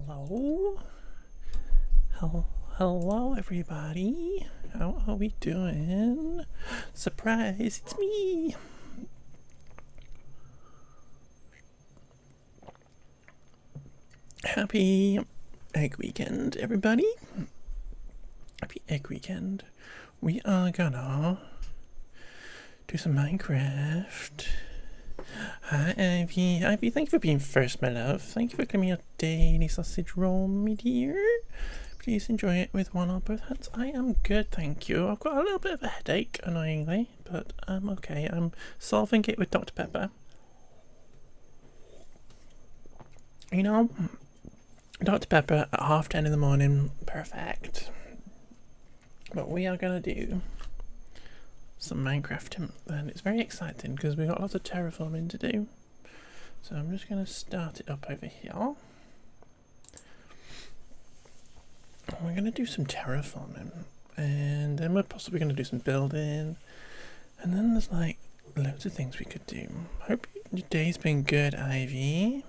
Hello? Hello, everybody. How are we doing? Surprise, it's me. Happy Egg Weekend, everybody. Happy Egg Weekend. We are gonna do some Minecraft. Hi, Ivy. Ivy, thank you for being first, my love. Thank you for giving me a daily sausage roll, me dear. Please enjoy it with one or both hands. I am good, thank you. I've got a little bit of a headache, annoyingly, but I'm okay. I'm solving it with Dr. Pepper. You know, Dr. Pepper at 10:30 in the morning, perfect. But we are going to do some Minecraft, and it's very exciting because we've got lots of terraforming to do. So I'm just going to start it up over here. We're going to do some terraforming, and then we're possibly going to do some building, and then there's like loads of things we could do. Hope your day's been good, Ivy.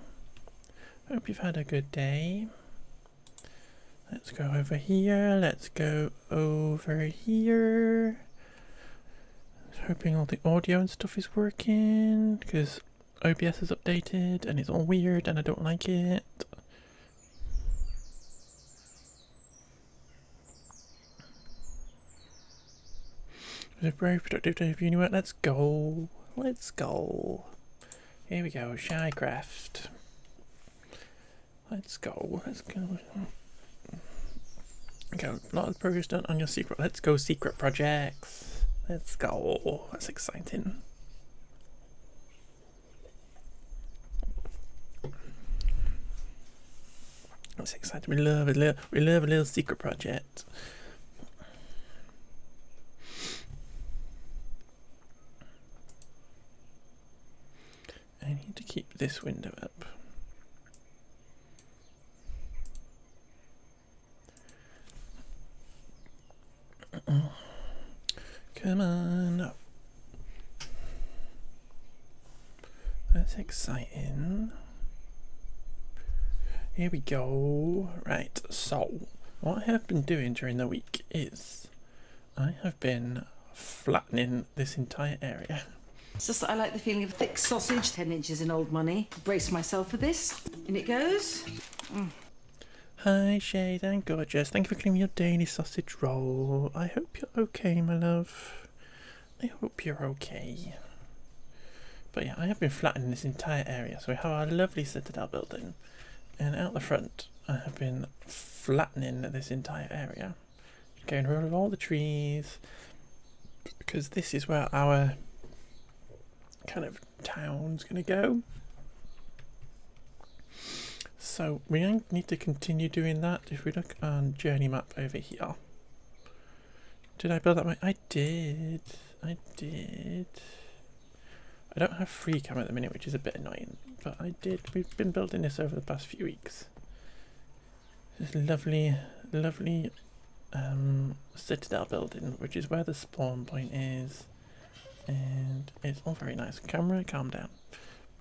Hope you've had a good day. Let's go over here. Let's go over here. Hoping all the audio and stuff is working, because OBS is updated and it's all weird and I don't like it. It was a very productive day of uni work. Let's go. Let's go. Here we go. ShyCraft. Let's go. Let's go. Okay, a lot of progress done on your secret. Let's go, secret projects. Let's go. That's exciting. That's exciting. We love it. We love a little secret project. I need to keep this window up. Come on. That's exciting. Here we go. Right, so what I have been doing during the week is I have been flattening this entire area. It's just that I like the feeling of thick sausage, 10 inches in old money. Brace myself for this. In it goes. Hi Shade and gorgeous. Thank you for cleaning your daily sausage roll. I hope you're okay, my love. I hope you're okay. But yeah, I have been flattening this entire area. So we have our lovely citadel building. And out the front, I have been flattening this entire area. Getting rid of all the trees. Because this is where our kind of town's going to go. So we need to continue doing that. If we look on journey map over here. Did I build that way? I did. I don't have free cam at the minute, which is a bit annoying, but I did. We've been building this over the past few weeks. This lovely citadel building, which is where the spawn point is, and it's all very nice. Camera, calm down.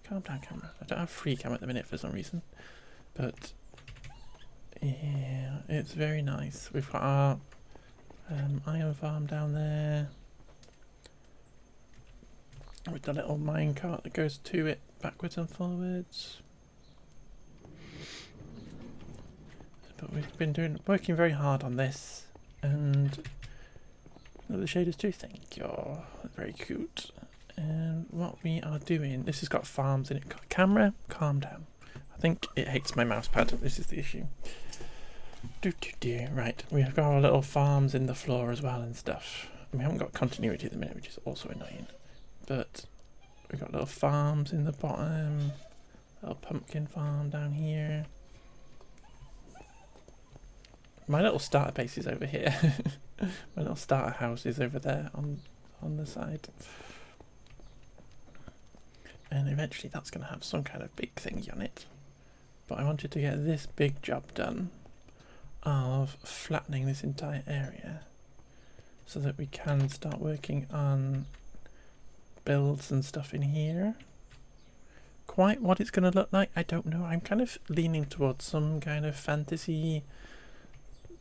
Calm down, camera. I don't have free cam at the minute for some reason, but yeah, it's very nice. We've got our iron farm down there with the little minecart that goes to it backwards and forwards. But we've been working very hard on this, and the shaders too. Thank you. That's very cute. And what we are doing, this has got farms in it. Camera, calm down. I think it hates my mouse pad. This is the issue. Right, we've got our little farms in the floor as well and stuff. We haven't got continuity at the minute, which is also annoying. But we've got little farms in the bottom. Little pumpkin farm down here. My little starter base is over here. My little starter house is over there on the side. And eventually that's going to have some kind of big thingy on it. But I wanted to get this big job done of flattening this entire area so that we can start working on builds and stuff in here quite what it's going to look like. I don't know. I'm kind of leaning towards some kind of fantasy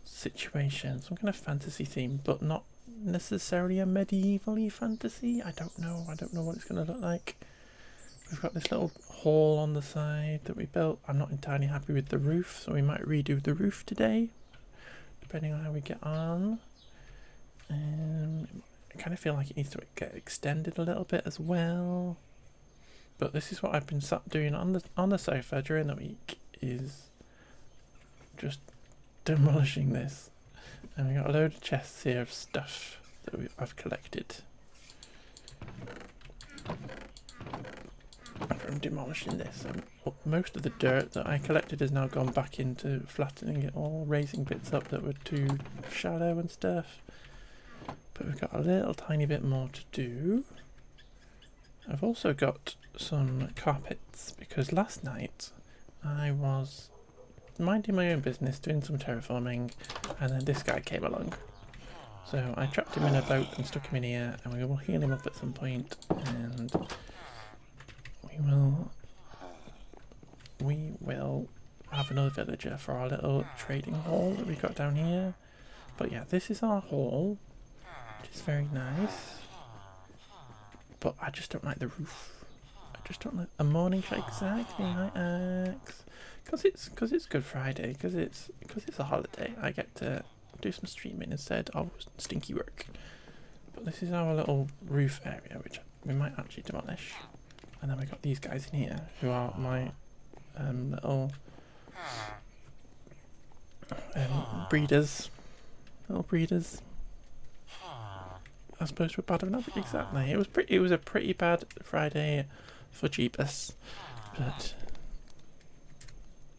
situation, some kind of fantasy theme, but not necessarily a medieval-y fantasy. I don't know what it's going to look like. We've got this little hall on the side that we built. I'm not entirely happy with the roof, so we might redo the roof today, depending on how we get on. I kind of feel like it needs to get extended a little bit as well. But this is what I've been sat doing on the sofa during the week, is just demolishing this. And we've got a load of chests here of stuff that I've collected from demolishing this. Most of the dirt that I collected has now gone back into flattening it all, raising bits up that were too shallow and stuff. But we've got a little tiny bit more to do. I've also got some carpets, because last night I was minding my own business, doing some terraforming, and then this guy came along. So I trapped him in a boat and stuck him in here, and we will heal him up at some point, and we will have another villager for our little trading hall that we got down here. But yeah, this is our hall, which is very nice. But I just don't like the roof. I just don't like a morning shake. Exactly, hi Axe. Because it's Good Friday, because it's a holiday, I get to do some streaming instead of stinky work. But this is our little roof area, which we might actually demolish. And then we got these guys in here, who are my little breeders. Little breeders. I suppose we're bad enough. Exactly. It was a pretty bad Friday for Jeebus, but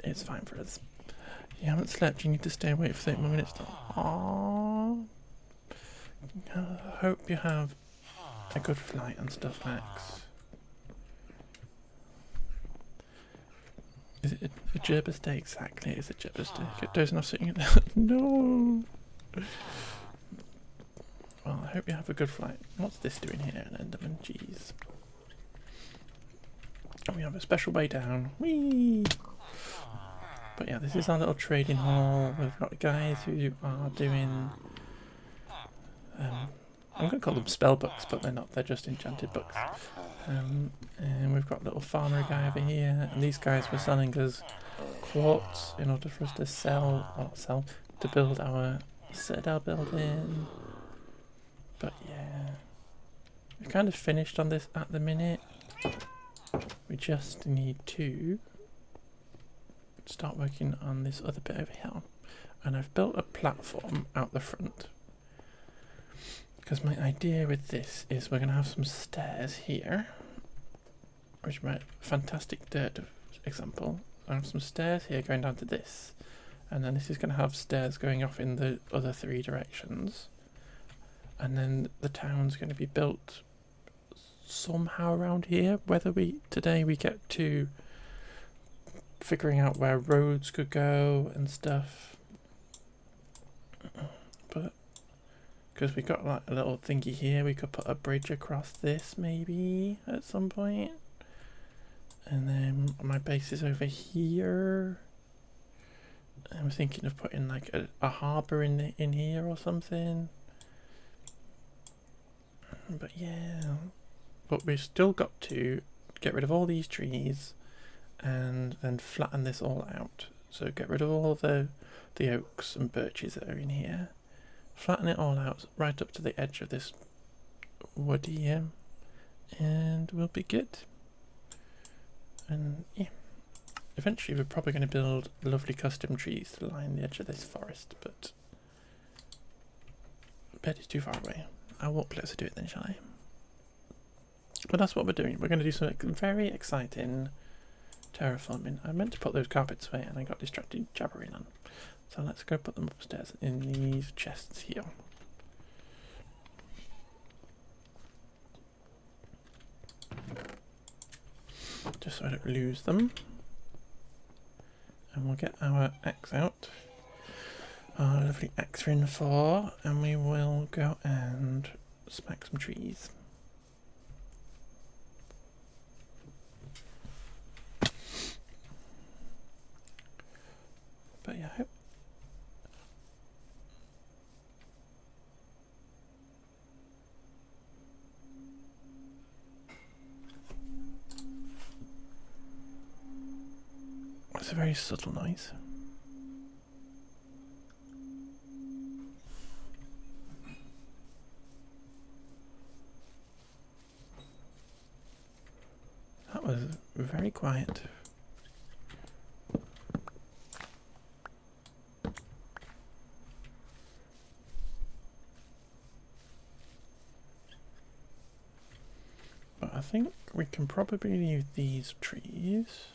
it's fine for us. You haven't slept. You need to stay awake for 30 more minutes. Aww. I hope you have a good flight and stuff, Max. Is it a Jeebus day? Exactly. It's a Jeebus day. Get dozing off sitting there. No. Well, I hope you have a good flight. What's this doing here in Enderman? Jeez. And we have a special way down. Whee! But yeah, this is our little trading hall. We've got guys who are doing... I'm going to call them spell books, but they're not. They're just enchanted books. And we've got a little farmer guy over here. And these guys were selling us quartz in order for us to to build our citadel building. But yeah, we've kind of finished on this at the minute. We just need to start working on this other bit over here. And I've built a platform out the front. Because my idea with this is we're going to have some stairs here. Which is my fantastic dirt example. I have some stairs here going down to this. And then this is going to have stairs going off in the other 3 directions. And then the town's going to be built somehow around here. Whether today we get to figuring out where roads could go and stuff. But because we got like a little thingy here, we could put a bridge across this maybe at some point. And then my base is over here. I'm thinking of putting like a harbour in here or something. But yeah, but we've still got to get rid of all these trees and then flatten this all out. So get rid of all the oaks and birches that are in here, flatten it all out right up to the edge of this wood here, and we'll be good. And yeah, eventually we're probably going to build lovely custom trees to line the edge of this forest, but bed is too far away. I won't let us do it then, shall I? But that's what we're doing. We're going to do something very exciting terraforming. I meant to put those carpets away and I got distracted jabbering on. So let's go put them upstairs in these chests here. Just so I don't lose them. And we'll get our axe out. Our lovely axe in 4, and we will go and smack some trees. I hope. It's a very subtle noise. That was very quiet. But I think we can probably leave these trees,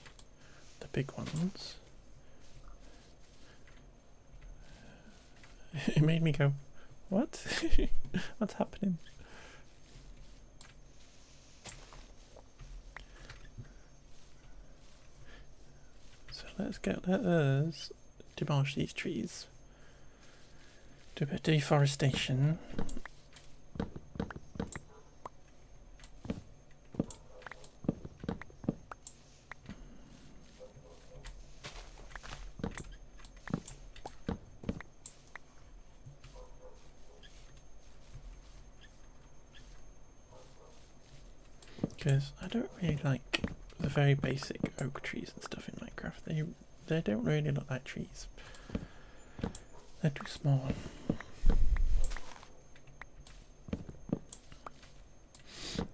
the big ones. It made me go, what? What's happening? So let us demolish these trees. Do a bit of deforestation. Because I don't really like the very basic oak trees and stuff in Minecraft. They don't really look like trees. They're too small.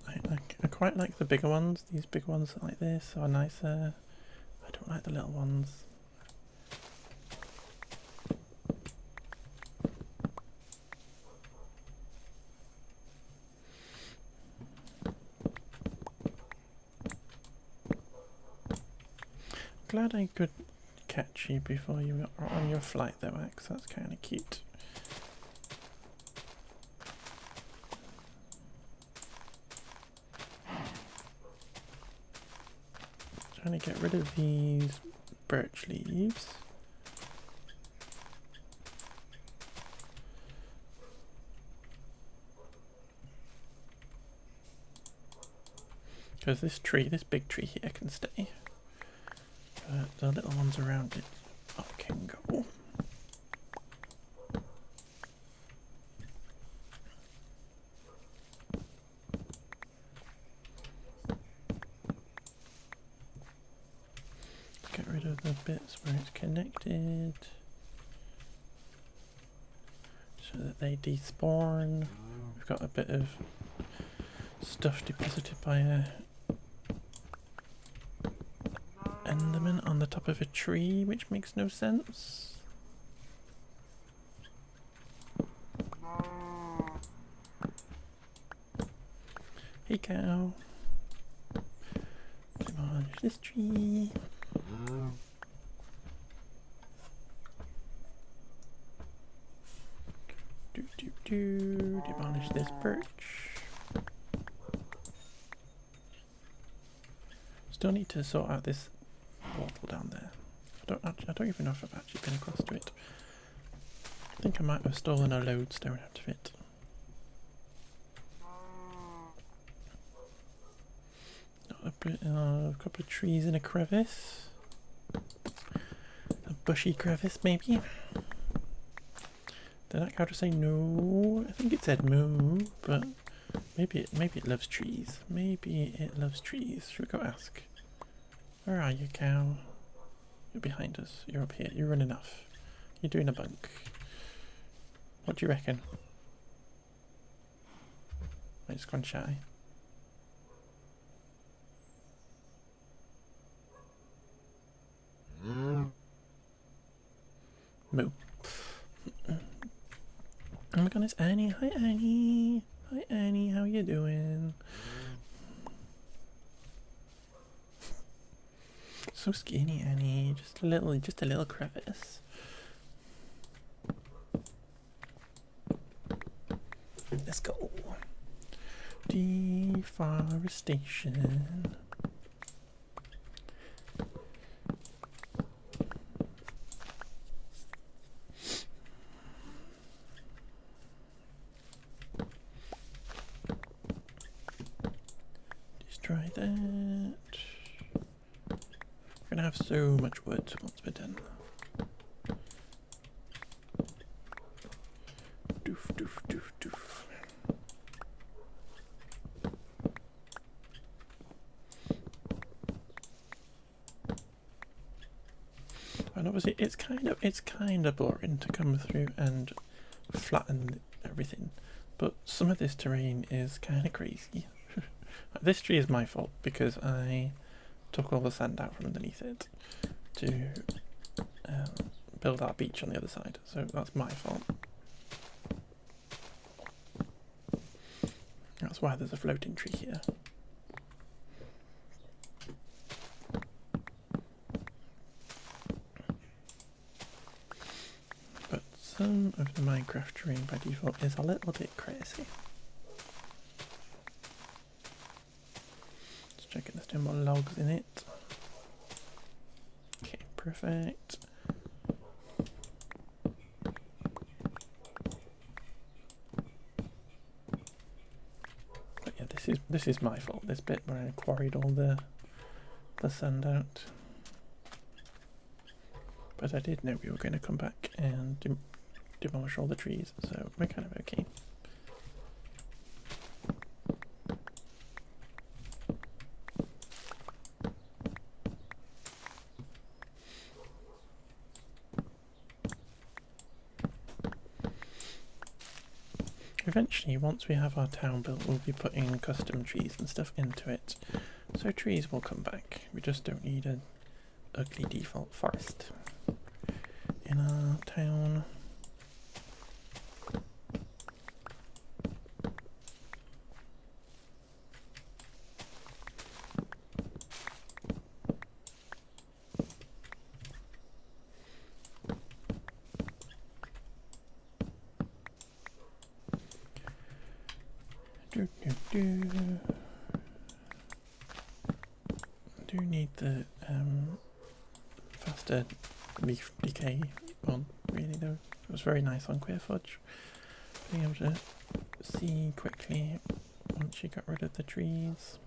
I quite like the bigger ones. These big ones like this are nicer. I don't like the little ones. Glad I could catch you before you were on your flight though, Axe. That's kind of cute. Trying to get rid of these birch leaves. Because this big tree here can stay. But the little ones around it can go. Get rid of the bits where it's connected so that they despawn. We've got a bit of stuff deposited by a enderman on the top of a tree, which makes no sense. Hey cow. Demolish this tree. Demolish this birch. Still need to sort out this portal down there. I don't even know if I've actually been across to it. I think I might have stolen a lodestone out of it. A couple of trees in a crevice. A bushy crevice, maybe. Did that cow just say no? I think it said moo, but maybe it loves trees. Maybe it loves trees. Should we go ask? Where are you, cow? You're behind us. You're up here. You're running off. You're doing a bunk. What do you reckon? It's gone shy. Moo. Oh my goodness, Annie. Hi, Annie. Hi, Annie. How you doing? So skinny, Annie. Just a little crevice. Let's go. Deforestation. Destroy that. We're gonna have so much wood once we're done. And obviously it's kind of boring to come through and flatten everything, but some of this terrain is kind of crazy. This tree is my fault because I took all the sand out from underneath it to build our beach on the other side, so that's my fault. That's why there's a floating tree here. But some of the Minecraft terrain by default is a little bit crazy. Just checking there's no more logs in it. Okay, perfect. But yeah, this is my fault. This bit where I quarried all the sand out. But I did know we were going to come back and demolish all the trees, so we're kind of okay. Eventually, once we have our town built, we'll be putting custom trees and stuff into it. So trees will come back. We just don't need an ugly default forest in our town. Do need the faster leaf decay one, really though. It was very nice on Queer Fudge, being able to see quickly once you got rid of the trees.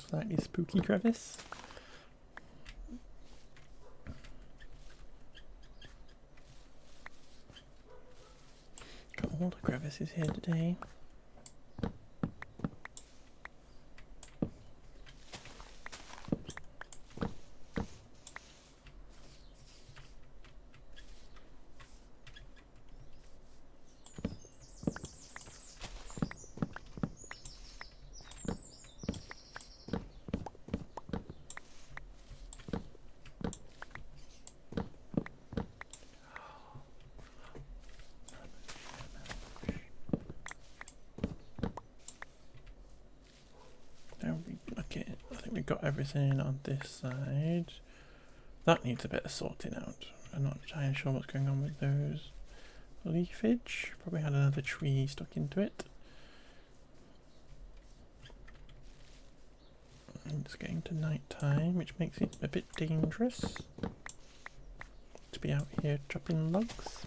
Slightly spooky crevice. Got all the crevices here today. Okay, I think we've got everything on this side. That needs a bit of sorting out. I'm not entirely sure what's going on with those leafage. Probably had another tree stuck into it. It's getting to night time, which makes it a bit dangerous to be out here chopping logs.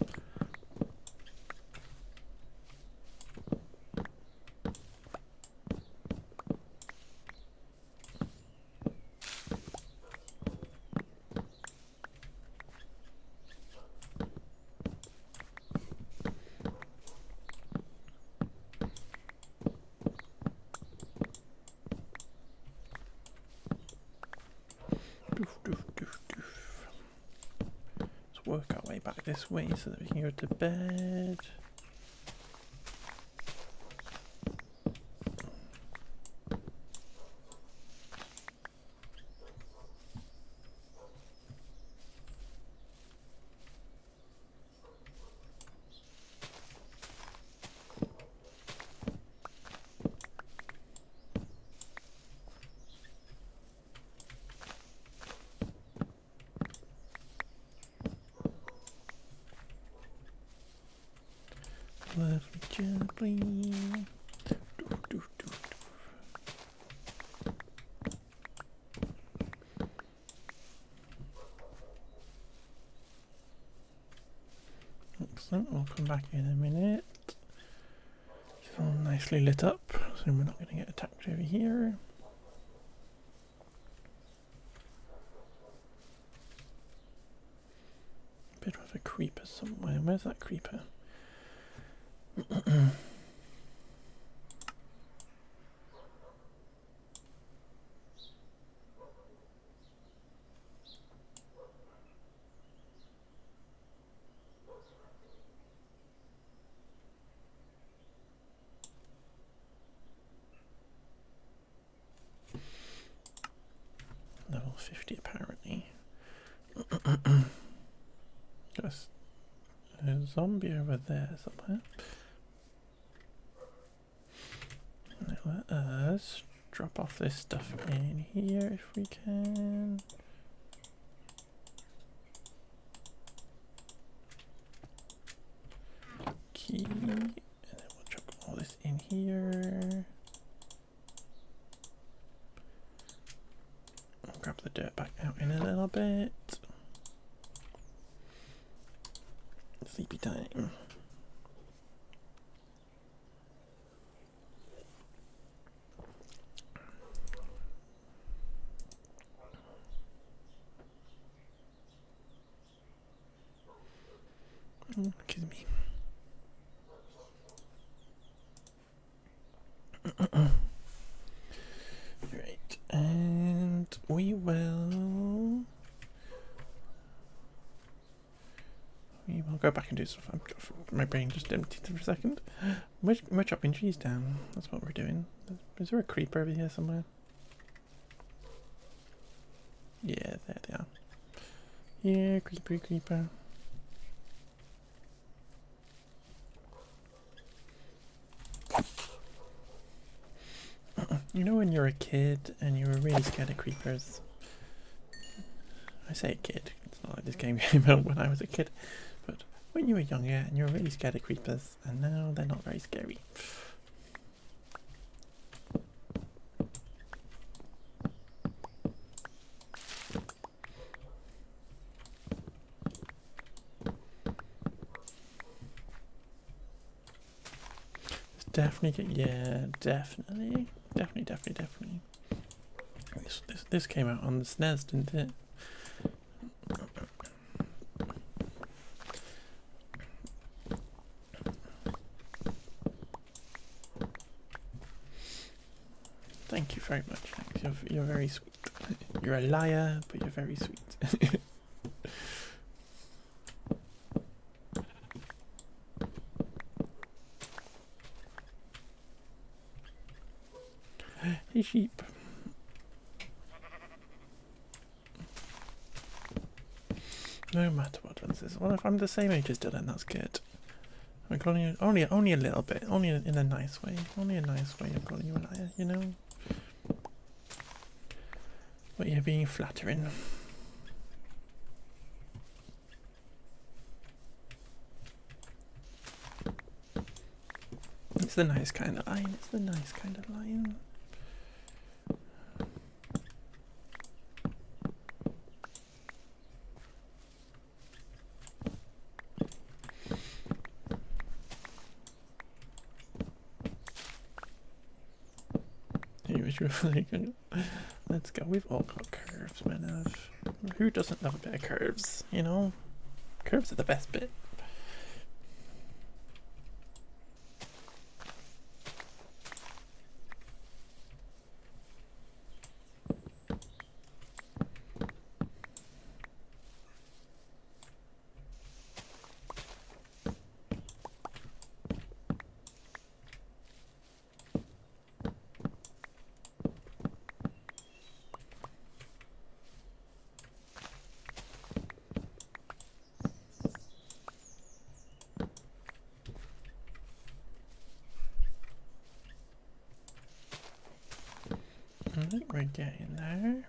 Let's work our way back this way so that we can go to bed. Lovely jubbly. Doof, doof, doof, doof. Excellent, we'll come back in a minute. It's all nicely lit up, so we're not going to get attacked over here. bit of a creeper somewhere. Where's that creeper? Level 50 apparently. Just a zombie over there somewhere. Now let us drop off this stuff in here if we can. Key, and then we'll chuck all this in here. I'll grab the dirt back out in a little bit. Sleepy time. Excuse me. Right, and we will go back and do stuff. My brain just emptied for a second. We're chopping trees down. That's what we're doing. Is there a creeper over here somewhere? Yeah, there they are. Yeah, creeper. You know when you're a kid and you were really scared of creepers? I say a kid, it's not like this game came out when I was a kid, but when you were younger and you were really scared of creepers, and now they're not very scary. Definitely, yeah, definitely. This came out on the SNES, didn't it? Thank you very much. Thanks. You're very sweet. You're a liar, but you're very sweet. Hey sheep. No matter what one says. Well, if I'm the same age as Dylan, that's good. I'm calling you only a little bit, only in a nice way, only a nice way of calling you a liar, you know. But you're being flattering. It's the nice kind of line. It's the nice kind of line. Let's go. We've all got curves, man. Who doesn't love a bit of curves? You know, curves are the best bit. I think we're getting there.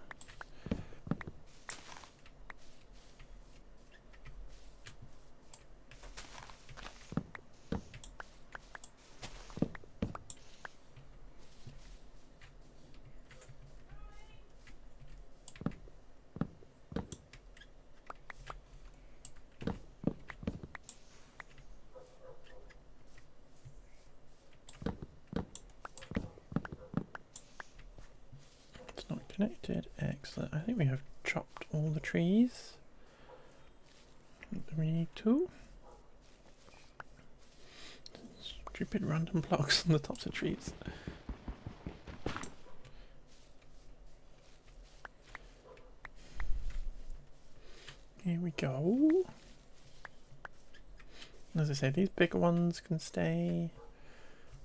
Connected, excellent. I think we have chopped all the trees. We need two. Stupid random blocks on the tops of trees. Here we go. As I say, these bigger ones can stay.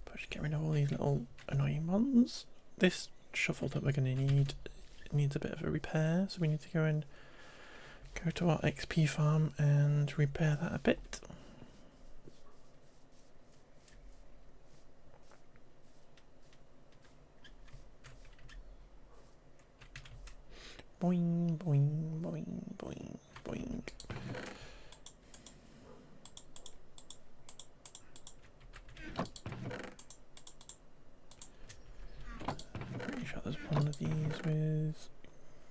But just get rid of all these little annoying ones. This shovel that we're going to need, it needs a bit of a repair, so we need to go and go to our XP farm and repair that a bit. Boing, boing, boing, boing, boing. Pretty sure there's one of these with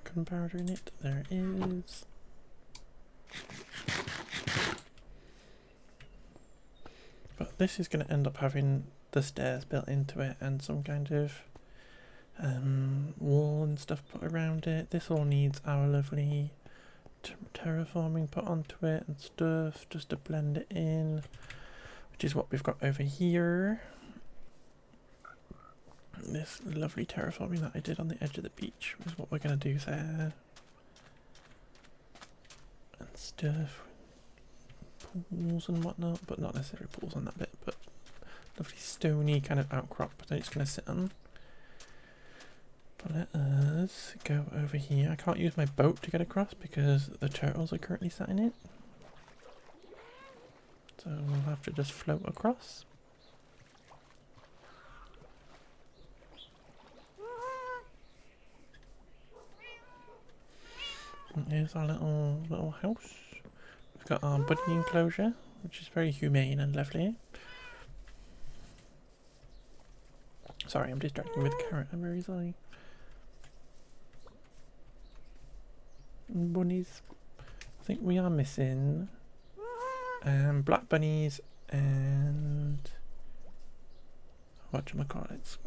gunpowder in it. There it is. But this is going to end up having the stairs built into it and some kind of wall and stuff put around it. This all needs our lovely terraforming put onto it and stuff just to blend it in, which is what we've got over here. This lovely terraforming that I did on the edge of the beach is what we're going to do there and stuff. Pools and whatnot, but not necessarily pools on that bit, but lovely stony kind of outcrop that it's going to sit on. But let us go over here. I can't use my boat to get across because the turtles are currently sat in it. So we'll have to just float across. And here's our little house. We've got our bunny enclosure, which is very humane and lovely. Sorry, I'm distracting with the carrot. I'm very sorry. Bunnies. I think we are missing black bunnies and whatchamacallits,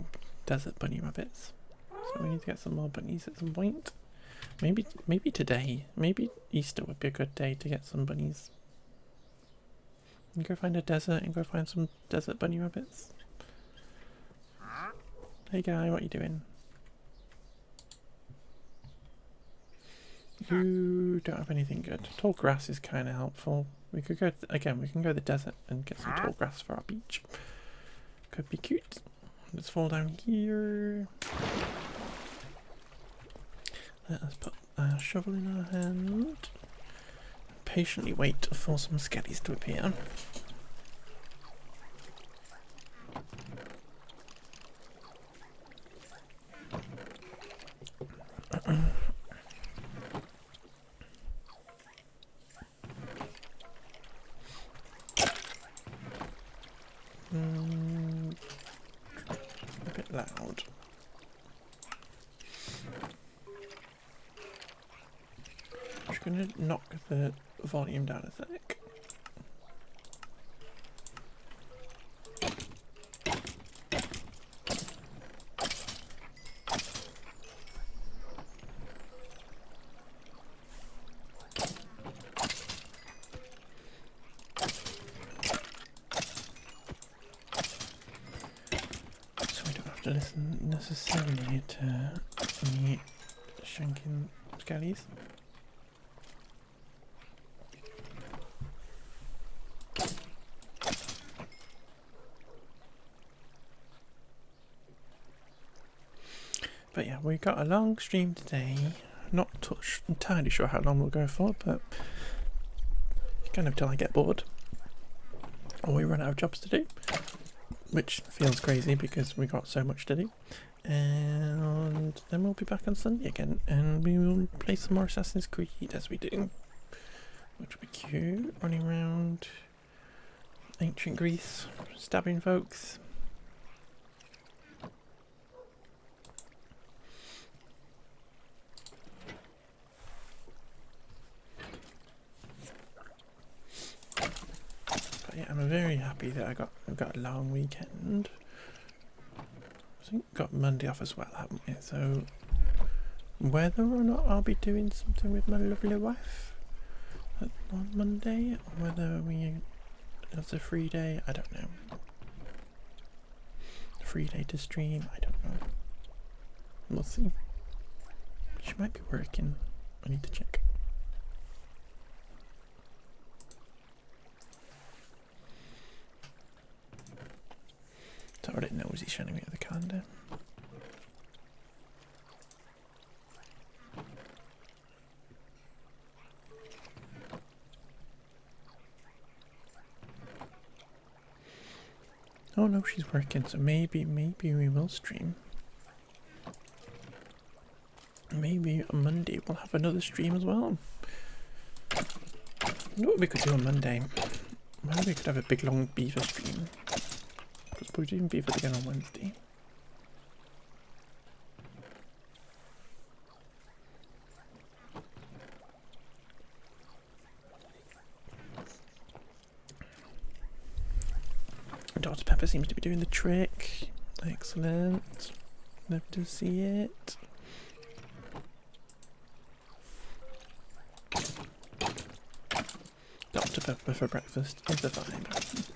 desert bunny rabbits. So we need to get some more bunnies at some point. Maybe today. Maybe Easter would be a good day to get some bunnies. And go find a desert and go find some desert bunny rabbits. Hey guy, what are you doing? You don't have anything good. Tall grass is kind of helpful. We could go again. We can go to the desert and get some tall grass for our beach. Could be cute. Let's fall down here. Let us put our shovel in our hand. Patiently wait for some skellies to appear. A bit loud. I'm just going to knock the volume down a sec. To listen necessarily to me shanking skellies. But yeah, we got a long stream today. Not entirely sure how long we'll go for, but kind of till I get bored or we run out of jobs to do. Which feels crazy because we got so much to do. And then we'll be back on Sunday again and we will play some more Assassin's Creed as we do. Which will be cute, running around ancient Greece, stabbing folks. Yeah, I'm very happy that I've got a long weekend. I think we've got Monday off as well, haven't we? So whether or not I'll be doing something with my lovely wife, on Monday, or whether it's a free day, I don't know. Free day to stream, I don't know. We'll see. She might be working. I need to check. It's already nosy shining me at the calendar. Oh no, she's working, so maybe we will stream. Maybe on Monday we'll have another stream as well. You know what we could do on Monday? Maybe we could have a big long beaver stream. Because we're doing beavers again on Wednesday. Dr. Pepper seems to be doing the trick. Excellent. Love to see it. Dr. Pepper for breakfast is the vibe.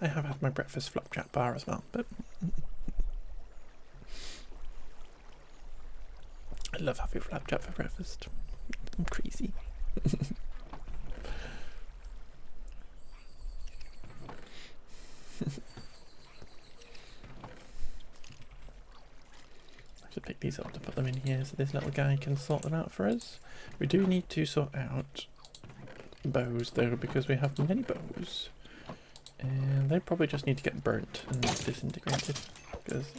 I have had my breakfast flapjack bar as well, but I love having flapjack for breakfast. I'm crazy. I should pick these up to put them in here so this little guy can sort them out for us. We do need to sort out bows though, because we have many bows. And they probably just need to get burnt and disintegrated because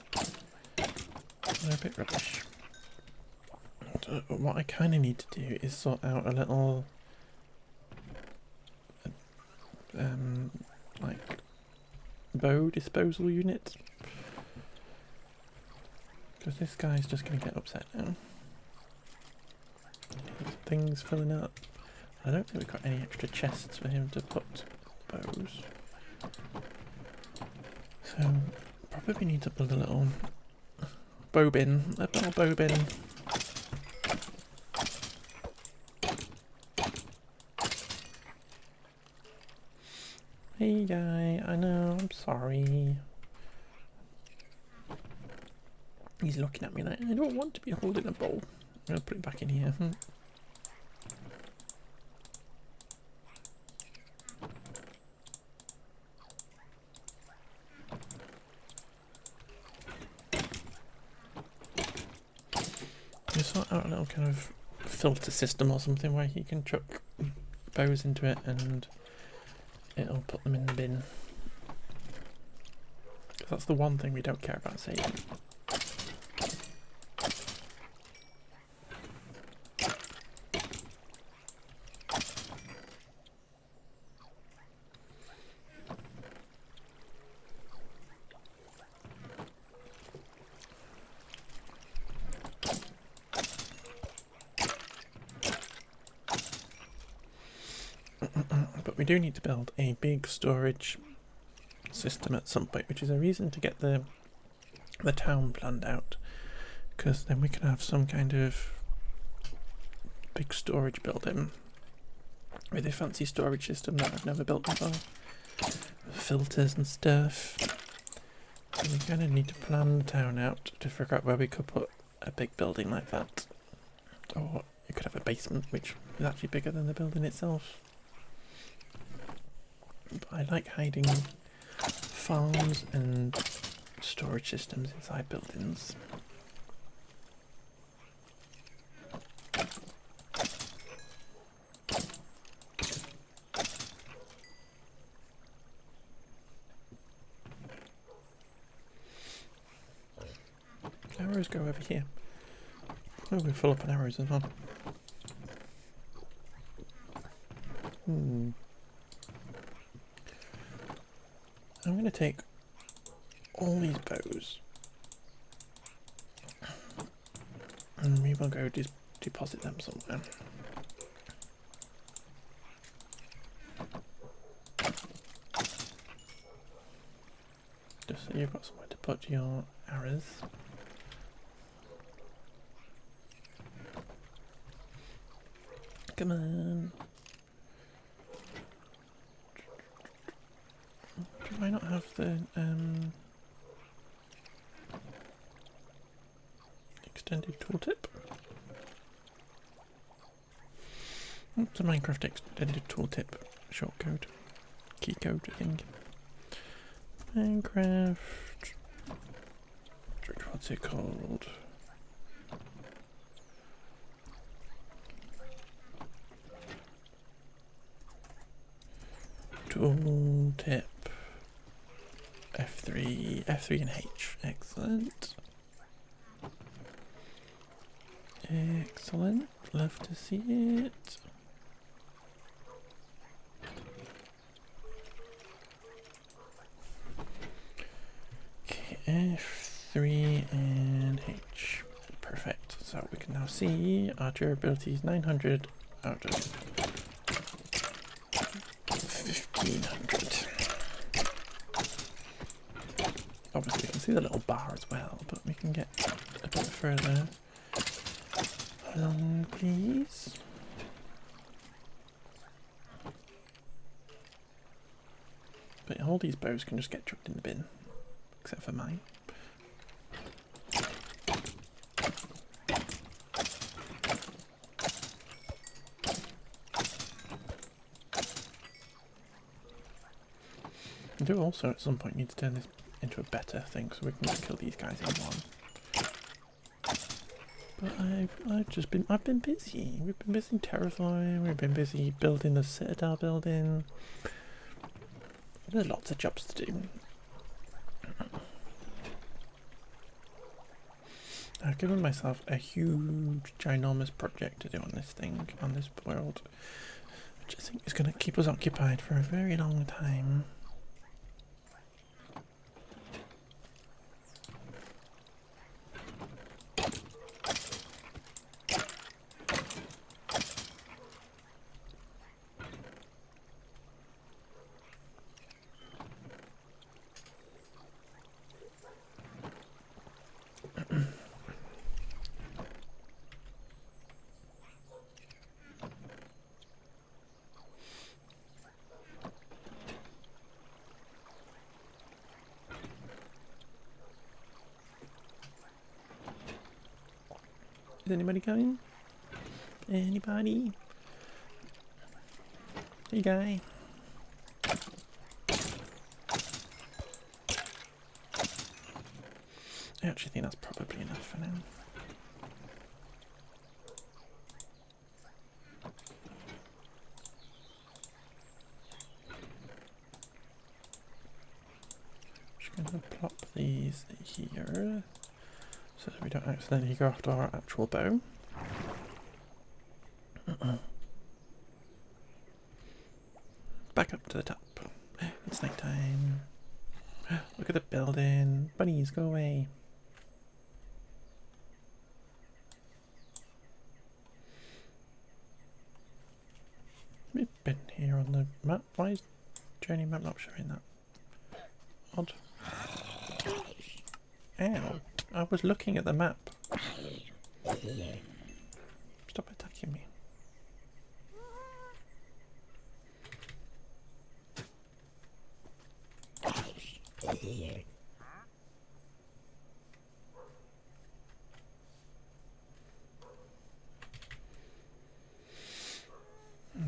they're a bit rubbish. So what I kind of need to do is sort out a little like bow disposal unit, because this guy's just going to get upset now. Things filling up. I don't think we've got any extra chests for him to put bows. So probably need to build a little bow bin, a little bow bin. Hey guy, I know, I'm sorry. He's looking at me like, I don't want to be holding a bowl. I'm going to put it back in here. You sort out a little kind of filter system or something where you can chuck bows into it and it'll put them in the bin. Because that's the one thing we don't care about saving. But we do need to build a big storage system at some point, which is a reason to get the town planned out, because then we can have some kind of big storage building with a fancy storage system that I've never built before, filters and stuff. And we kind of need to plan the town out to figure out where we could put a big building like that, or you could have a basement which is actually bigger than the building itself. But I like hiding farms and storage systems inside buildings. Arrows go over here. Oh, we're full up on arrows as well. I'm going to take all these bows and we will go deposit them somewhere. Just so you've got somewhere to put your arrows. Come on. Do I not have the extended tooltip? What's a Minecraft extended tooltip shortcode? Key code, I think. Minecraft. What's it called? Tooltip. F3 and H. Excellent. Excellent. Love to see it. Okay, F3 and H. Perfect. So we can now see our durability is 900 out of 1500. Obviously we can see the little bar as well, but we can get a bit further along, please. But all these bows can just get chucked in the bin, except for mine. I do also at some point need to turn this into a better thing so we can just kill these guys in one. But I've been busy. We've been busy terraforming, we've been busy building the citadel building. There's lots of jobs to do. I've given myself a huge, ginormous project to do on this thing, on this world, which I think is going to keep us occupied for a very long time. Is anybody coming? Anybody? Hey guy. I actually think that's probably enough for now. Just going to plop these here so that we don't accidentally go after our actual bow. Back up to the top. It's night time. Look at the building. Bunnies, go away. We've been here on the map. Why is journey map not showing that? Odd. Ow. I was looking at the map. Stop attacking me.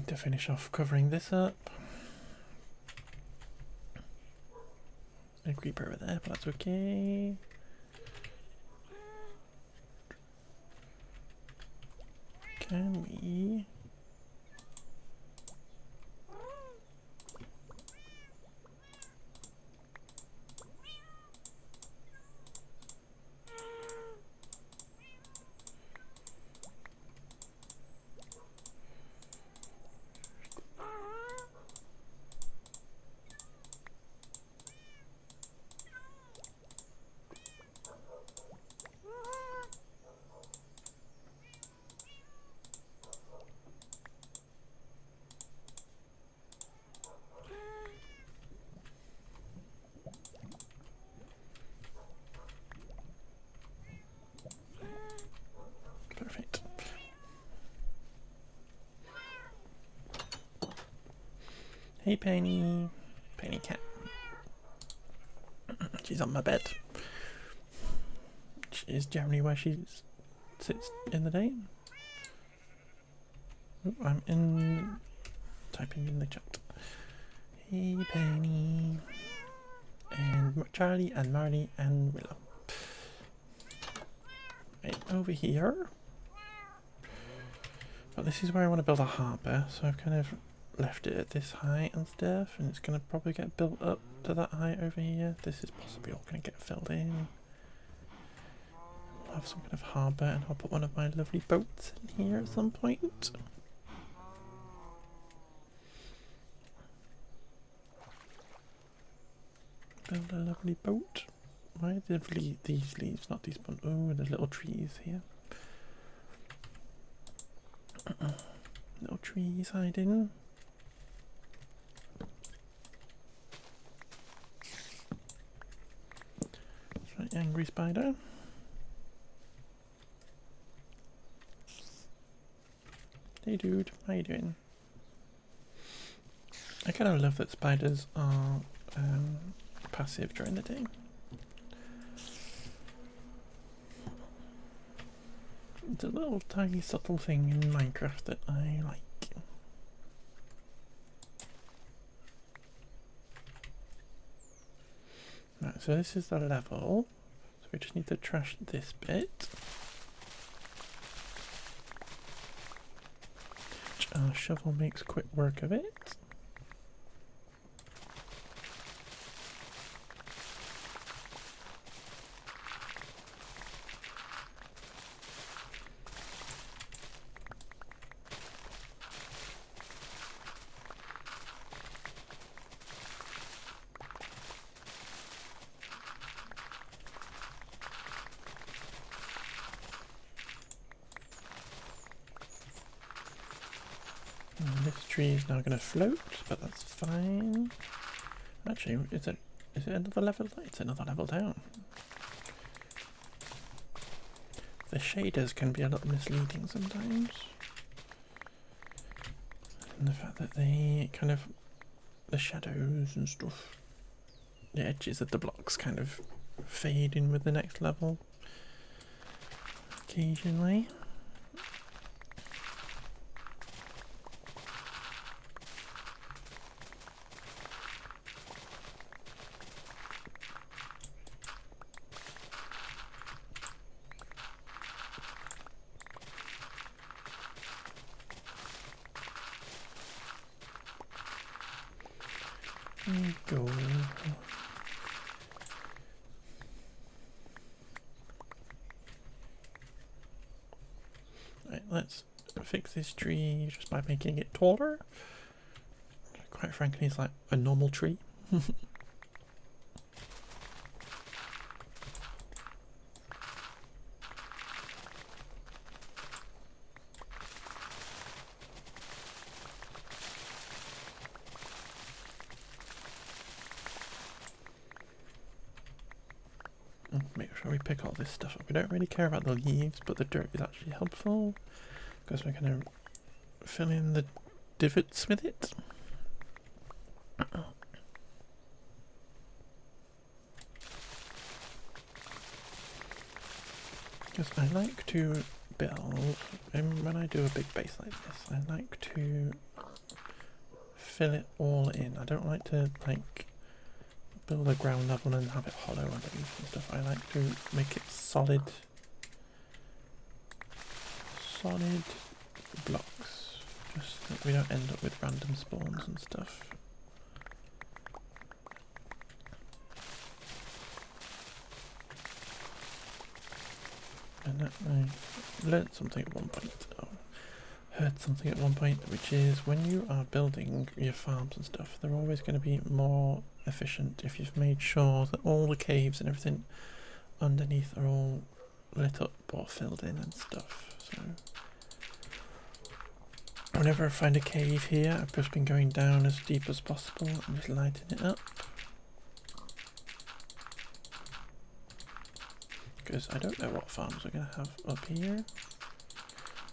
To finish off covering this up. A creeper over there, but that's okay. Can we? Hey Penny. Penny cat. She's on my bed. Which is generally where she sits in the day. Ooh, I'm typing in the chat. Hey Penny. And Charlie and Marley and Willow. Right over here. But this is where I want to build a harbour, so I've kind of left it at this height and stuff, and it's going to probably get built up to that height over here. This is possibly all going to get filled in. I'll have some kind of harbour, and I'll put one of my lovely boats in here at some point. Build a lovely boat. Why are there these leaves, not these ones? Oh, there's little trees here. Little trees hiding. That's right, angry spider. Hey dude, how you doing? I kind of love that spiders are passive during the day. It's a little tiny subtle thing in Minecraft that I like. Right, so this is the level. So we just need to trash this bit. Which our shovel makes quick work of it. This tree is now going to float, but that's fine. Actually, is it another level? It's another level down. The shaders can be a little misleading sometimes. And the fact that they kind of, the shadows and stuff, the edges of the blocks kind of fade in with the next level occasionally. There you go. Right, let's fix this tree just by making it taller. Quite frankly, it's like a normal tree. Make sure we pick all this stuff up. We don't really care about the leaves, but the dirt is actually helpful because we're going to fill in the divots with it. Because I like to build, and when I do a big base like this, I like to fill it all in. I don't like to build a ground level and have it hollow underneath and stuff. I like to make it solid blocks, just so that we don't end up with random spawns and stuff. And I learned something at one point, or heard something at one point, which is when you are building your farms and stuff, they're always going to be more efficient if you've made sure that all the caves and everything underneath are all lit up or filled in and stuff. So whenever I find a cave here, I've just been going down as deep as possible and just lighting it up. Because I don't know what farms we're going to have up here,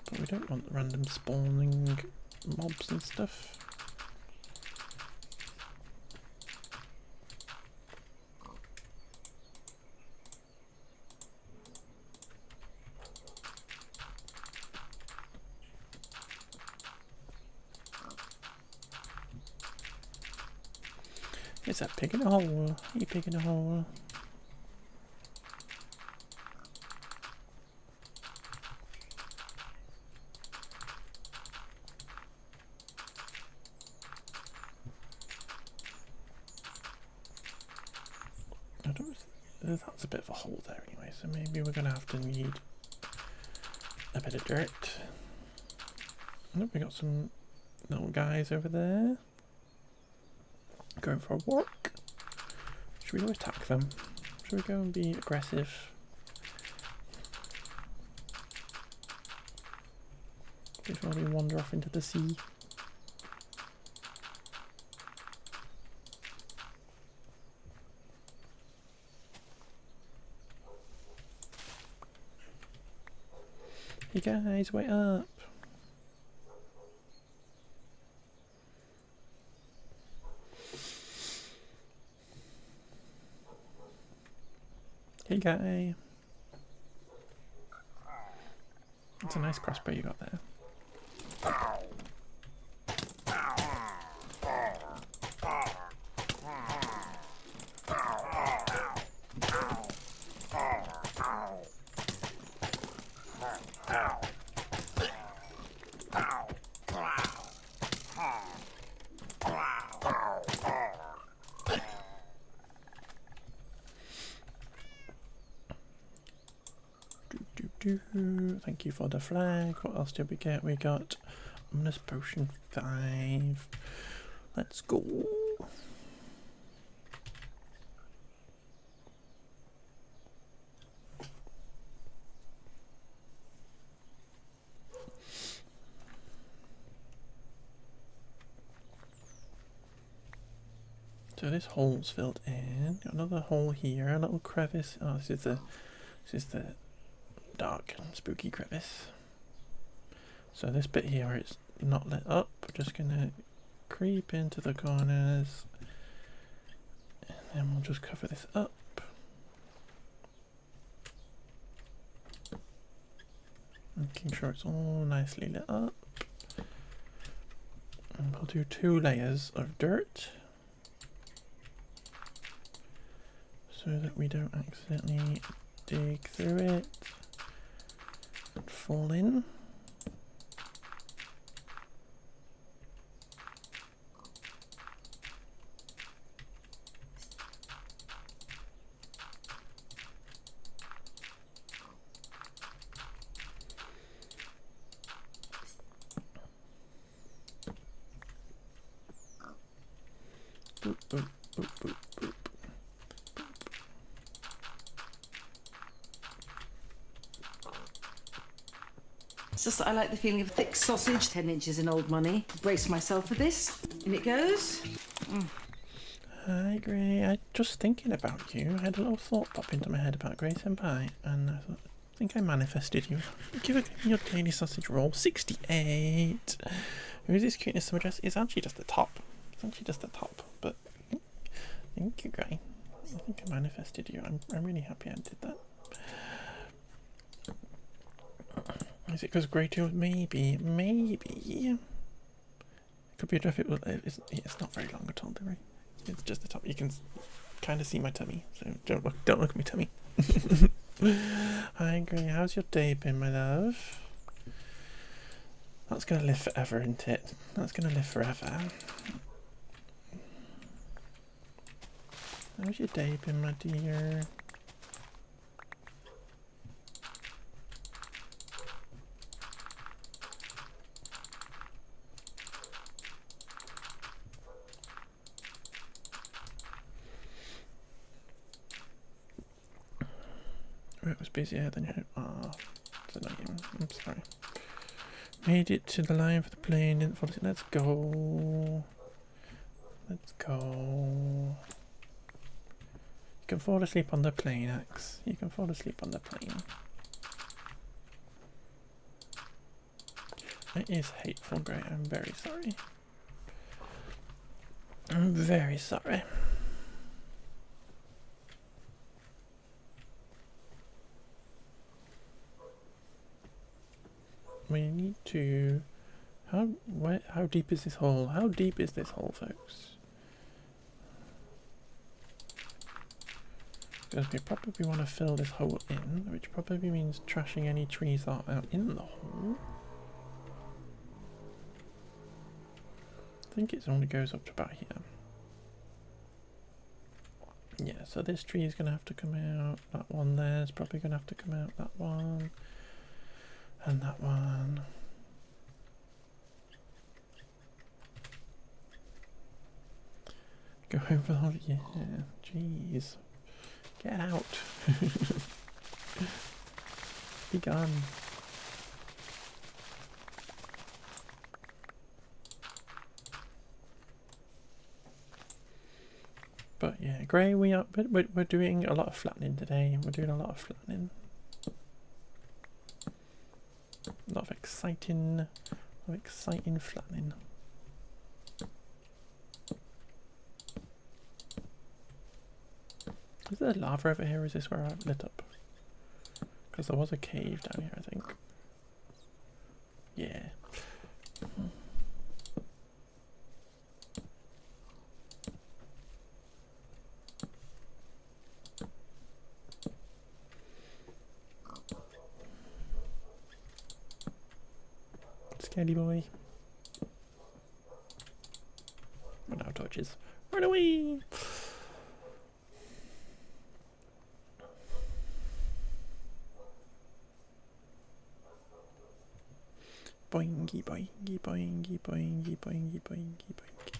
but we don't want random spawning mobs and stuff. It's that pig in a hole. You pig in a hole. I don't. That's a bit of a hole there anyway, so maybe we're gonna have to need a bit of dirt. Look, we got some little guys over there going for a walk. Should we go attack them? Should we go and be aggressive? Before we wander off into the sea. Hey guys, wait up! Hey guy! It's a nice crossbow you got there. Thank you for the flag. What else did we get? We got Ominous Potion 5. Let's go. So this hole's filled in. Got another hole here, a little crevice. Oh, this is the dark and spooky crevice. So this bit here where it's not lit up, we're just gonna creep into the corners and then we'll just cover this up. Making sure it's all nicely lit up. And we'll do 2 layers of dirt so that we don't accidentally dig through it and fall in. Boop, boop, boop, boop, boop. It's just that I like the feeling of thick sausage, 10 inches in old money. Brace myself for this. In it goes. Hi Gray, I just thinking about you. I had a little thought pop into my head about Gray Senpai, and I thought, I think I manifested you. Give it your daily sausage roll. 68. Who's this cuteness address? It's actually just the top. It's actually just the top, but thank you, Gray. I think I manifested you. I'm really happy I did that. Is it because Grey 2? Maybe. It could be a drift. It's not very long at all, don't worry. It's just the top. You can kind of see my tummy, so don't look at my tummy. Hi, Grey. How's your day been, my love? That's gonna live forever, isn't it? That's gonna live forever. How's your day been, my dear? It was busier than you. Ah, it's annoying. I'm sorry. Made it to the line for the plane. Didn't fall asleep. Let's go. Let's go. You can fall asleep on the plane, Axe. You can fall asleep on the plane. It is hateful, Grey. I'm very sorry. I'm very sorry. We need to... How deep is this hole? How deep is this hole, folks? because we probably want to fill this hole in, which probably means trashing any trees that are out in the hole. I think it only goes up to about here. Yeah, so this tree is going to have to come out. That one there is probably going to have to come out. That one. And that one. Go home for the holiday. Yeah, jeez. Get out. Be gone. But yeah, Grey, we're doing a lot of flattening today. We're doing a lot of flattening. A lot of exciting flattening. Is there lava over here, or is this where I've lit up? Because there was a cave down here, I think. Yeah. Scaredy boy. Run out of torches. Run away! Boingy, boingy, boingy, boingy, boingy, boingy, boingy.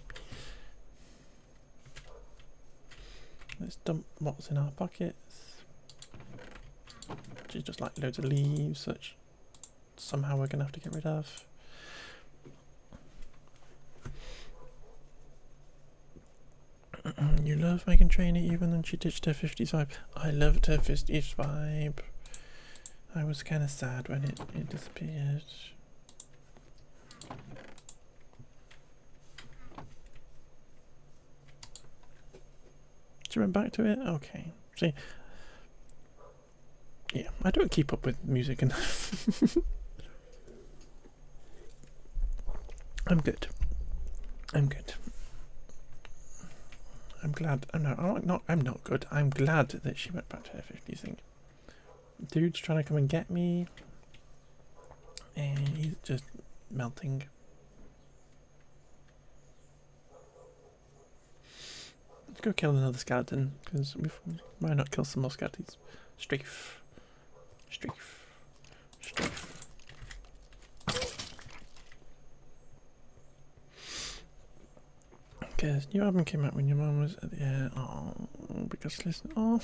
Let's dump what's in our pockets. Which is just like loads of leaves, which somehow we're going to have to get rid of. You love Megan Trainor even when she ditched her 50s vibe. I loved her 50s vibe. I was kind of sad when it disappeared. She went back to it? Okay. See, yeah, I don't keep up with music enough. I'm good. I'm good. I'm glad. I'm not good. I'm glad that she went back to her 50s thing. Dude's trying to come and get me, and he's just melting. Let's go kill another skeleton, because why not kill some more skeletons? Strafe. Strafe. Strafe. Because new album came out when your mum was at the air. Oh, because listen. Oh.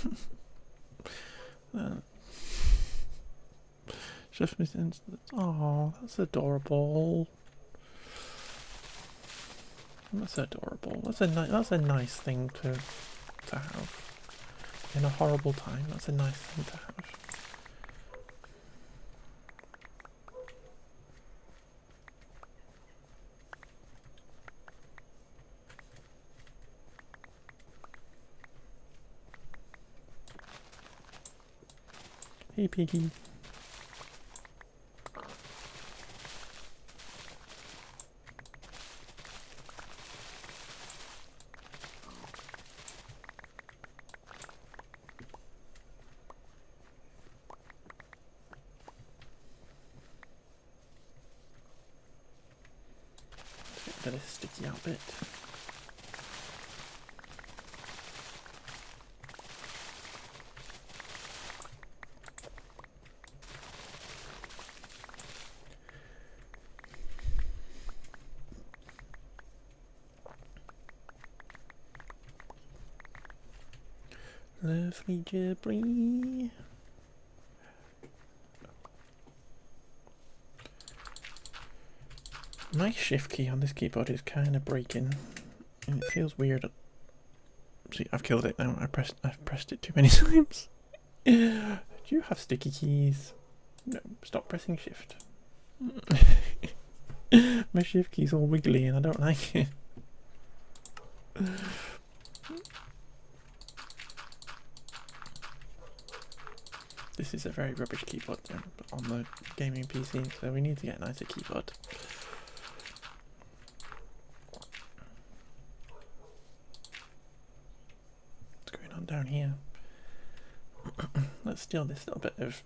Chef Miss Instant. Oh, that's adorable. That's adorable. That's a nice thing to have. In a horrible time, that's a nice thing to have. Hey, Piggy. That is sticky out bit. Lovely Jibri. My shift key on this keyboard is kind of breaking, and it feels weird. See, I've killed it now. I've pressed it too many times. Do you have sticky keys? No, stop pressing shift. My shift key's all wiggly and I don't like it. This is a very rubbish keyboard on the gaming PC, so we need to get a nicer keyboard. What's going on down here? let's steal this little bit of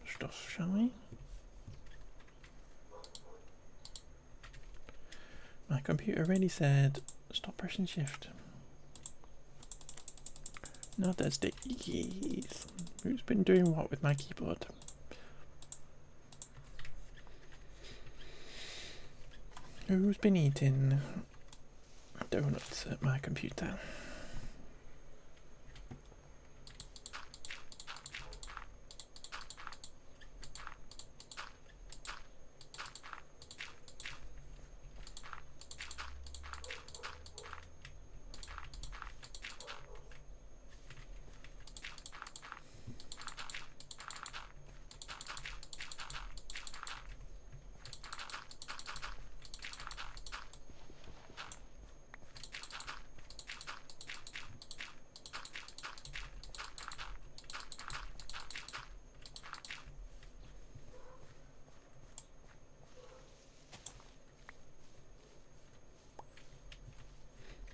stuff, shall we? My computer already said stop pressing shift. No, there's the E's. Who's been doing what with my keyboard? Who's been eating donuts at my computer?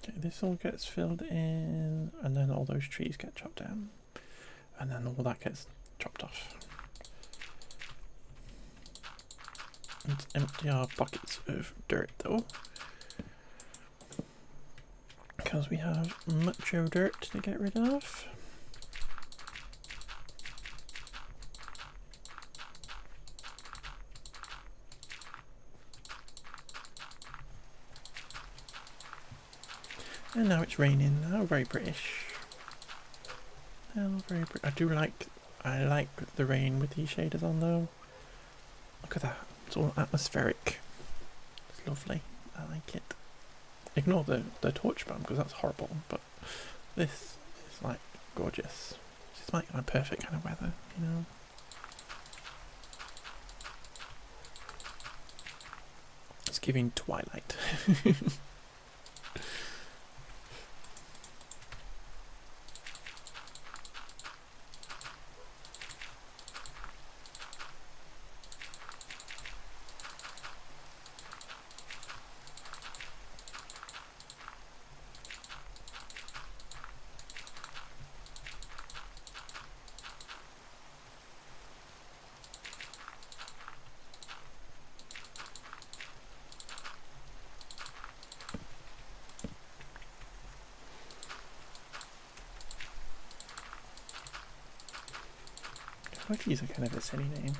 Okay, this all gets filled in, and then all those trees get chopped down, and then all that gets chopped off. Let's empty our buckets of dirt though, because we have much dirt to get rid of. And now it's raining. How very British. How very I like the rain with these shaders on though. Look at that. It's all atmospheric. It's lovely. I like it. Ignore the torch bomb because that's horrible, but this is like gorgeous. It's like my perfect kind of weather, you know. It's giving twilight. Lucky's a kind of a silly name.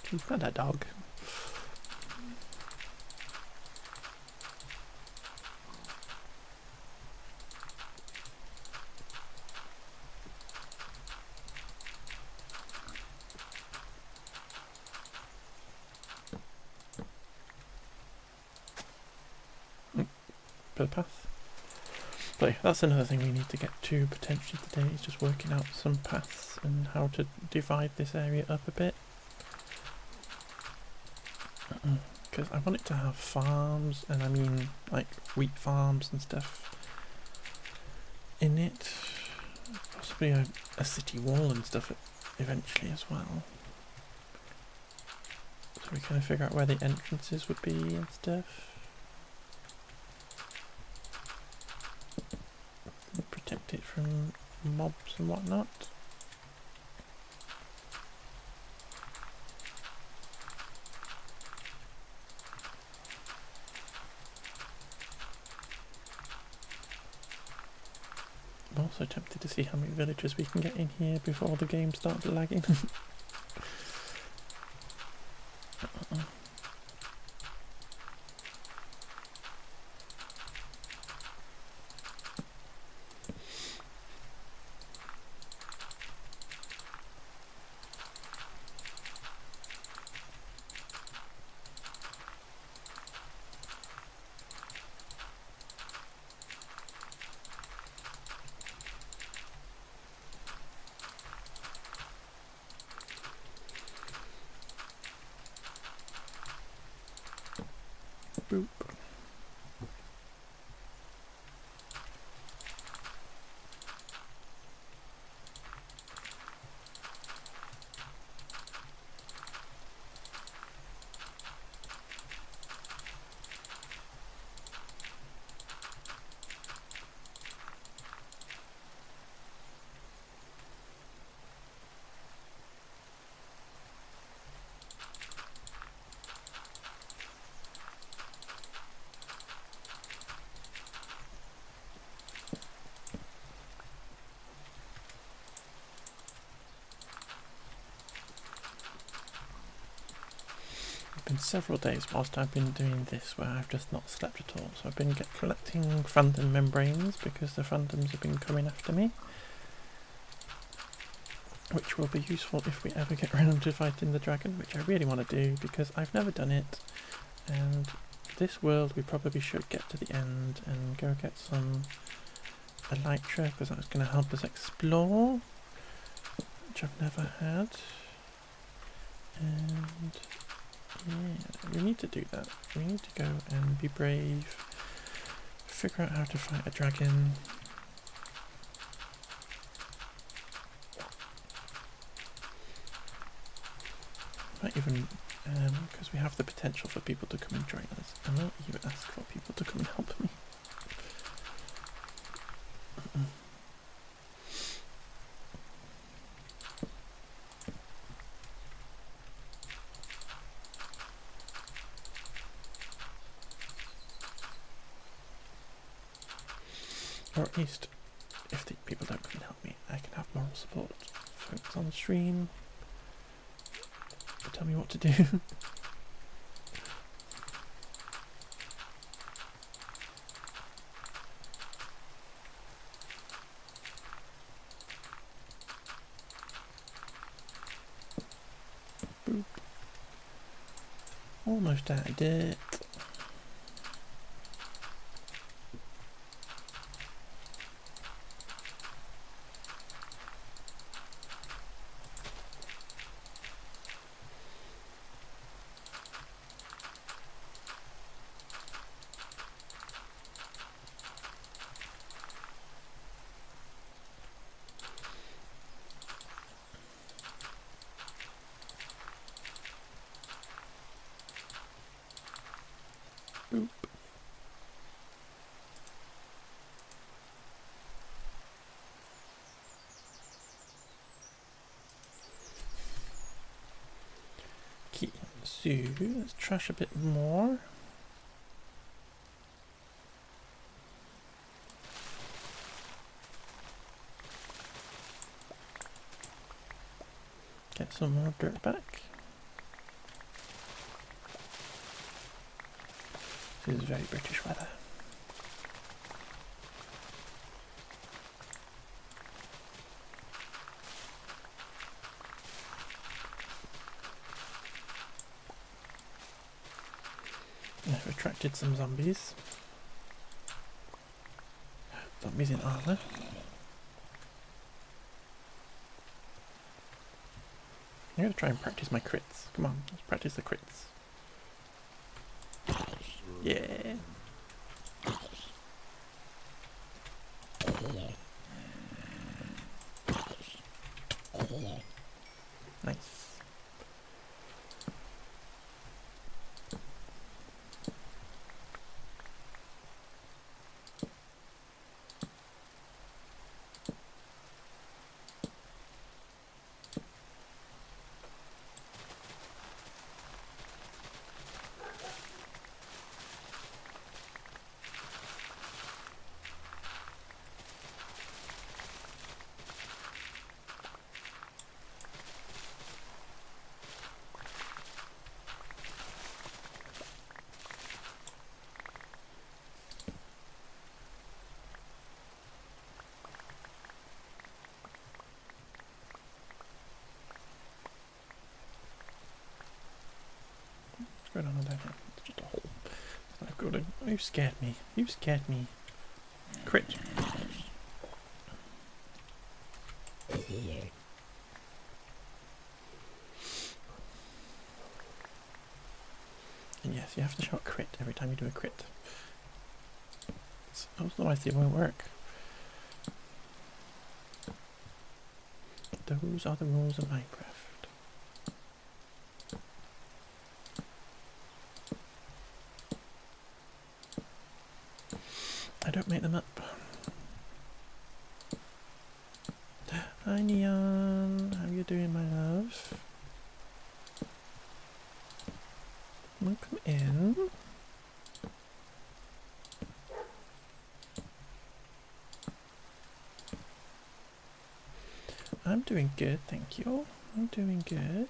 He's not a dog. The path. But yeah, that's another thing we need to get to potentially today, is just working out some paths and how to divide this area up a bit. Because I want it to have farms, and I mean like wheat farms and stuff in it. Possibly a city wall and stuff eventually as well. So we kind of figure out where the entrances would be and stuff. Protect it from mobs and whatnot. I'm also tempted to see how many villagers we can get in here before the game starts lagging. Boop. been several days whilst I've been doing this where I've just not slept at all. So I've been collecting phantom membranes because the phantoms have been coming after me, which will be useful if we ever get around to fighting the dragon, which I really want to do because I've never done it. And this world we probably should get to the end and go get some elytra because that's going to help us explore, which I've never had. And yeah, we need to do that. We need to go and be brave, figure out how to fight a dragon. Might even, because we have the potential for people to come and join us, I might even ask for people to come and help me. Or at least, if the people don't come and help me, I can have moral support. Folks on stream, tell me what to do. Boop. Almost out of dirt. Boop. Okay, so let's trash a bit more. Get some more dirt back. This is very British weather. I've attracted some zombies. Zombies in armor. I'm going to try and practice my crits. Come on, let's practice the crits. Yeah. Nice. What's going on down here? It's just a hole. It's not good. You scared me. You scared me. Crit. And yes, you have to shout crit every time you do a crit. Otherwise it won't work. Those are the rules of Minecraft. I don't make them up. Hi Neon, how you doing, my love? Welcome in. I'm doing good, thank you. I'm doing good.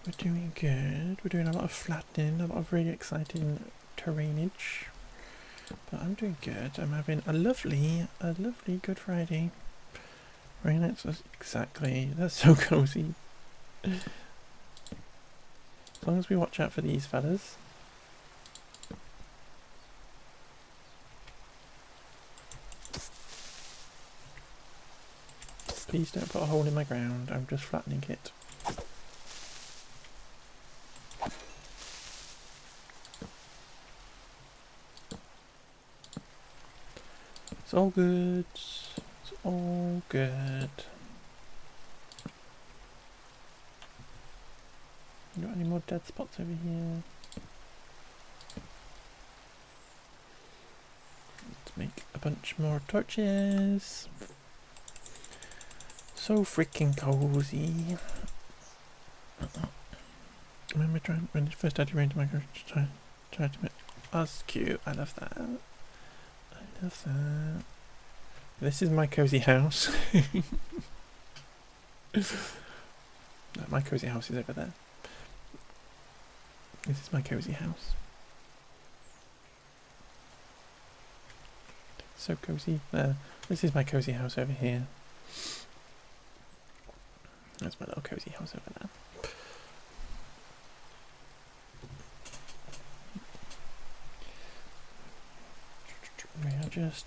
We're doing good. We're doing a lot of flattening, a lot of really exciting terrainage. But I'm doing good. I'm having a lovely Good Friday. Very nice. Exactly. That's so cozy. As long as we watch out for these fellas. Please don't put a hole in my ground. I'm just flattening it. It's all good. It's all good. You got any more dead spots over here? Let's make a bunch more torches. So freaking cozy. Remember when it first started raining, my garage tried to make. Oh, that's cute. I love that. I love that. This is my cozy house. No, my cozy house is over there. This is my cozy house. So cozy. There. This is my cozy house over here. That's my little cozy house over there.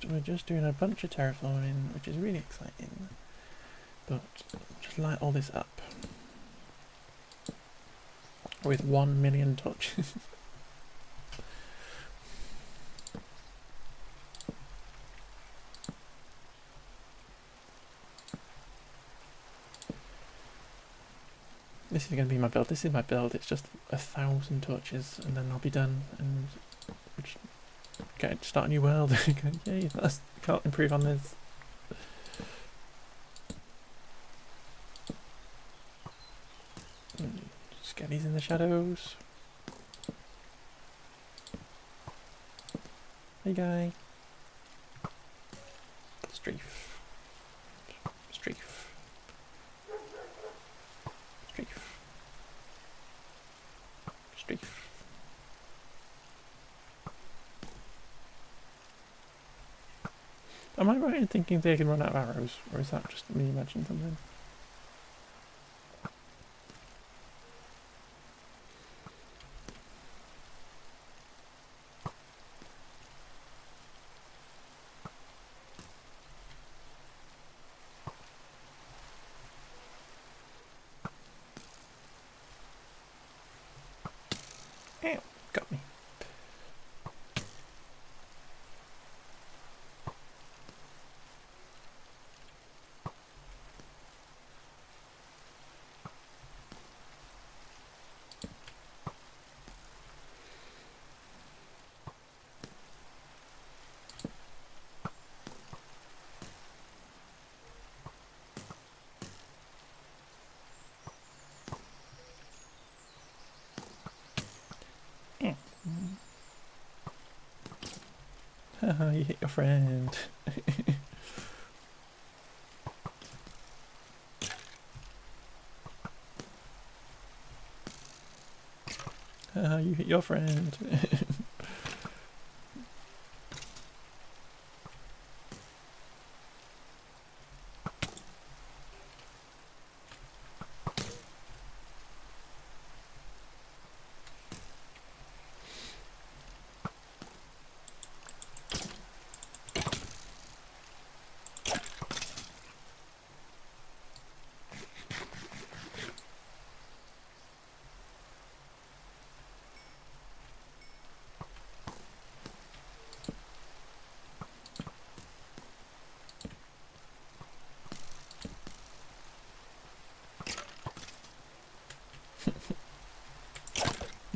We're just doing a bunch of terraforming, which is really exciting. But just light all this up with 1 million torches. This is going to be my build. This is my build. It's just 1,000 torches, and then I'll be done. And start a new world. Yay! Can't improve on this. Skellies in the shadows. Hey guy. Strafe. Strafe. Strafe. Strafe. Am I right in thinking they can run out of arrows, or is that just me imagining something? Ow, got me. Haha, you hit your friend. Haha, you hit your friend.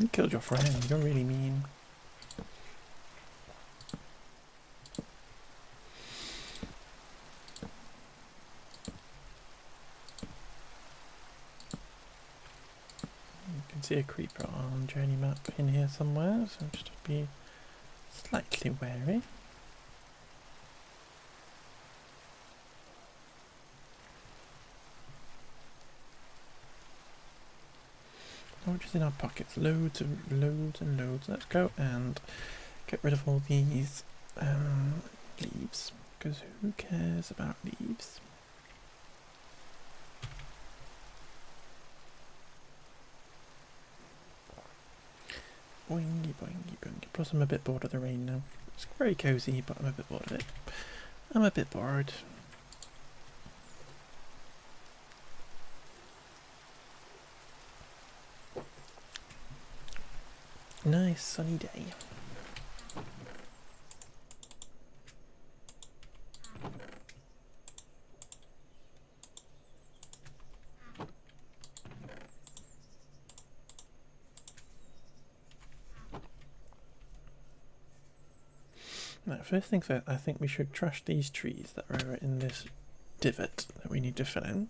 You killed your friend, you're really mean. You can see a creeper on journey map in here somewhere, so just be slightly wary. How much is in our pockets? Loads and loads and loads. Let's go and get rid of all these leaves, because who cares about leaves? Boingy, boingy, boingy. Plus I'm a bit bored of the rain now. It's very cozy, but I'm a bit bored of it. I'm a bit bored. Nice sunny day. Now, first things first, I think we should trash these trees that are in this divot that we need to fill in.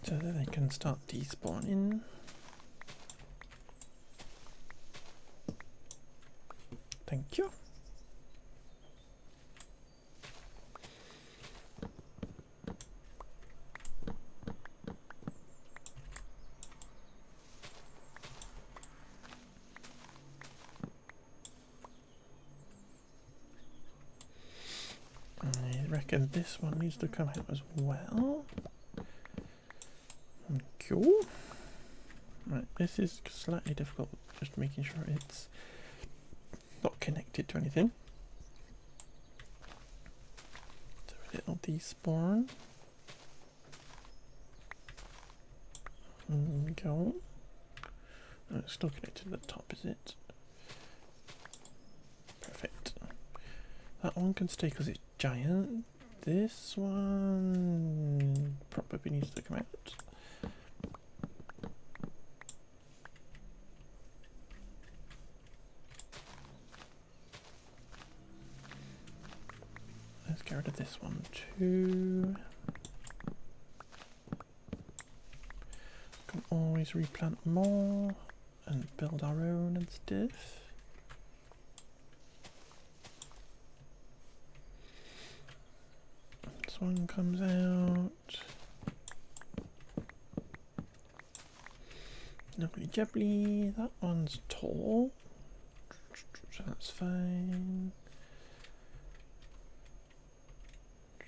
So that they can start despawning. Thank you. I reckon this one needs to come out as well. Cool. Right, this is slightly difficult, just making sure it's not connected to anything. So it'll despawn. Go. Oh, it's still connected to the top, is it? Perfect. That one can stay because it's giant. This one probably needs to come out. Let's get rid of this one too. Can always replant more and build our own and stuff. This one comes out. Lovely jubbly. That one's tall, so that's fine.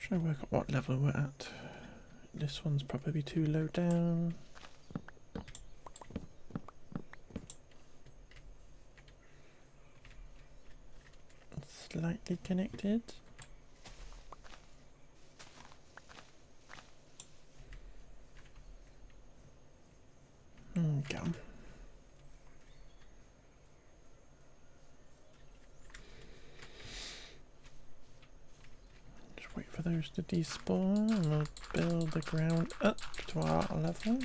Trying to work out what level we're at. This one's probably too low down. Slightly connected. Go. Just wait for those to despawn and we'll build the ground up to our level.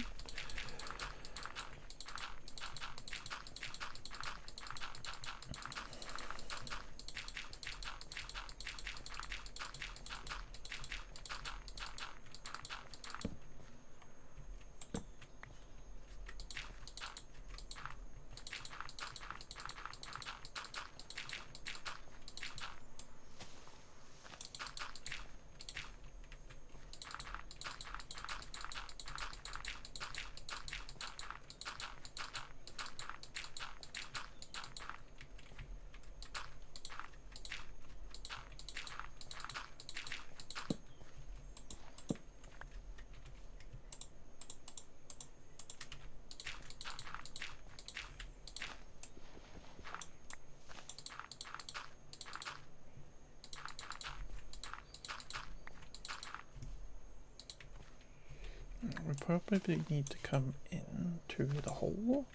We probably need to come in to the hole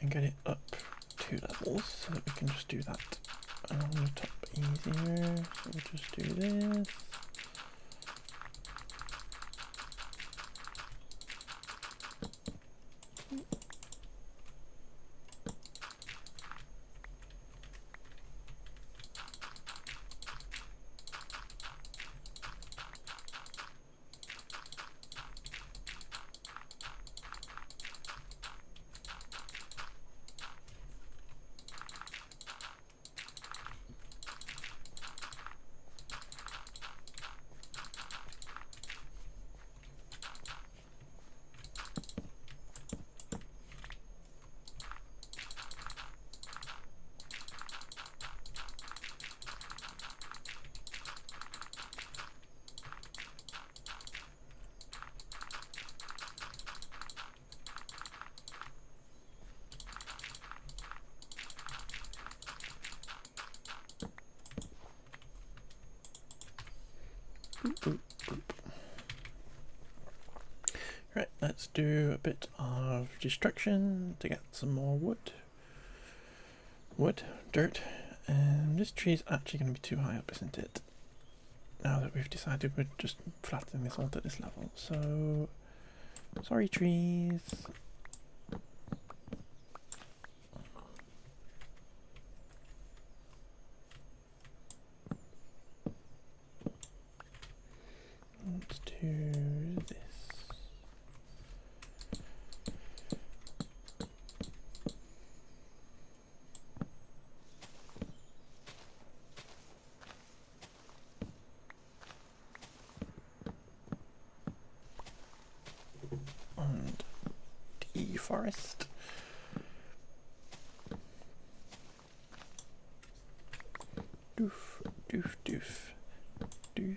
and get it up 2 levels so that we can just do that along the top easier. So we'll just do this. Right, let's do a bit of destruction to get some more wood, dirt, and this tree is actually going to be too high up, isn't it? Now that we've decided we're just flattening this all to this level, so sorry trees. Let's do this. And deforest. Doof, doof, doof, doof.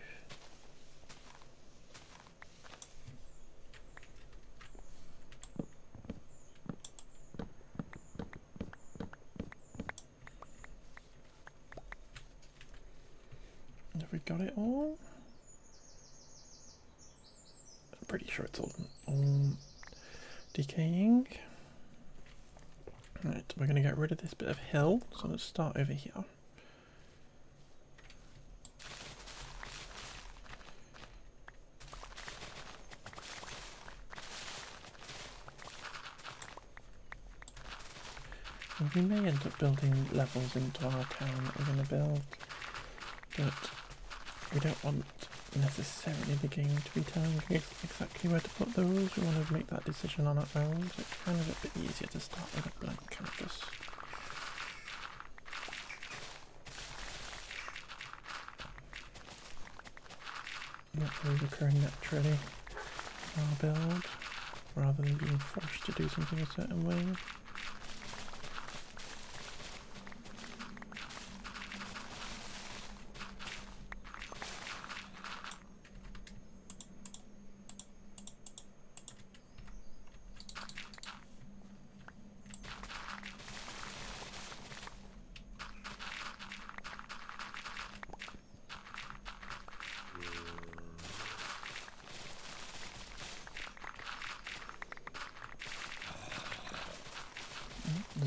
Have we got it all? I'm pretty sure it's all decaying. Right, we're going to get rid of this bit of hill, so let's start over here. And we may end up building levels into our town that we're going to build, but we don't want necessarily the game to be telling us exactly where to put those. We want to make that decision on our own, so it's kind of a bit easier to start with a blank canvas. That will occur naturally in our build, rather than being forced to do something a certain way.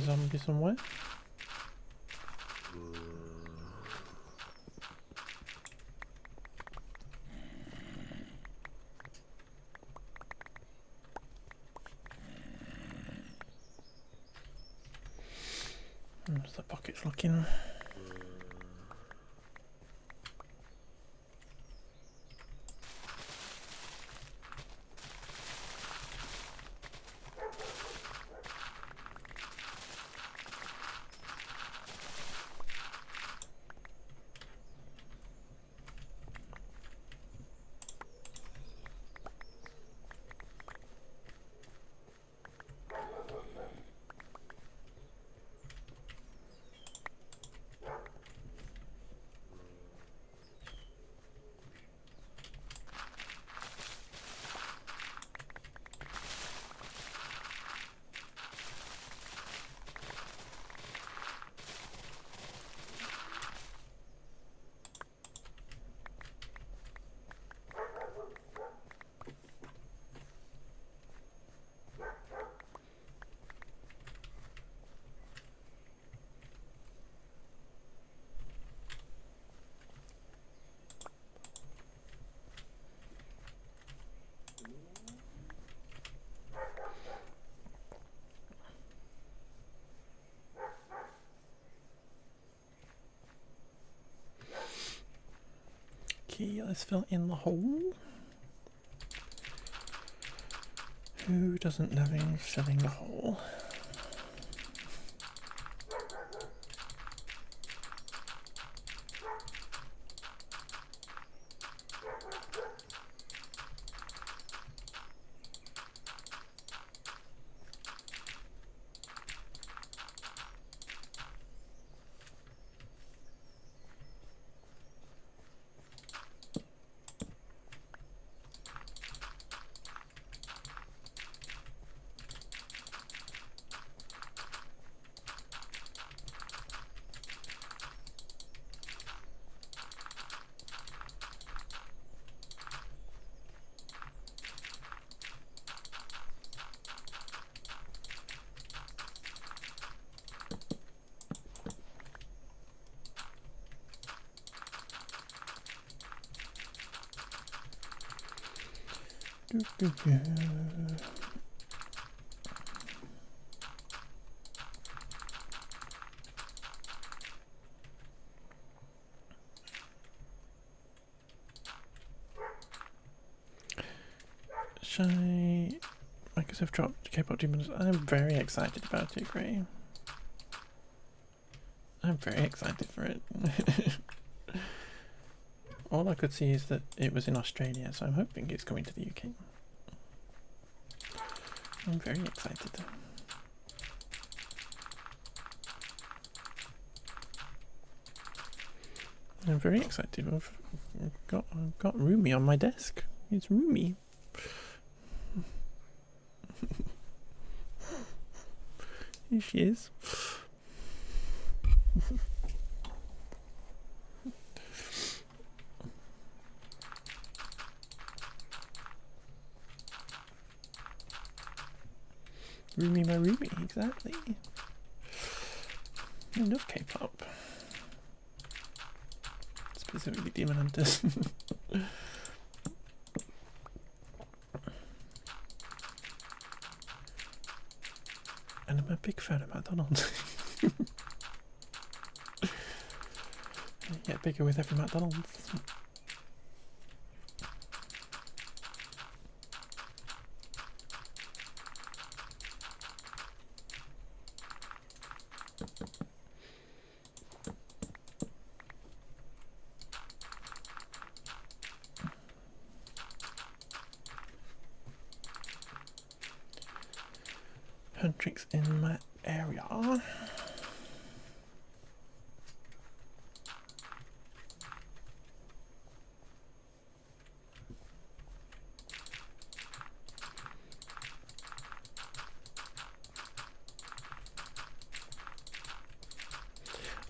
Zombie somewhere. How's the pockets looking? Okay, let's fill in the hole. Who doesn't love filling the hole? Microsoft dropped K.14. I'm very excited about it, Gray. I'm very excited for it. All I could see is that it was in Australia, so I'm hoping it's going to the UK. I'm very excited. I'm very excited. I've got Rumi on my desk. It's Rumi. Here she is. Rumi my Rumi, exactly. I love K-pop. Specifically Demon Hunters. And I'm a big fan of McDonald's. I get bigger with every McDonald's. Huntrix in my area.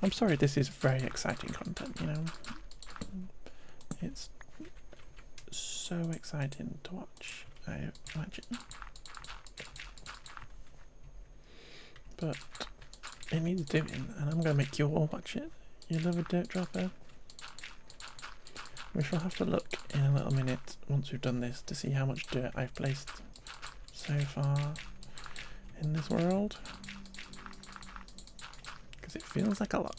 I'm sorry, this is very exciting content, you know. It's so exciting to watch, I imagine. But it needs doing, and I'm going to make you all watch it. You love a dirt dropper? We shall have to look in a little minute, once we've done this, to see how much dirt I've placed so far in this world. Because it feels like a lot.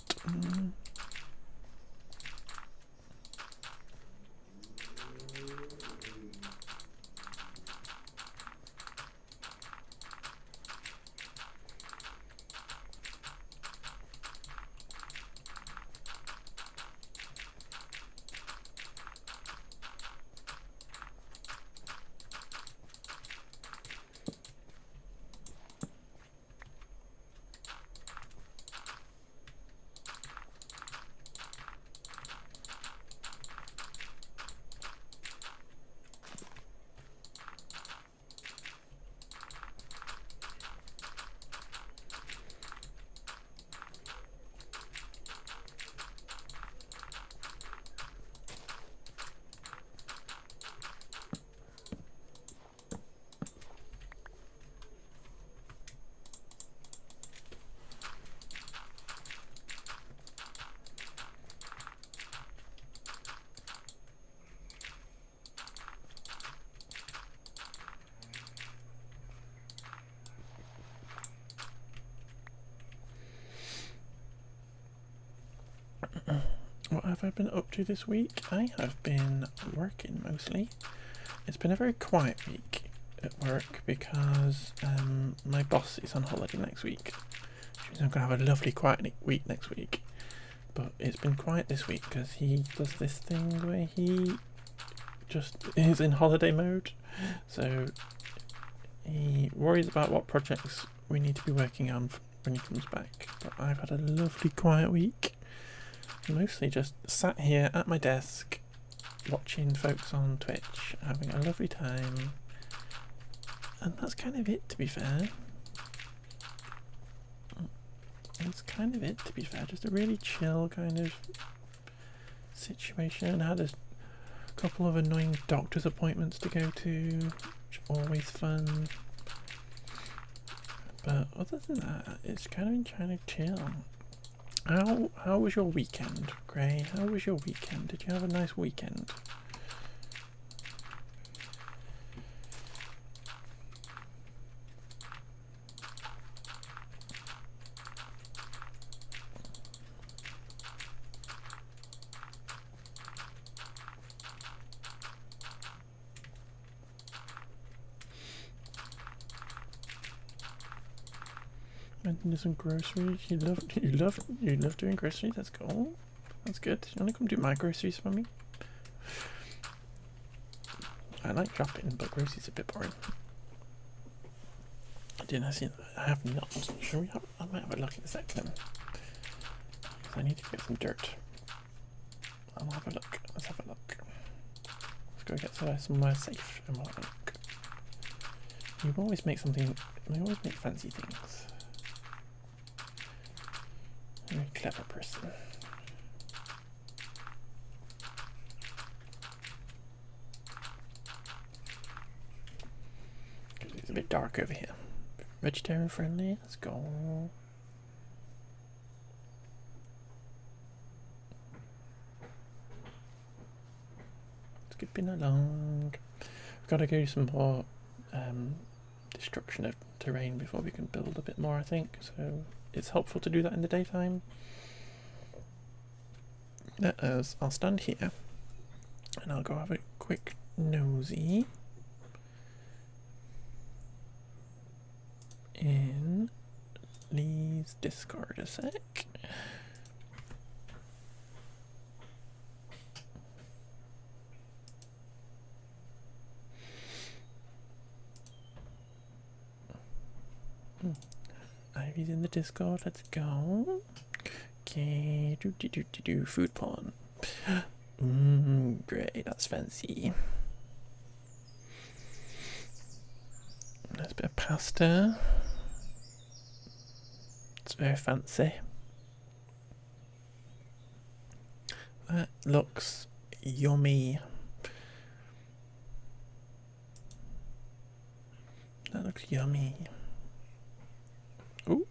What have I been up to this week? I have been working mostly. It's been a very quiet week at work because my boss is on holiday next week. Which means I'm going to have a lovely quiet week next week. But it's been quiet this week because he does this thing where he just is in holiday mode. So he worries about what projects we need to be working on when he comes back. But I've had a lovely quiet week. Mostly just sat here at my desk watching folks on Twitch, having a lovely time, and that's kind of it, to be fair. That's kind of it, to be fair. Just a really chill kind of situation. I had a couple of annoying doctor's appointments to go to, which are always fun. But other than that, it's kind of been trying to chill. How was your weekend, Gray? How was your weekend? Did you have a nice weekend? And do some groceries. You love doing groceries. That's cool. That's good. You wanna come do my groceries for me? I like shopping, but groceries are a bit boring. Didn't I see? I have not. Should we have? I might have a look in a second. I need to get some dirt. I'll have a look. Let's have a look. Let's go get somewhere safe and we'll have a look. You always make something. You always make fancy things. You're a clever person. It's a bit dark over here. Vegetarian friendly. Let's go. Skipping along. We've got to go some more destruction of terrain before we can build a bit more, I think. So it's helpful to do that in the daytime. I'll stand here and I'll go have a quick nosy in Lee's Discord a sec. Ivy's in the Discord, let's go. Okay, food porn. Great, that's fancy. There's a bit of pasta. It's very fancy. That looks yummy. That looks yummy. Ooh.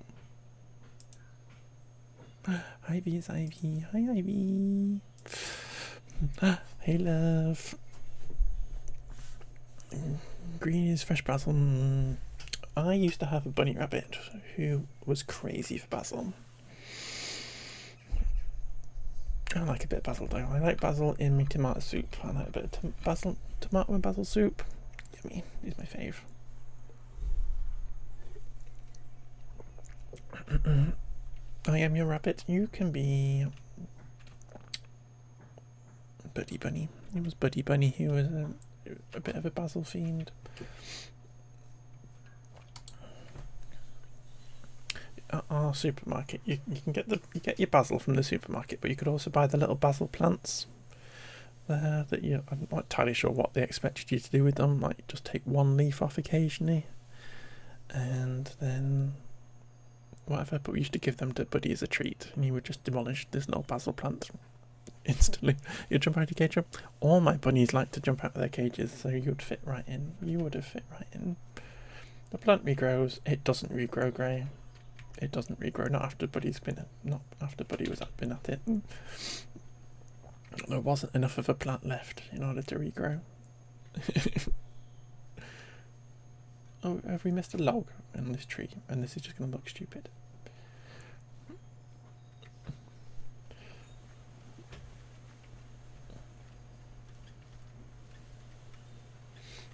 Ivy's Ivy. Hi, Ivy. Hey, love. Green is fresh basil. I used to have a bunny rabbit who was crazy for basil. I like a bit of basil though. I like basil in my tomato soup. I like a bit of tomato and basil soup. Yummy. He's my fave. I am your rabbit. You can be Buddy Bunny. It was Buddy Bunny who was a bit of a basil fiend. At our supermarket, you can get your basil from the supermarket, but you could also buy the little basil plants there that I'm not entirely sure what they expected you to do with them. Like just take one leaf off occasionally, and then whatever. But we used to give them to Buddy as a treat, and he would just demolish this little basil plant instantly. You'd jump out of your cage. All my bunnies like to jump out of their cages, so you'd fit right in. You would have fit right in. The plant regrows. It doesn't regrow, Grey. It doesn't regrow. Not after Buddy was been at it. There wasn't enough of a plant left in order to regrow. Oh, have we missed a log in this tree? And this is just going to look stupid.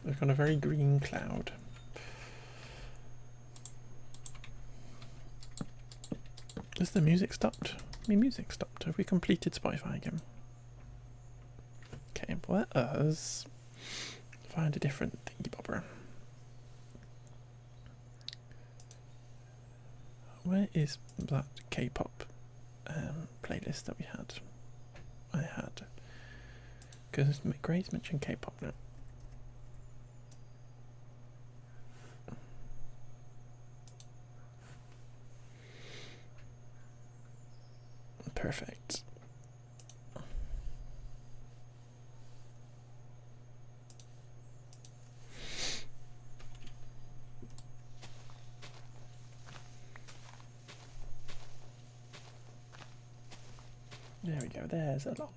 We've got a very green cloud. Has the music stopped? My music stopped. Have we completed Spotify again? Okay, well let us find a different thingy bobber. Where is that K-pop playlist that we had? I had. Because Gray's mentioned K-pop now. Perfect. There we go, there's a log.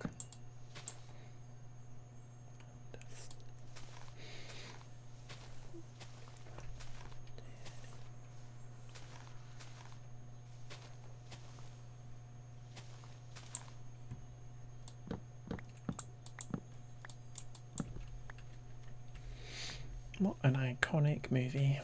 What an iconic movie.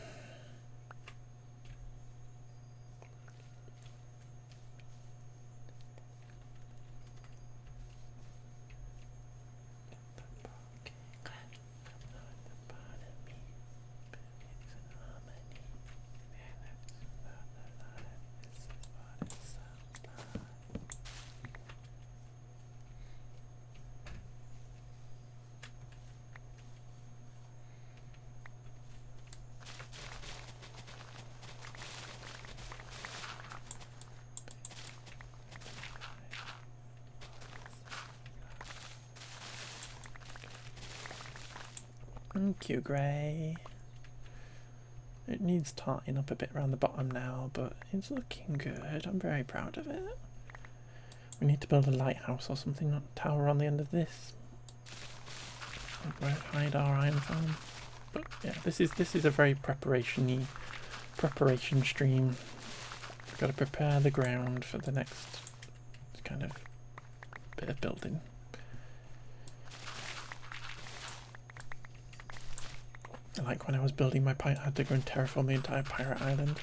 Thank you, Grey. It needs tarting up a bit around the bottom now, but it's looking good. I'm very proud of it. We need to build a lighthouse or something, not a tower on the end of this. Where hide our iron farm. But yeah, this is a very preparation stream. We've got to prepare the ground for the next kind of bit of building. Like when I was building my pirate, I had to go and terraform the entire pirate island.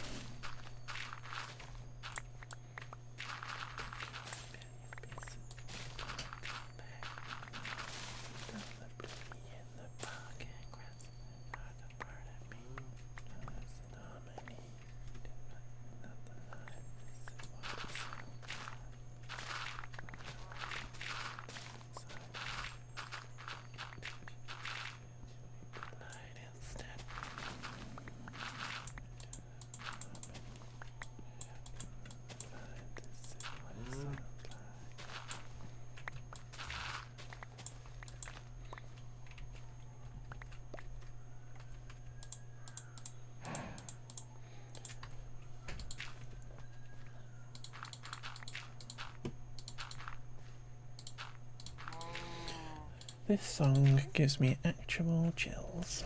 This song gives me actual chills.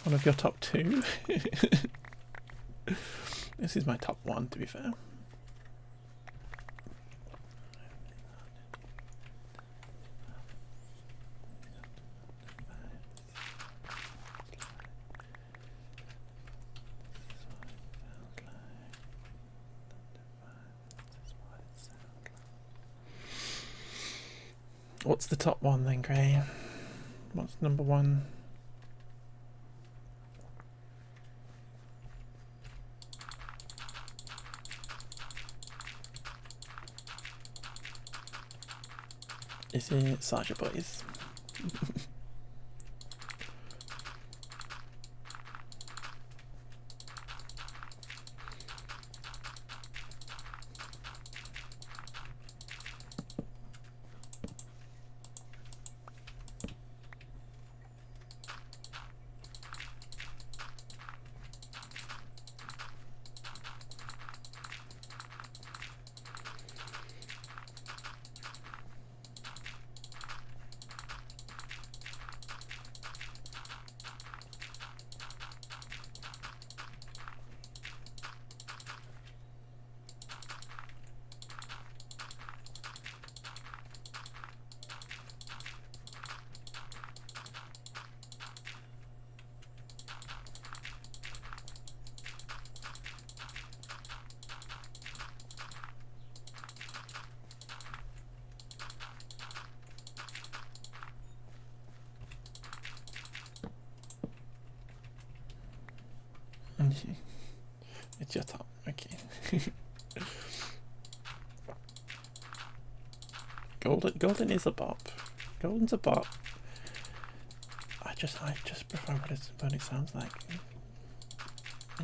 One of your top two. This is my top one, to be fair. What's the top one then, Gray? What's number one? Is it Sergeant Boys? It's your top, okay. Golden is a bop. Golden's a bop. I just prefer what it sounds like.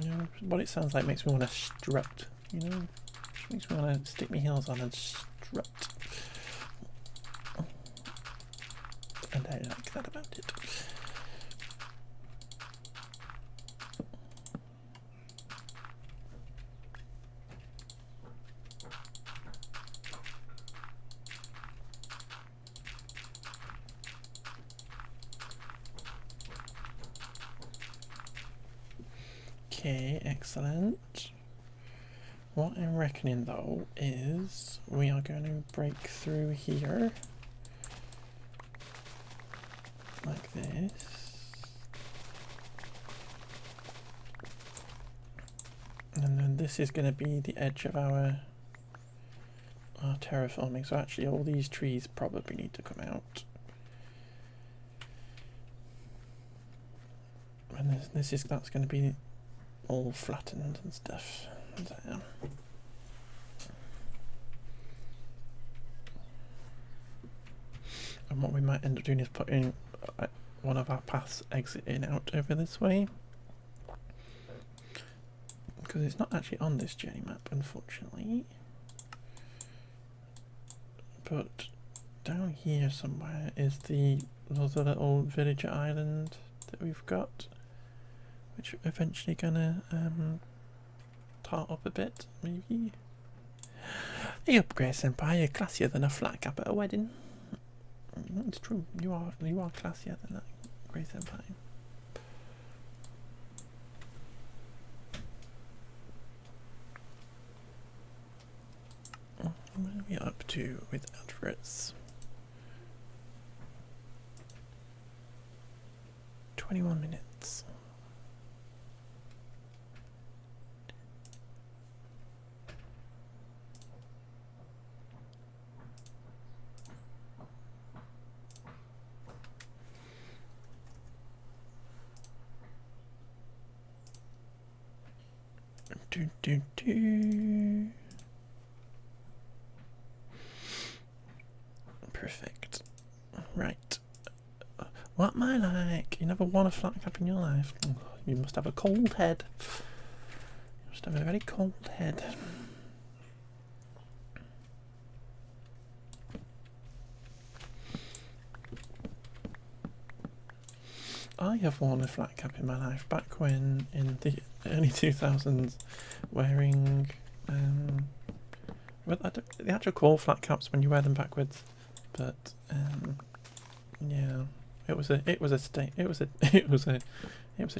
You know, what it sounds like makes me want to strut. You know, just makes me want to stick my heels on and strut. And I like that about it. Okay, excellent. What I'm reckoning though is we are going to break through here like this. And then this is going to be the edge of our terraforming. So actually all these trees probably need to come out. And that's going to be all flattened and stuff. There. And what we might end up doing is putting one of our paths exiting out over this way. Because it's not actually on this journey map, unfortunately. But down here somewhere is the other little villager island that we've got, which we're eventually gonna tart up a bit, maybe. Hey up, Grace Senpai, you're classier than a flat cap at a wedding. It's true, you are classier than that, Grace Senpai. What are we up to with adverts? 21 minutes. Perfect. Right. What am I like? You never won a flat cap in your life. You must have a cold head. You must have a very cold head. I have worn a flat cap in my life back when, in the early 2000s, wearing well, the actual call flat caps when you wear them backwards, but yeah, it was a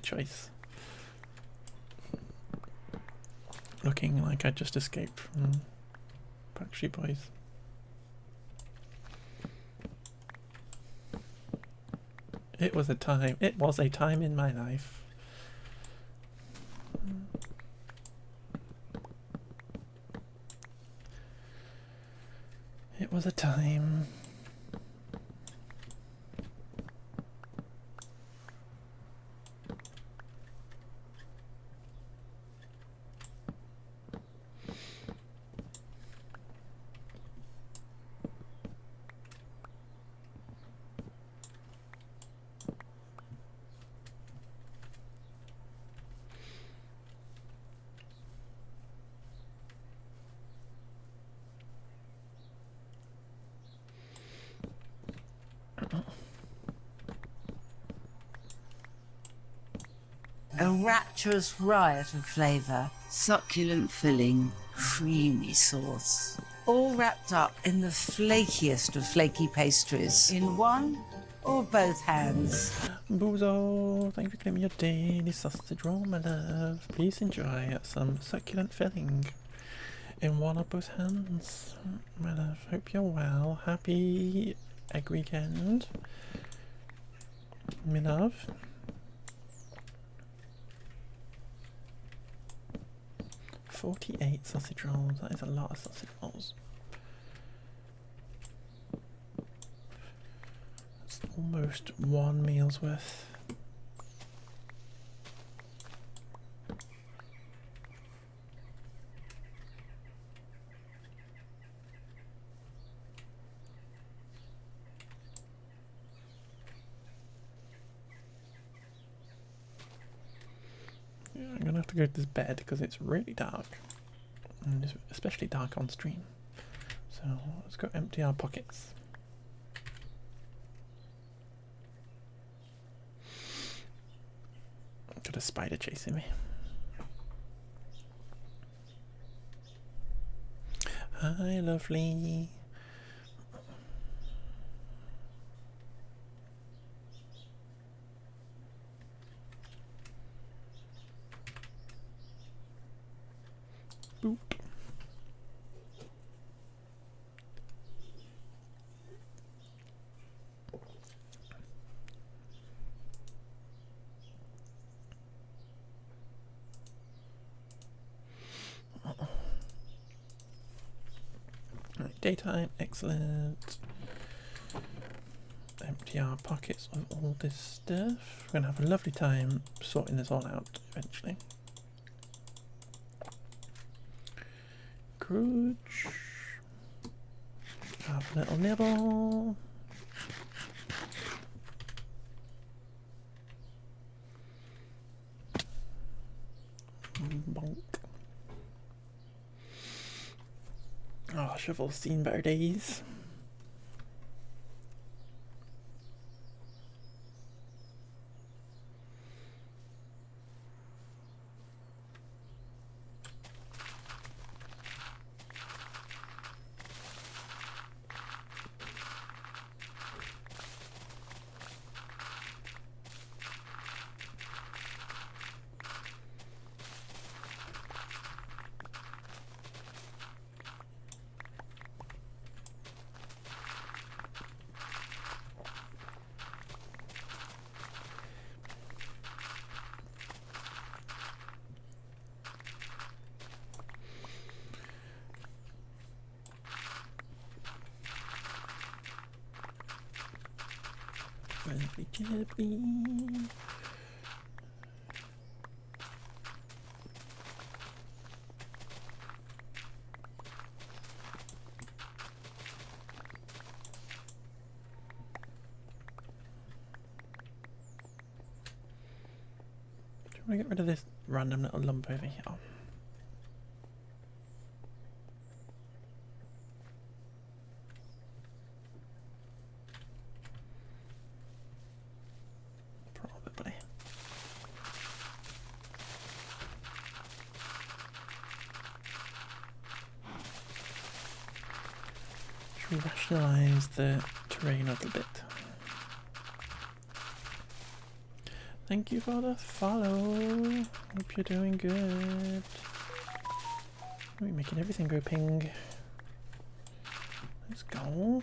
choice. Looking like I just escaped from Backstreet Boys. It was a time in my life. It was a time. A rapturous riot of flavour, succulent filling, creamy sauce. All wrapped up in the flakiest of flaky pastries. In one or both hands. Boozo, thank you for giving me your daily sausage roll, my love. Please enjoy some succulent filling in one or both hands, my love. Hope you're well. Happy egg weekend, my love. $48 sausage rolls. That is a lot of sausage rolls. It's almost one meal's worth. Yeah, I'm gonna have to go to this bed because it's really dark, and it's especially dark on stream. So let's go empty our pockets. Got a spider chasing me. Hi, lovely. Boop. Right, daytime, excellent. Empty our pockets of all this stuff. We're gonna have a lovely time sorting this all out eventually. Scrooge. Have a little nibble. Bonk. Oh, Shovel's seen better days. Lovely jibbly. Do you want to get rid of this random little lump over here? Probably. Should we rationalise the terrain a little bit? Thank you for the follow. Hope you're doing good. We're making everything go ping. Let's go.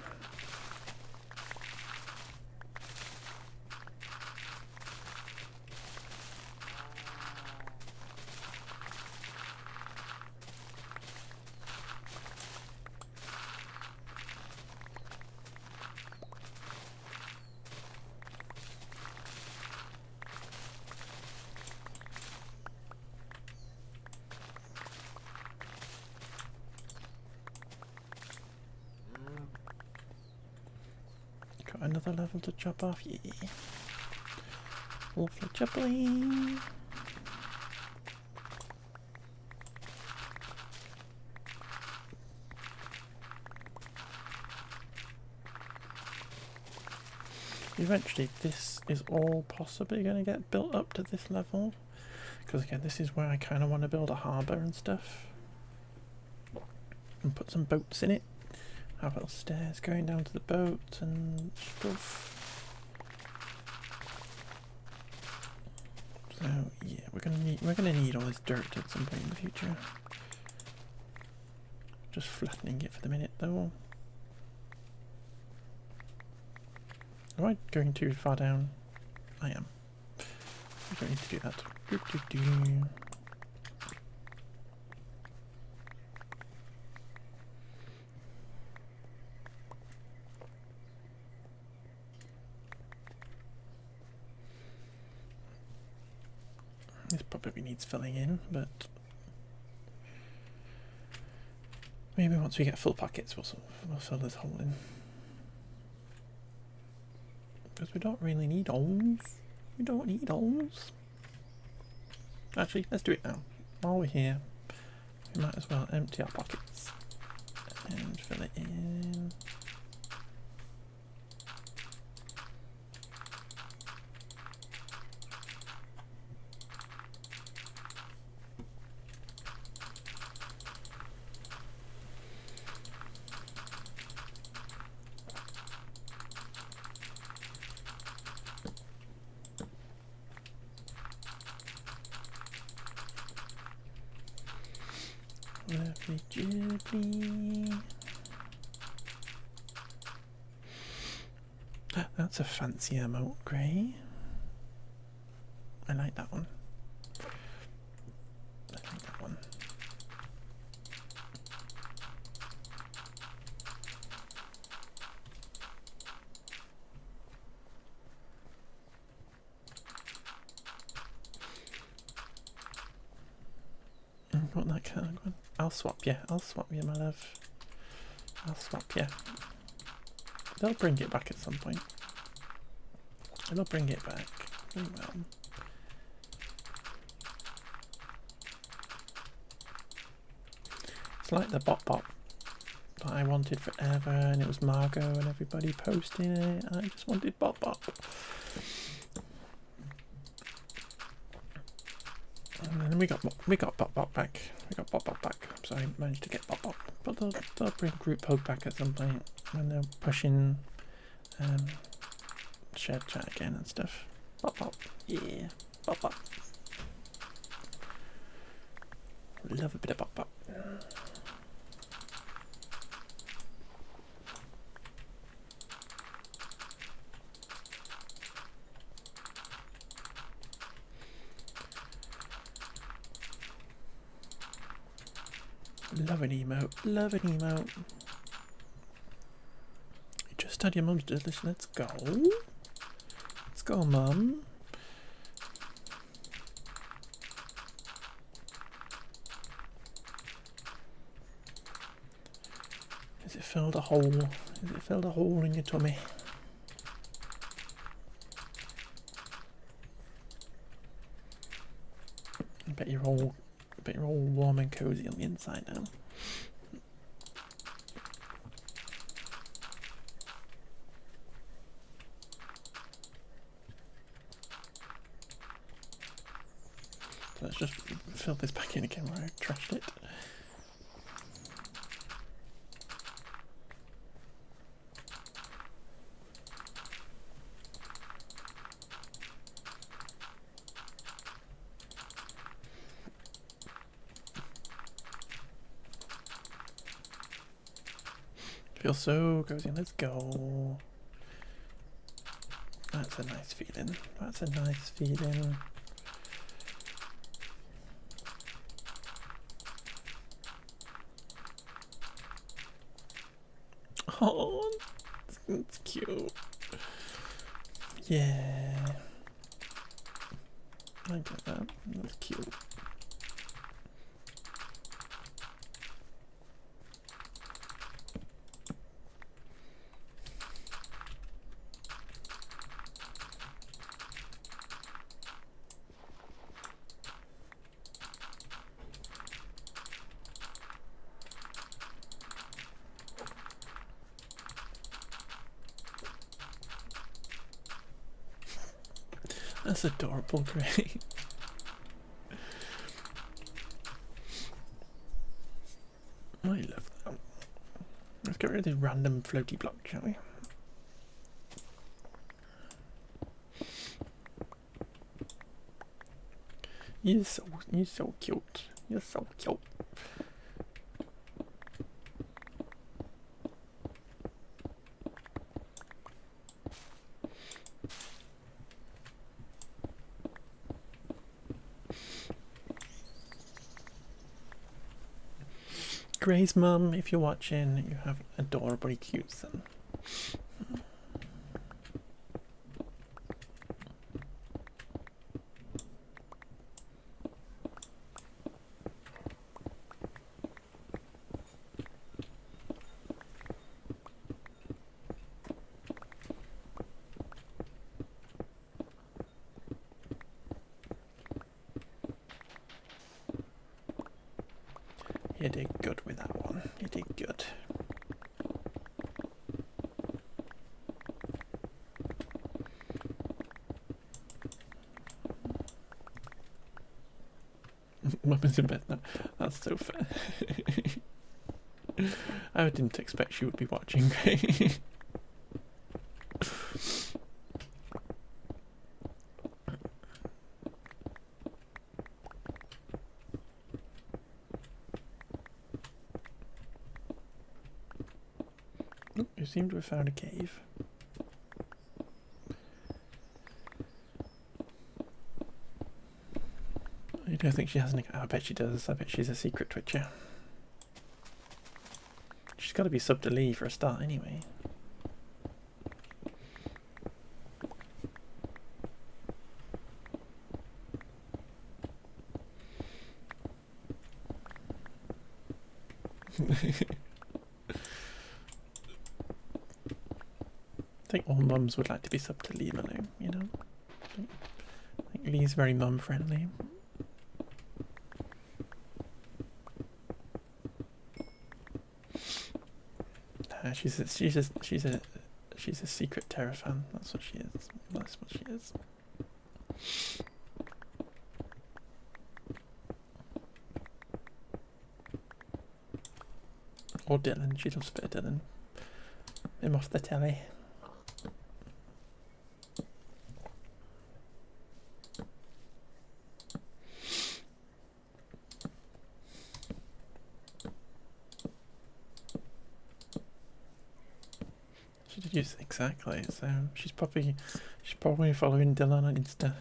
Got another level to chop off, yeah. Lovely jubbly. Eventually this is all possibly going to get built up to this level, because again this is where I kind of want to build a harbour and stuff and put some boats in it, have little stairs going down to the boats and stuff. So yeah, we're gonna need all this dirt at some point in the future. Just flattening it for the minute though. Am I going too far down? I am. We don't need to do that. This probably needs filling in, but maybe once we get full pockets we'll fill this hole in. Because we don't really need holes. We don't need holes. Actually, let's do it now. While we're here, we might as well empty our pockets and fill it in. Lovely jibbly. That's a fancy emote, grey. I like that one. I like that one. What that kind of one? I'll swap you. I'll swap you, my love. I'll swap you. They'll bring it back at some point. They'll bring it back. They will. It's like the Bop Bop that I wanted forever, and it was Margot and everybody posting it. I just wanted Bop Bop. And then we got Bop Bop back. We got Bop Bop back. So I managed to get Bop Bop. But they'll bring Group Hug back at some point when they're pushing shared chat again and stuff. Bop Bop. Yeah. Bop Bop. Love a bit of Bop Bop. Love an emote, love an emote. You just had your mum's delicious. Let's go. Let's go, mum. Has it filled a hole? Has it filled a hole in your tummy? I bet you're all warm and cozy on the inside now. So let's just fill this back in again where I trashed it. Feels so cozy. Let's go. That's a nice feeling. That's a nice feeling. Oh, that's cute. Yeah. I get that. That's cute. That's adorable, Gray. I love that. Let's get rid of this random floaty block, shall we? You're so cute. You're so cute. Gray's mum, if you're watching, you have adorably cute son. You did good with that one. You did good. Weapons in bed now. That's so fair. I didn't expect she would be watching. You seem to have found a cave. I don't think she has any. I bet she does. I bet she's a secret Twitcher. She's got to be sub to Lee for a start, anyway. think all mums would like to be subbed to Lee Malone, you know? I think Lee's very mum friendly. She's a secret Terra fan. That's what she is. That's what she is. Or Dylan. She loves a bit of Dylan. Him off the telly. She did use exactly. So she's probably following Dylan on Insta.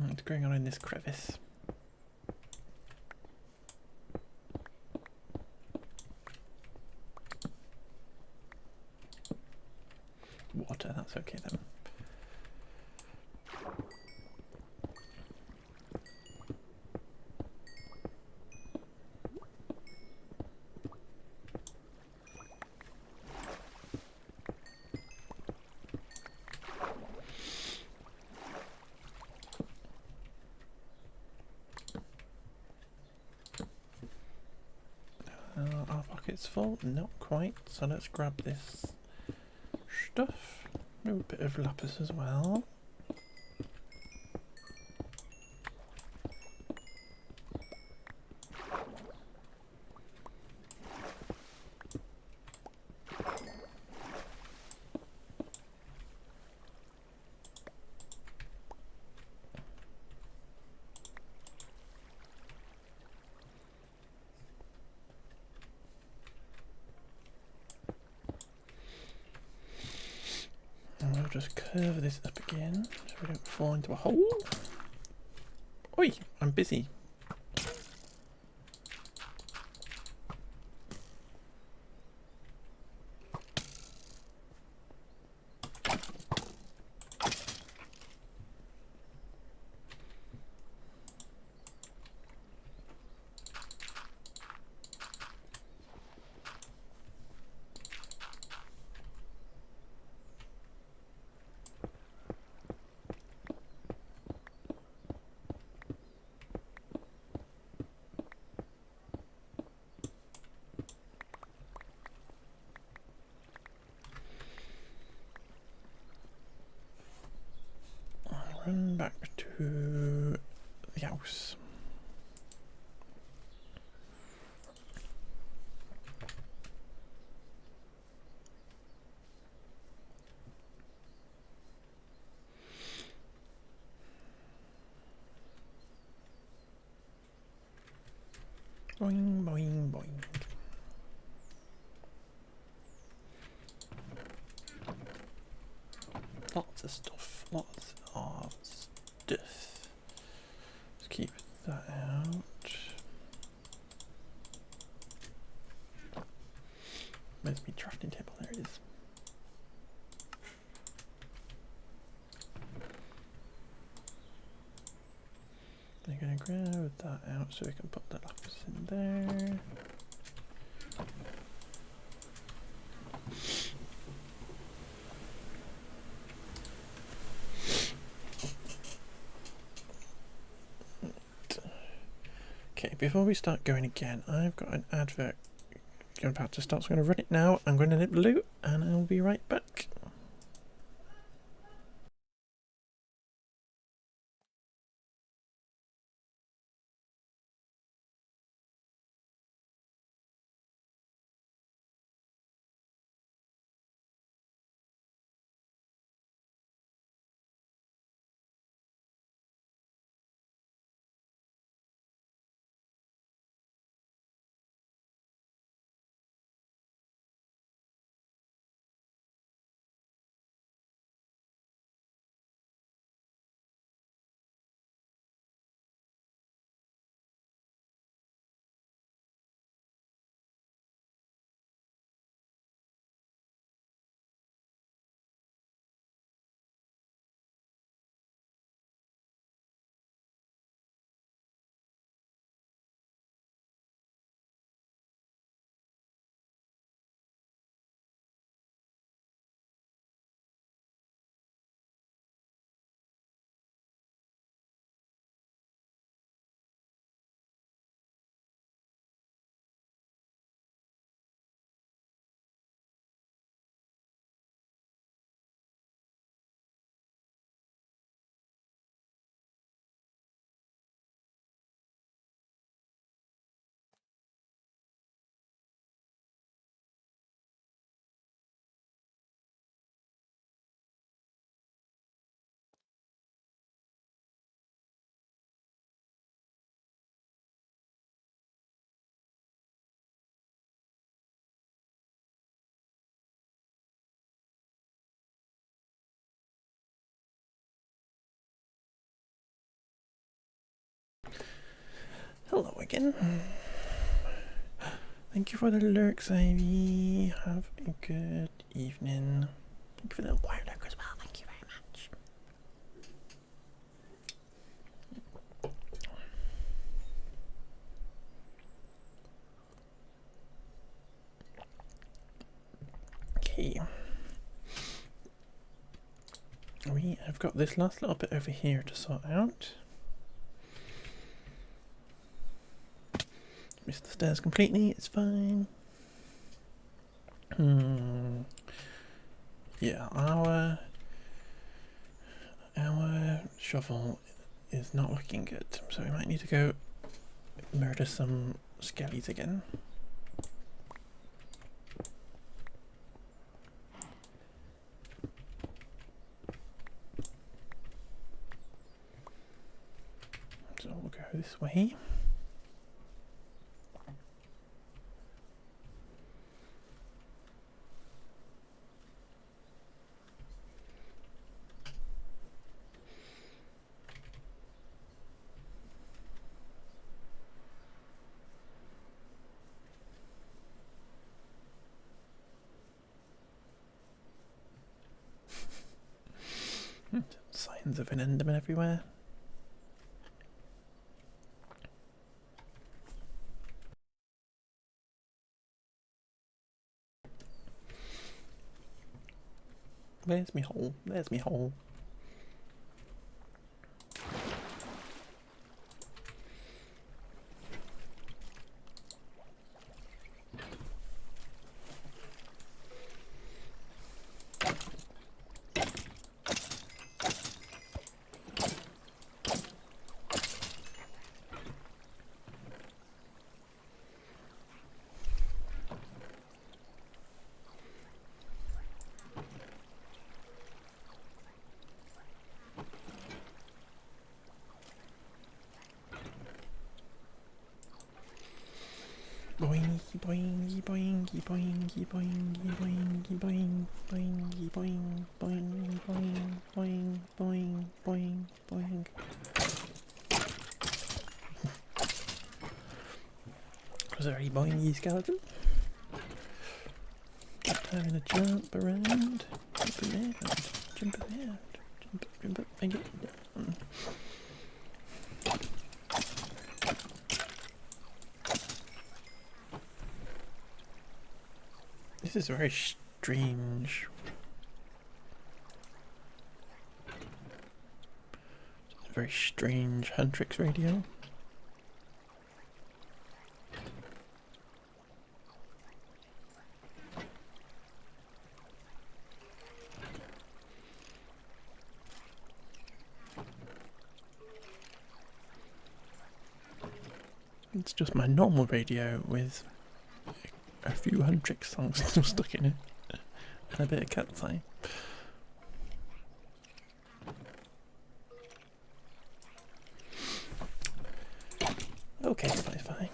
What's going on in this crevice? Water, that's okay then. Our pocket's full, not quite, so let's grab this stuff. Maybe a bit of lapis as well. And we'll just curve this up again so we don't fall into a hole. Oi, I'm busy. Run back to the house. Boing, boing, boing. Lots of stuff, lots of stuff. Let's keep that out. Where's my drafting table? There it is. I'm going to grab that out so we can put the lapis in there. Okay, before we start going again, I've got an advert about to start, so I'm going to run it now. I'm going to nip loot and I'll be right back. Hello again. Thank you for the lurks, Ivy. Have a good evening. Thank you for the quiet lurk as well. Thank you very much. Okay. We have got this last little bit over here to sort out. Missed the stairs completely, it's fine. Yeah, our shovel is not looking good, so we might need to go murder some skellies again. So we'll go this way. Signs of an enderman everywhere. There's me hole. There's me hole. Boingy boingy boingy boingy boingy boingy boing boingy boing boing boing boing boing boing boing. Was there any boingy skeleton? Just having a jump around, jump around, jump around, jump up and get down. This is very strange. Very strange Huntrix radio. It's just my normal radio with a few Huntrix songs still stuck in it and a bit of cat's eye. Okay, fine.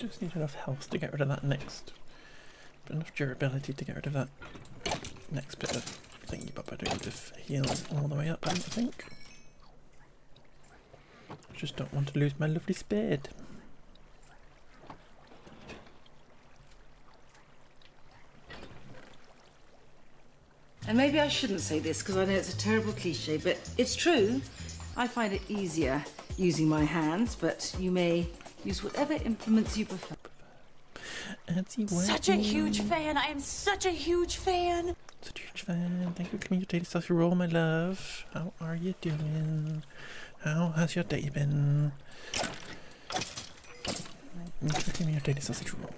just need enough health to get rid of that next. But enough durability to get rid of that next bit of thingy, but I don't need to heal all the way up, I don't think. I just don't want to lose my lovely spade. And maybe I shouldn't say this because I know it's a terrible cliche, but it's true. I find it easier using my hands, but you may use whatever implements you prefer. Such a huge fan. I am such a huge fan. Such a huge fan. Thank you for giving me your daily sausage roll, my love. How are you doing? How has your day been? Thank you for giving me your daily sausage roll.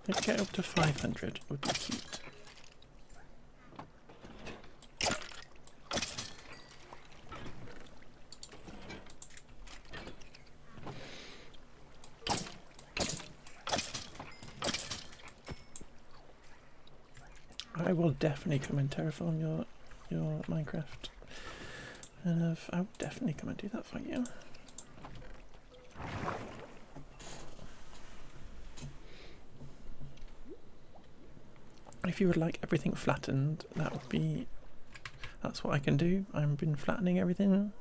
Let's get up to 500 would be cute. I will definitely come and terraform your Minecraft. And I will definitely come and do that for you. If you would like everything flattened, that's what I can do. I've been flattening everything.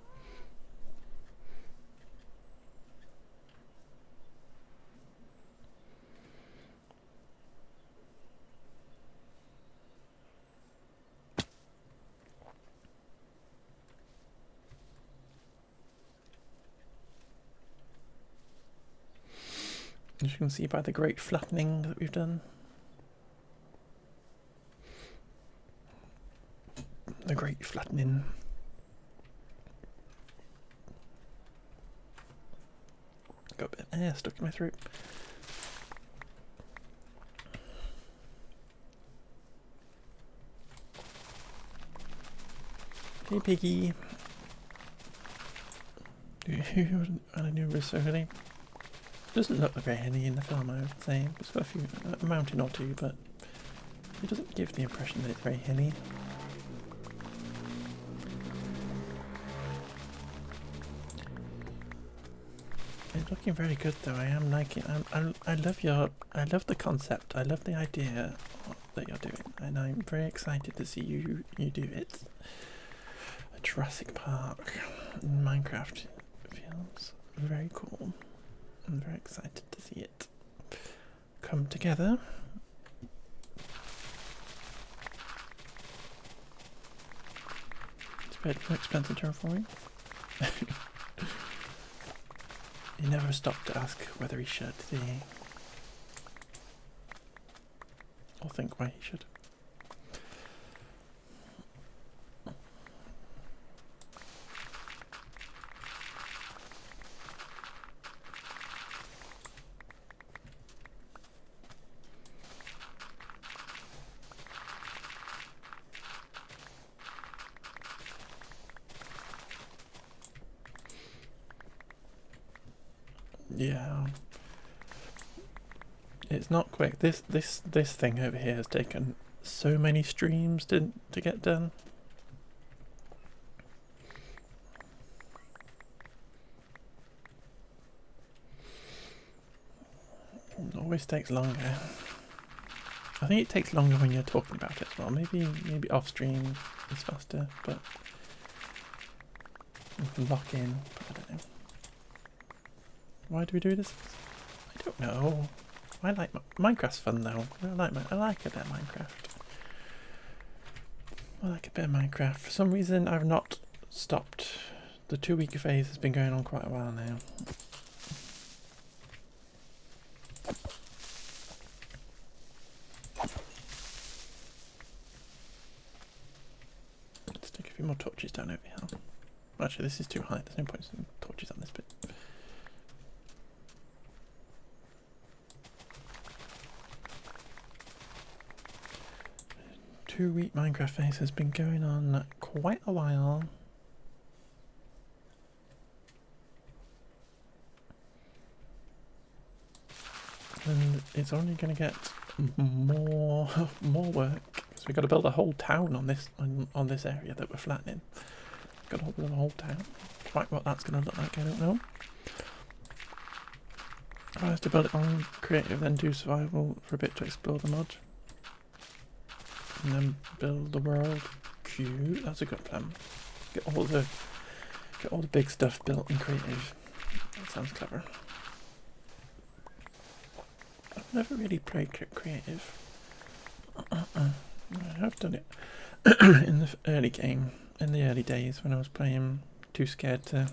As you can see by the great flattening that we've done. The great flattening. Got a bit of air stuck in my throat. Hey piggy. I knew it was so hilly. Doesn't look very hilly in the film, I would say. It's got a mountain or two, but it doesn't give the impression that it's very hilly. It's looking very good though. I am liking. I love the concept. I love the idea that you're doing, and I'm very excited to see you do it. A Jurassic Park in Minecraft feels very cool. I'm very excited to see it come together. It's a bit more expensive terraforming. He never stopped to ask whether he should, did he? Or think why he should. Yeah, it's not quick. This thing over here has taken so many streams to get done. It always takes longer. I think it takes longer when you're talking about it as well. Maybe off stream is faster, but you can lock in. But I don't know. Why do we do this? I don't know. I like Minecraft's fun though. I like a bit of Minecraft. I like a bit of Minecraft. For some reason, I've not stopped. The 2-week phase has been going on quite a while now. Let's take a few more torches down over here. Actually, this is too high. There's no point in torches on this bit. 2-week Minecraft phase has been going on quite a while. And it's only going to get more work. So we've got to build a whole town on this area that we're flattening. We've got hold of the whole town. Quite what that's going to look like, I don't know. I have to build it on creative, then do survival for a bit to explore the mod. And then build the world. Cute, that's a good plan. Get all the big stuff built in creative. That sounds clever. I've never really played creative. I have done it in the early game, in the early days when I was playing, too scared to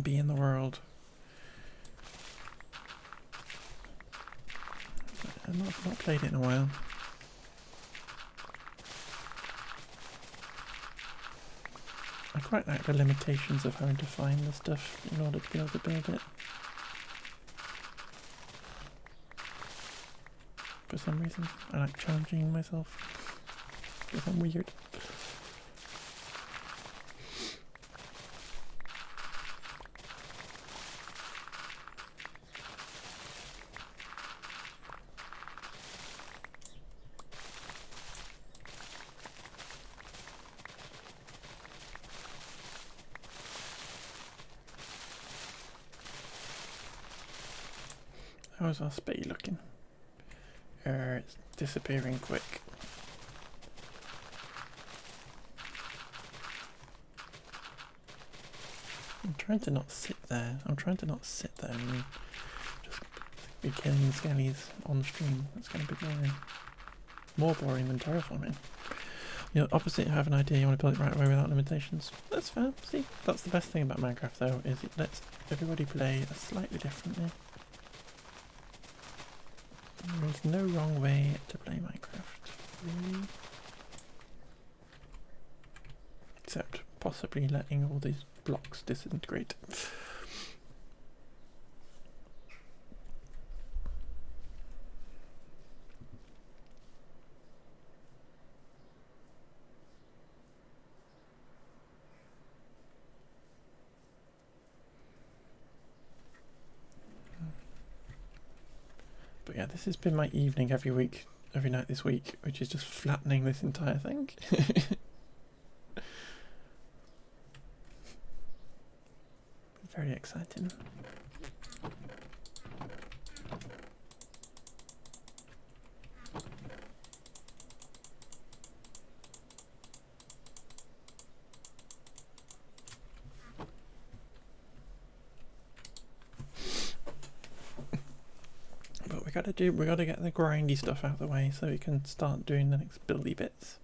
be in the world. I've not played it in a while. I quite like the limitations of having to find the stuff in order to be able to build it. For some reason, I like challenging myself. Because I'm weird. How's our spade looking? It's disappearing quick. I'm trying to not sit there. I'm trying to not sit there and just be killing skellies on stream. That's going to be boring. More boring than terraforming. You know, opposite, you have an idea, you want to build it right away without limitations. That's fair. See, that's the best thing about Minecraft though, is it lets everybody play slightly differently. There's no wrong way to play Minecraft, really. Except possibly letting all these blocks disintegrate. But yeah, this has been my evening every week, every night this week, which is just flattening this entire thing. Very exciting. But we gotta get the grindy stuff out of the way so we can start doing the next buildy bits.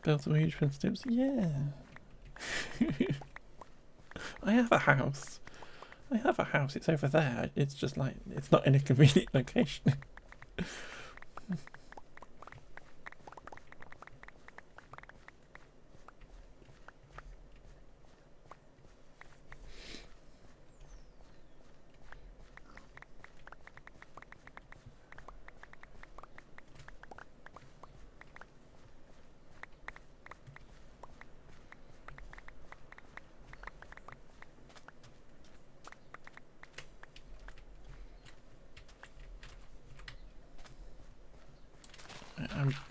Build some huge fence tips. Yeah. I have a house. I have a house. It's over there. It's just like, it's not in a convenient location.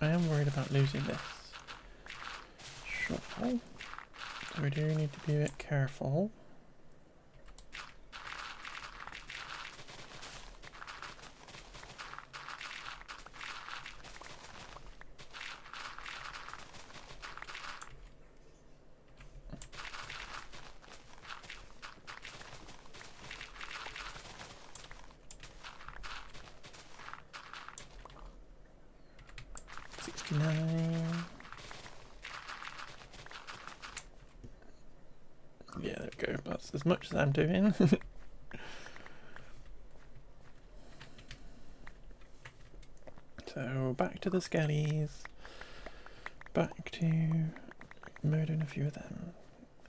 I am worried about losing this shovel. So we do need to be a bit careful. Yeah, there we go. That's as much as I'm doing. So back to the skellies. Back to murdering a few of them.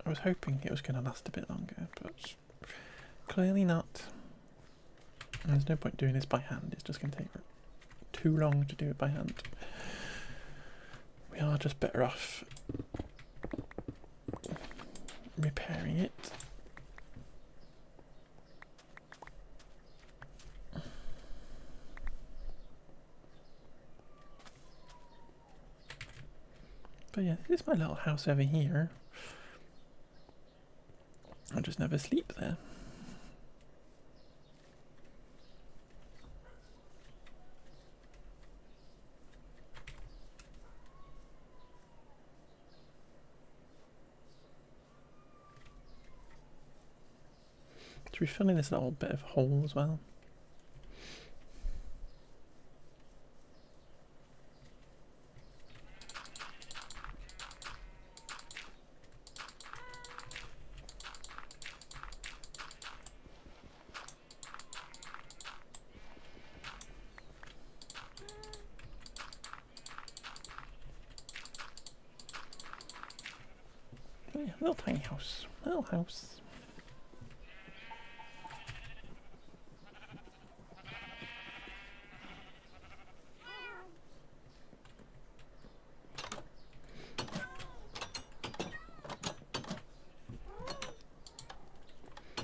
I was hoping it was going to last a bit longer, but clearly not. And there's no point doing this by hand, it's just going to take too long to do it by hand. We are just better off repairing it. But yeah, this is my little house over here. I just never sleep there. So we're filling this little bit of hole as well. Oh yeah, little tiny house. Little house.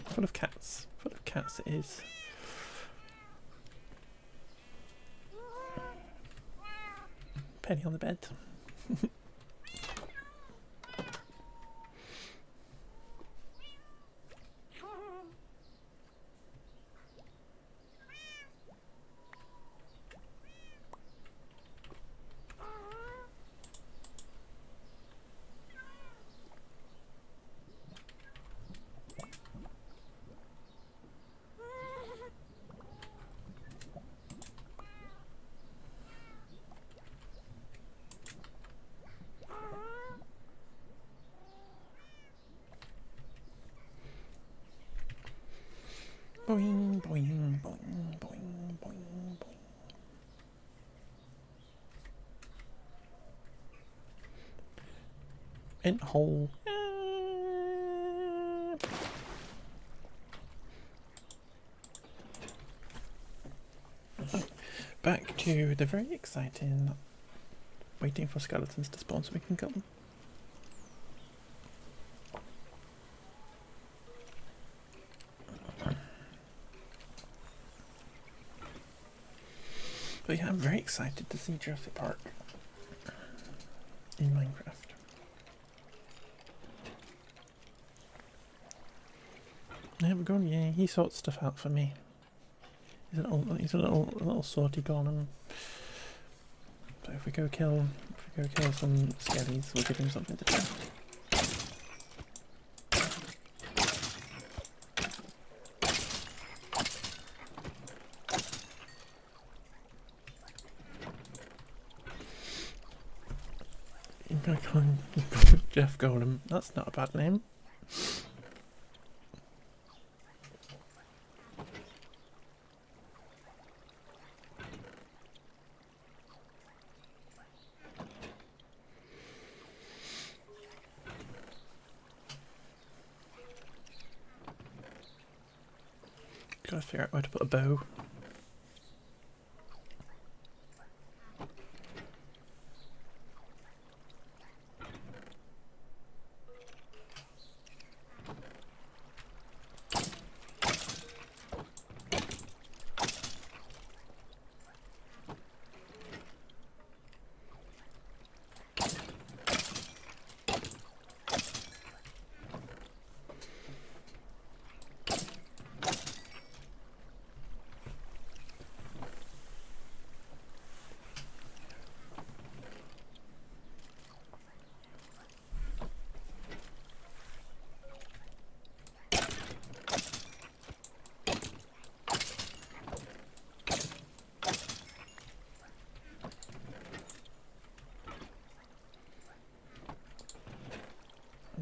Full of cats. Full of cats it is. Penny on the bed. Boing, boing, boing, boing, boing, boing. In hole. Back to the very exciting waiting for skeletons to spawn so we can kill them. But yeah, I'm very excited to see Jurassic Park in Minecraft. There we go, yeah, he sorts stuff out for me. He's a little sorty golem. So if we go kill some skellies, we'll give him something to do. Jeff Golem, that's not a bad name. Gotta figure out where to put a bow.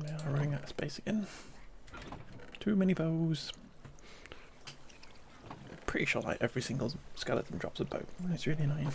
We are running out of space again. Too many bows. Pretty sure like every single skeleton drops a bow. It's really annoying.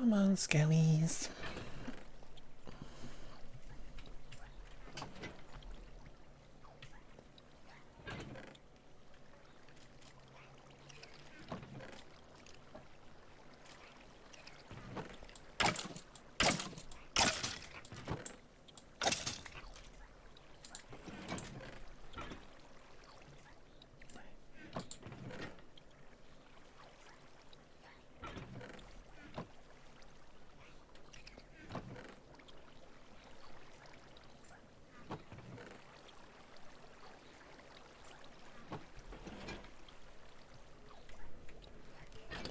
Come on, skellies.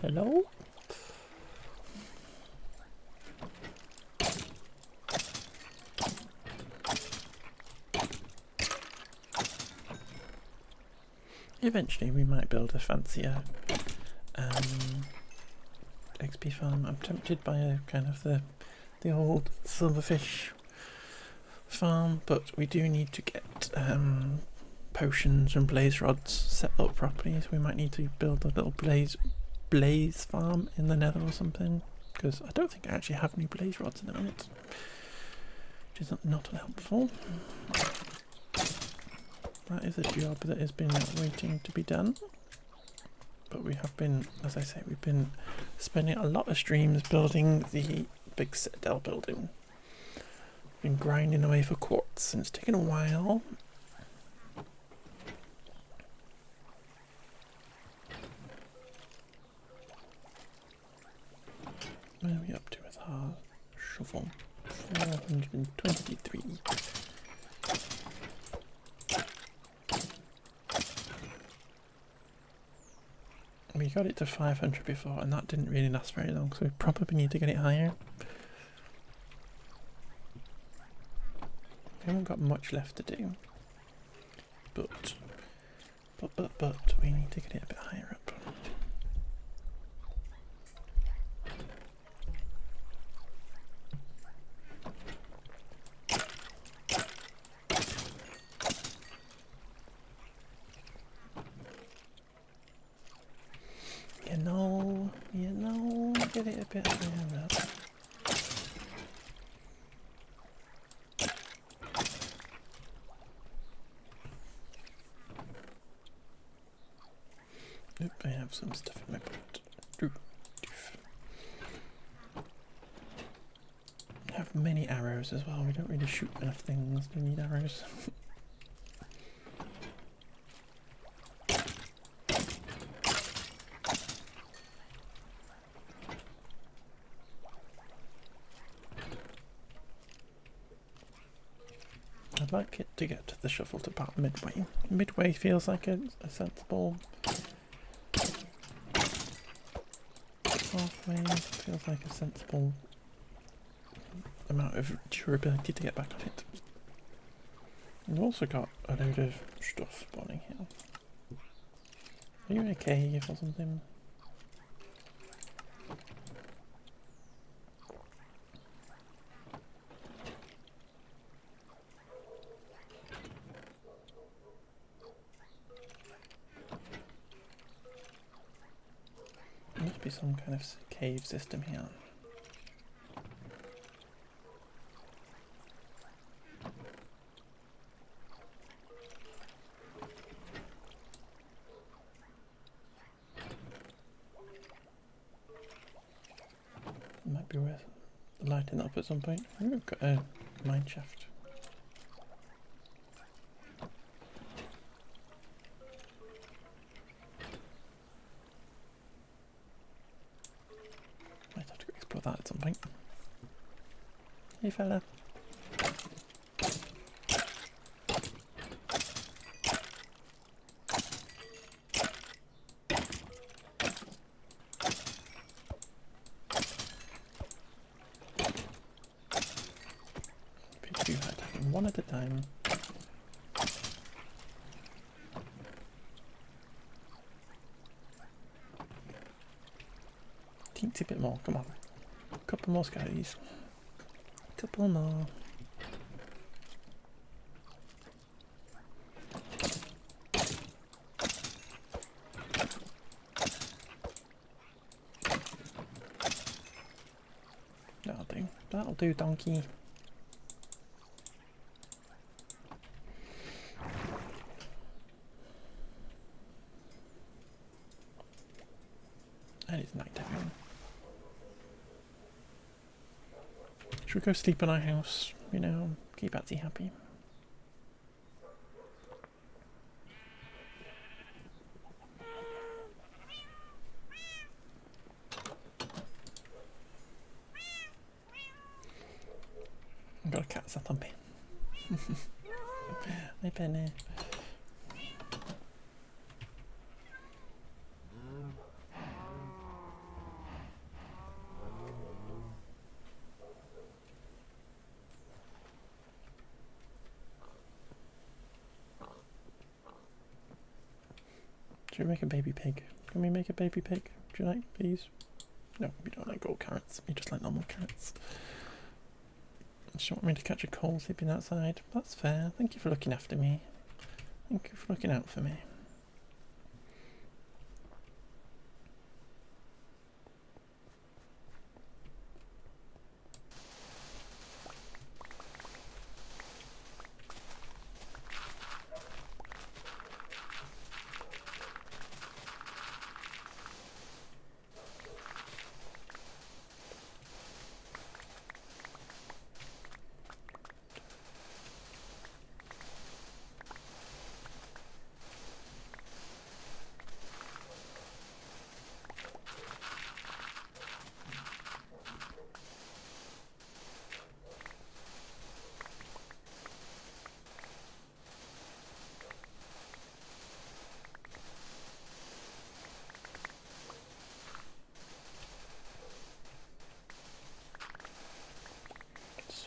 Hello? Eventually we might build a fancier XP farm. I'm tempted by a kind of the old silverfish farm, but we do need to get potions and blaze rods set up properly, so we might need to build a little blaze farm in the nether or something, because I don't think I actually have any blaze rods in the minute, which is not helpful. That is a job that has been waiting to be done, but we have been, as I say, we've been spending a lot of streams building the big citadel building. Been grinding away for quartz and it's taken a while. Where are we up to with our shovel? 423. We got it to 500 before and that didn't really last very long, so we probably need to get it higher. We haven't got much left to do, but we need to get it a bit higher up. You know, get it a bit higher up. Oop, I have some stuff in my pot. I have many arrows as well. We don't really shoot enough things to need arrows. I'd like it to get the shovel to about midway. Midway feels like a sensible. Halfway feels like a sensible amount of durability to get back on it. We've also got a load of stuff spawning here. Are you in a cave or something? There must be some kind of cave system here. Might be worth lighting up at some point. We've got a mine shaft. Might have to go explore that at some point. Hey fella. One at a time. Teensy bit more, come on. A couple more skies. Couple more. do, donkey. And it's night time. Should we go sleep in our house? You know, keep Atsy happy. I've got a cat sat on me. Hi, Penny. Should we make a baby pig? Can we make a baby pig? Do you like these? No, we don't like gold carrots. We just like normal carrots. She want me to catch a cold sleeping outside. That's fair. Thank you for looking after me. Thank you for looking out for me.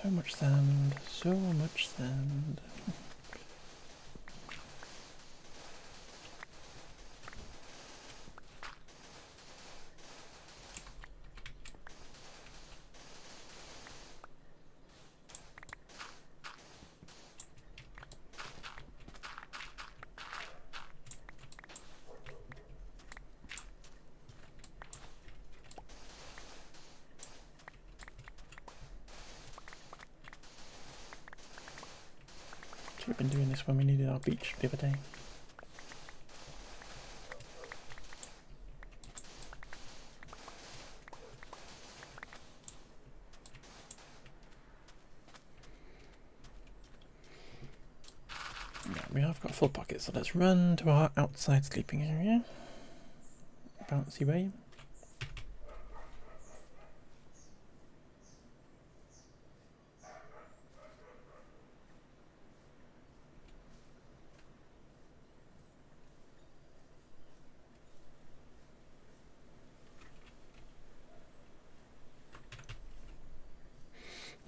So much sand, so much sand. Should have been doing this when we needed our beach the other day. Yeah, we have got full pockets, so let's run to our outside sleeping area. Bouncy way.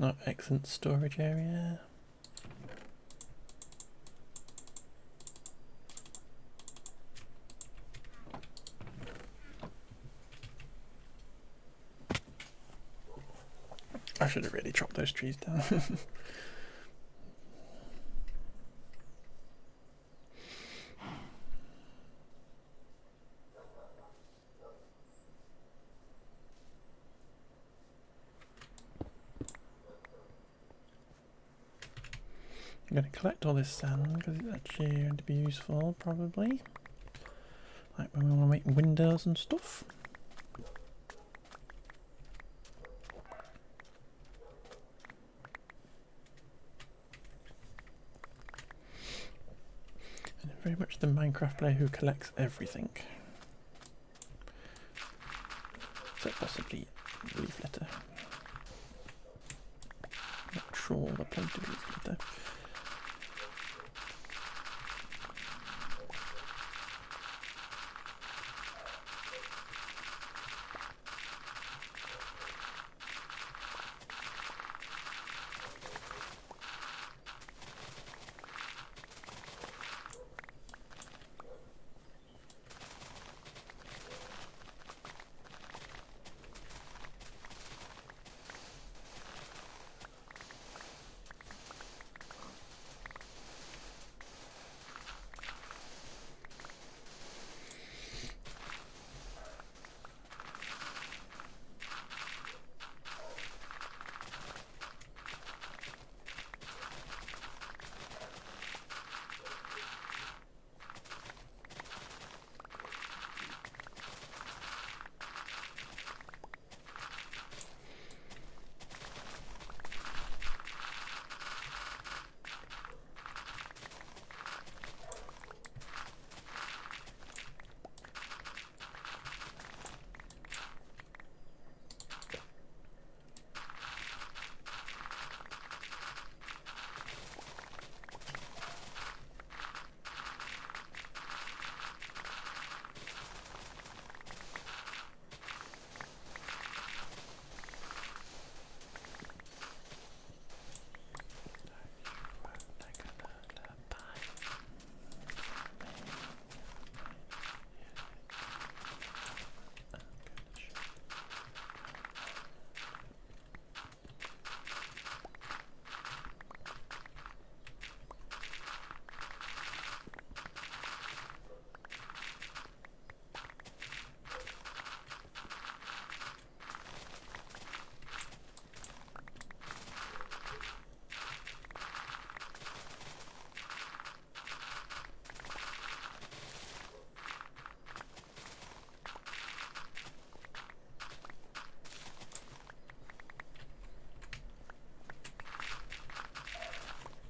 Our excellent storage area. I should have really chopped those trees down. I'm going to collect all this sand because it's actually going to be useful, probably. Like when we want to make windows and stuff. And I'm very much the Minecraft player who collects everything. Except possibly leaf litter. Not sure the point of leaf litter.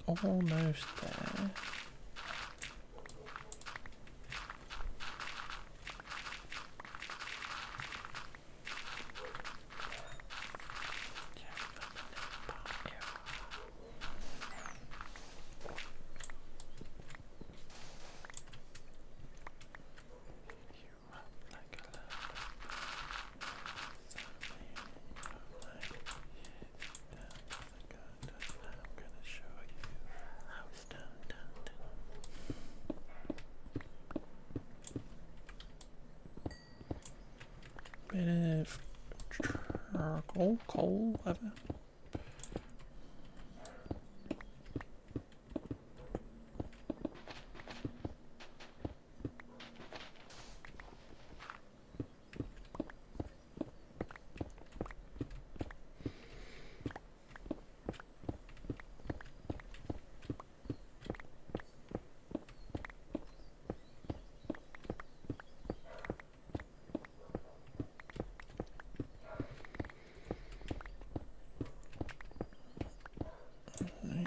almost there. Bit of charcoal, coal, whatever.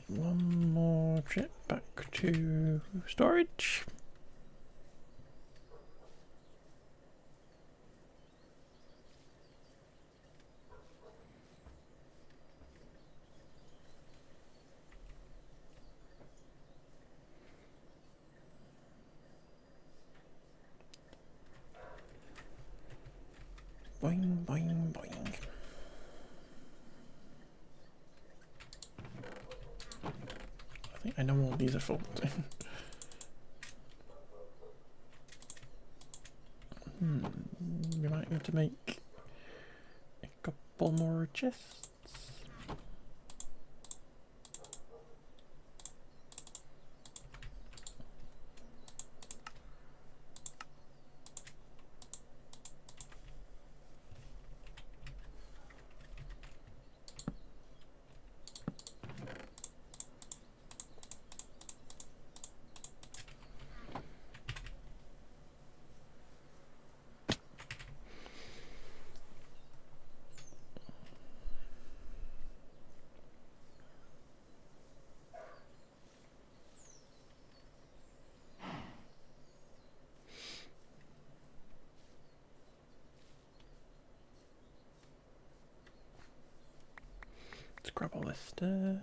One more trip back to storage. Boing, boing, boing. I think I know all these are full. We might need to make a couple more chests. Let's grab all this stuff.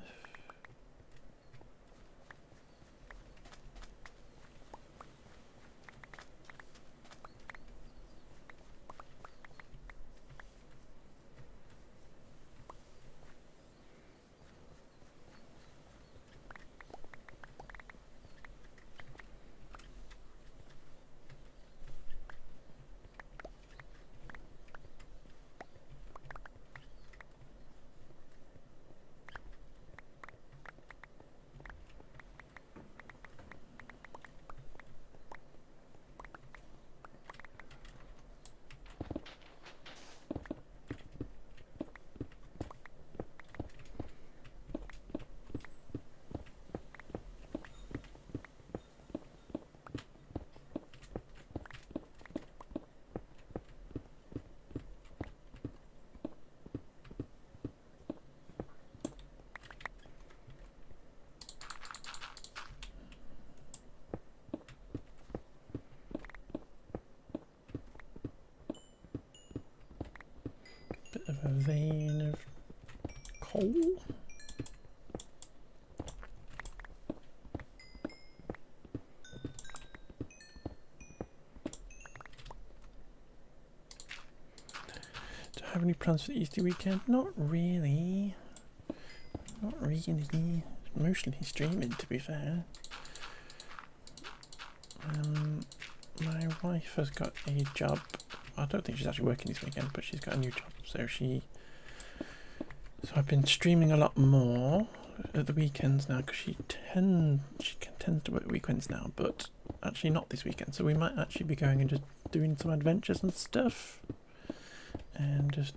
Bit of a vein of coal. Do I have any plans for the Easter weekend? Not really. Not really. Mostly streaming, to be fair. My wife has got a job. I don't think she's actually working this weekend, but she's got a new job. So I've been streaming a lot more at the weekends now because she tends to work weekends now, but actually not this weekend. So we might actually be going and just doing some adventures and stuff, and just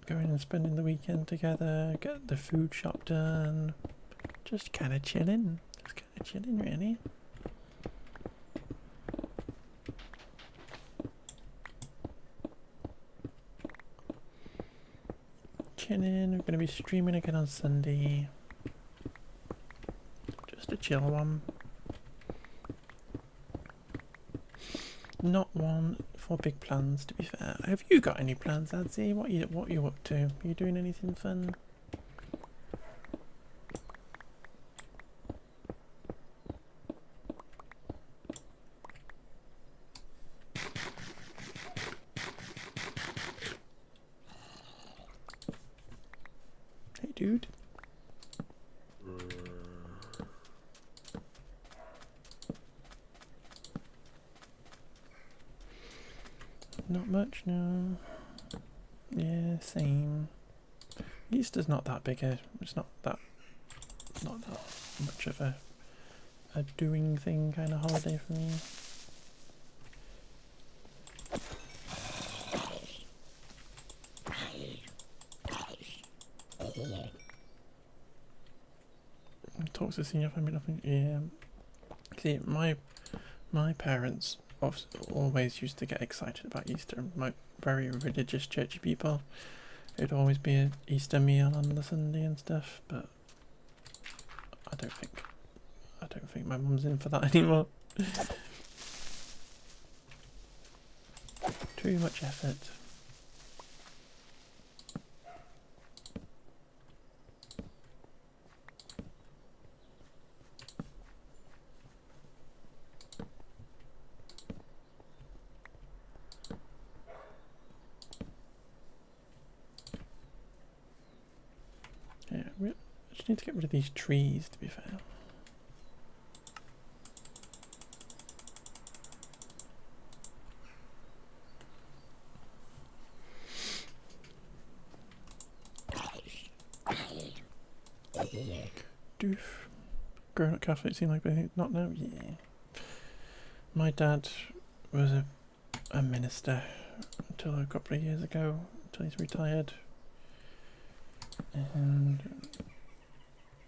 going and spending the weekend together, get the food shop done, just kind of chilling, really. Chilling. We're going to be streaming again on Sunday. chill one. Not one for big plans, to be fair. Have you got any plans, Adzi? What you up to? You doing anything fun? Hey, dude. Not much, no. Yeah, same. Easter's not that big it's not that much of a doing thing kind of holiday for me. Talks to senior family nothing. Yeah. See, my parents always used to get excited about Easter. My very religious churchy people. It'd always be an Easter meal on the Sunday and stuff, but I don't think my mum's in for that anymore. Too much effort. Yeah, I just need to get rid of these trees, to be fair. Doof. Grown up Catholic seem like they not now? Yeah. My dad was a minister until a couple of years ago, until he's retired. And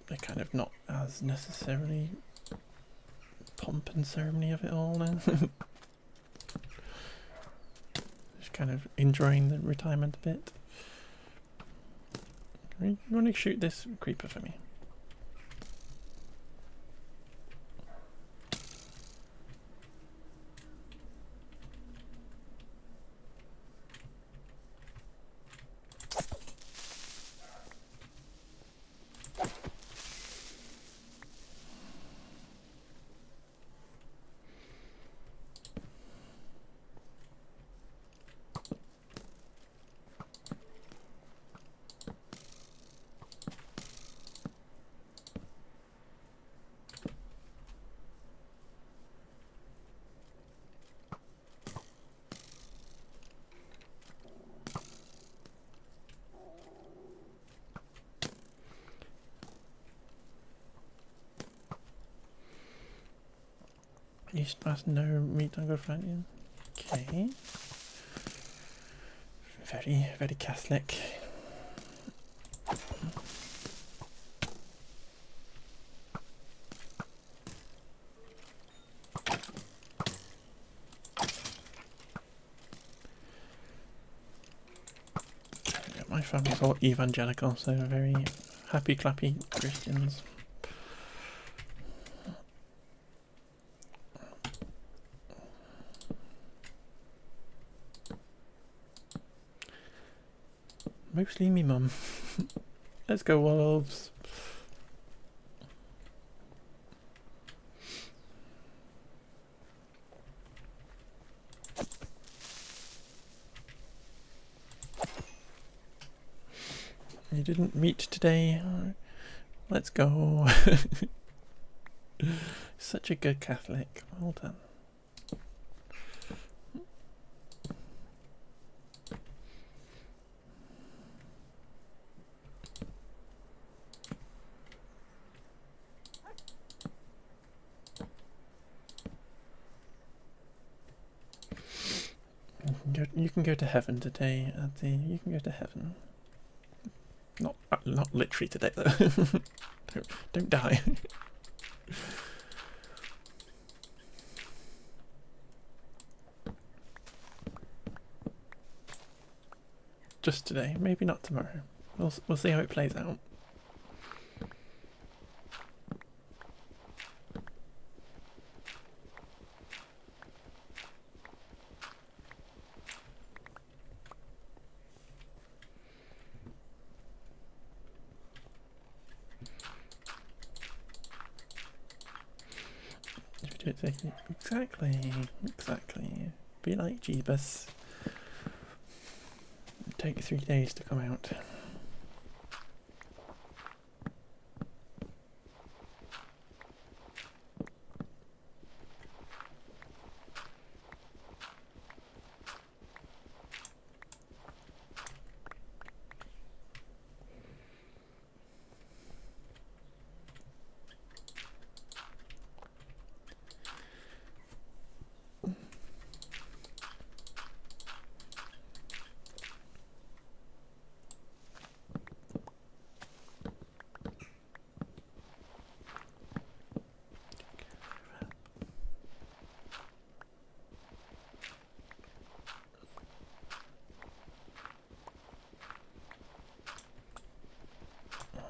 they're kind of not as necessarily pomp and ceremony of it all now. Just kind of enjoying the retirement a bit. You want to shoot this creeper for me? East must no meat on good Friday. Okay. Very, very Catholic. My family's all evangelical, so very happy clappy Christians. Mostly me mum. Let's go wolves. You didn't meet today. Let's go. Such a good Catholic. Well done. You can go to heaven today, Adzi. You can go to heaven. Not literally today though. don't die. Just today, maybe not tomorrow. We'll see how it plays out. Exactly. Be like Jeebus. Take 3 days to come out.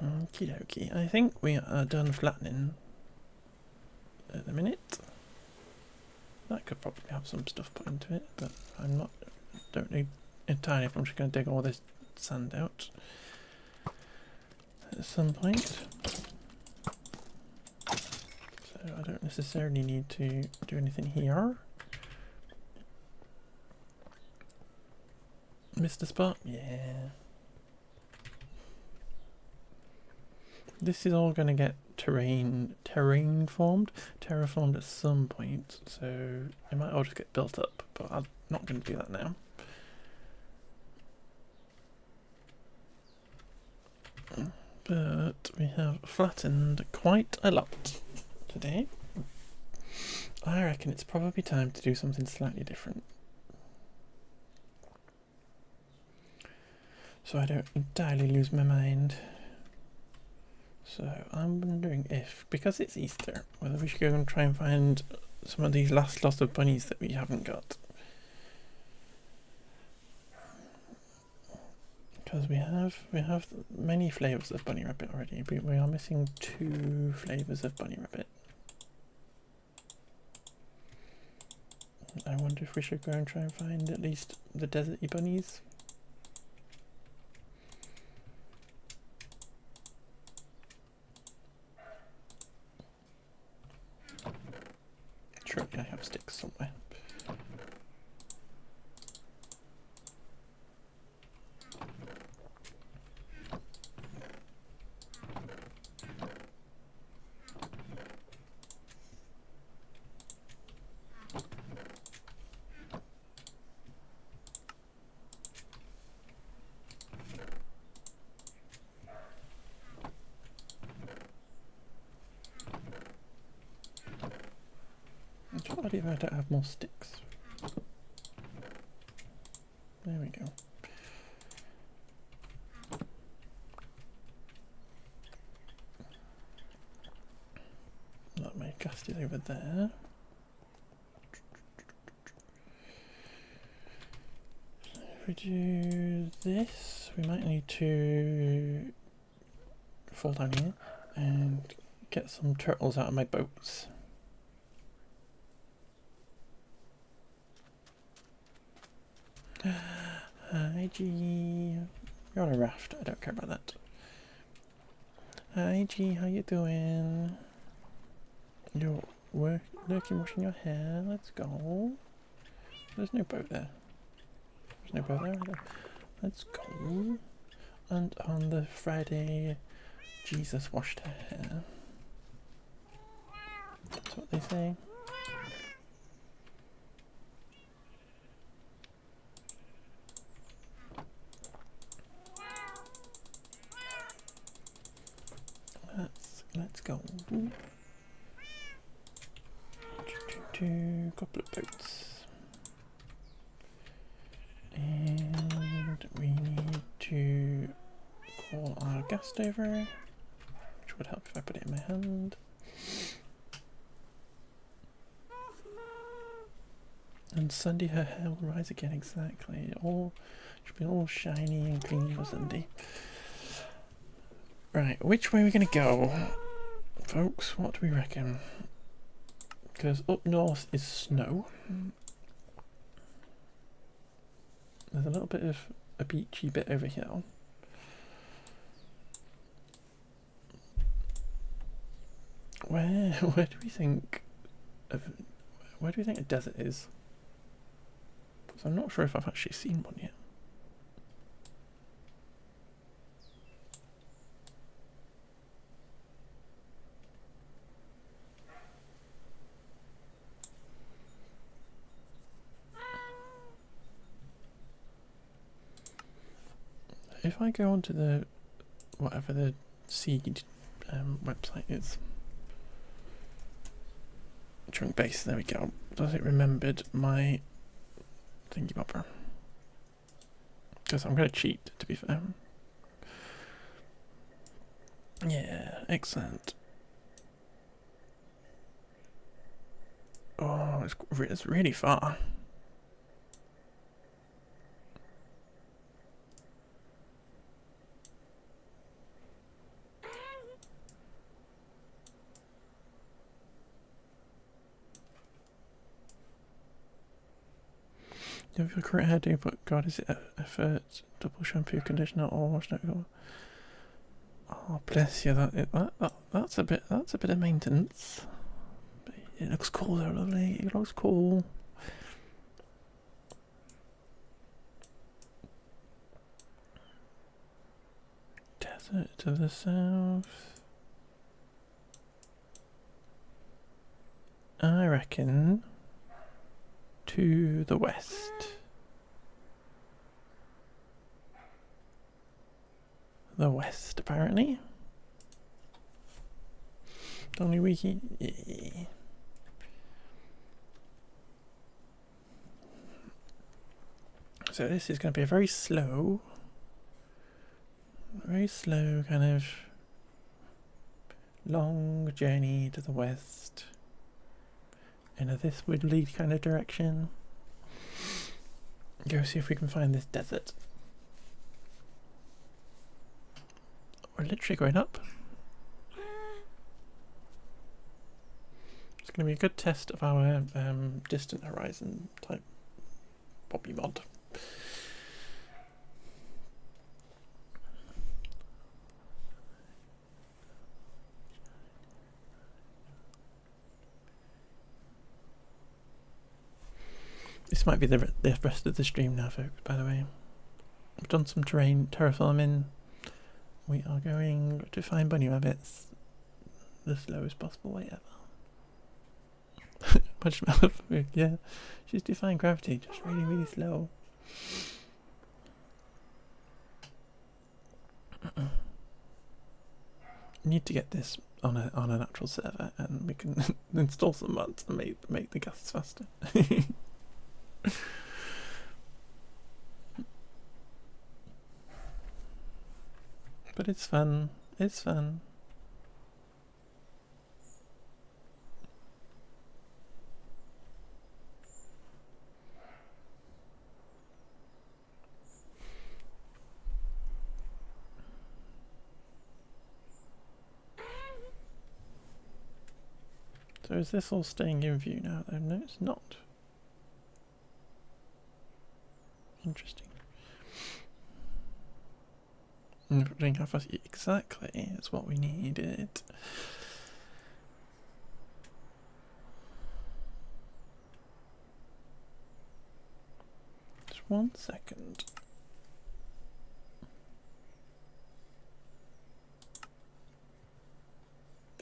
Okie dokie. I think we are done flattening at the minute. That could probably have some stuff put into it, but don't know entirely if I'm just going to dig all this sand out at some point. So I don't necessarily need to do anything here. Missed a spot? Yeah. This is all going to get terraformed at some point, so it might all just get built up, but I'm not going to do that now. But we have flattened quite a lot today. I reckon it's probably time to do something slightly different, so I don't entirely lose my mind. So I'm wondering if, because it's Easter, whether we should go and try and find some of these last lot of bunnies that we haven't got. Because we have many flavours of bunny rabbit already, but we are missing 2 flavours of bunny rabbit. I wonder if we should go and try and find at least the deserty bunnies. Surely I have sticks somewhere. What if I don't have more sticks? There we go. That my cast is over there. So if we do this, we might need to fall down here and get some turtles out of my boats. Hi G, you're on a raft, I don't care about that. Hi G, how you doing? You're lurking, washing your hair, let's go. There's no boat there. There's no boat there either. Let's go. And on the Friday, Jesus washed her hair. That's what they say. Let's go. Couple of boats. And we need to call our guest over, which would help if I put it in my hand. And Sunday her hair will rise again, exactly. All should be all shiny and clean for Sunday. Right, which way are we going to go? Folks, what do we reckon? Because up north is snow. There's a little bit of a beachy bit over here. Where do we think where do you think a desert is? Because I'm not sure if I've actually seen one yet. If I go onto the whatever the seed website is, chunk base, there we go. Does it remembered my thingy bobber? Because I'm going to cheat, to be fair. Yeah, excellent. Oh, it's really far. If your current hairdo, but God, is it effort, double shampoo, conditioner, or wash? No, oh, bless you. That's a bit of maintenance. But it looks cool, though, lovely. It looks cool. Desert to the south. I reckon to the west. The west, apparently. Only wiki. Yeah. So this is going to be a very slow kind of long journey to the west in a this would lead kind of direction. Go see if we can find this desert. We're literally going up. It's going to be a good test of our distant horizon type Bobby mod. This might be the rest of the stream now, folks, by the way. We've done some terraforming. We are going to find bunny rabbits the slowest possible way ever. Marshmallow food, yeah. She's defying gravity, just really, really slow. Need to get this on an actual server, and we can install some mods and make the gases faster. But it's fun. It's fun. So is this all staying in view now though? No, it's not. Interesting. Exactly, it's what we needed. Just 1 second.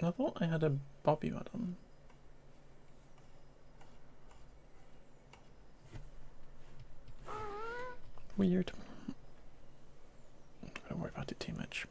I thought I had a bobby mod on. Weird. Don't worry about it too much.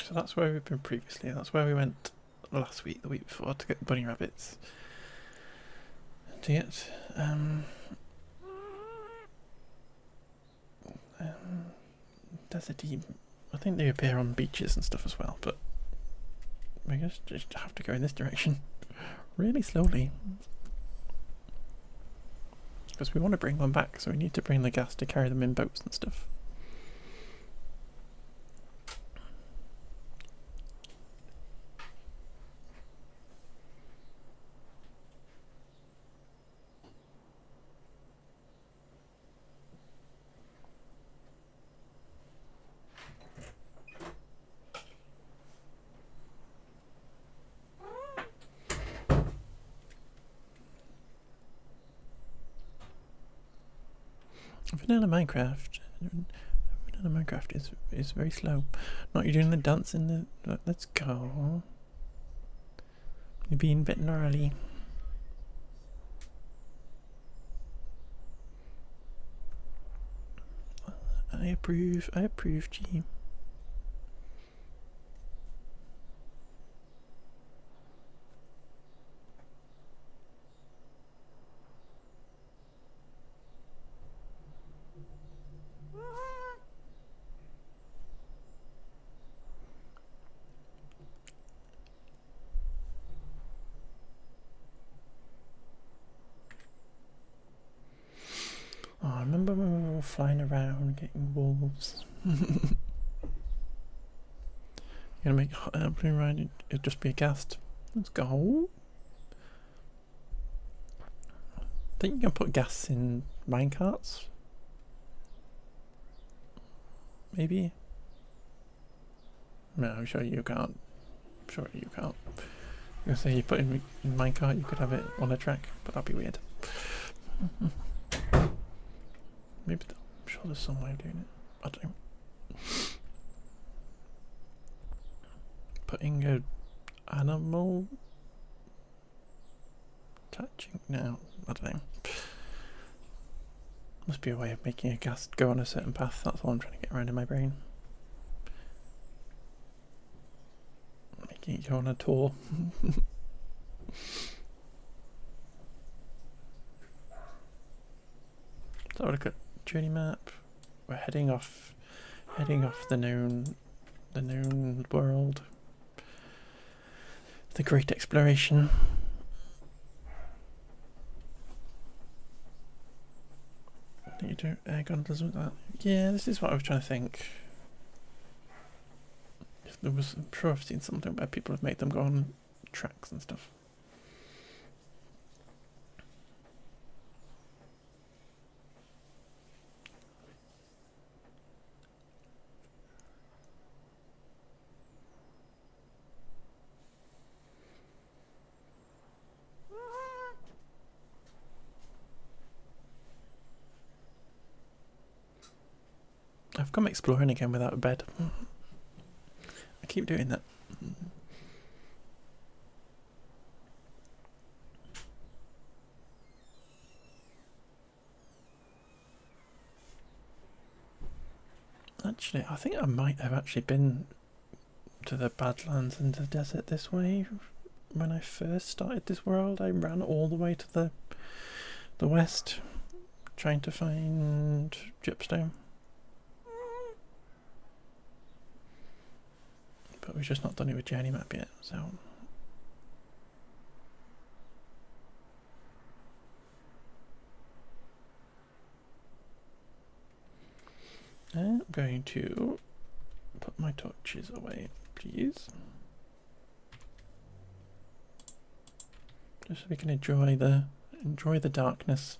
So that's where we've been previously. That's where we went last week, the week before, to get bunny rabbits. To get deserty. I think they appear on beaches and stuff as well, but we just have to go in this direction really slowly. Because we want to bring one back, so we need to bring the gas to carry them in boats and stuff. Vanilla Minecraft is very slow. Not you doing the dance in the. Let's go. You're being a bit gnarly. I approve. G. Oh, I remember when we were flying around getting wolves. You're gonna make hot air balloon ride, it'll just be a ghast. Let's go. I think you can put gas in minecarts. Maybe? No, I'm sure you can't. I'm sure you can't. I'm gonna say you put in minecart, you could have it on a track, but that'd be weird. Maybe I'm sure there's some way of doing it. I don't know. Putting a animal touching now. I don't know. Must be a way of making a ghast go on a certain path. That's all I'm trying to get around in my brain. Making it go on a tour. So look at journey map. We're heading off the known world. The great exploration. You do air gondolas with that? Yeah, this is what I was trying to think. If there was, I'm sure I've seen something where people have made them go on tracks and stuff. I've come exploring again without a bed. I keep doing that. Actually, I think I might have actually been to the Badlands and the desert this way. When I first started this world, I ran all the way to the west, trying to find Gypstone. But we've just not done it with journey map yet, so. I'm going to put my torches away, please. Just so we can enjoy the darkness.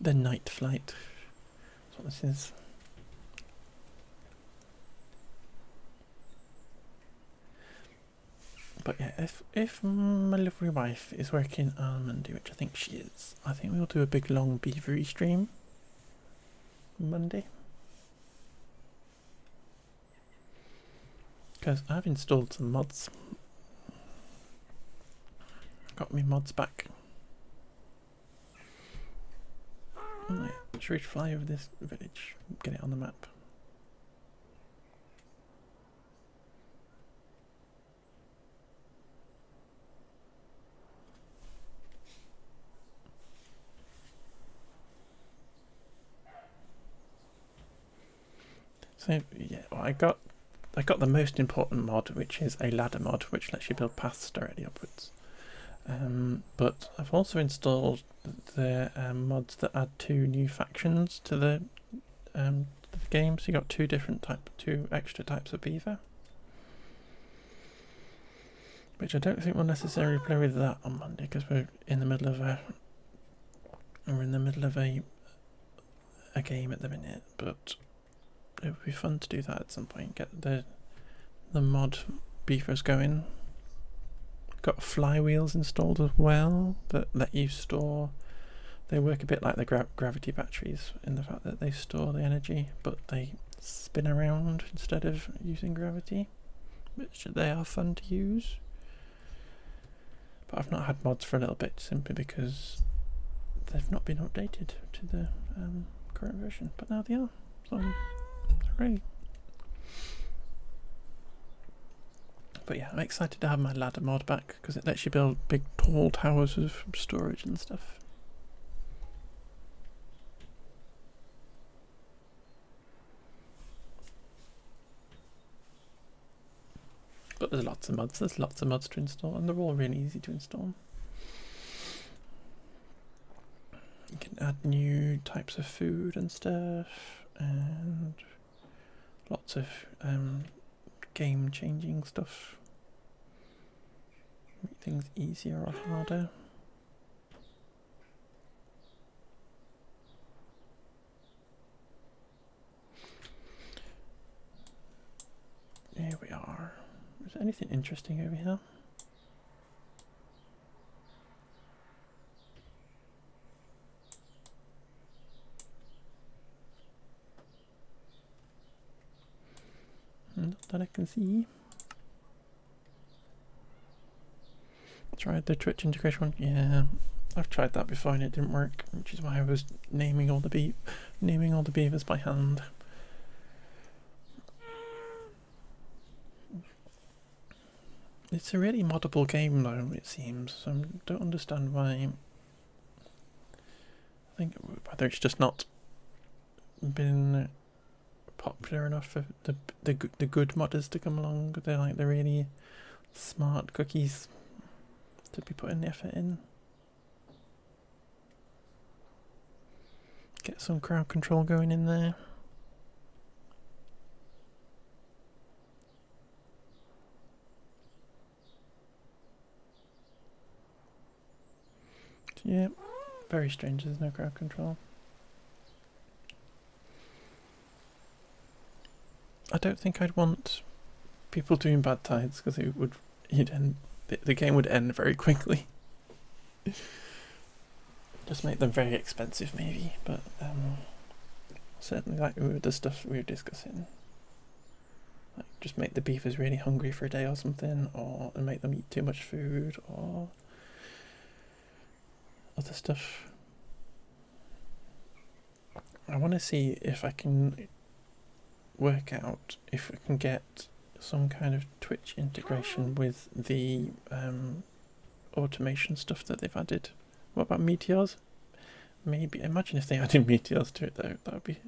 The night flight. That's what this is. But yeah, if my lovely wife is working on Monday, which I think she is, I think we'll do a big long beavery stream Monday. Because I've installed some mods. Got me mods back. Right, should we fly over this village? Get it on the map. So yeah, well, I got the most important mod, which is a ladder mod, which lets you build paths directly upwards. But I've also installed the mods that add 2 new factions to the game. So you got 2 extra types of beaver, which I don't think we'll necessarily play with that on Monday because we're in the middle of a game at the minute. But it would be fun to do that at some point. Get the mod beavers going. Got flywheels installed as well that let you store. They work a bit like the gravity batteries in the fact that they store the energy, but they spin around instead of using gravity, which they are fun to use. But I've not had mods for a little bit simply because they've not been updated to the current version, but now they are, so hooray. But yeah, I'm excited to have my ladder mod back because it lets you build big tall towers of storage and stuff. But there's lots of mods to install, and they're all really easy to install. You can add new types of food and stuff, and lots of game changing stuff. Make things easier or harder. Here we are. Is there anything interesting over here? Not that I can see. Tried the Twitch integration one. Yeah, I've tried that before and it didn't work, which is why I was naming all the beavers by hand. It's a really moddable game though, it seems, so I don't understand why. I think whether it's just not been popular enough for the good modders to come along. They're like the really smart cookies to be putting the effort in. Get some crowd control going in there. Yeah, very strange there's no crowd control. I don't think I'd want people doing bad tides because the game would end very quickly. Just make them very expensive maybe, but certainly like with the stuff we were discussing. Like just make the beavers really hungry for a day or something, or make them eat too much food, or other stuff. I want to see if I can work out if we can get some kind of Twitch integration with the automation stuff that they've added. What about meteors? Maybe. Imagine if they added meteors to it though. That'd be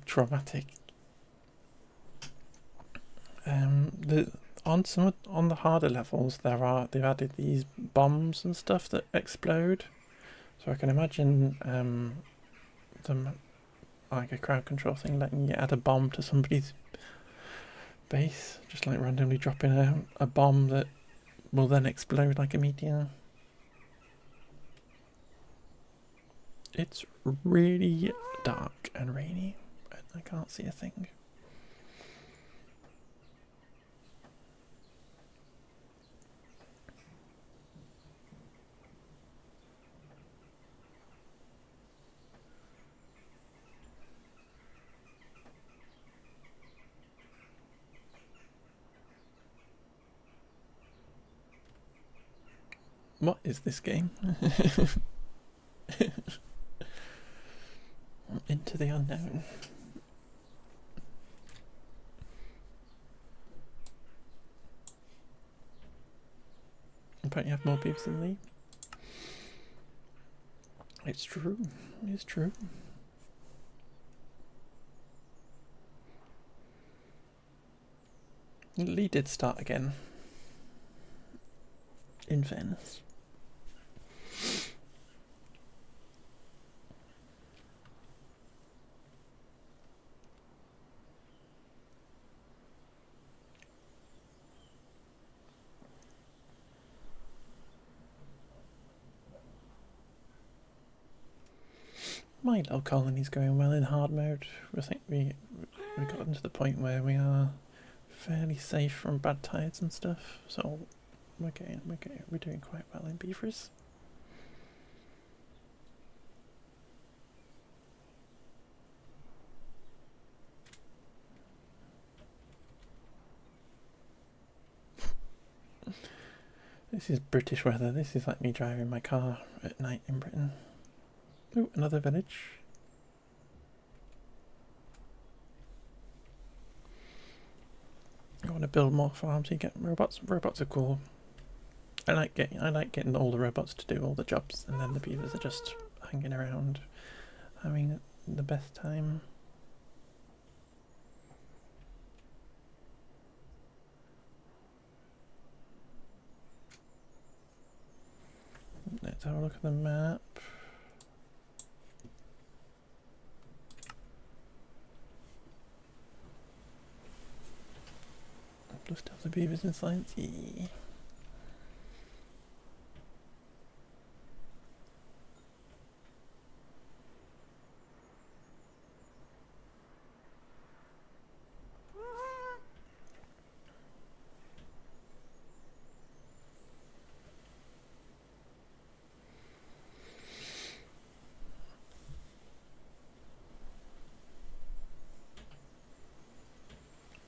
traumatic. On the harder levels they've added these bombs and stuff that explode. So I can imagine them like a crowd control thing letting you add a bomb to somebody's base, just like randomly dropping a bomb that will then explode like a meteor. It's really dark and rainy and I can't see a thing. What is this game? Into the unknown. Apparently you have more beavers than me. It's true. It's true. Lee did start again. In fairness. My little colony's going well in hard mode. I think we got to the point where we are fairly safe from bad tides and stuff. So we're doing quite well in beavers. This is British weather. This is like me driving my car at night in Britain. Ooh, another village. I want to build more farms. You get robots. Robots are cool. I like getting all the robots to do all the jobs, and then the beavers are just hanging around, having the best time. Let's have a look at the map. Just have the beavers in science. Yeah.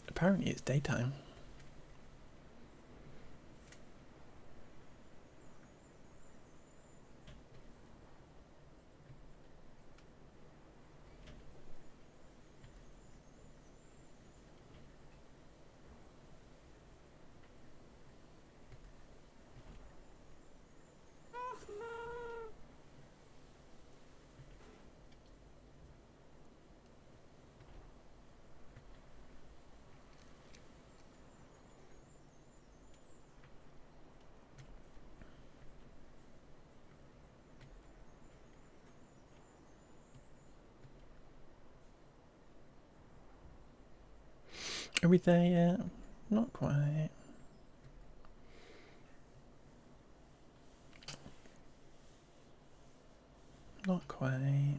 Apparently it's daytime. Are we there yet? Not quite. Not quite.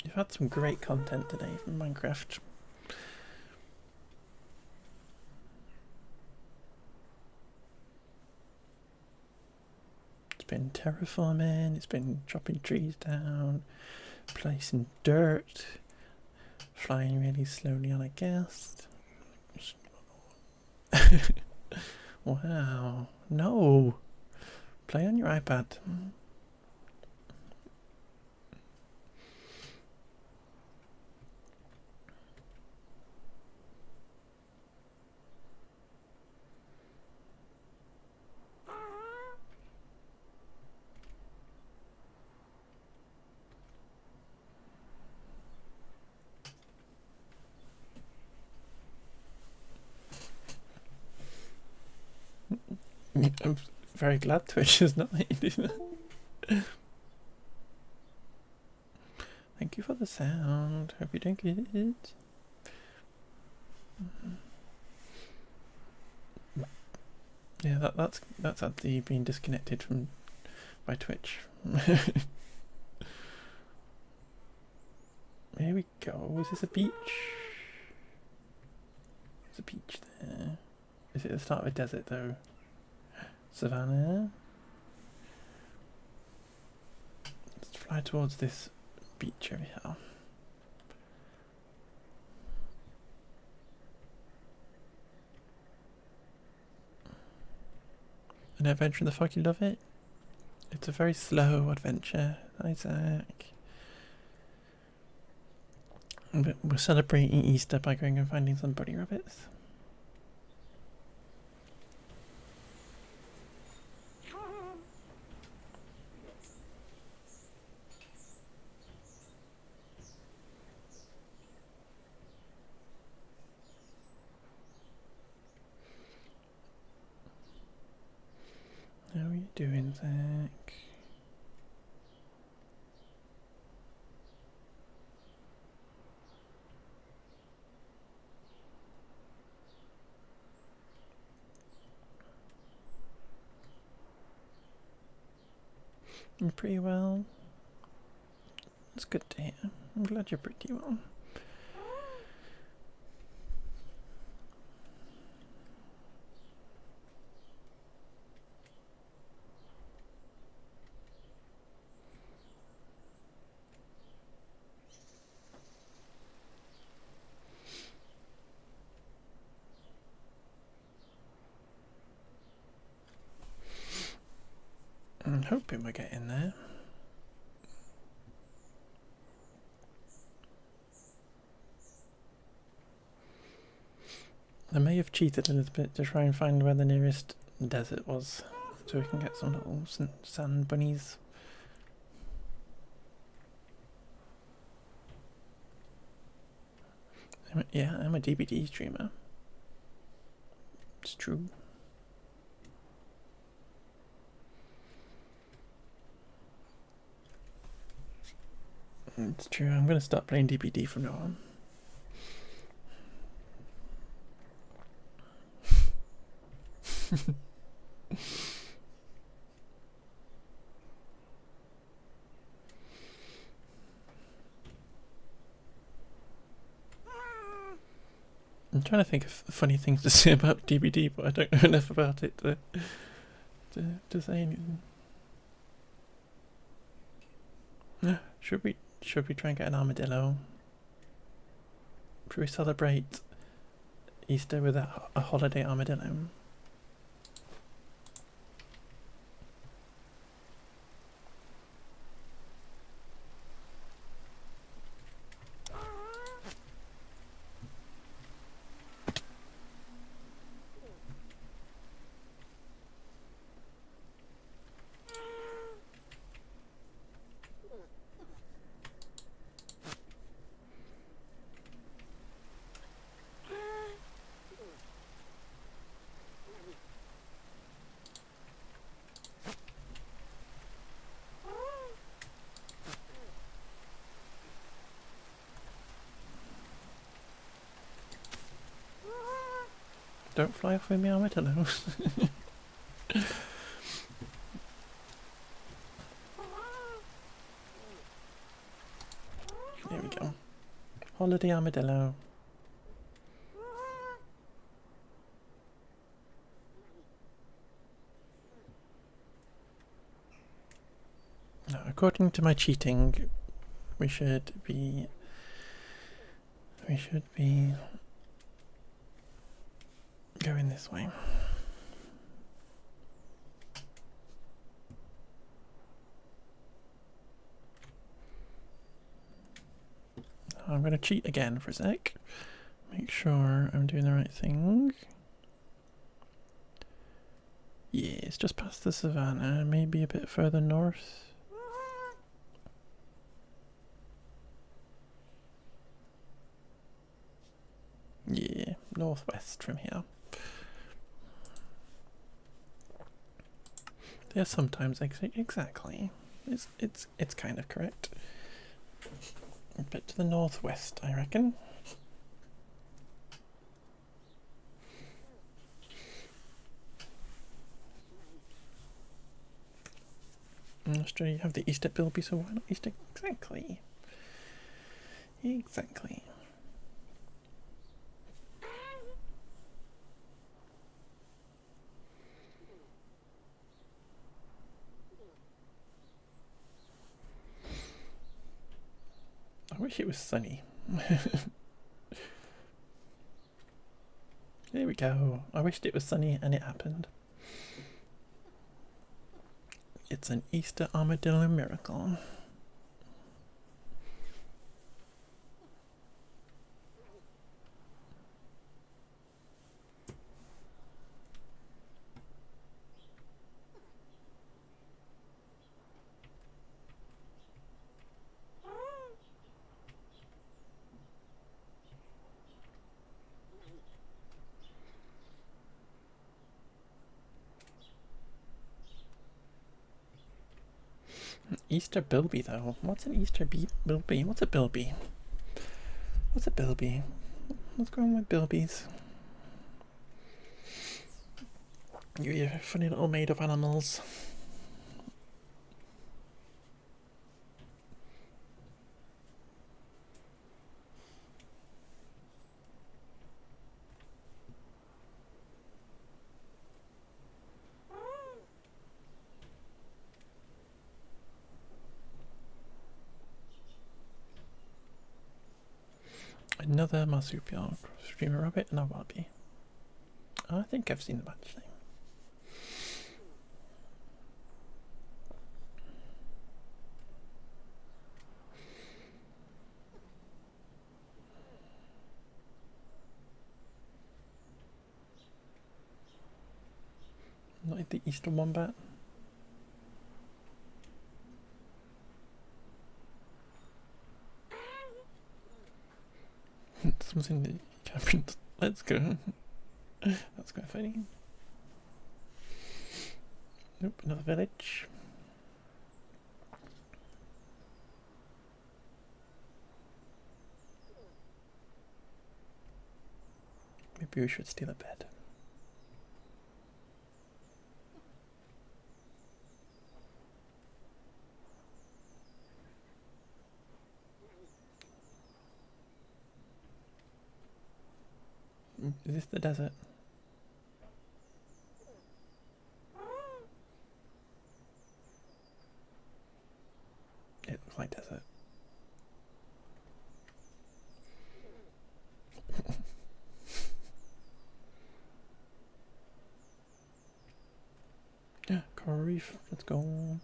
You've had some great content today from Minecraft. It's been terraforming, it's been chopping trees down, placing dirt, flying really slowly on a gas. Wow. No. Play on your iPad. I'm very glad Twitch is not letting you do that. Thank you for the sound. Hope you're doing good. Yeah, that's actually being disconnected from by Twitch. Here we go. Is this a beach? There's a beach there. Is it the start of a desert though? Savannah. Let's fly towards this beach over here. An adventure in the fog, you love it? It's a very slow adventure, Isaac. We're celebrating Easter by going and finding some bunny rabbits. doing, Zach? You're pretty well. It's good to hear. I'm glad you're pretty well. I'm hoping we're getting there. I may have cheated a little bit to try and find where the nearest desert was, so we can get some little sand bunnies. Yeah, I'm a DBD streamer. It's true. It's true, I'm going to start playing DBD from now on. I'm trying to think of funny things to say about DBD, but I don't know enough about it to say anything. Should we try and get an armadillo? Should we celebrate Easter with a holiday armadillo? Don't fly off with me armadillos. There we go. Holiday armadillo. Now, according to my cheating, we should be going this way. I'm going to cheat again for a sec. Make sure I'm doing the right thing. Yeah, it's just past the savannah, maybe a bit further north. Yeah, northwest from here. Yeah, sometimes exactly. It's kind of correct. A bit to the northwest, I reckon. In Australia you have the Easter bilby, so why not Easter? Exactly. Exactly. I wish it was sunny. There we go. I wished it was sunny and it happened. It's an Easter armadillo miracle. Easter bilby though. What's an Easter bilby? What's a bilby? What's a bilby? What's going on with bilbies? You funny little made of animals. Another marsupial, streamer rabbit, and a wallaby. I think I've seen them actually. Not like the eastern wombat. Someone's in the cabin. Let's go. That's quite funny. Nope, another village. Maybe we should steal a bed. Is this the desert? It looks like desert. Yeah, coral reef. Let's go.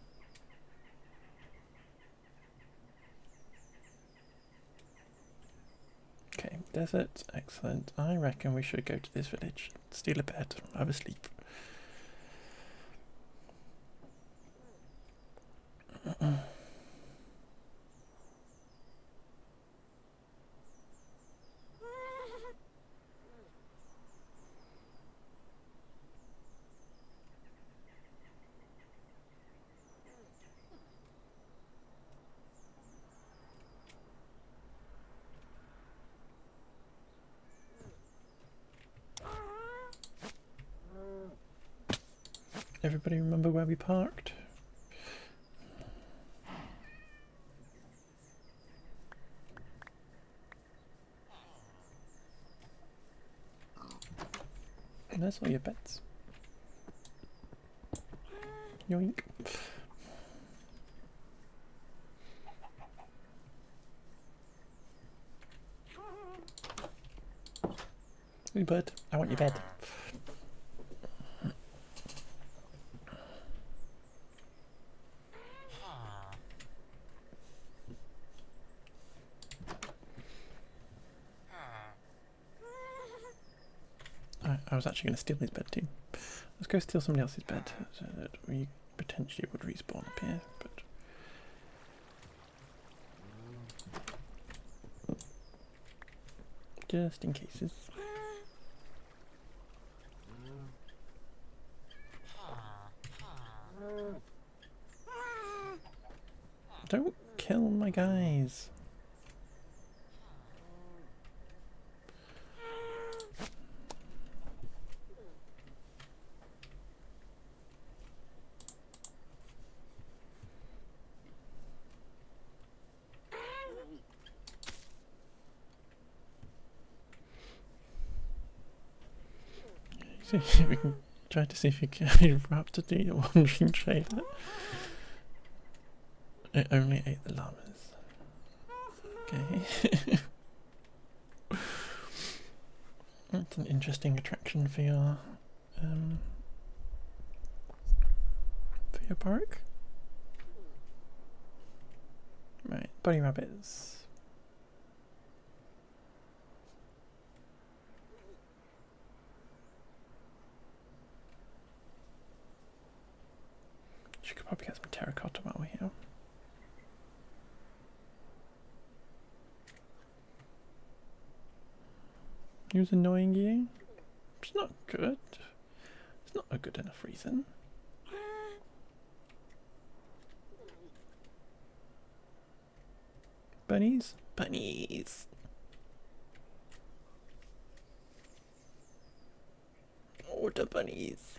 Okay, desert, excellent. I reckon we should go to this village, steal a bed, have a sleep. Everybody remember where we parked? And there's all your beds. Yoink. Hey bud, I want your bed. I was actually going to steal his bed too. Let's go steal somebody else's bed so that we potentially would respawn up here, but just in cases. Don't kill my guys. See, we can try to see if you can wrap to do the wandering trader. It only ate the llamas. Okay. That's an interesting attraction for your park. Right, bunny rabbits. You could probably get some terracotta while we're here. Who's annoying you? It's not good. It's not a good enough reason. Bunnies? Bunnies! Order bunnies!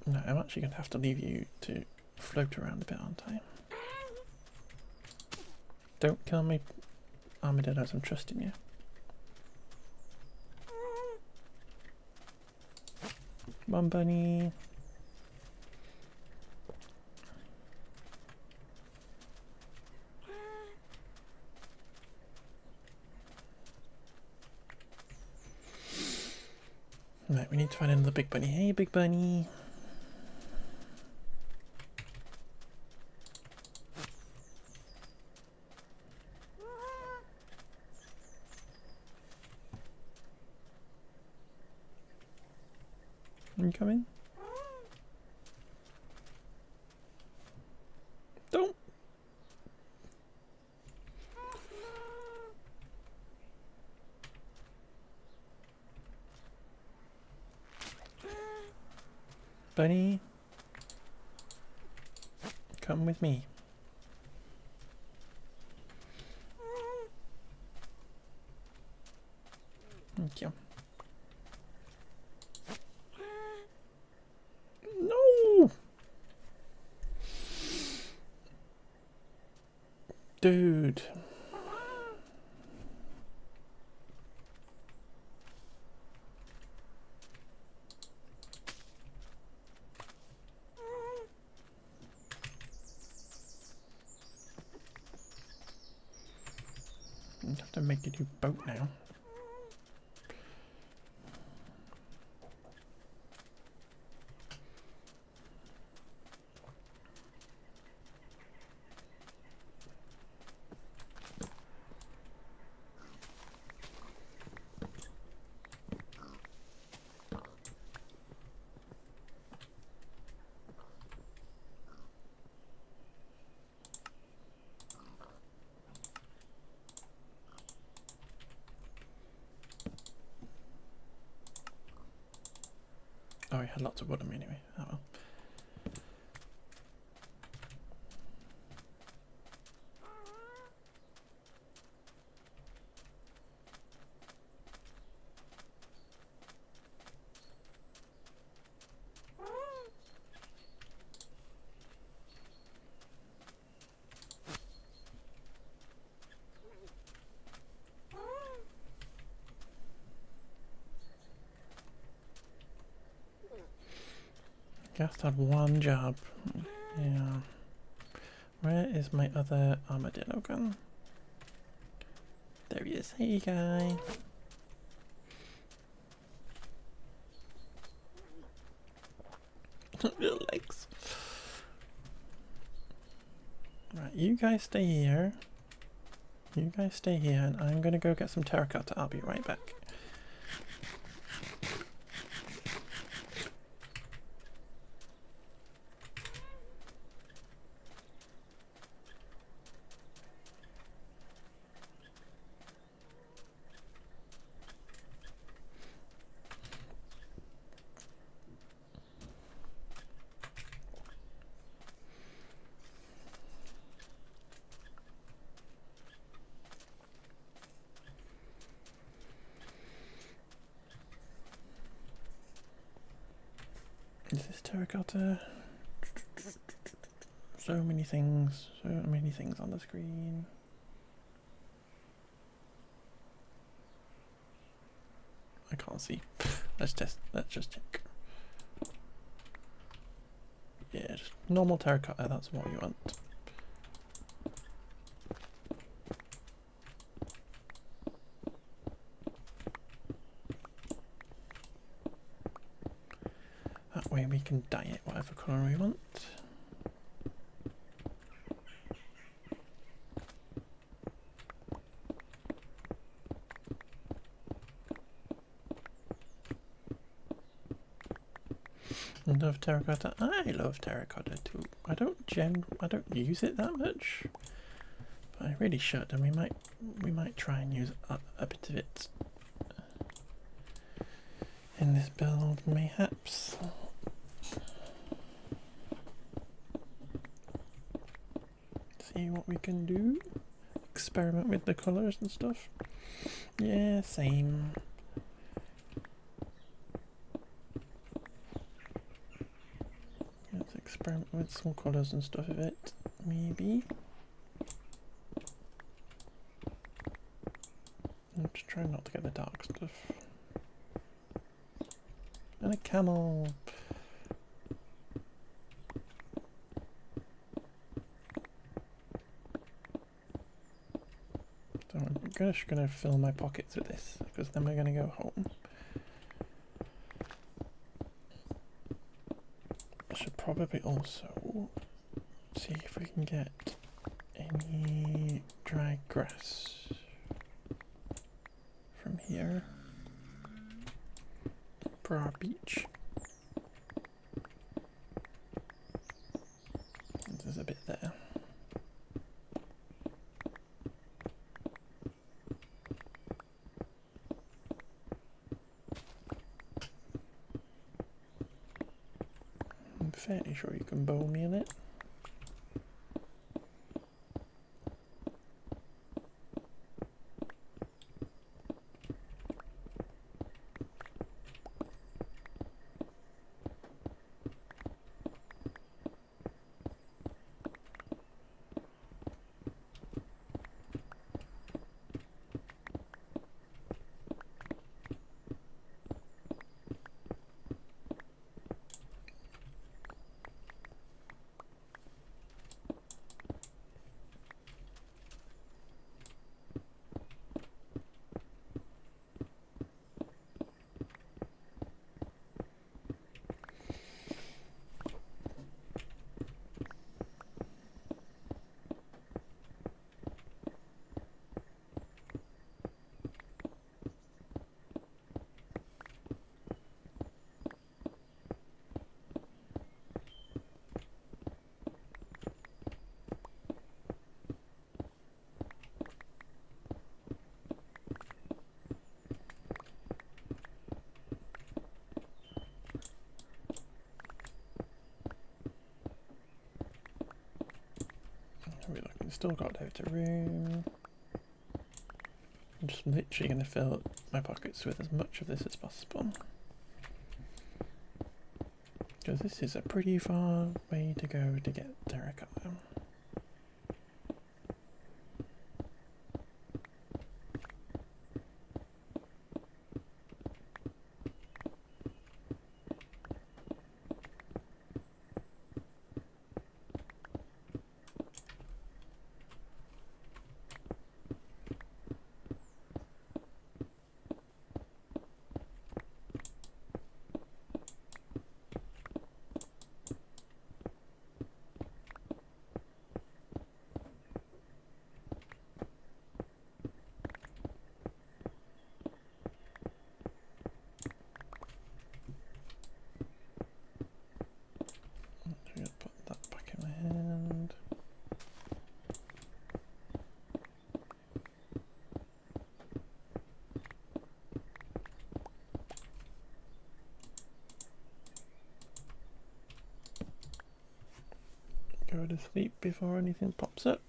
No, I'm actually going to have to leave you to float around a bit, aren't I? Don't kill me, armadillos, I'm trusting you. Come on, bunny. Right, we need to find another big bunny. Hey, big bunny. Are you coming? Don't. Bunny. Come with me. Thank you. No! Dude. I have to make a new boat now. Oh, I had lots of wood on me anyway. Oh well. Just had one job. Yeah. Where is my other armadillo gun? There he is. Hey, guy. Little legs. Right, you guys stay here. You guys stay here, and I'm gonna go get some terracotta. I'll be right back. Is this terracotta? So many things on the screen. I can't see. Let's just check. Yeah, just normal terracotta, that's what you want. That way we can dye it whatever colour we want. Love terracotta. I love terracotta too. I don't use it that much, but I really should, and we might try and use a bit of it in this build, mayhaps. See what we can do. Experiment with the colours and stuff. Yeah, same. Let's experiment with some colours and stuff of it, maybe. I'm just trying not to get the dark stuff. And a camel. So I'm just gonna fill my pockets with this, because then we're gonna go home. I should probably also see if we can get any dry grass from here for our beach. There's a bit there. I'm fairly sure you can bowl me in it. We've still got loads of room. I'm just literally going to fill my pockets with as much of this as possible, because this is a pretty far way to go to get terracotta. I'm going to put that back in my hand. Go to sleep before anything pops up.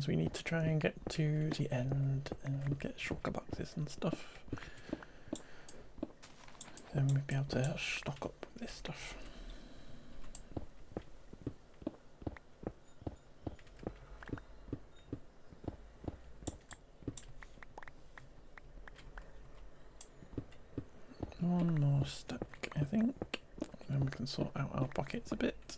means we need to try and get to the end and get shulker boxes and stuff. Then we'll be able to stock up with this stuff. One more stack, I think. Then we can sort out our pockets a bit.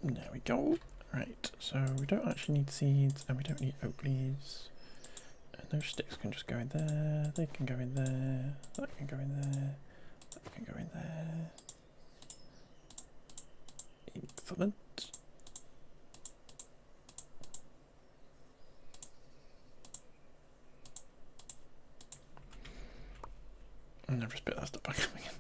There we go. Right, so we don't actually need seeds and we don't need oak leaves. And those sticks can just go in there, they can go in there, that can go in there, that can go in there. Excellent. And I've just put that stuff back up again.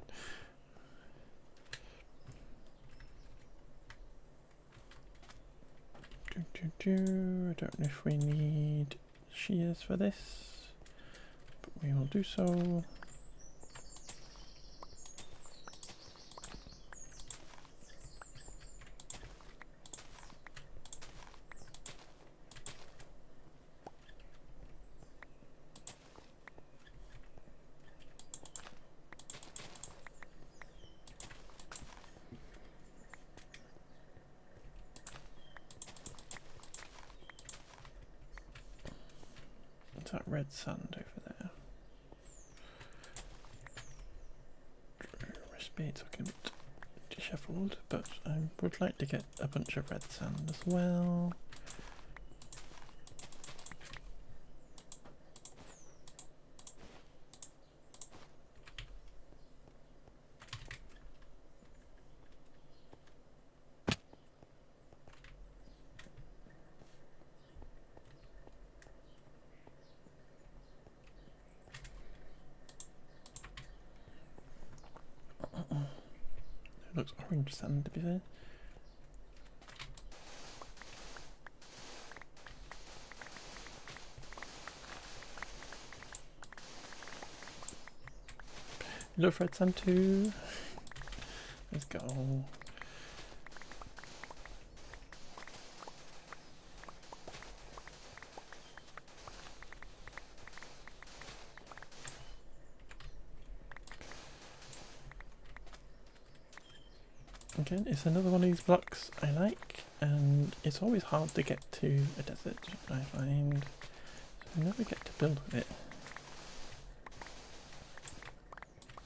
I don't know if we need shears for this, but we will do so. That red sand over there. My spade's looking a bit dishevelled, but I would like to get a bunch of red sand as well. It looks orange sand to be fair. You love red sand too. Let's go. Again, it's another one of these blocks I like, and it's always hard to get to a desert, I find. So I never get to build with it.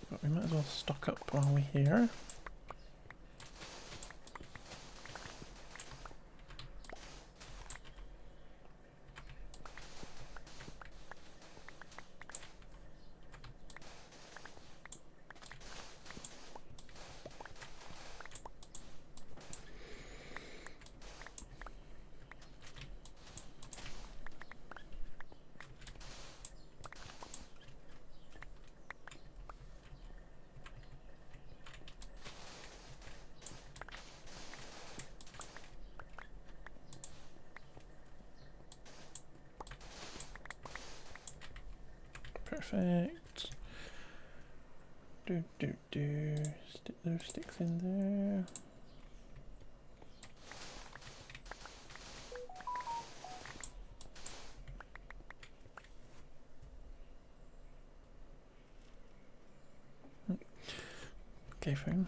But we might as well stock up while we're here. Perfect. Stick those sticks in there. Okay, fine.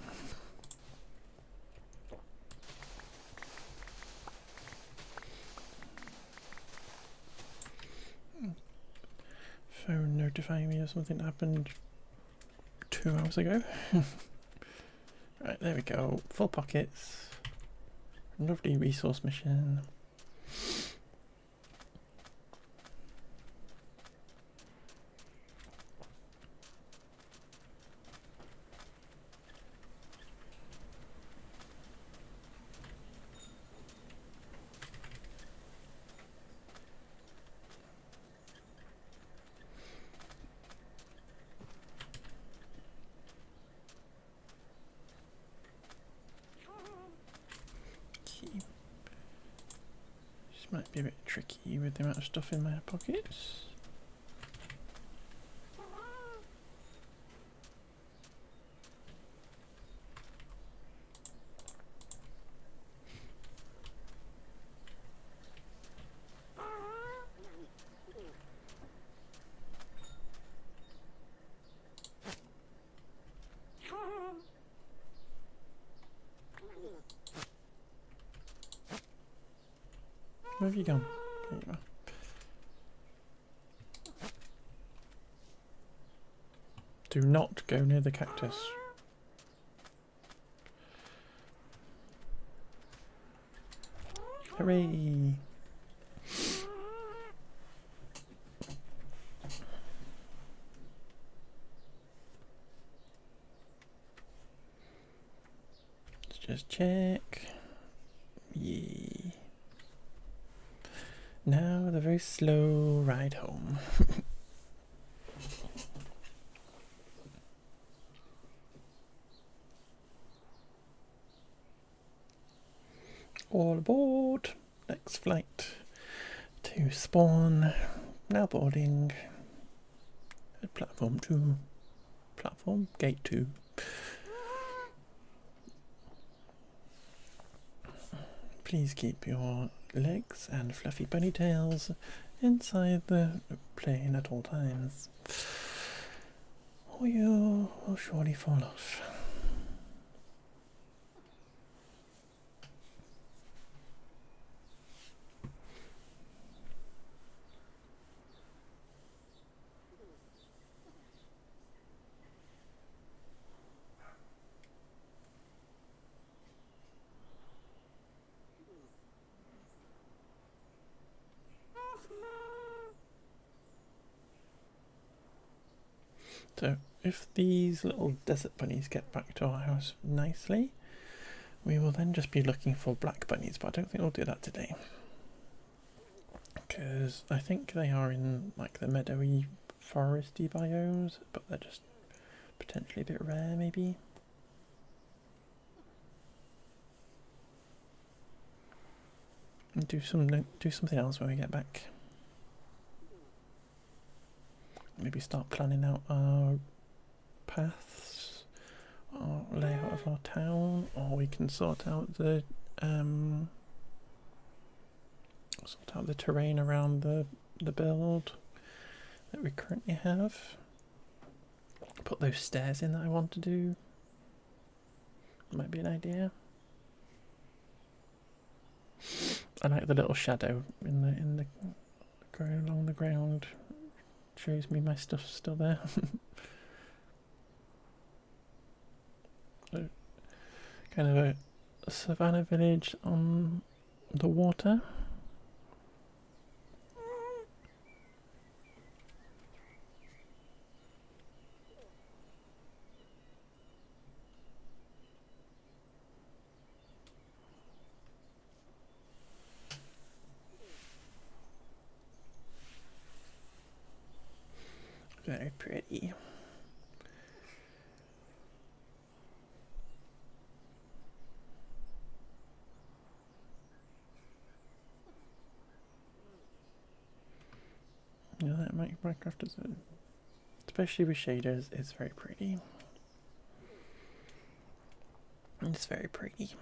Phone notifying me of something that happened 2 hours ago. Right, there we go. Full pockets. Lovely resource mission. might be a bit tricky with the amount of stuff in my pockets. Where have you gone? There you are. Do not go near the cactus. Hooray! Let's just check. Yay. Now the very slow ride home. All aboard. Next flight to spawn. Now boarding at platform 2. Platform gate 2. Please keep your legs and fluffy bunny tails inside the plane at all times, or you will surely fall off. So if these little desert bunnies get back to our house nicely, we will then just be looking for black bunnies, but I don't think we'll do that today. Because I think they are in like the meadowy, foresty biomes, but they're just potentially a bit rare maybe. And do something else when we get back. Maybe start planning out our paths, or layout of our town, or we can sort out the terrain around the build that we currently have. Put those stairs in that I want to do. Might be an idea. I like the little shadow in the going along the ground. Shows me my stuff's still there. So, kind of a savannah village on the water. Very pretty. Yeah, that Minecraft is, especially with shaders, it's very pretty. It's very pretty.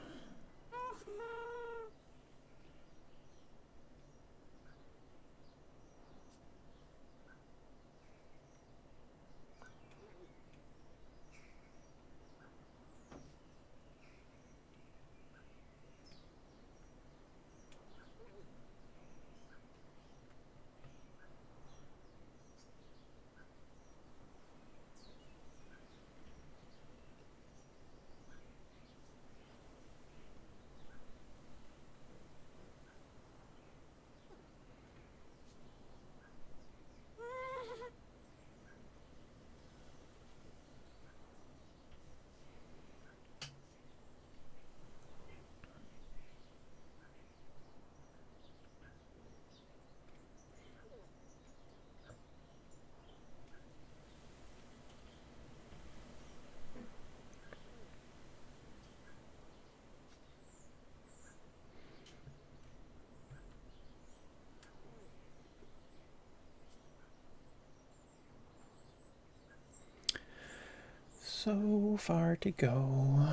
so far to go.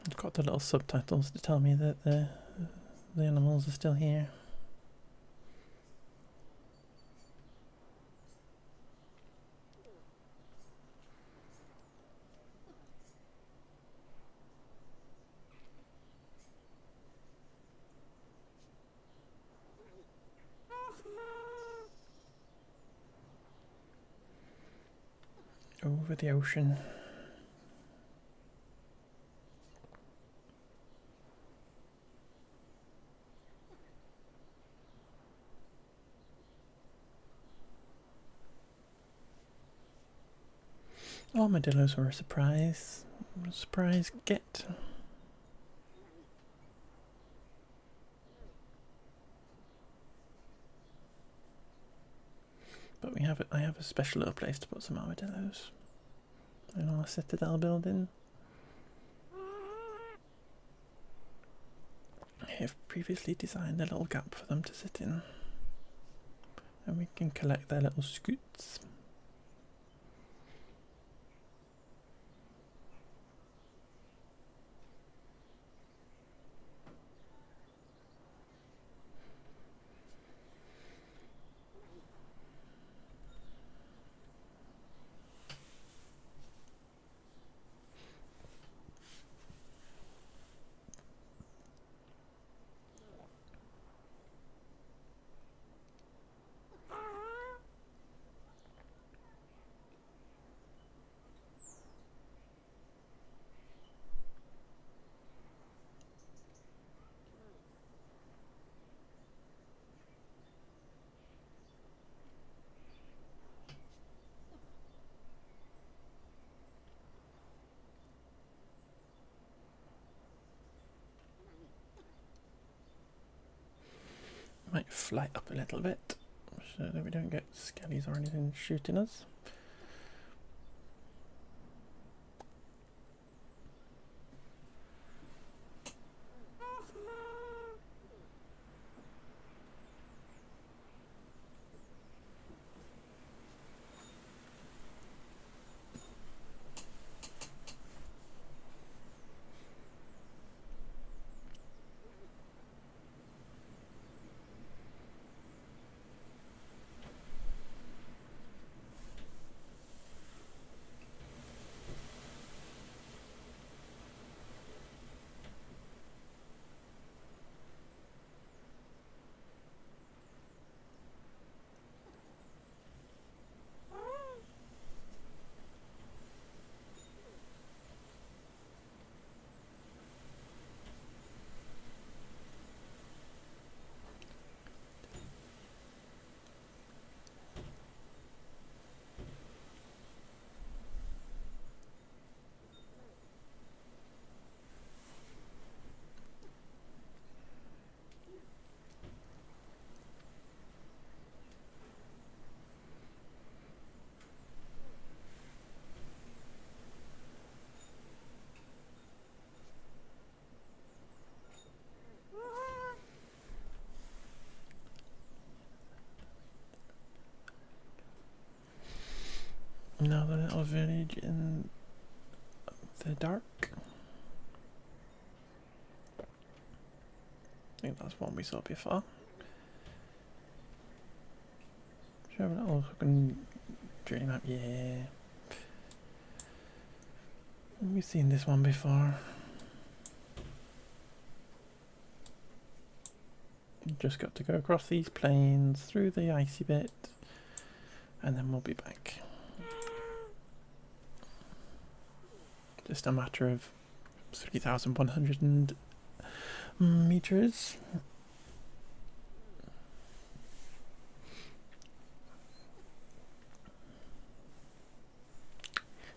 I've got the little subtitles to tell me that the animals are still here. Over the ocean. Armadillos were a surprise. Surprise get. But I have a special little place to put some armadillos in our citadel building. I have previously designed a little gap for them to sit in, and we can collect their little scoots. Might fly up a little bit so that we don't get skellies or anything shooting us. Another little village in the dark. I think that's one we saw before. Should we have a little fucking dream map? Yeah. We've seen this one before. Just got to go across these plains, through the icy bit, and then we'll be back. Just a matter of 3,100 meters.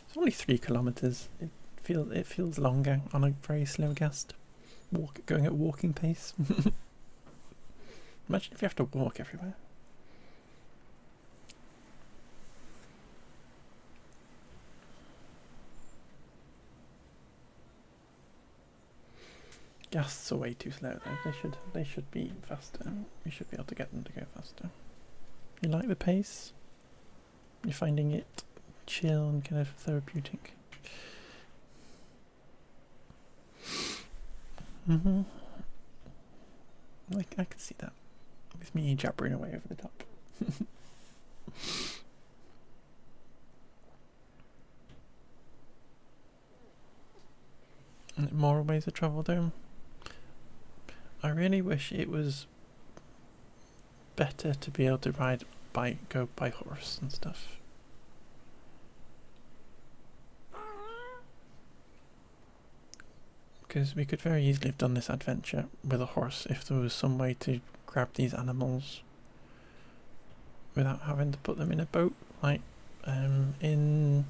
It's only 3 kilometers. It feels longer on a very slow gast. Going at walking pace. Imagine if you have to walk everywhere. Ghasts are way too slow though. They should be faster. You should be able to get them to go faster. You like the pace? You're finding it chill and kind of therapeutic. Mm-hmm. I can see that. With me jabbering away over the top. More ways to travel though. I really wish it was better to be able to go by horse and stuff. Because we could very easily have done this adventure with a horse if there was some way to grab these animals without having to put them in a boat. Like in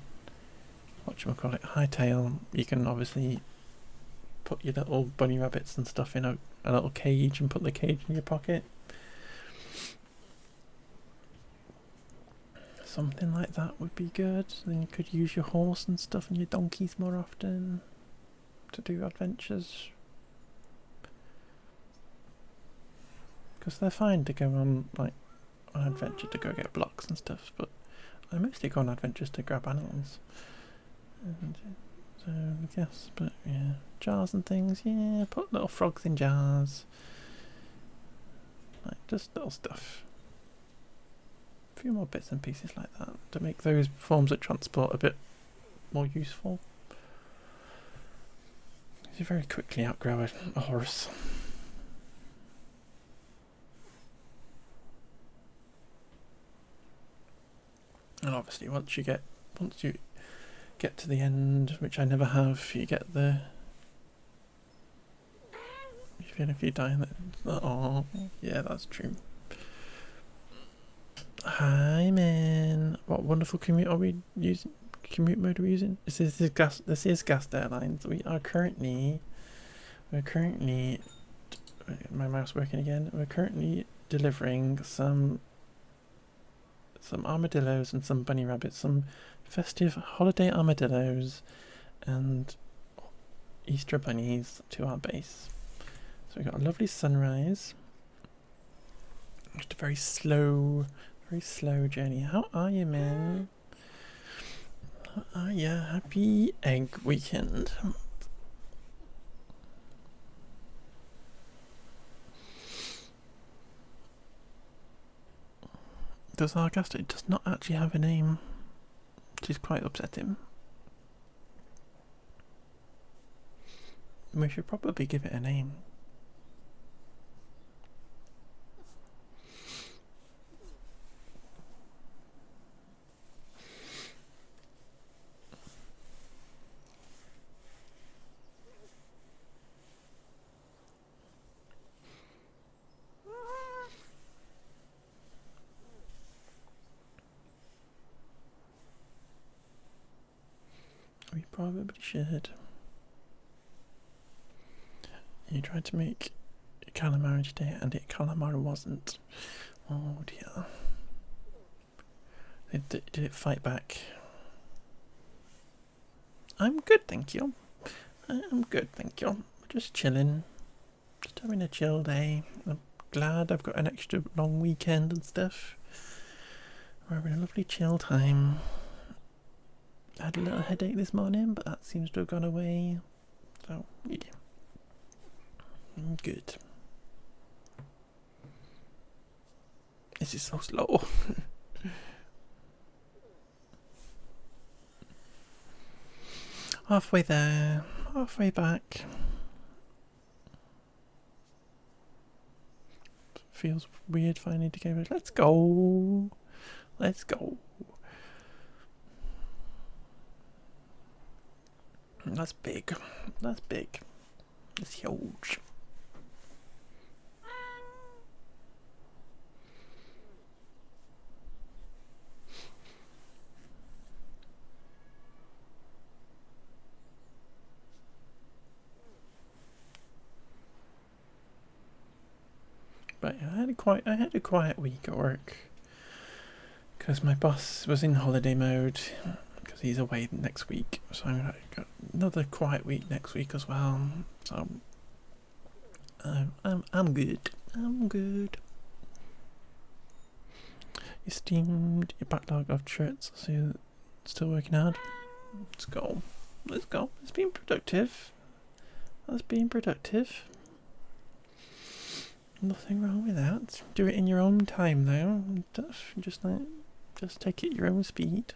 whatchamacallit, Hightail, you can obviously put your little bunny rabbits and stuff in a little cage and put the cage in your pocket. Something like that would be good. Then you could use your horse and stuff and your donkeys more often to do adventures. Because they're fine to go on like an adventure to go get blocks and stuff, but I mostly go on adventures to grab animals. And so I guess, but yeah, jars and things, yeah, put little frogs in jars. Like just little stuff. A few more bits and pieces like that to make those forms of transport a bit more useful. You very quickly outgrow a horse. And obviously once you get to the end, which I never have, you get the if you die in the oh yeah, that's true. Hi man, what wonderful commute are we using? Commute mode are we using? This is Gas Airlines. We're currently my mouse working again. We're currently delivering some armadillos and some bunny rabbits, some festive holiday armadillos and Easter bunnies to our base. So we've got a lovely sunrise. Just a very slow journey. How are you, man? How are you? Happy egg weekend. Does our guest, it does not actually have a name, which is quite upsetting. We should probably give it a name. We probably should. You tried to make calamari today and calamari wasn't. Oh dear. Did it fight back? I'm good, thank you. I'm good, thank you. Just chilling. Just having a chill day. I'm glad I've got an extra long weekend and stuff. We're having a lovely chill time. I had a little headache this morning, but that seems to have gone away. So, yeah. Good. This is so slow. Halfway there, halfway back. Feels weird finally to go. Let's go. Let's go. That's big. That's big. It's huge. But I had a quiet week at work because my boss was in holiday mode. He's away next week, so I've got another quiet week next week as well. So I'm good. I'm good. You steamed your backlog of shirts, so you're still working hard. Let's go. Let's go. It's been productive. That's being productive. Nothing wrong with that. Do it in your own time though. Just take it at your own speed.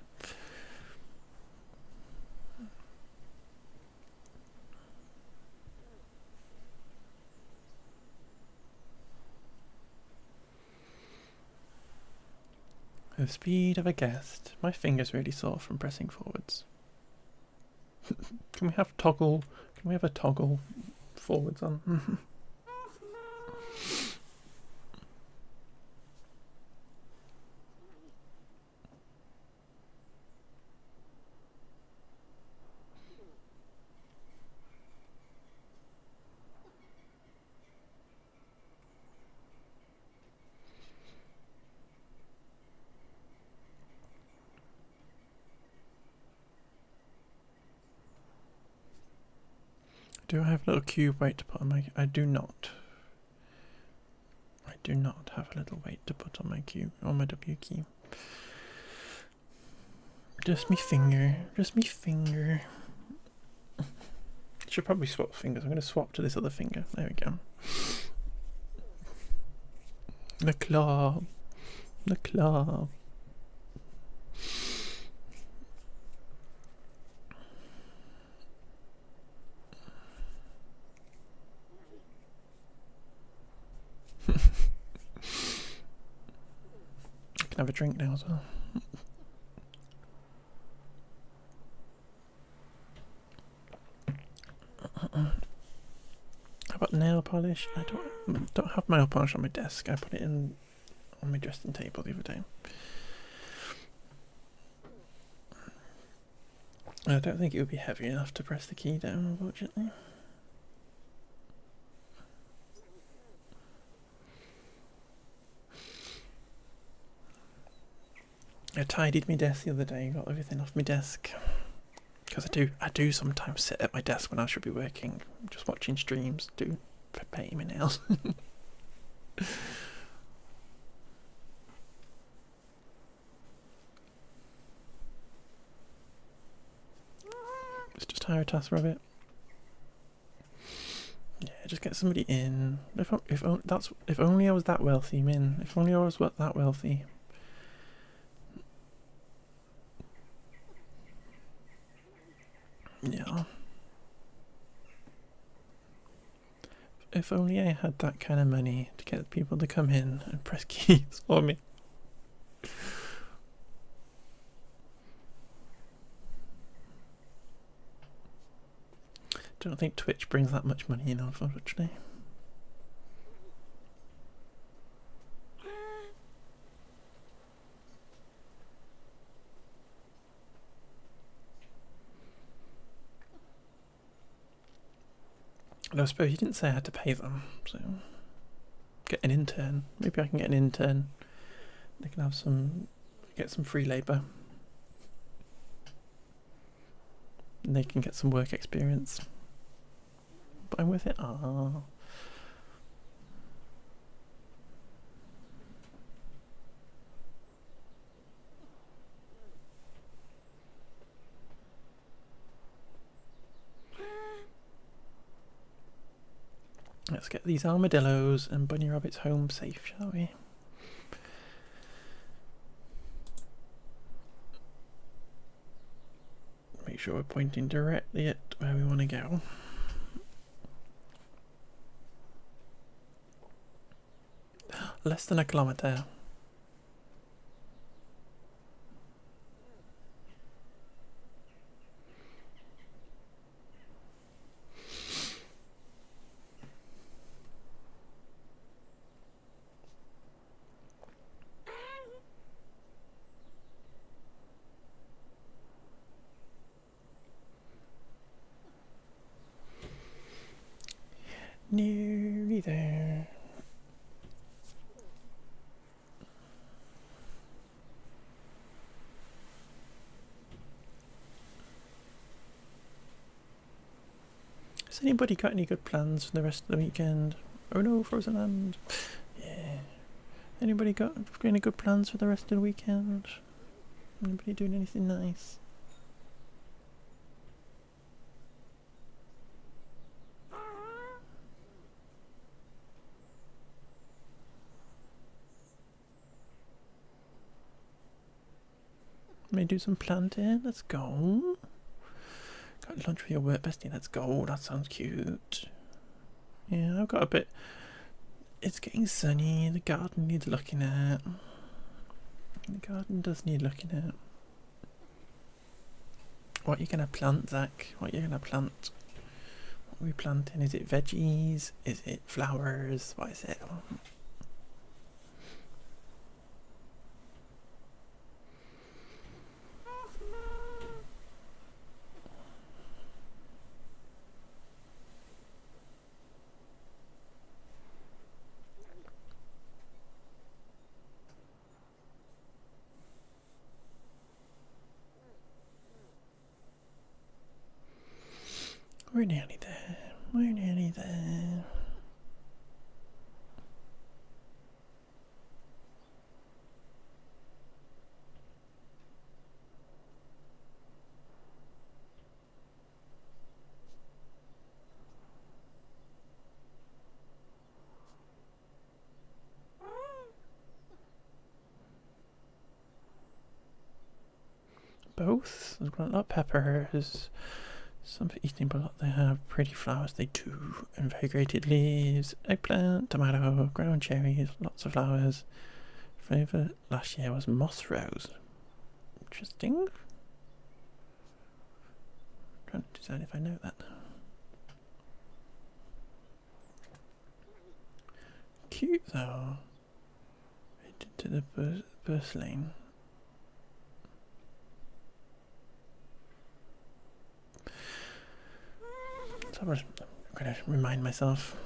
The speed of a guest. My finger's really sore from pressing forwards. Can we have a toggle forwards on? Do I have a little cube weight to put on my... I do not. I do not have a little weight to put on my cube, on my W key. Just me finger. Just me finger. Should probably swap fingers. I'm going to swap to this other finger. There we go. The claw. The claw. I can have a drink now as well. How about nail polish? I don't have nail polish on my desk. I put it in on my dressing table the other day. I don't think it would be heavy enough to press the key down, unfortunately. I tidied my desk the other day, got everything off my desk. Because I do sometimes sit at my desk when I should be working, just watching streams, painting my nails. Let's just hire a task rabbit. Yeah, just get somebody in. If only I was that wealthy, man. If only I was that wealthy. Yeah. If only I had that kind of money to get people to come in and press keys for me. Don't think Twitch brings that much money in, unfortunately. And I suppose you didn't say I had to pay them, so get an intern. Maybe I can get an intern. They can have get some free labour. And they can get some work experience. But I'm with it. Ah. Let's get these armadillos and bunny rabbits home safe, shall we? Make sure we're pointing directly at where we want to go. Less than a kilometre. Nearly there. Has anybody got any good plans for the rest of the weekend? Oh no, frozen land. Yeah. Anybody got any good plans for the rest of the weekend? Anybody doing anything nice? May do some planting. Let's go. Got lunch for your work bestie. Let's go. That sounds cute. Yeah, I've got a bit. It's getting sunny. The garden needs looking at. The garden does need looking at. What are you gonna plant, Zach? What are you gonna plant? What are we planting? Is it veggies? Is it flowers? What is it? We're nearly there. We're nearly there. Both. I've got a lot of peppers. Some for eating, but they have pretty flowers. They do. Invigorated leaves, eggplant, tomato, ground cherries, lots of flowers. Flavour last year was moss rose. Interesting. I'm trying to decide if I know that. Cute though. Right to the burst lane. So I'm going to remind myself.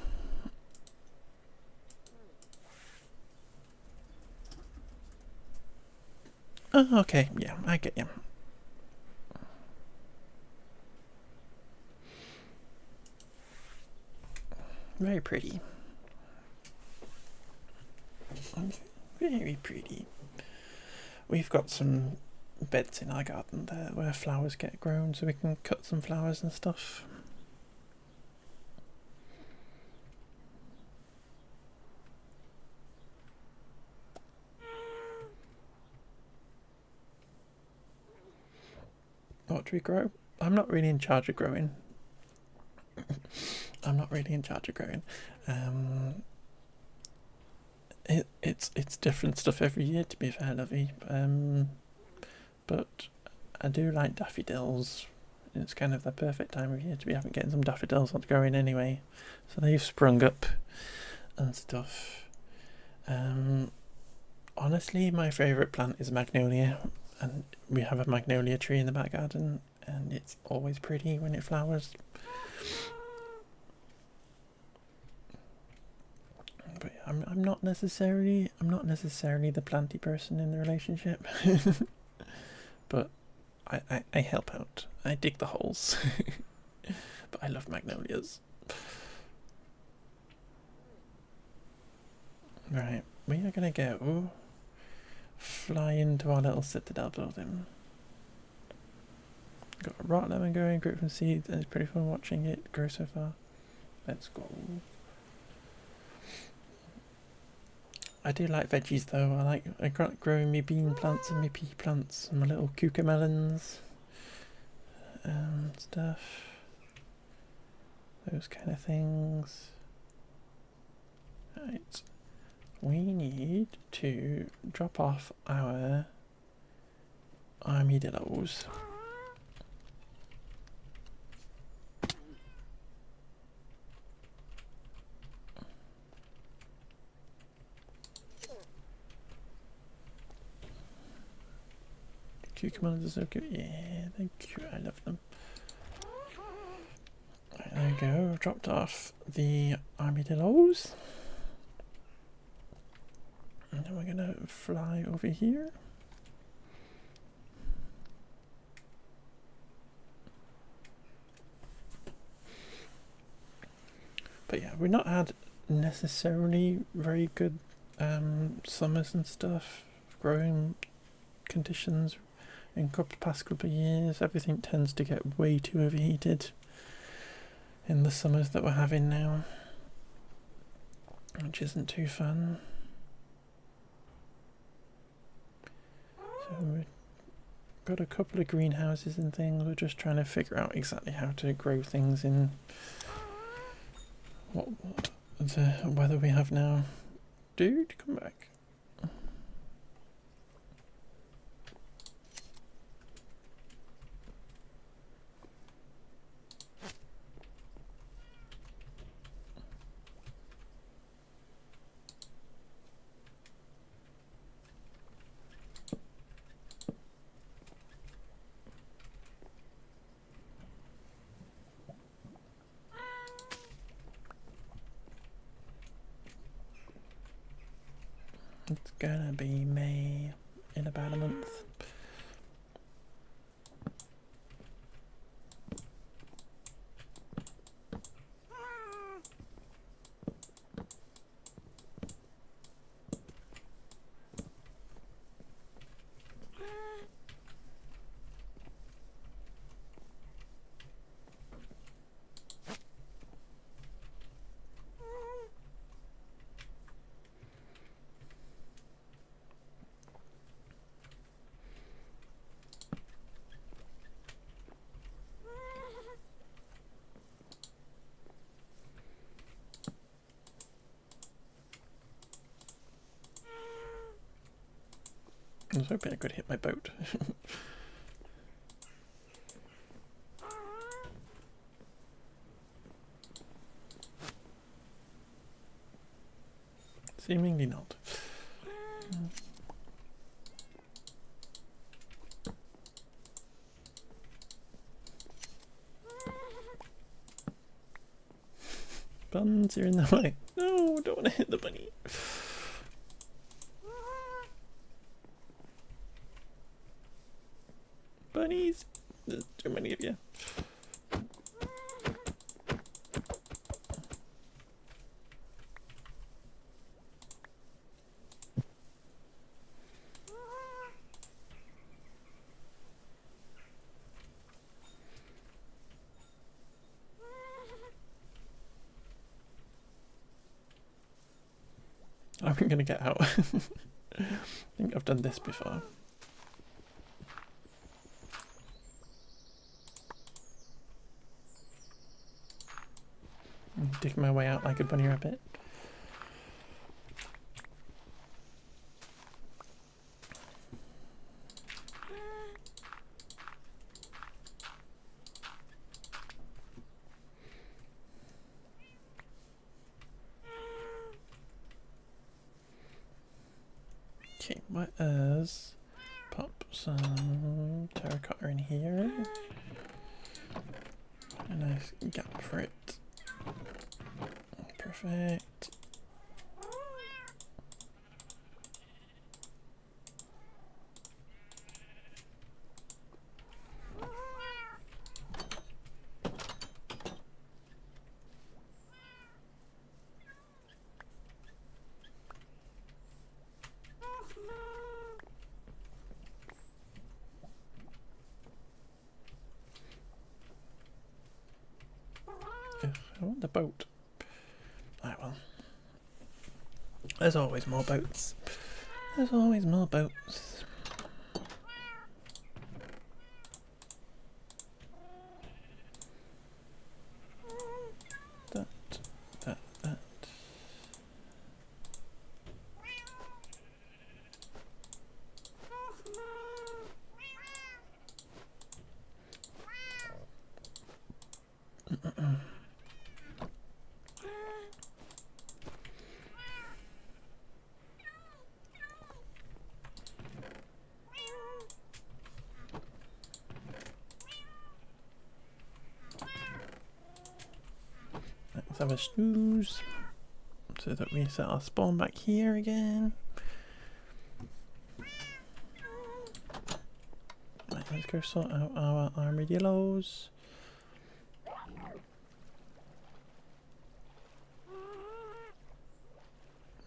Oh, okay. Yeah, I get you. Very pretty. Very pretty. We've got some beds in our garden there where flowers get grown, so we can cut some flowers and stuff. What do we grow? I'm not really in charge of growing. I'm not really in charge of growing. It's different stuff every year, to be fair, Lovey. But I do like daffodils. It's kind of the perfect time of year to be getting some daffodils on growing anyway. So they've sprung up and stuff. Honestly, my favourite plant is magnolia, and we have a magnolia tree in the back garden, and it's always pretty when it flowers. But I'm not necessarily the planty person in the relationship. But I help out. I dig the holes. But I love magnolias. Right, we are gonna go fly into our little citadel building. Got a rock lemon going, grew from seeds, and it's pretty fun watching it grow so far. Let's go. I do like veggies though. I got growing me bean plants and me pea plants and my little cucamelons and stuff. Those kind of things. Right. We need to drop off our armadillos. Cucumbers are so cute. Yeah, they're cute. I love them. Right, there we go. Dropped off the armadillos. And then we're going to fly over here. But yeah, we've not had necessarily very good summers and stuff, growing conditions in past couple of years. Everything tends to get way too overheated in the summers that we're having now, which isn't too fun. So we've got a couple of greenhouses and things. We're just trying to figure out exactly how to grow things in what the weather we have now. Dude, come back. It's gonna be May in about a month. I was hoping I could hit my boat. Seemingly not. Buns, you're in the way. No, don't want to hit the bunny. Bunnies! There's too many of you. I'm gonna get out. I think I've done this before. Dig my way out like a bunny rabbit. Okay, what is pop some terracotta in here? A nice gap for it. Perfect. Ugh, I want the boat. Ah, well. There's always more boats. There's always more boats. That. Let's have a snooze so that we set our spawn back here again. Right, let's go sort out our armadillos.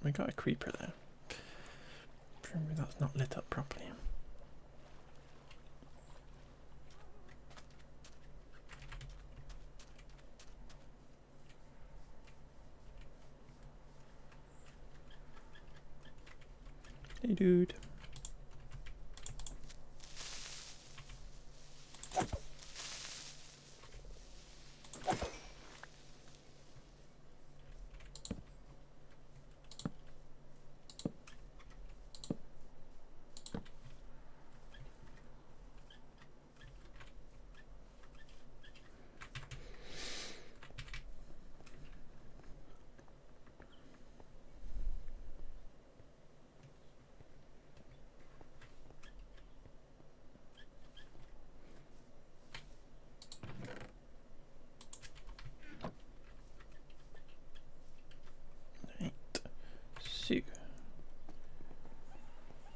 We got a creeper there. Maybe that's not lit up properly. Hey dude.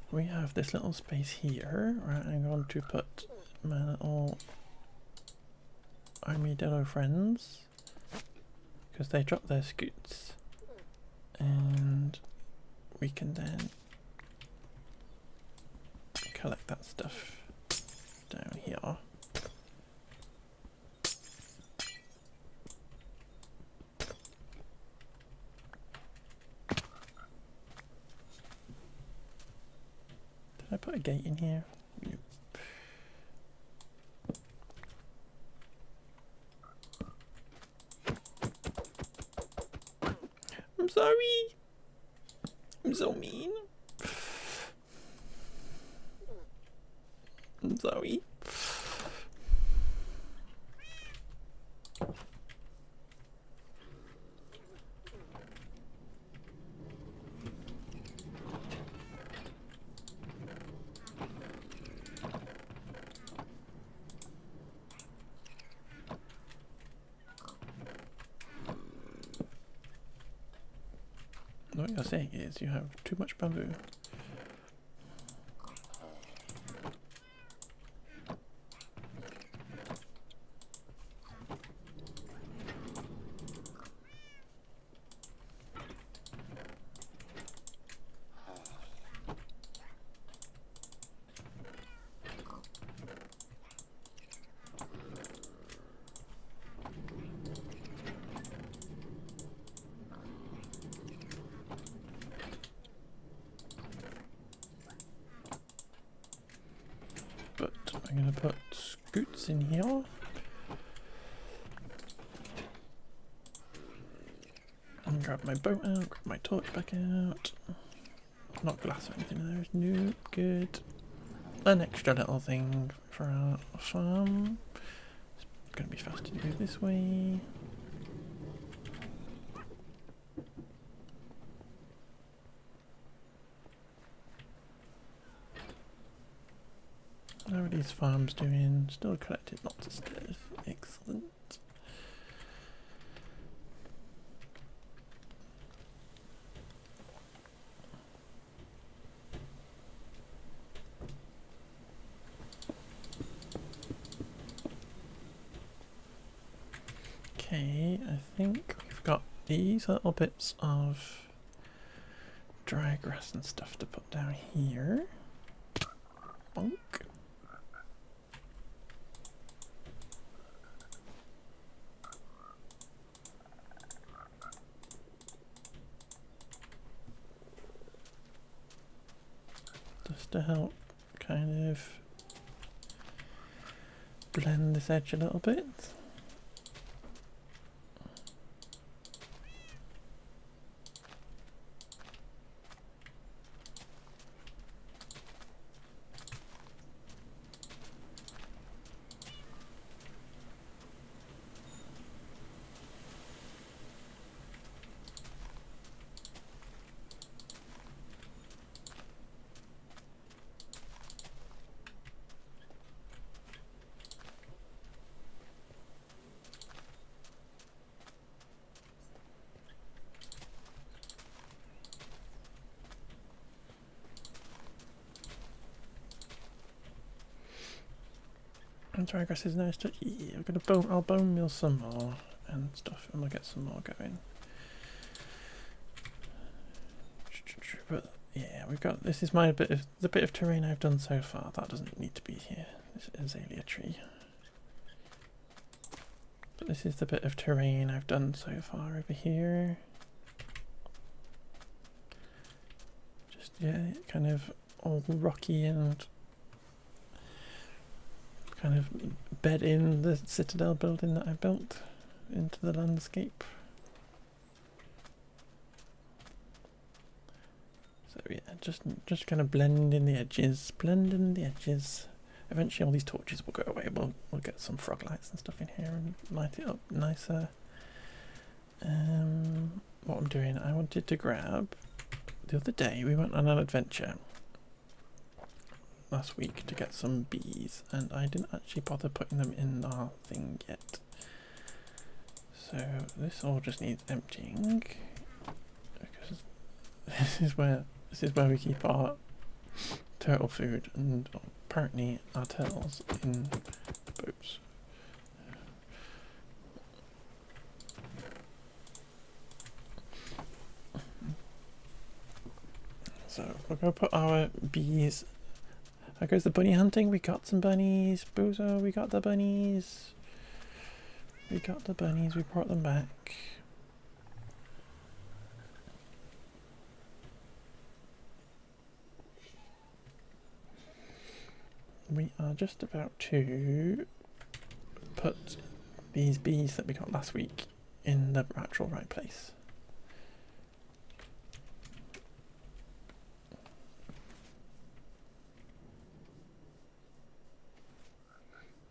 So we have this little space here. Right, I'm going to put my little armadillo friends because they drop their scoots, and we can then collect that stuff down here. Did I put a gate in here? Nope. I'm sorry. I'm so mean. I'm sorry. What you're saying is you have too much bamboo. But I'm going to put scoots in here. And grab my boat out, grab my torch back out. Not glass or anything in there. No, good. An extra little thing for our farm. It's going to be faster to go this way. How are these farms doing? Still collected lots of stuff. Excellent. Okay, I think we've got these little bits of dry grass and stuff to put down here. Bonk. Just to help kind of blend this edge a little bit. And dry grass is nice to yeah, I'll bone meal some more and stuff, and we'll get some more going. we've got, this is my bit of, the bit of terrain I've done so far. That doesn't need to be here. This azalea tree. But this is the bit of terrain I've done so far over here. Just, yeah, kind of all rocky and kind of bed in the citadel building that I built into the landscape. So yeah, just kind of blend in the edges, Eventually all these torches will go away. We'll get some frog lights and stuff in here and light it up nicer. What I'm doing, I wanted to grab, the other day we went on an adventure last week to get some bees, and I didn't actually bother putting them in our thing yet. So this all just needs emptying, because this is where we keep our turtle food, and apparently our turtles in boats. So we're going to put our bees. There goes the bunny hunting. We got some bunnies. Bozo, we got the bunnies. We brought them back. We are just about to put these bees that we got last week in the actual right place.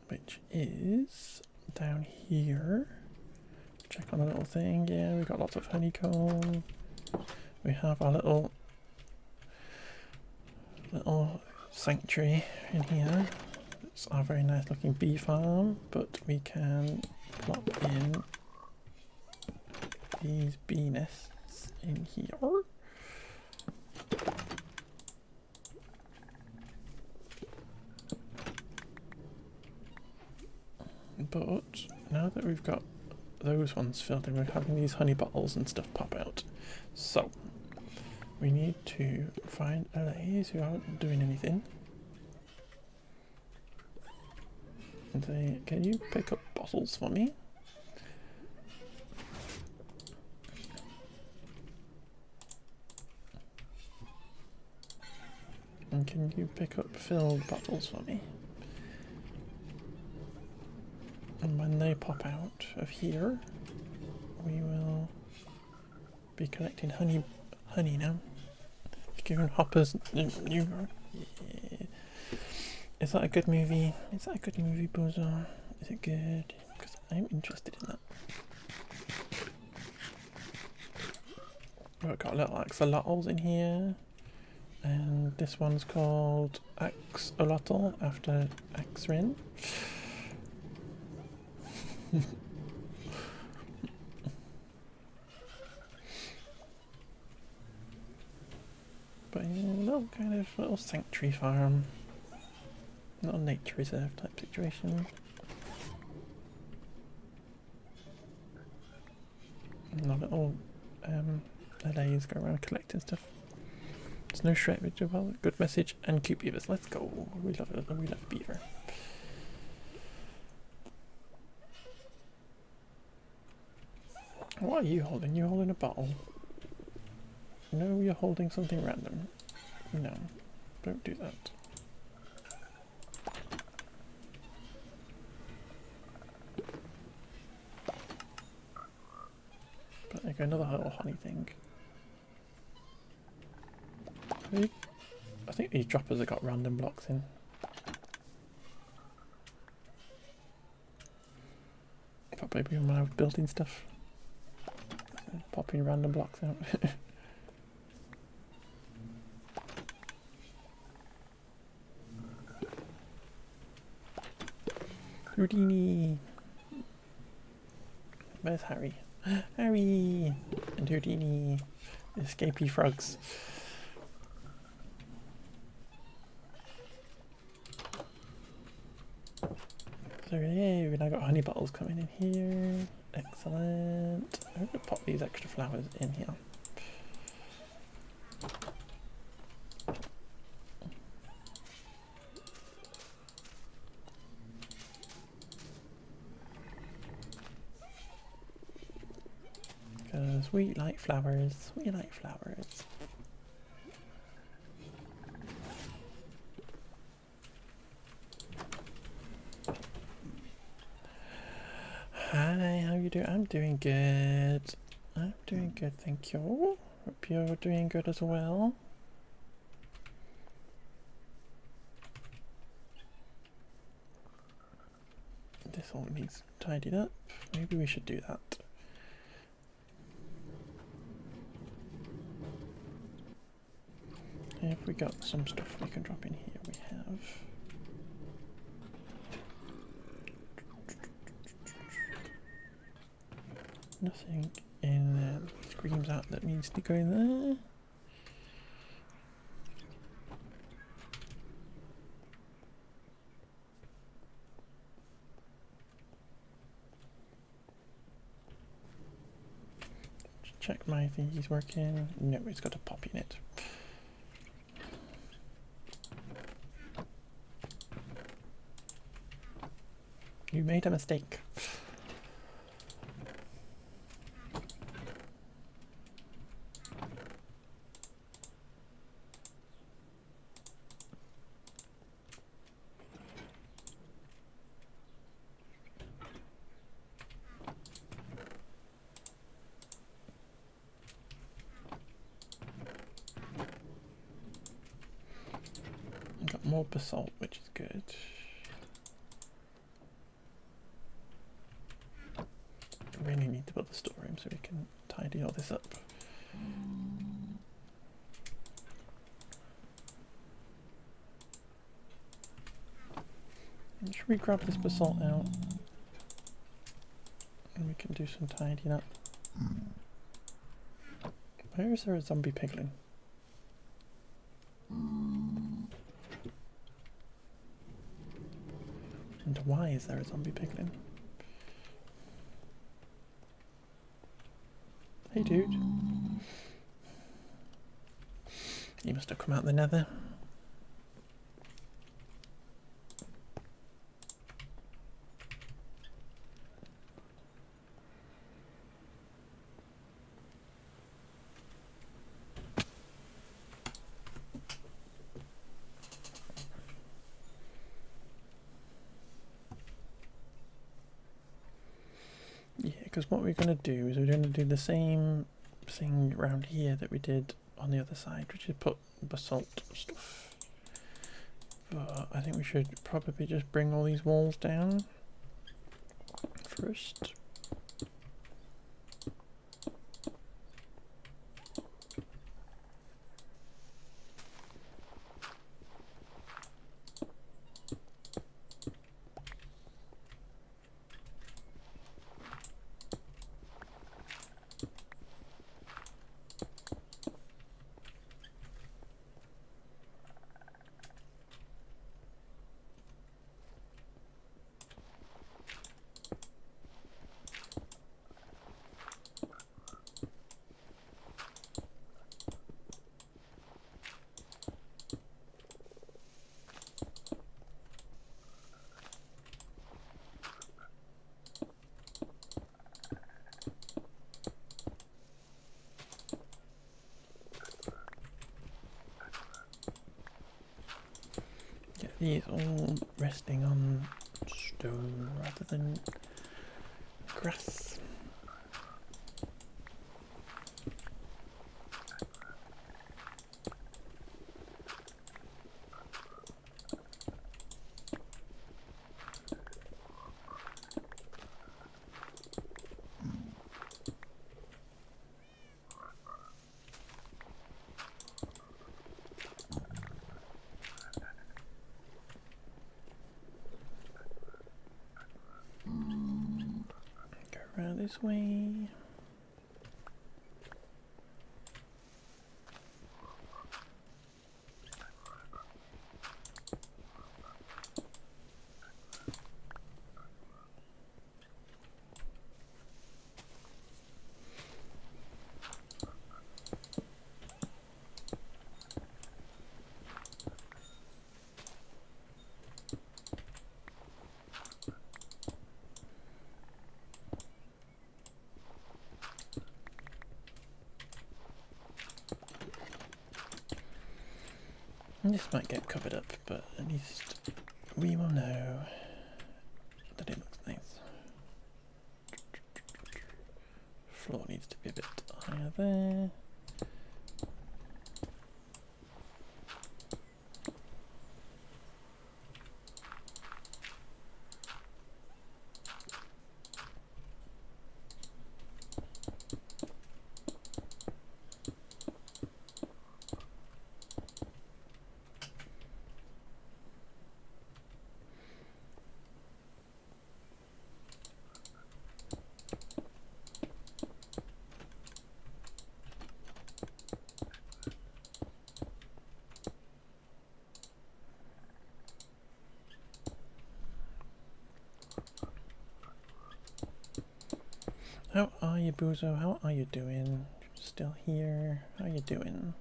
Which is down here. Check on the little thing. Yeah, we've got lots of honeycomb. We have our little sanctuary in here. It's our very nice looking bee farm, but we can plop in these bee nests in here. But now that we've got those ones filled in, we're having these honey bottles and stuff pop out. So we need to find LAs who aren't doing anything and say, can you pick up bottles for me? And can you pick up filled bottles for me? And when they pop out of here, we will be collecting honey now. Giving hoppers new. Yeah. Is that a good movie? Bozo? Is it good? Because I'm interested in that. We've got little axolotls in here. And this one's called Axolotl after Axrin. But yeah, little sanctuary farm, little nature reserve type situation. And the little LAs go around collecting stuff. There's no shrinkage of all. Good message and cute beavers. Let's go. We love it. We love beaver. What are you holding? You're holding a bottle. No, you're holding something random. No, don't do that. But there go another little honey thing. I think these droppers have got random blocks in. Probably when I was building stuff. Popping random blocks out. Houdini! Where's Harry? Harry! And Houdini! Escapee frogs. So yeah, we've now got honey bottles coming in here. Excellent. I'm going to pop these extra flowers in here. Because we like flowers. We like flowers. Hi, how you doing? I'm doing good. I'm doing good, thank you. Hope you're doing good as well. This all needs tidied up. Maybe we should do that. If we got some stuff we can drop in here, we have. Nothing in there that screams out that needs to go in there. Just check my thingy's working. No, it's got a pop in it. You made a mistake. Got more basalt, which is good. I really need to build the storeroom so we can tidy all this up. Should we grab this basalt out? And we can do some tidying up. Where is there a zombie piglin? And why is there a zombie piglin? Hey dude. You must have come out the nether. Yeah, because what we're going to do is we're going to do the same thing around here that we did on the other side, which is put basalt stuff. But I think we should probably just bring all these walls down first. Get these all resting on stone rather than grass. Go around this way. This might get covered up, but at least we will know that it looks nice. Floor needs to be a bit higher there. How are you, Buzo? How are you doing? Still here? How you doing?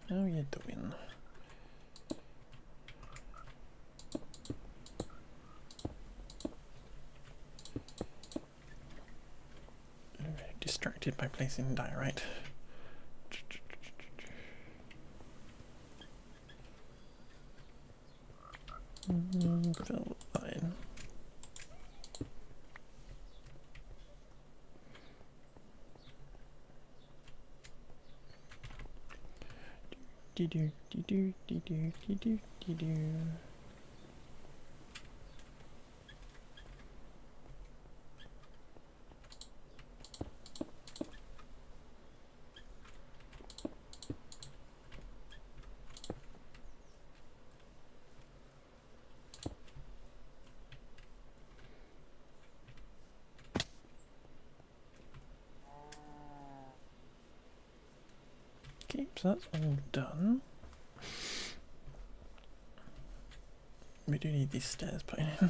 How you doing? Very distracted by placing diorite. Fill line. Do do do do do do do do do do. Okay, so that's all done. We do need these stairs put in.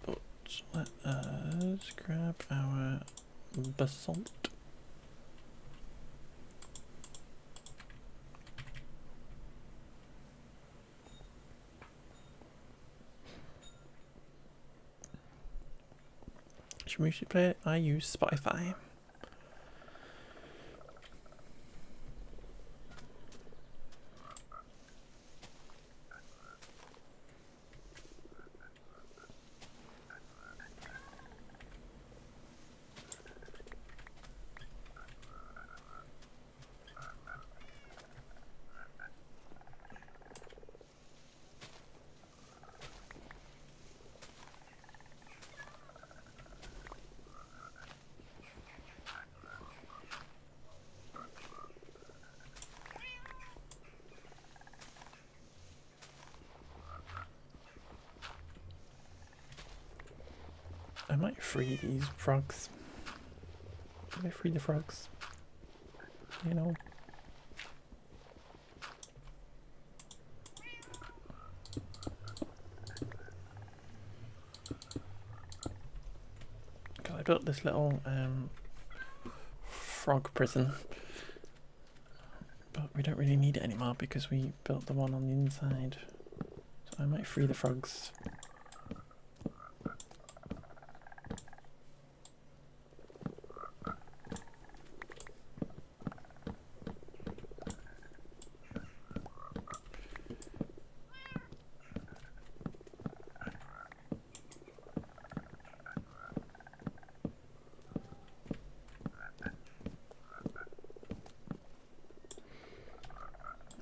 But let us grab our basalt. We should play it. I use Spotify. I might free these frogs. Should I free the frogs? You know. Because I built this little frog prison. But we don't really need it anymore because we built the one on the inside. So I might free the frogs.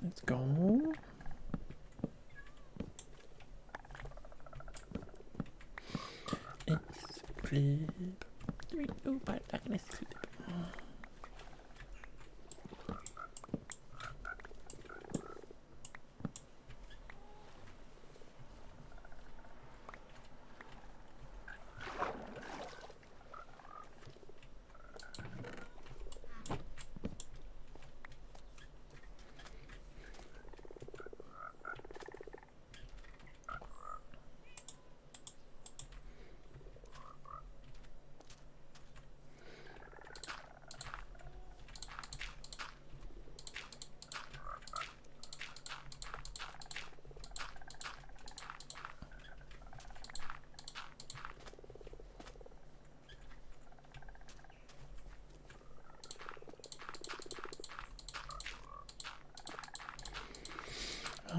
Let's go. It's flip. Oh, but darkness flip.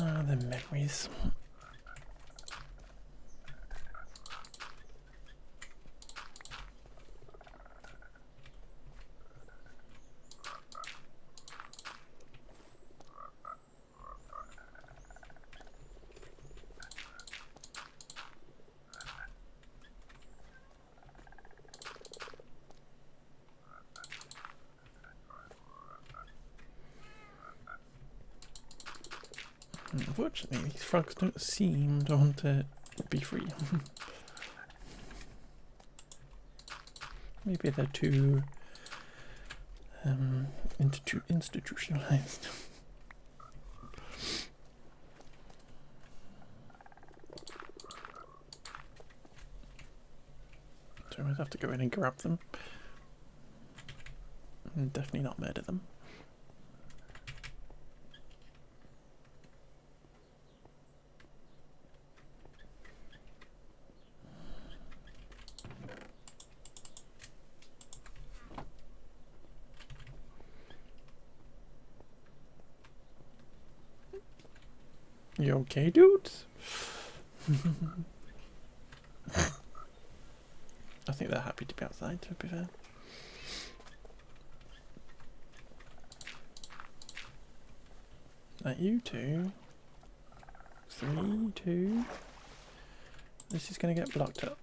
Ah, the memories. Unfortunately, these frogs don't seem to want to be free. Maybe they're too institutionalized. So I'd have to go in and grab them. And definitely not murder them. You okay, dudes? I think they're happy to be outside, to be fair. Like you two. 3, 2. This is going to get blocked up.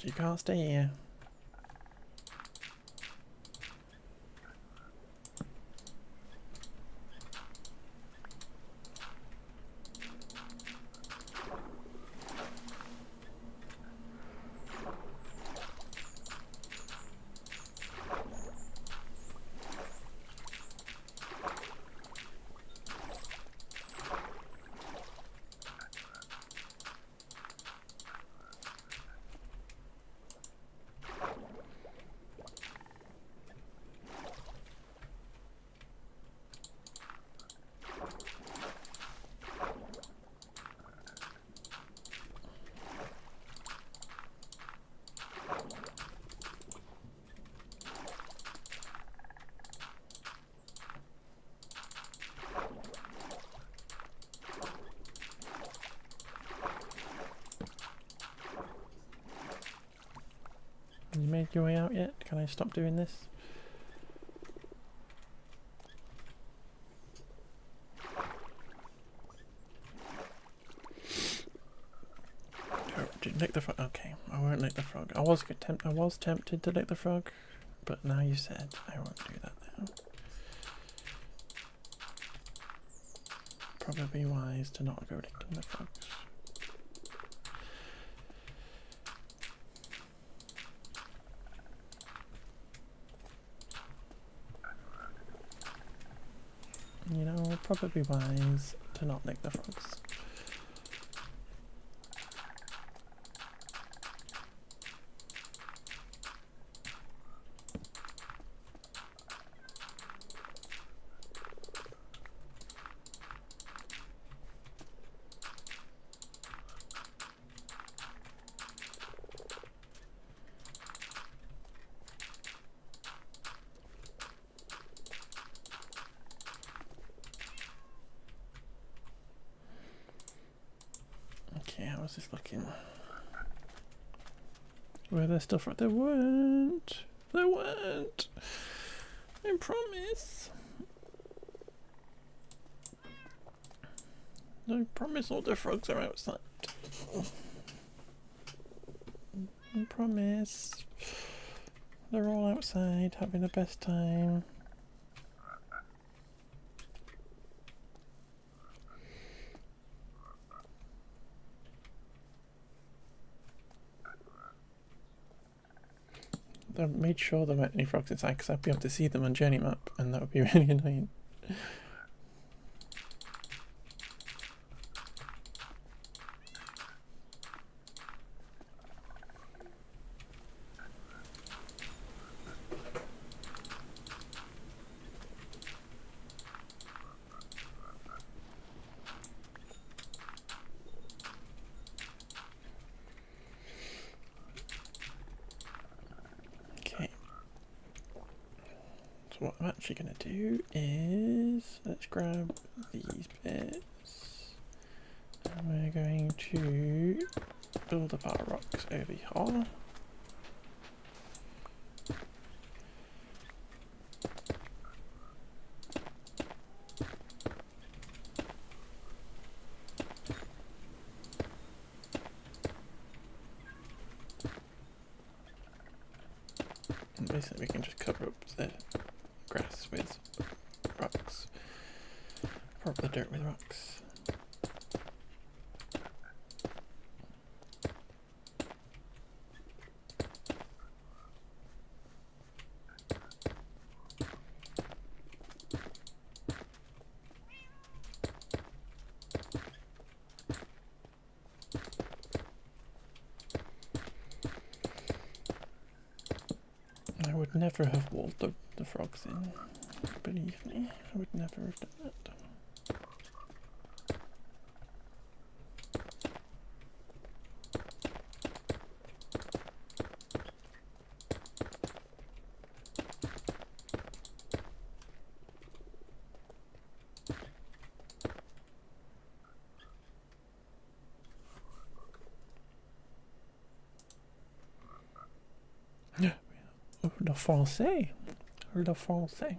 You can't stay here. You made your way out yet? Can I stop doing this? Oh, did lick the frog? Okay, I won't lick the frog. I was tempted to lick the frog, but now you said I won't do that now. Probably wise to not go licking the frogs. You know, probably wise to not lick the frogs. Okay, how is this looking? Were there still frogs? There weren't. There weren't. I promise. I promise all the frogs are outside. I promise. They're all outside having the best time. I made sure there weren't any frogs inside because I'd be able to see them on journey map and that would be really annoying. Okay. So what I'm actually going to do is, let's grab these bits, and we're going to build up our rocks over here. And basically we can just cover up the grass with rocks, cover up the dirt with rocks. I would never have walled the frogs in, believe me, I would never have done that. Le français. Le français.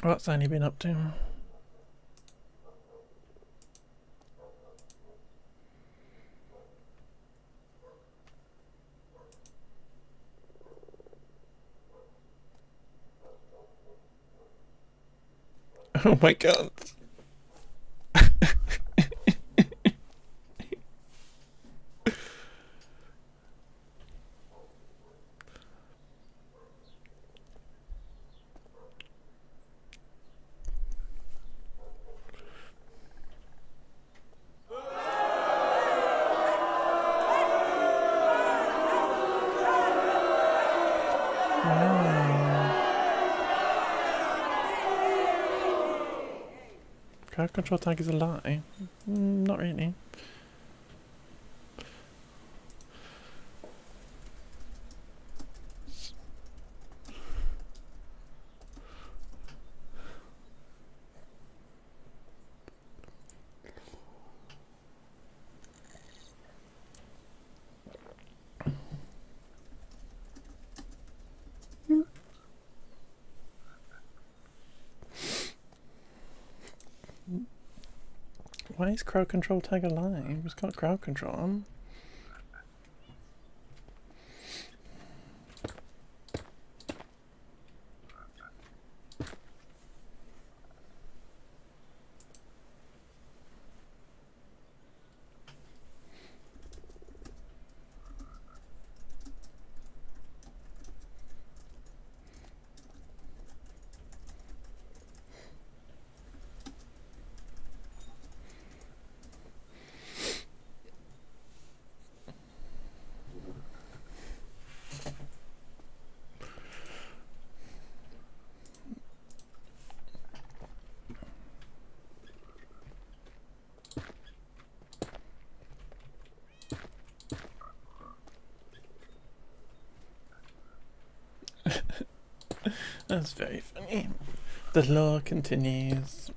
What's Annie been up to? Oh my god. Crowd control tag is a lie. Not really. Why is crowd control tag a lie? It's got crowd control on. That's very funny. The lore continues.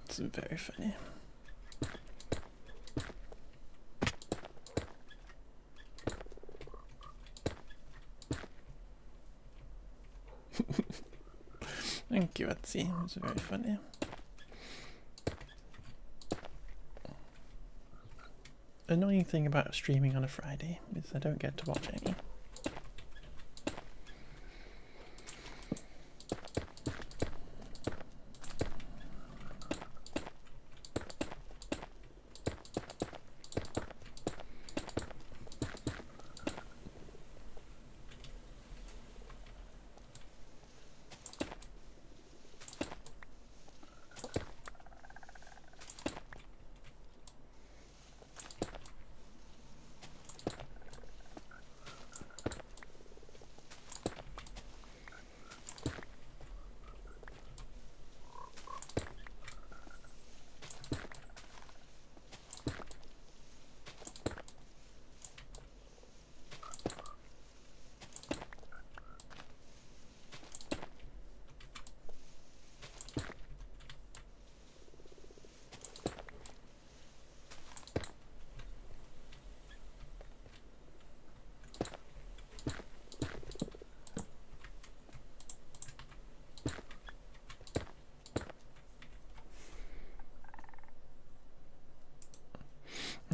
It's very funny. Thank you, Etsy. It's very funny. Annoying thing about streaming on a Friday is I don't get to watch any.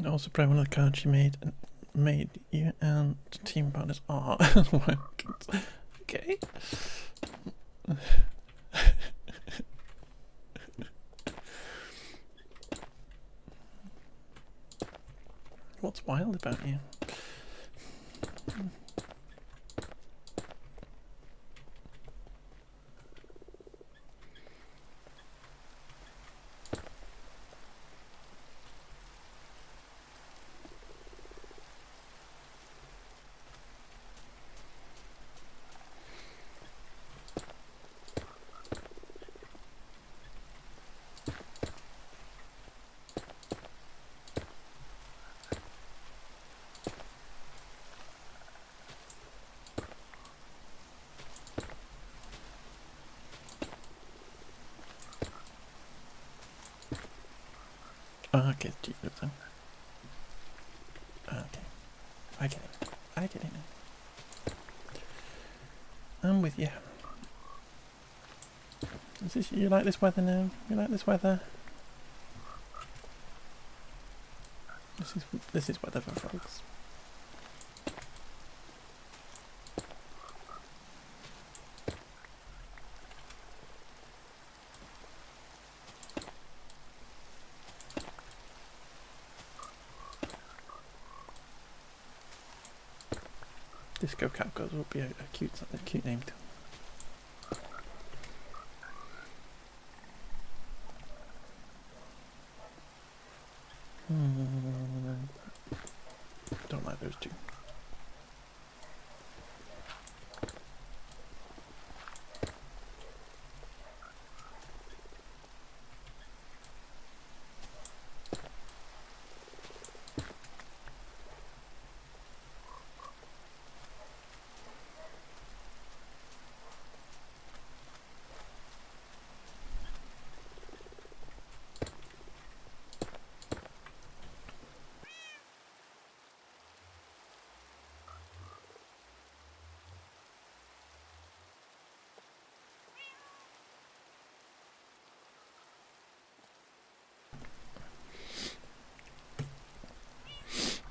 also play one of the cards you made you and team partners are. Okay. What's wild about you? Oh, okay, it's cheap then. Okay. I get it. I get it now. I'm with you. Is this, you like this weather now? You like this weather? This is weather for frogs. Disco Cowgirls would be a cute name too. Don't like those two.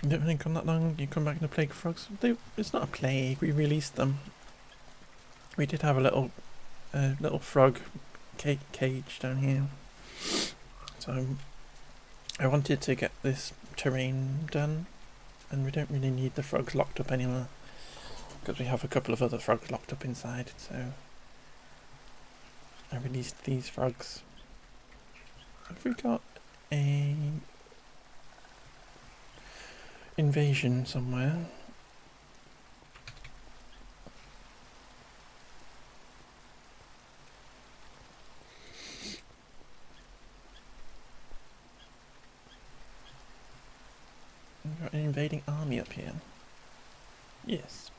You don't think on that long you come back into Plague Frogs? It's not a plague, we released them. We did have a little frog cage down here. So I wanted to get this terrain done, and we don't really need the frogs locked up anymore because we have a couple of other frogs locked up inside. So I released these frogs. Have we got a invasion somewhere? We've got an invading army up here. Yes.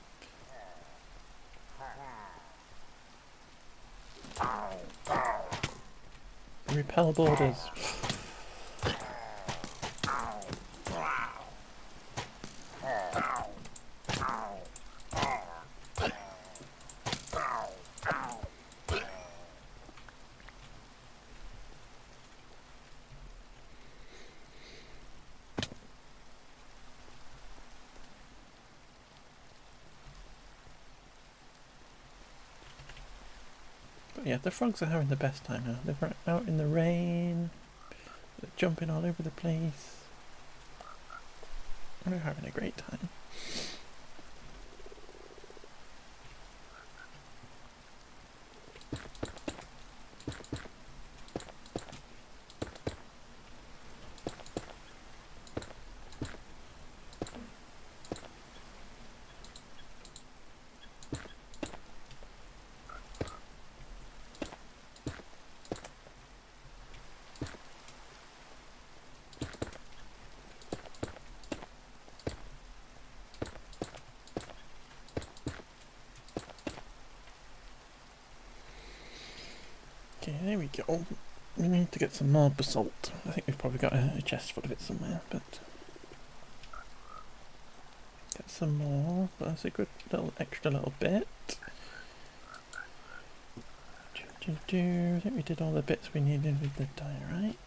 Repel borders. But yeah, the frogs are having the best time now. They're out in the rain, they're jumping all over the place. They're having a great time. Okay, there we go. We need to get some more basalt. I think we've probably got a chest full of it somewhere, but get some more. That's a good extra little bit. I think we did all the bits we needed with the diorite.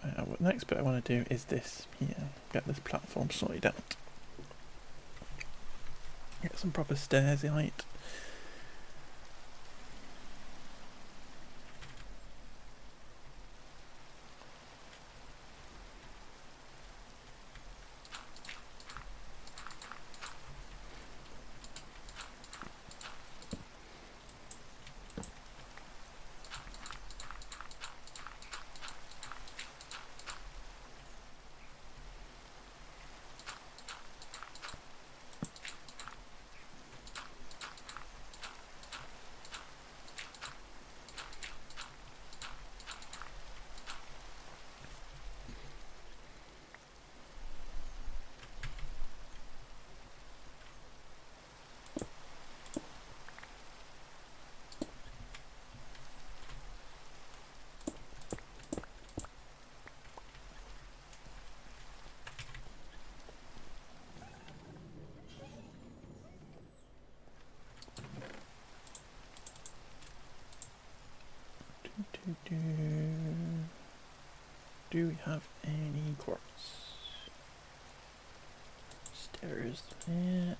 The next bit I want to do is this here. Get this platform sorted out. Get some proper stairs height. Do we have any quartz? Stairs there.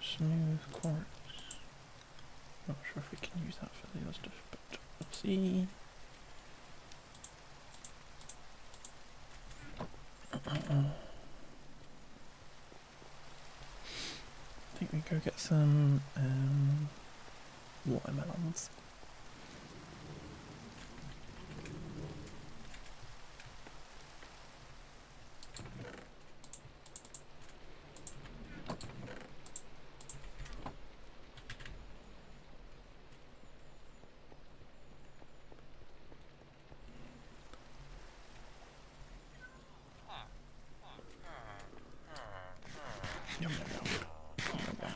Smooth quartz. Not sure if we can use that for the other stuff, but we'll see. I think we go get some watermelons. Yum, yum, yum. Yum, yum.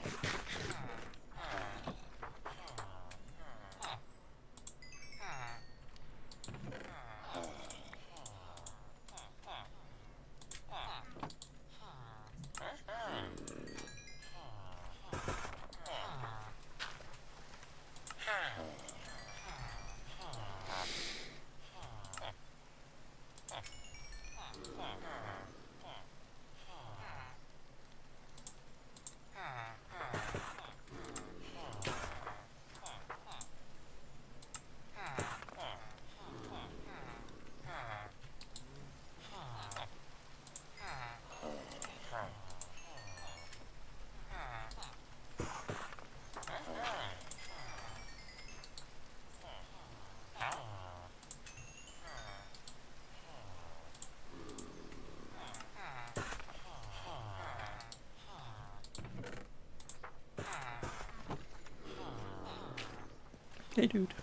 Hey, dude.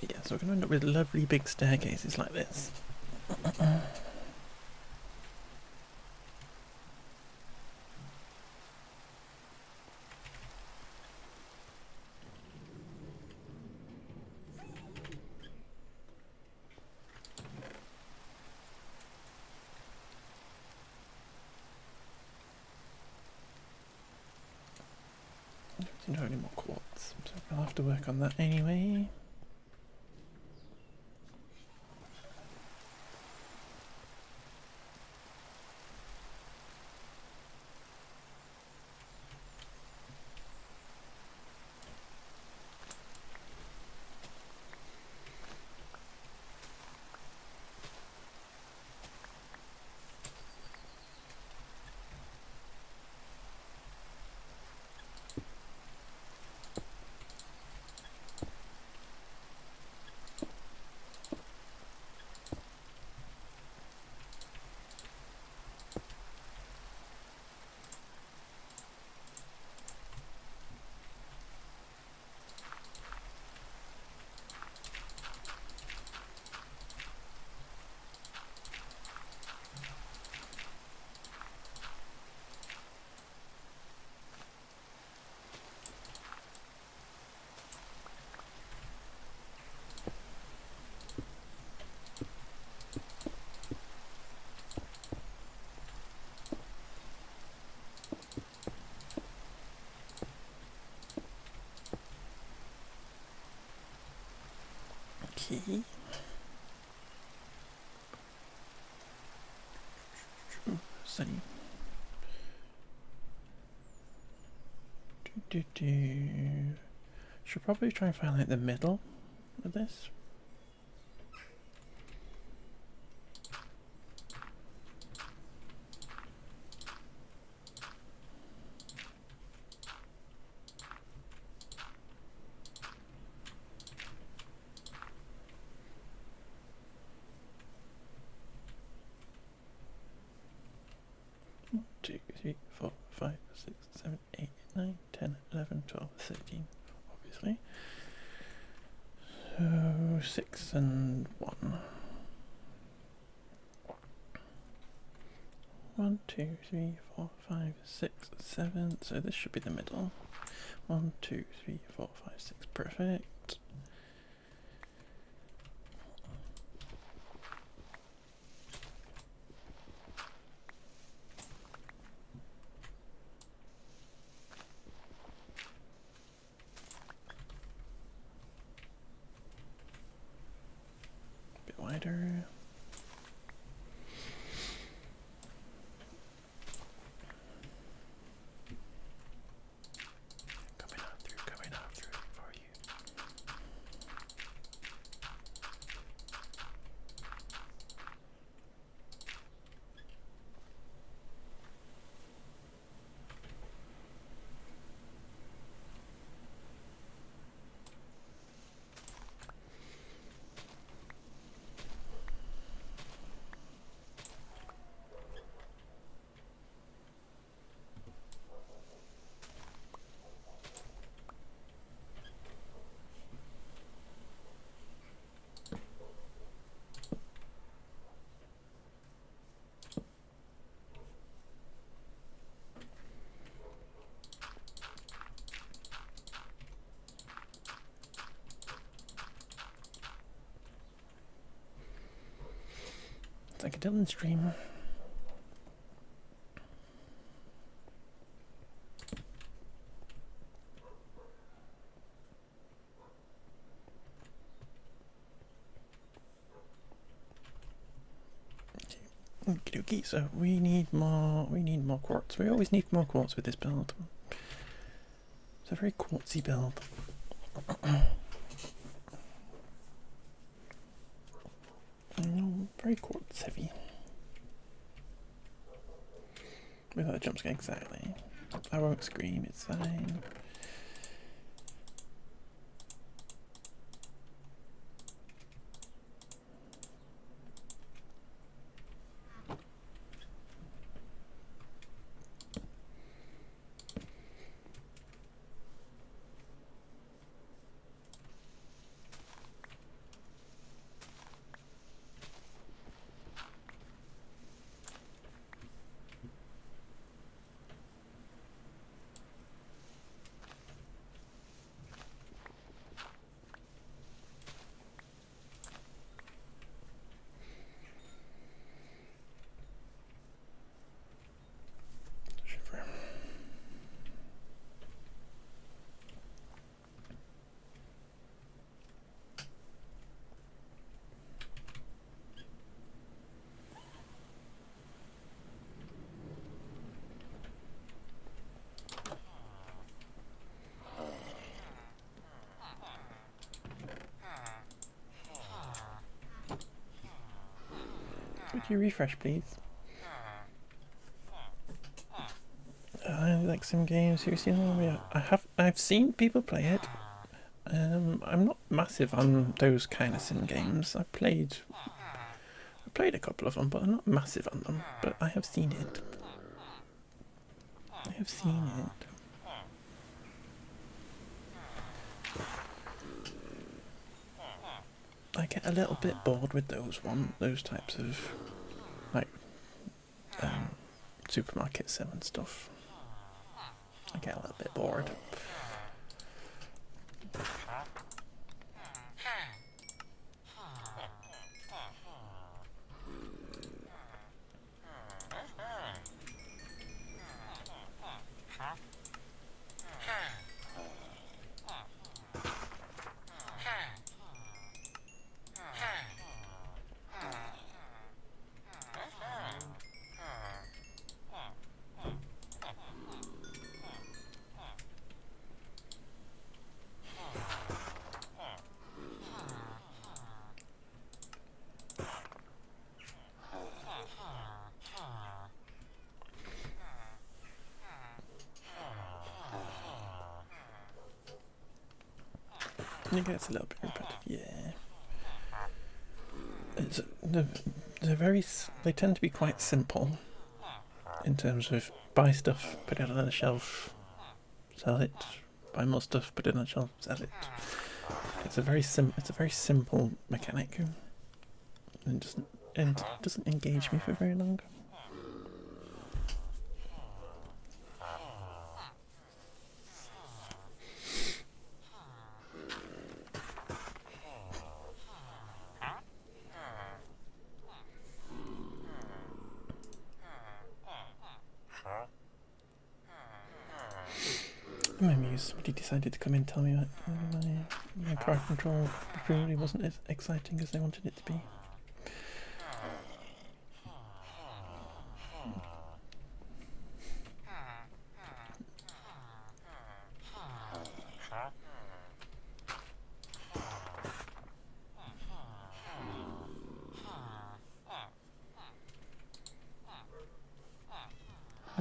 Yeah, so we're going to end up with lovely big staircases like this. I don't seem to have any more quartz, so I'll have to work on that anyway. key. So, should probably try and find like the middle of this. One, 2, 3, 4, 5, 6, 7, 8, 9, 10, 11, 12, 13, obviously. So 6 and 1. 1, 2, 3, 4, 5, 6, 7. So this should be the middle. 1, 2, 3, 4, 5, 6. Perfect. Bit wider. Coming out through for you. It's like a Dylan stream. Okie dokie, so we need more quartz. We always need more quartz with this build. It's a very quartzy build. No, very quartz heavy. Without a jump scare, exactly. I won't scream, it's fine. Shiver. Would you refresh, please? I like some games. Seriously, I've seen people play it. I'm not massive on those kind of sim games. I played a couple of them, but I'm not massive on them. But I have seen it. I have seen it. I get a little bit bored with those types of like supermarket sim and stuff. I get a little bit bored. It gets a little bit repetitive, yeah. They tend to be quite simple in terms of buy stuff, put it on a shelf, sell it, buy more stuff, put it on a shelf, sell it. It's a very simple mechanic, and doesn't engage me for very long. My muse, somebody decided to come in and tell me that my car control really wasn't as exciting as they wanted it to be.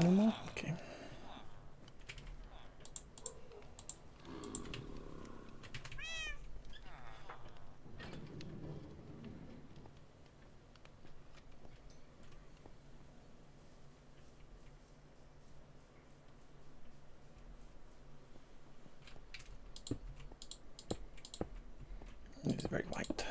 No more? Okay. It's very white.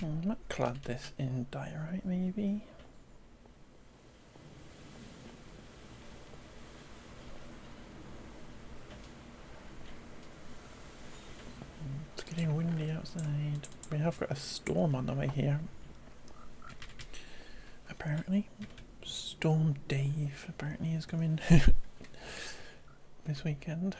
I might clad this in diorite, maybe. It's getting windy outside. We have got a storm on the way here. Apparently. Storm Dave apparently is coming this weekend.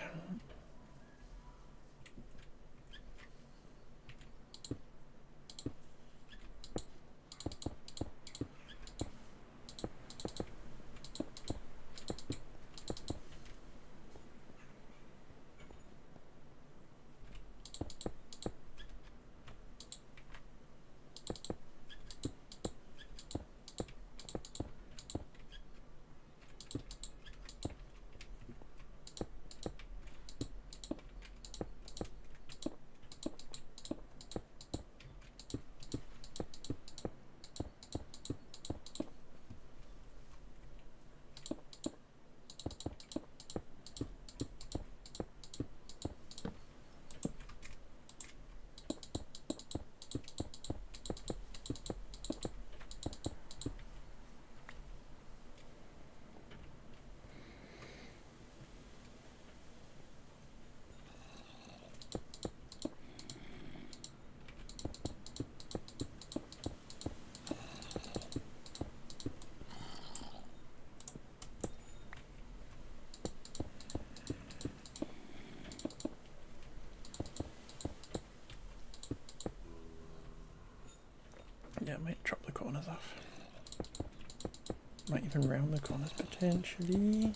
Yeah, I might chop the corners off. Might even round the corners potentially.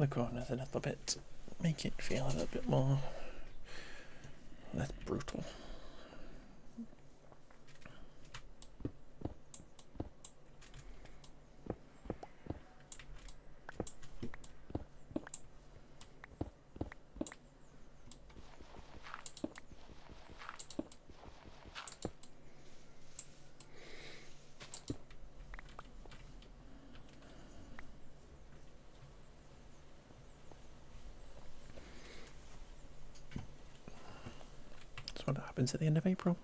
corners a little bit. Make it feel a little bit more less brutal. That's what happens at the end of April.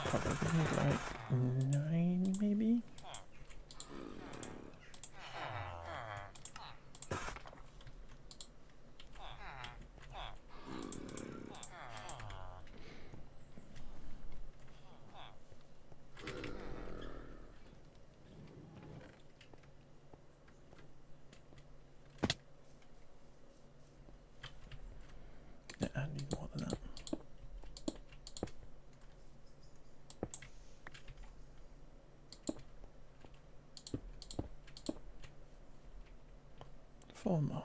Probably like 9 maybe. Yeah, I need more than that. Four more.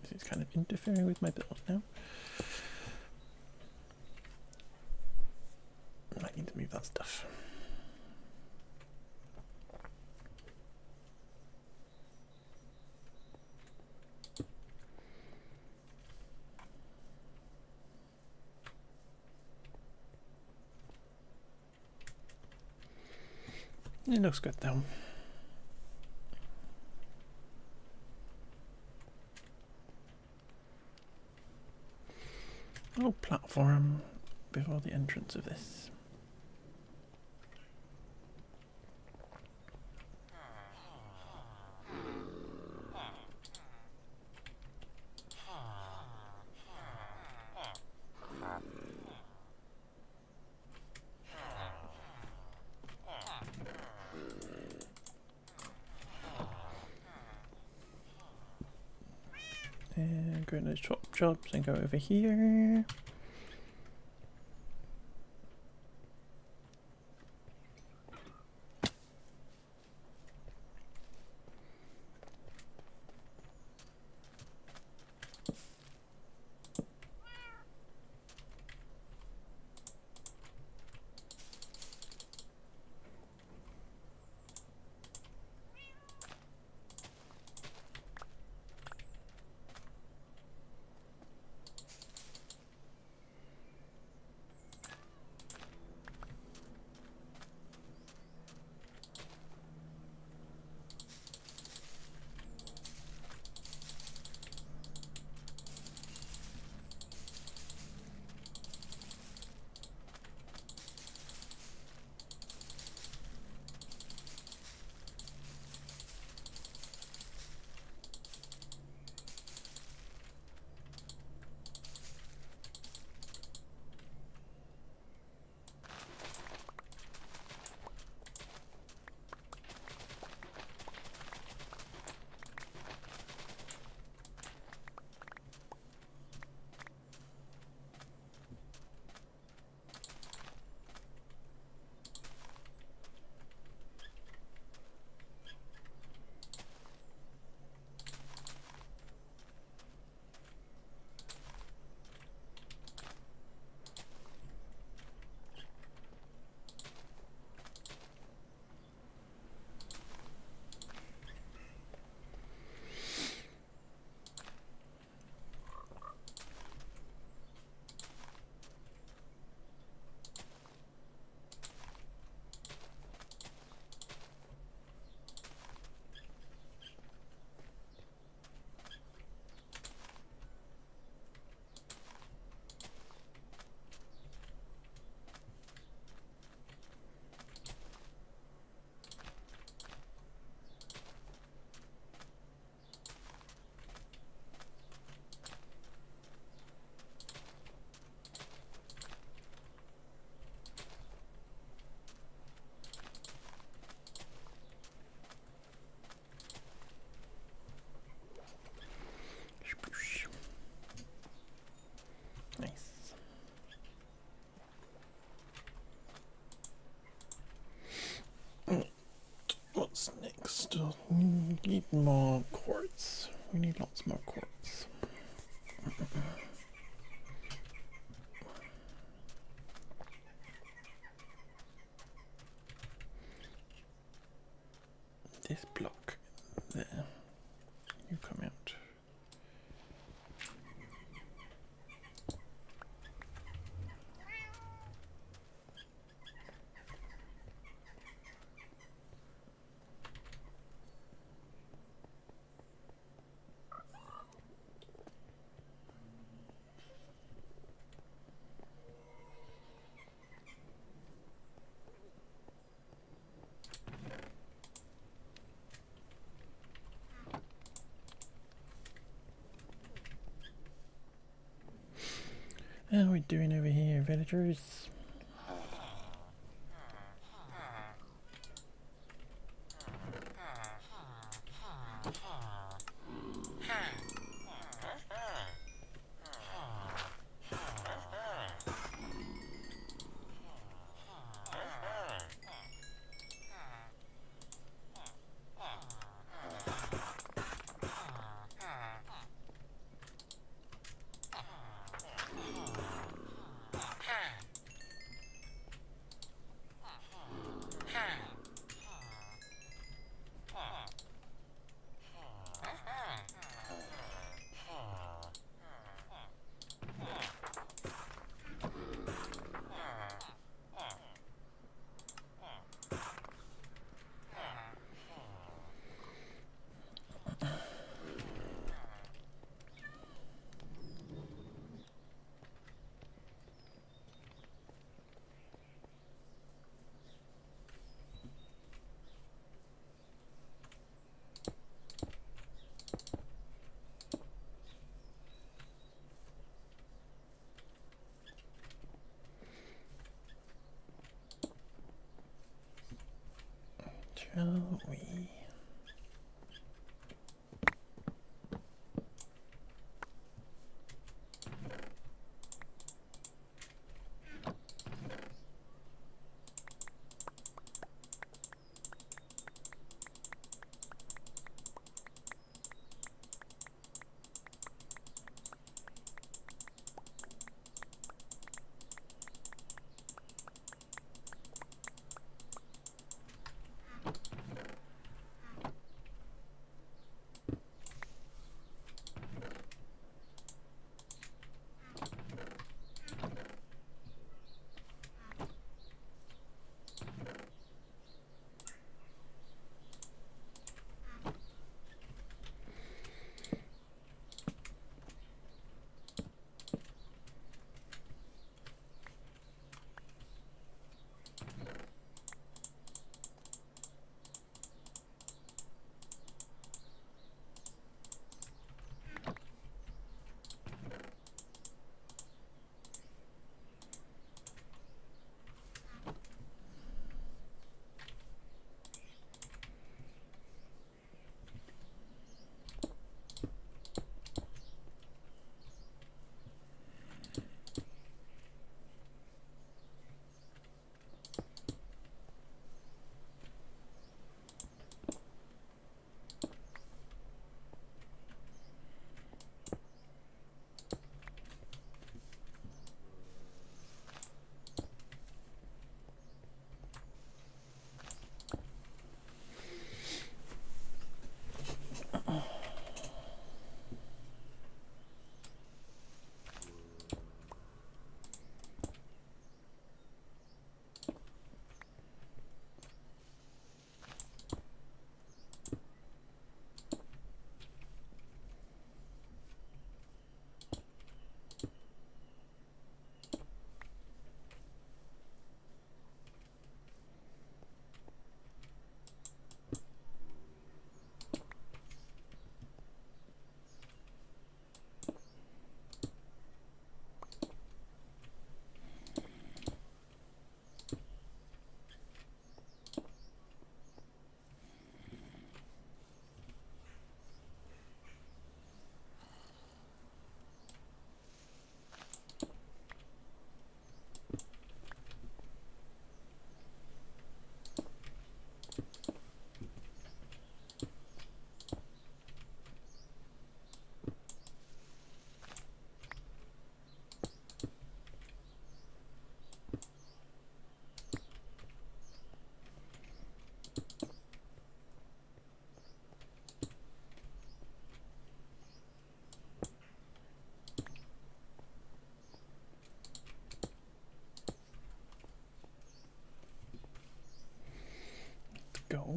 This is kind of interfering with my build now. I might need to move that stuff. It looks good though. Oh, platform before the entrance of this. And go to chop chops and go over here. So we need more quartz. We need lots more quartz. This block there. You come out. How are we doing over here, villagers? Shall we?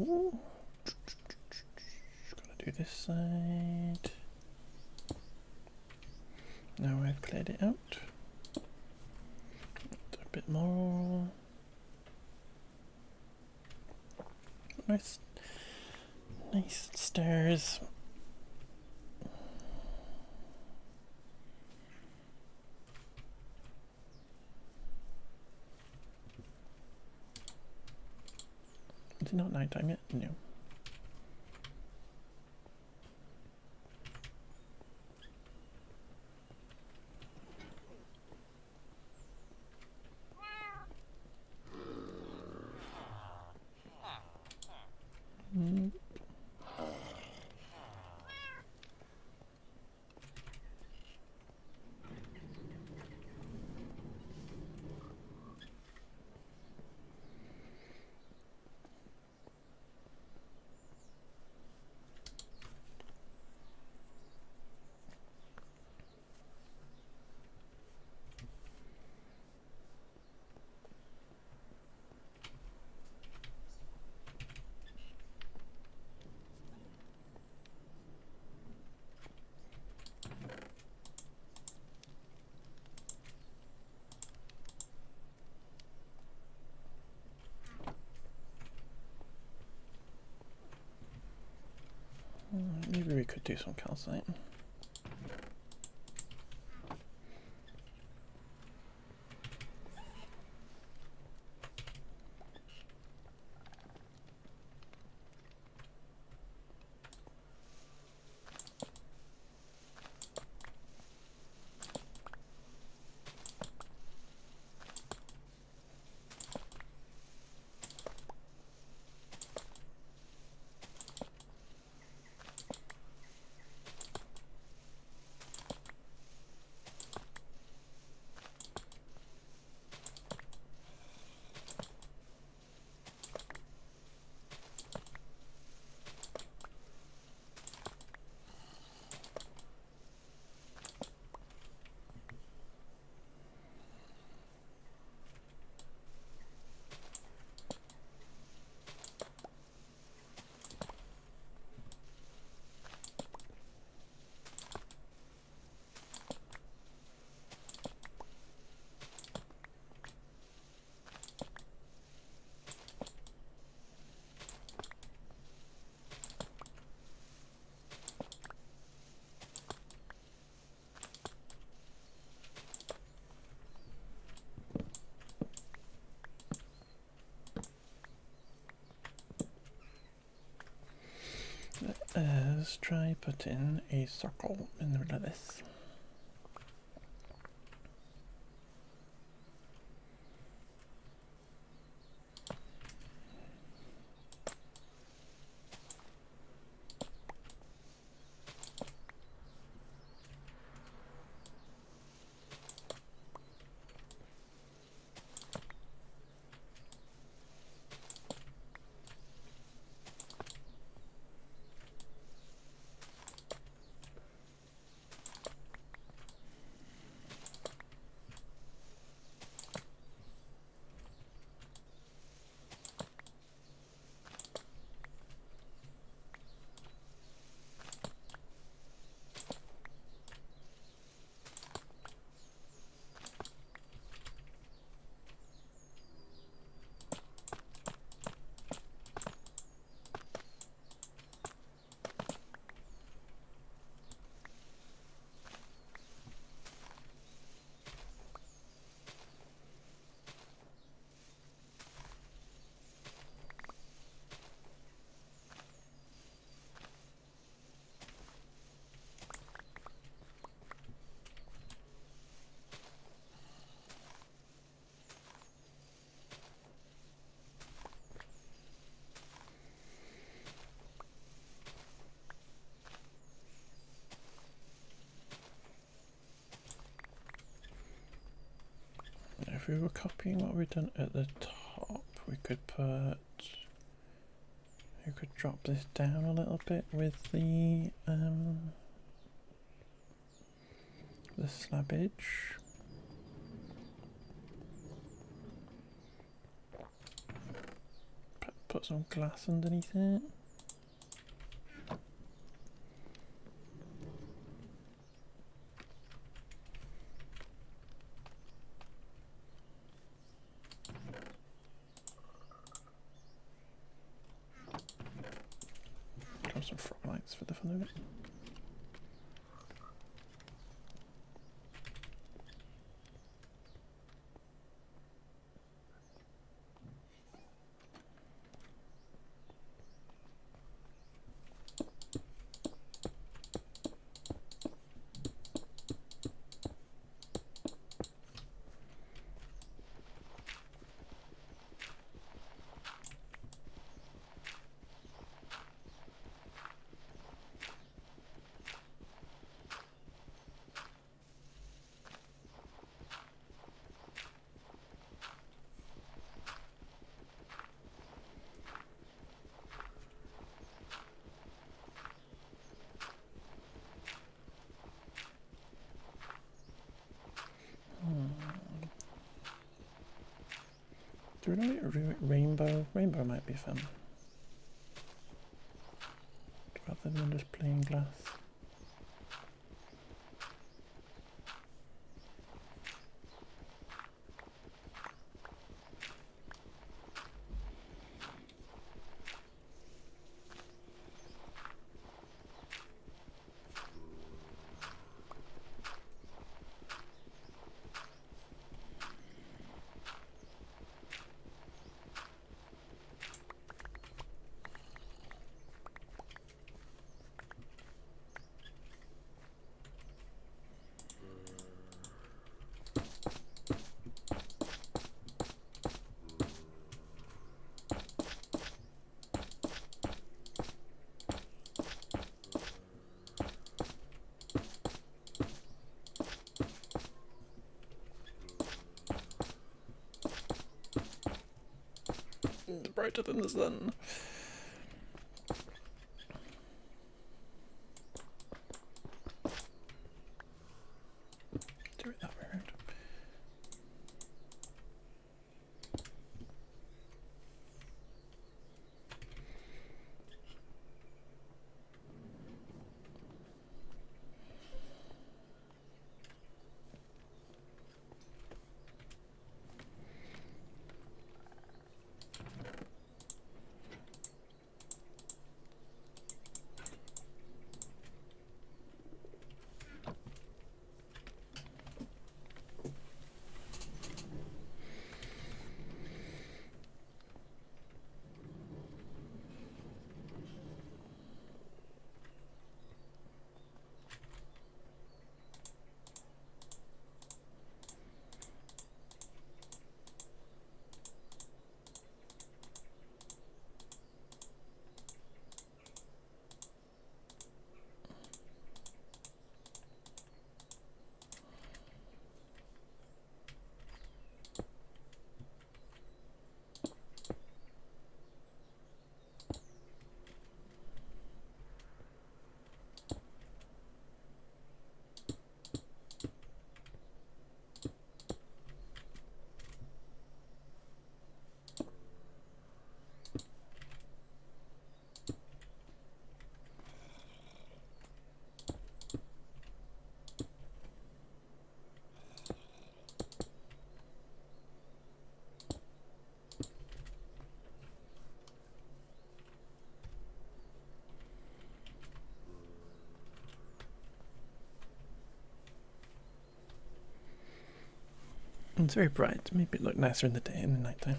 Oh, gotta do this side. Now I've cleared it out. Do a bit more. Nice, nice stairs. Is it not night time yet? No. Maybe we could do some calcite. Let's try putting a circle in the middle of this. If we were copying what we've done at the top, we could drop this down a little bit with the slabbage. put some glass underneath it. Drop some frog lights for the fun of it. Do we know rainbow? Rainbow might be fun. Rather than just plain glass. Brighter than the sun. Do it that way around. It's very bright. Maybe it look nicer in the day and the nighttime.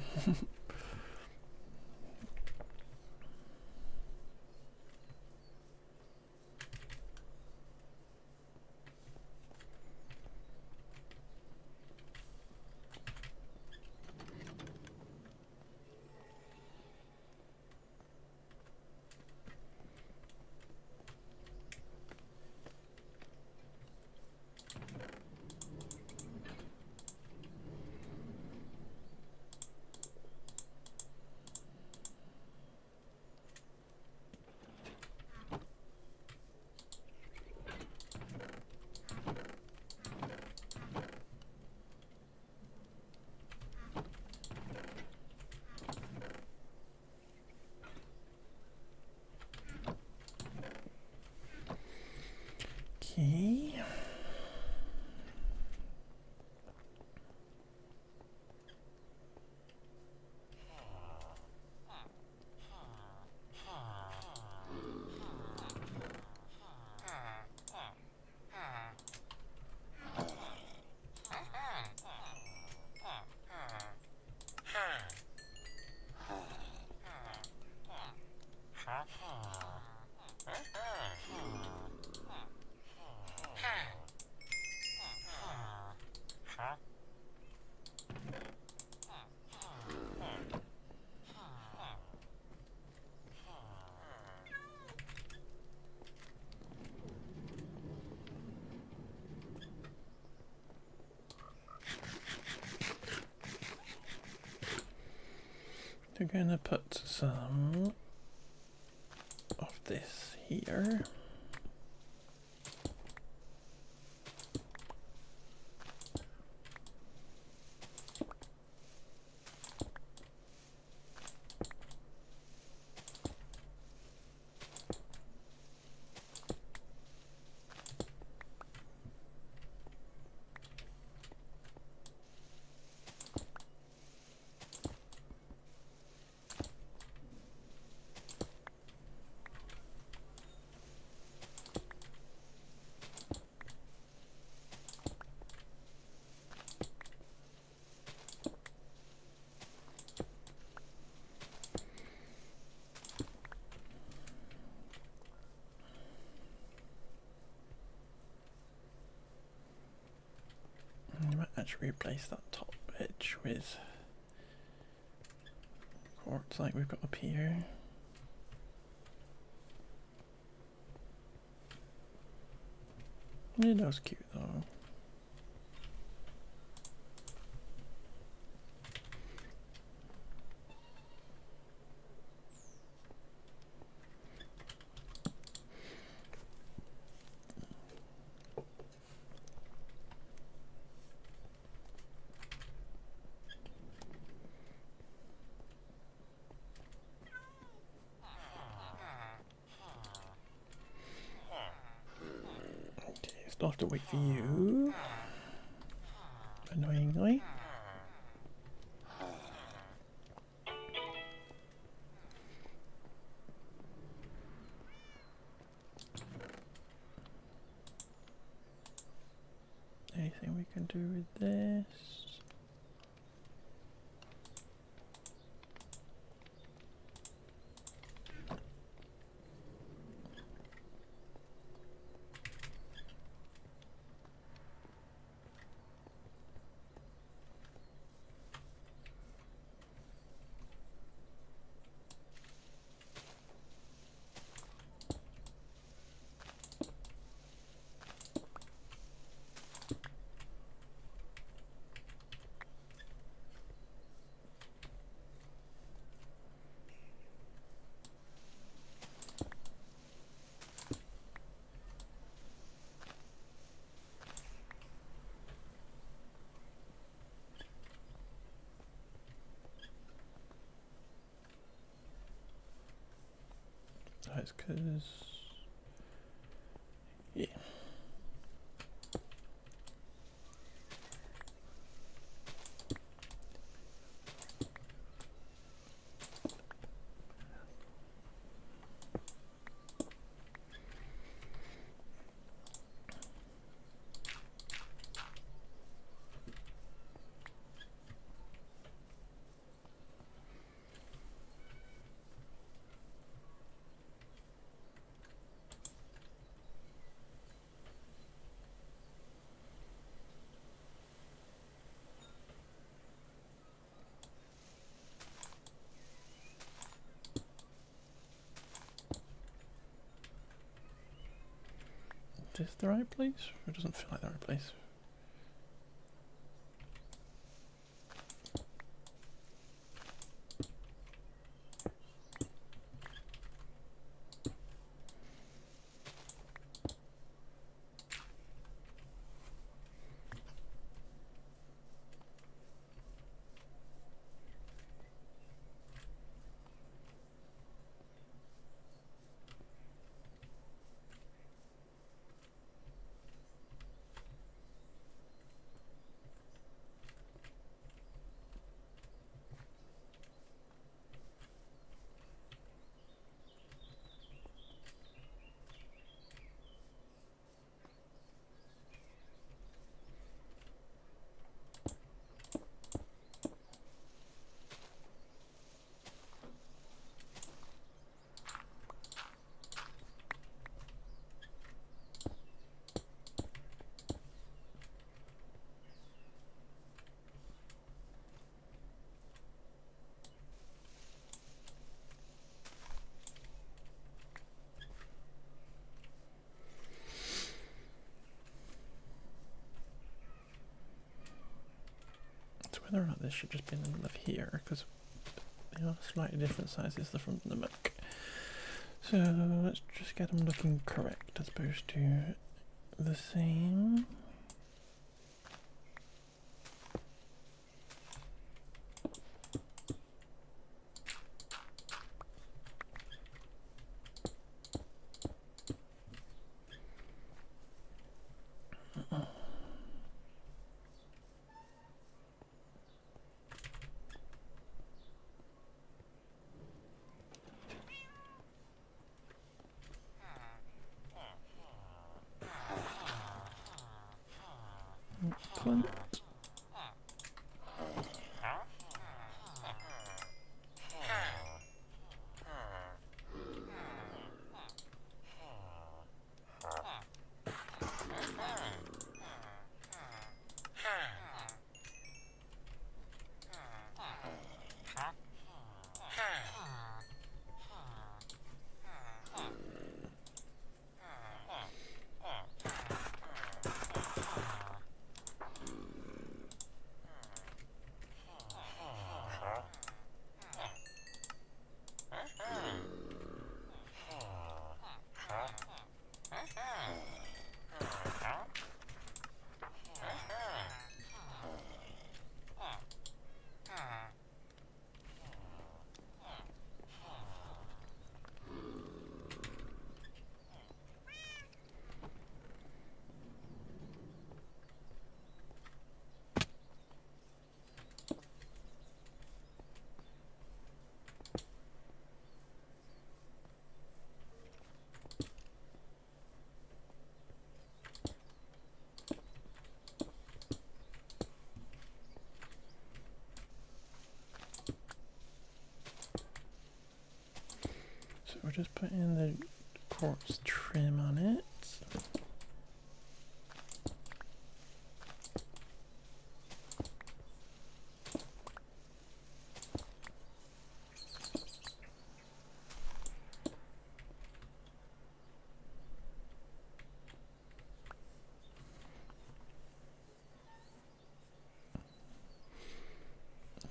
We're gonna put some of this here. I might actually replace that top edge with quartz like we've got up here. Yeah, that was cute though. Okay, still have to wait for you. Annoyingly. Anything we can do with this? That's because, yeah. Is this the right place? It doesn't feel like the right place. So whether or not this should just be in the middle of here, because They are slightly different sizes, the front and the back. So let's just get them looking correct as opposed to the same. Excellent. So we're just putting the quartz trim on it.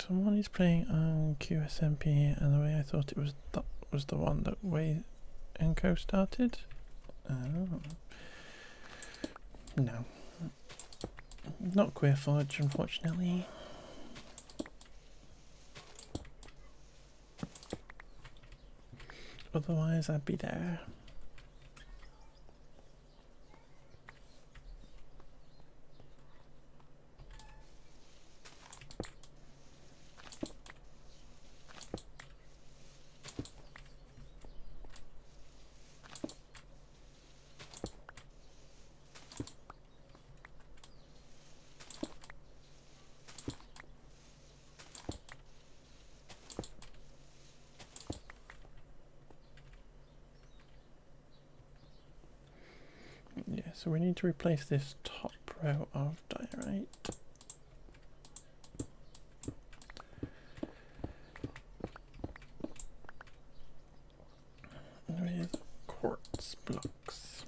Someone is playing on QSMP, and the way I thought it was, that was the one that Way and Co started. Oh. No. Not Queer Forge, unfortunately. Otherwise, I'd be there. Yeah, so we need to replace this top row of diorite. With quartz blocks.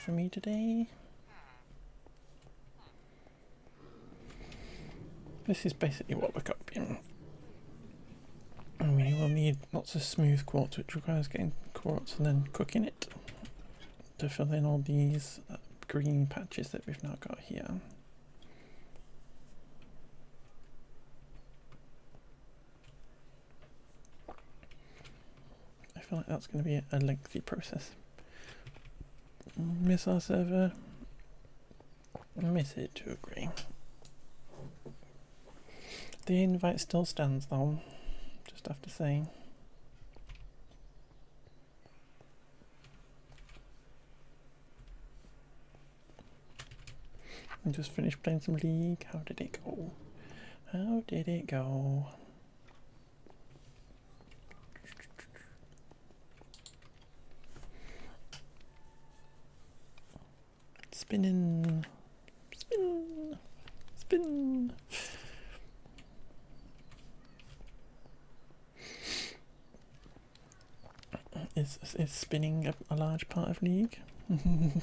for me today. This is basically what we're copying. And we will need lots of smooth quartz, which requires getting quartz and then cooking it to fill in all these green patches that we've now got here. I feel like that's going to be a lengthy process. Miss our server? Miss it to agree. The invite still stands though, just have to say. I just finished playing some League. How did it go? How did it go? Spinning. Spin. Spin. Is spinning a large part of League? You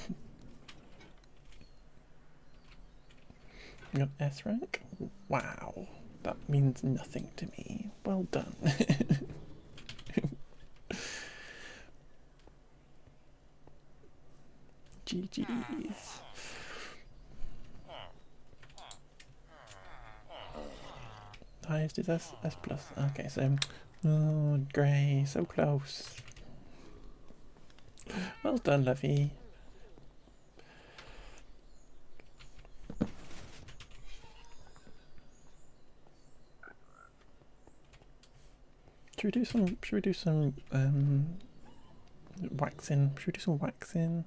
got S rank? Wow, that means nothing to me. Well done. GG's. Highest is S plus. Okay, so grey, so close. Well done, Lovey. Should we do some waxing? Should we do some waxing?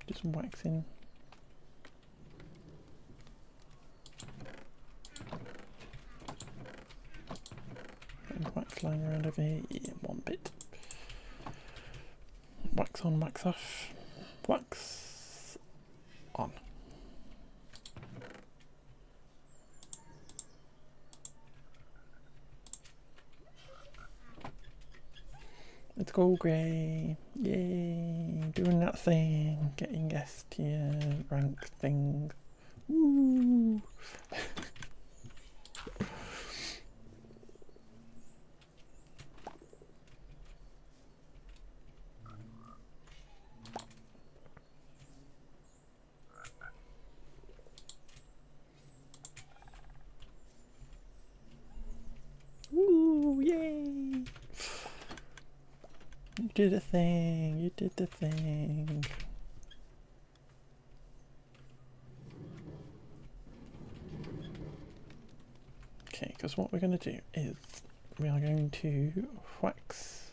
Do some waxing. And wax lying around over here. Yeah, one bit. Wax on, wax off. Wax on. Let's go, Grey. Yay. Doing that thing. Getting S tier rank thing. Woo. Woo, yay. You did a thing, you did the thing. Okay, because what we're going to do is we are going to wax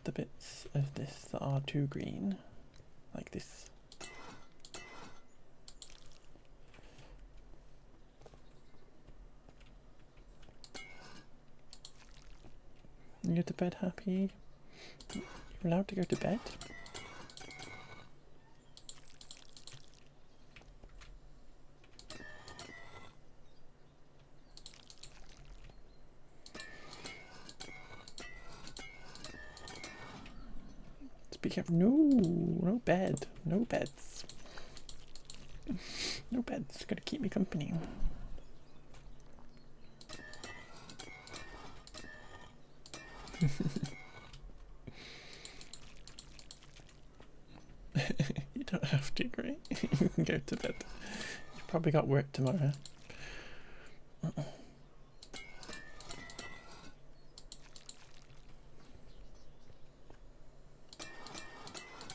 the bits of this that are too green, like this. You go to bed happy? You're allowed to go to bed? Speak up. No, no bed. No beds. No beds. Gotta keep me company. You don't have to, Gray. You can go to bed. You've probably got work tomorrow.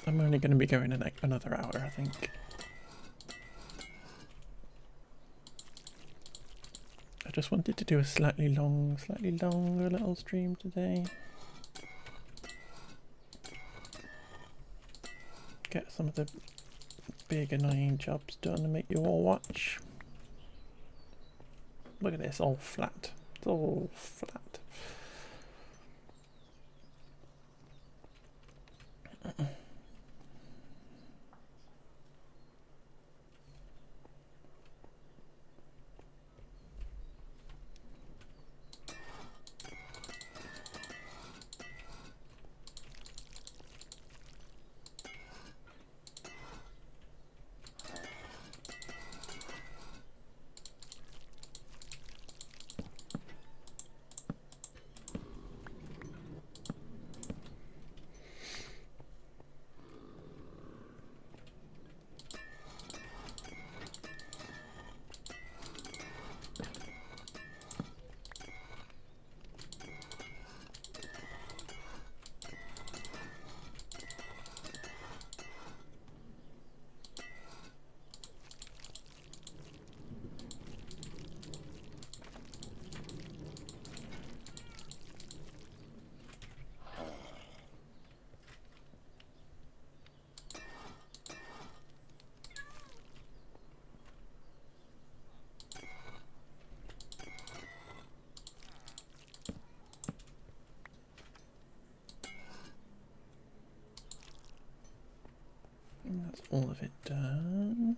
I'm only going to be going in like another hour, I think. I just wanted to do a slightly longer little stream today. Get some of the big annoying jobs done and make you all watch. Look at this, all flat. It's all flat. all of it done.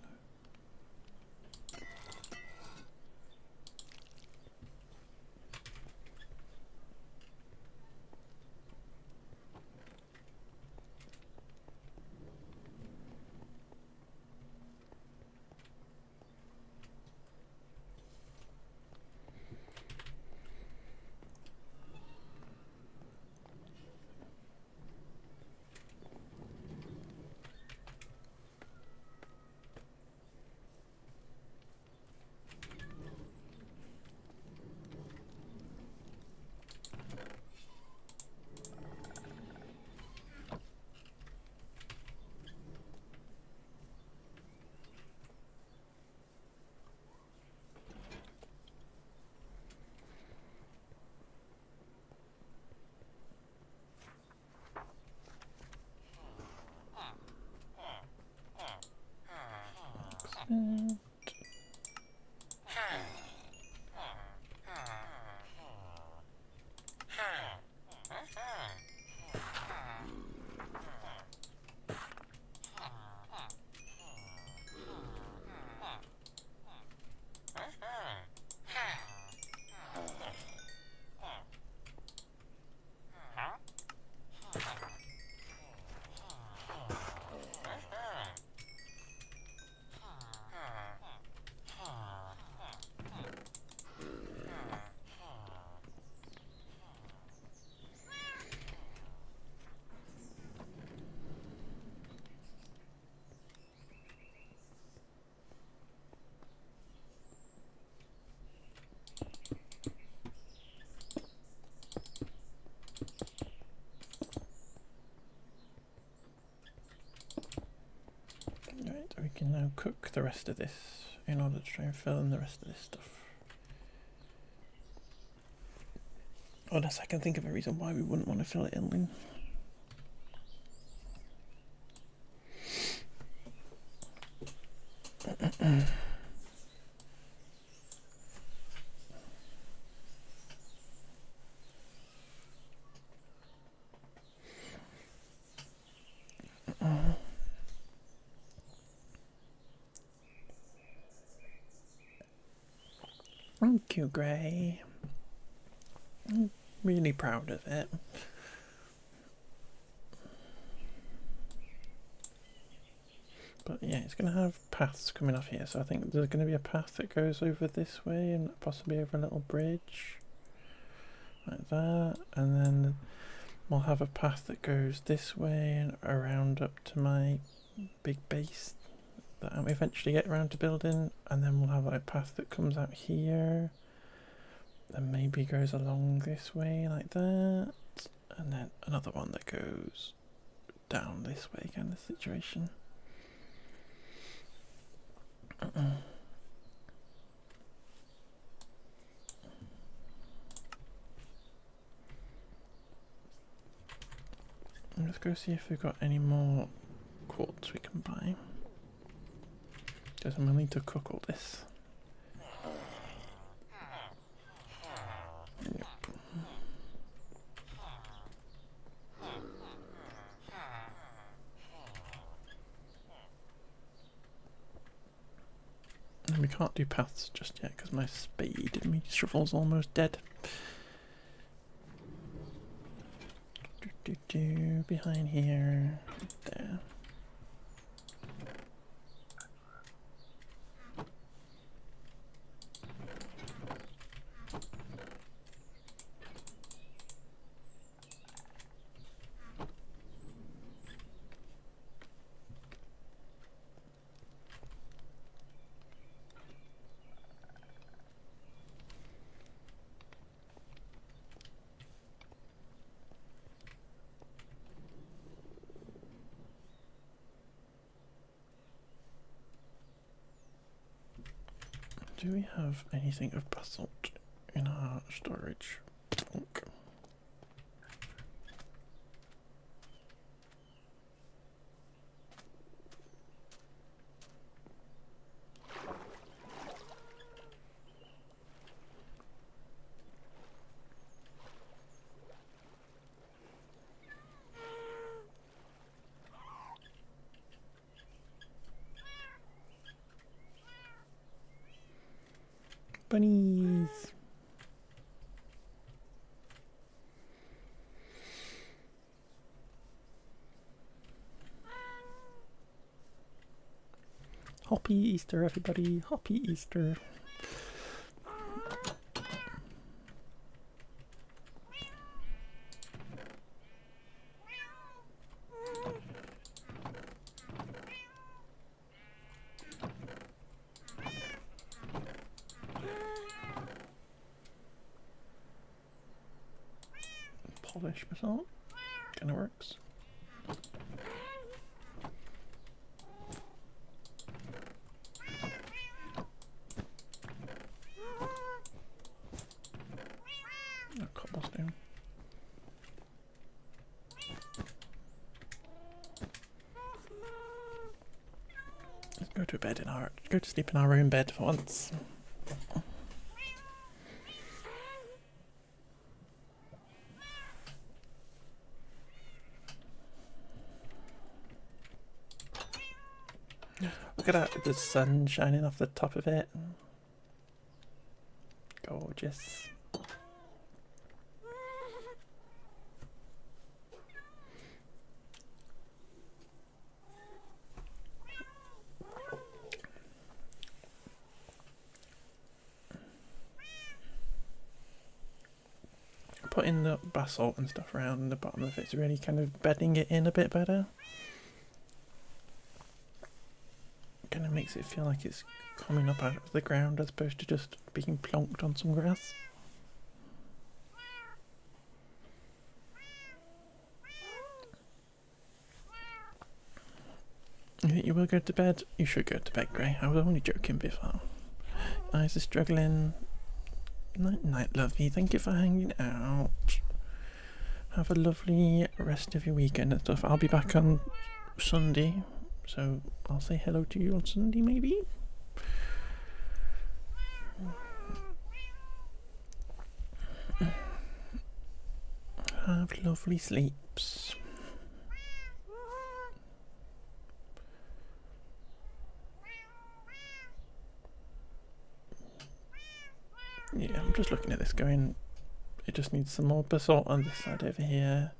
Excellent. Right, we can now cook the rest of this in order to try and fill in the rest of this stuff. Unless I can think of a reason why we wouldn't want to fill it in. Thank you, Gray. I'm really proud of it. But yeah, it's going to have paths coming off here, so I think there's going to be a path that goes over this way and possibly over a little bridge. Like that, and then we'll have a path that goes this way and around up to my big base that I'll eventually get around to building, and then we'll have a path that comes out here and maybe goes along this way like that, and then another one that goes down this way kind of situation. Let's go see if we've got any more quartz we can buy. Because I'm going to need to cook all this. Yep. And we can't do paths just yet because my spade and my shovel's almost dead. Behind here, there. Do we have anything of basalt in our storage? Okay. bunnies. Happy Easter, everybody. Happy Easter. Polish basalt. Kinda works. Oh, cobblestone. Let's go to bed in our go to sleep in our own bed for once. Look at that, the sun shining off the top of it. Gorgeous. Putting the basalt and stuff around the bottom of it's really kind of bedding it in a bit better. Kind of makes it feel like it's coming up out of the ground as opposed to just being plonked on some grass. You think you will go to bed? You should go to bed, Gray. I was only joking before. Eyes are struggling. Night night, lovey. Thank you for hanging out. Have a lovely rest of your weekend and stuff. I'll be back on Sunday, so I'll say hello to you on Sunday maybe. Have lovely sleeps. Yeah, I'm just looking at this going, it just needs some more basalt on this side over here.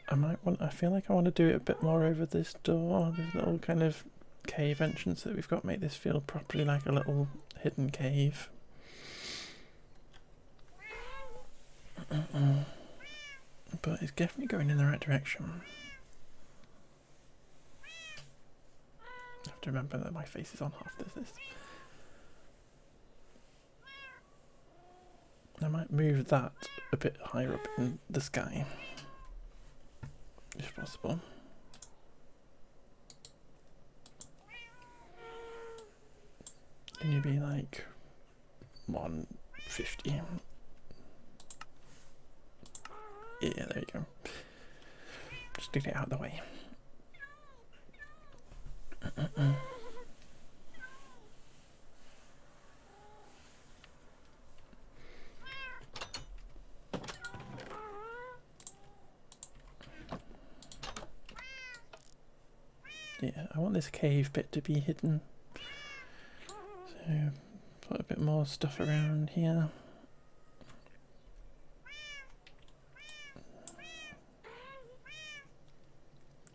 I feel like I want to do it a bit more over this door, this little kind of cave entrance that we've got, make this feel properly like a little hidden cave. But it's definitely going in the right direction. I have to remember that my face is on half this. I might move that a bit higher up in the sky, if possible. Can you be like 150? Yeah, there you go. Just to get it out of the way. Yeah, I want this cave bit to be hidden. So, put a bit more stuff around here.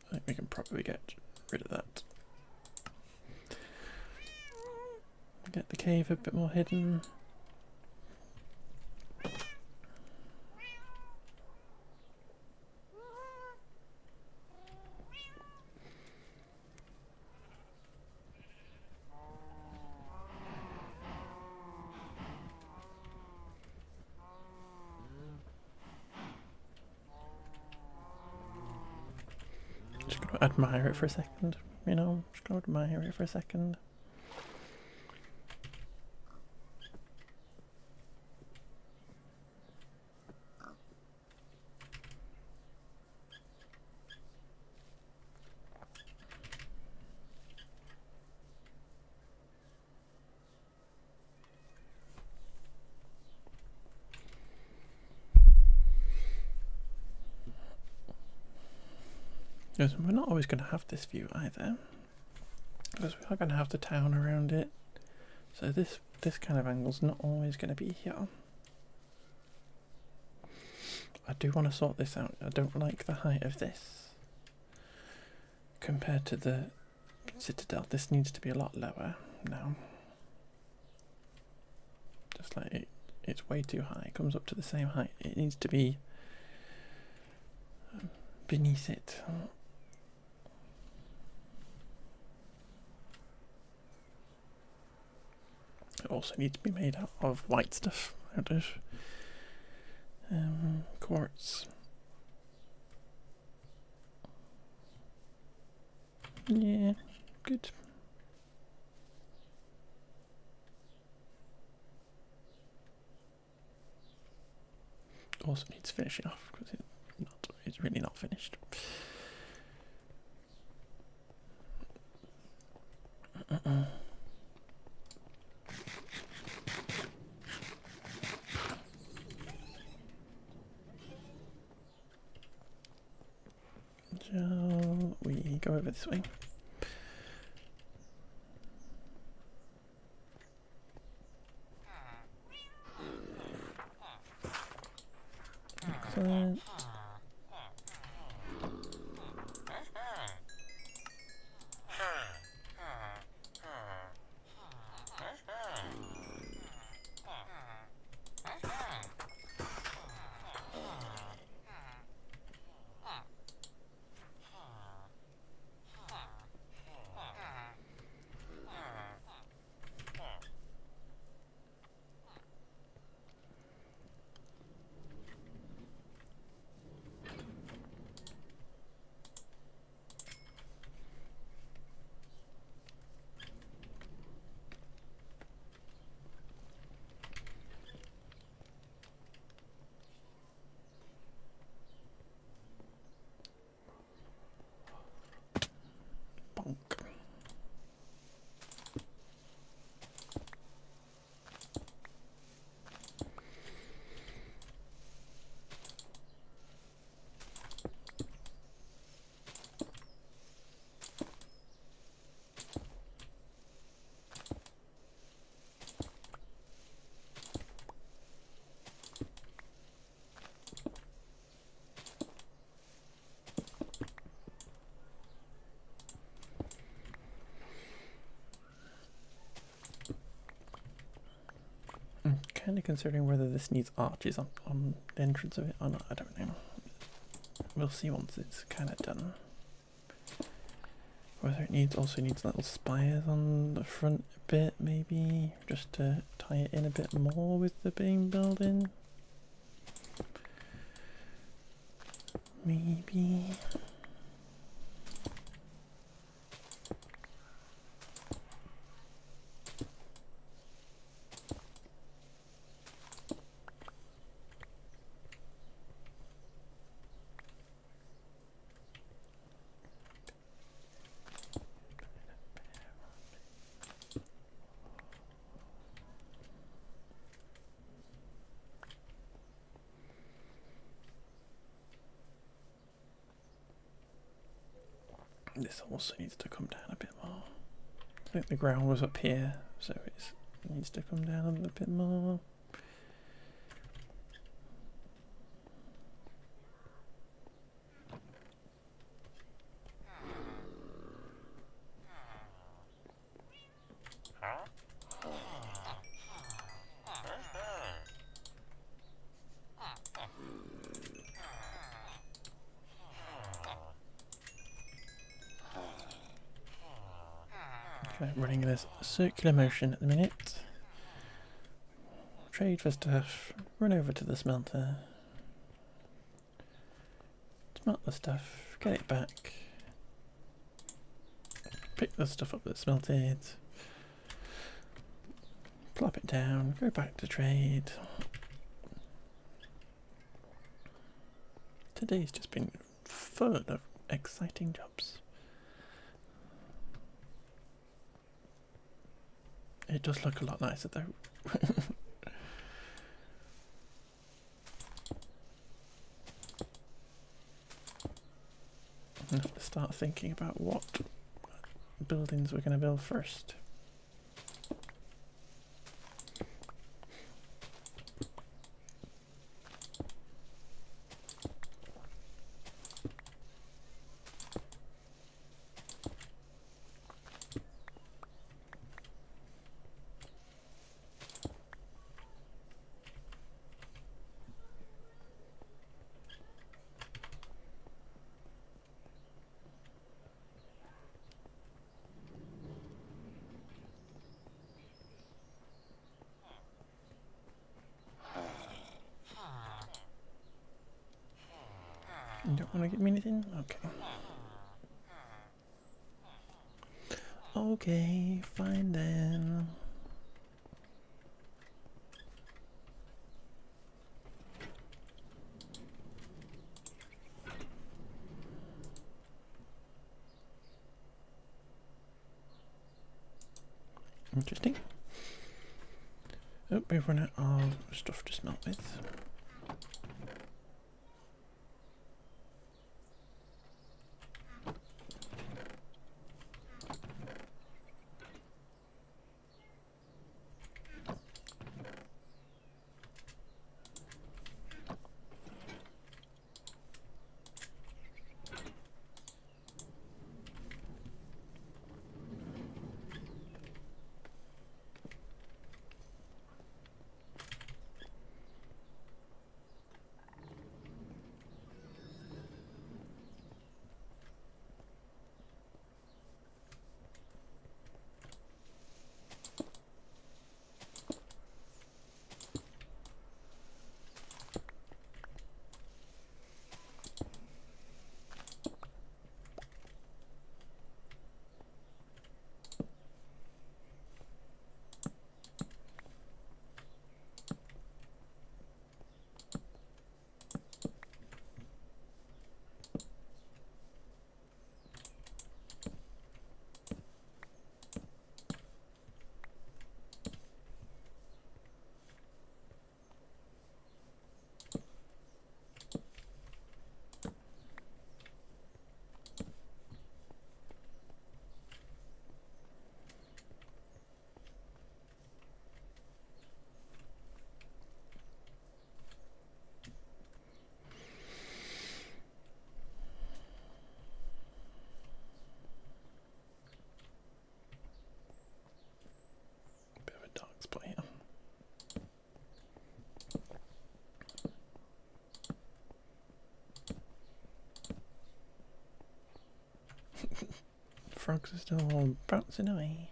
I think we can probably get rid of that. Get the cave a bit more hidden. Just gonna admire it for a second, you know, just gonna admire it for a second. Because we're not always going to have this view either, because we are going to have the town around it. So this this kind of angle's not always going to be here. I do want to sort this out. I don't like the height of this compared to the citadel. This needs to be a lot lower now. Just like it's way too high. It comes up to the same height. It needs to be beneath it. It also needs to be made out of white stuff, out of quartz. Yeah, good. Also needs finishing off because it's really not finished. Shall we go over this way? Excellent. Bonk. I'm kind of considering whether this needs arches on the entrance of it or not. I don't know. We'll see once it's kind of done. Whether it also needs little spires on the front a bit, maybe, just to tie it in a bit more with the main building. Maybe. This also needs to come down a bit more. I think the ground was up here, so it needs to come down a little bit more. Running in this circular motion at the minute. Trade for stuff, run over to the smelter, smelt the stuff, get it back, pick the stuff up that's smelted, plop it down, go back to trade. Today's just been full of exciting jobs. It does look a lot nicer though. I have to start thinking about what buildings we're going to build first. You don't want to give me anything? Okay. Okay, fine then. Interesting. Oh, we've run out of stuff to smelt with. Bit of a dark spot here. Frogs are still bouncing away.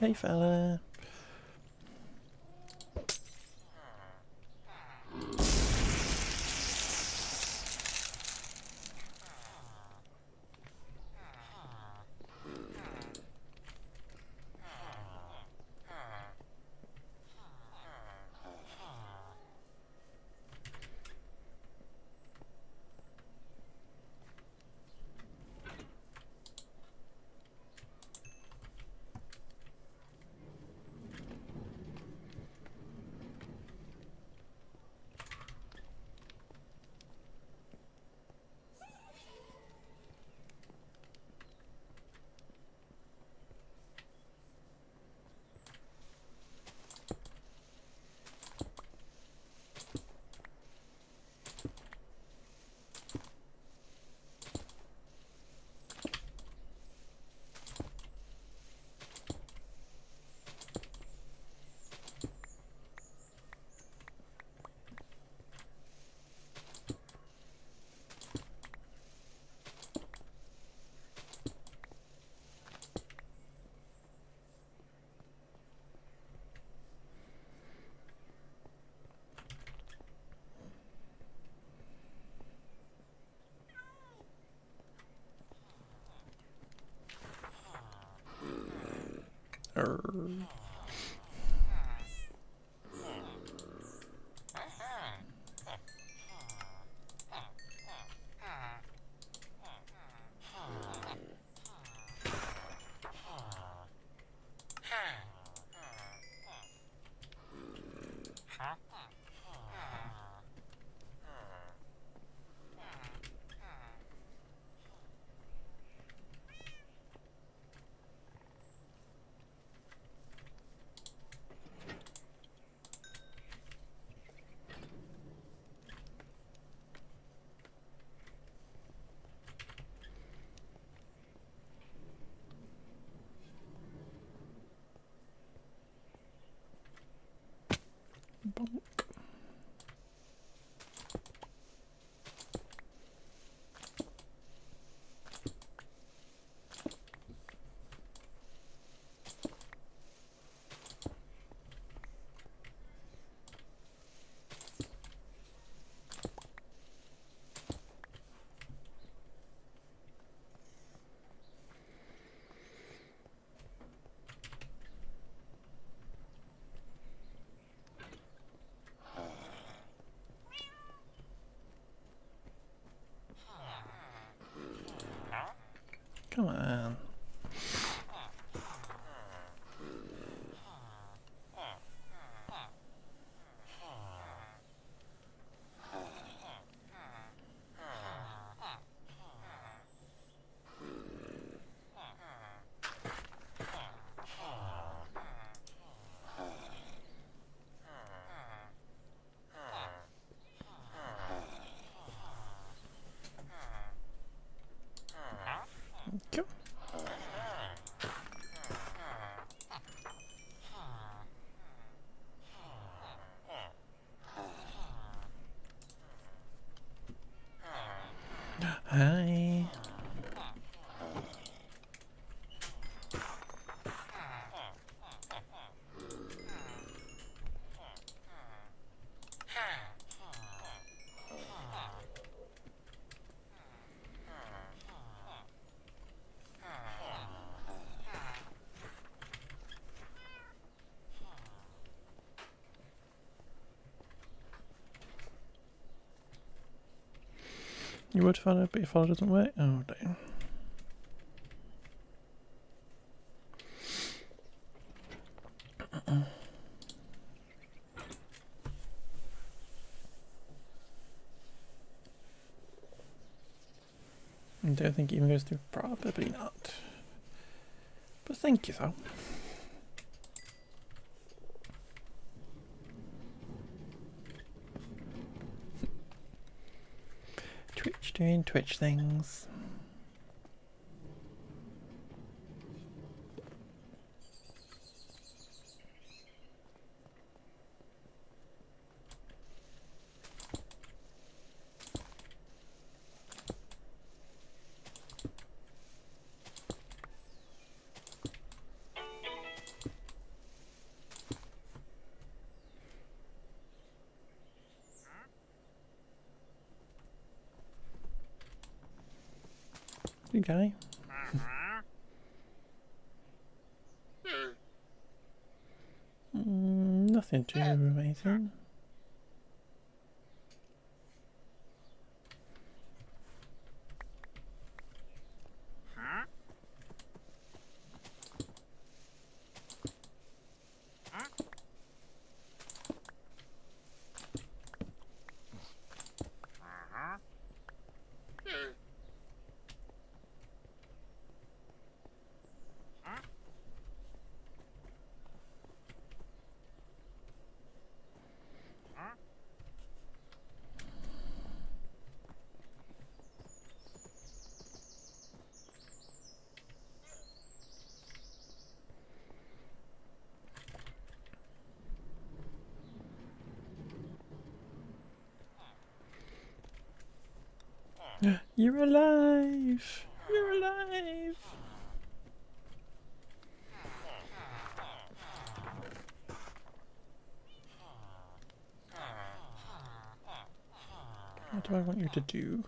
Hey fella. You would follow, but your follow doesn't work? Oh, damn. I don't think it even goes through. Probably not. But thank you, though. Twitch doing Twitch things. Good guy. Nothing too amazing. You're alive! You're alive! What do I want you to do?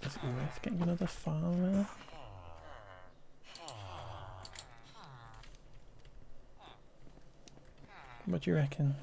Is it worth getting another farmer? What do you reckon?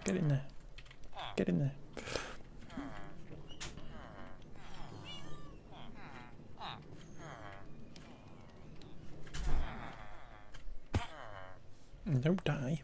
Get in there. Get in there. Don't die.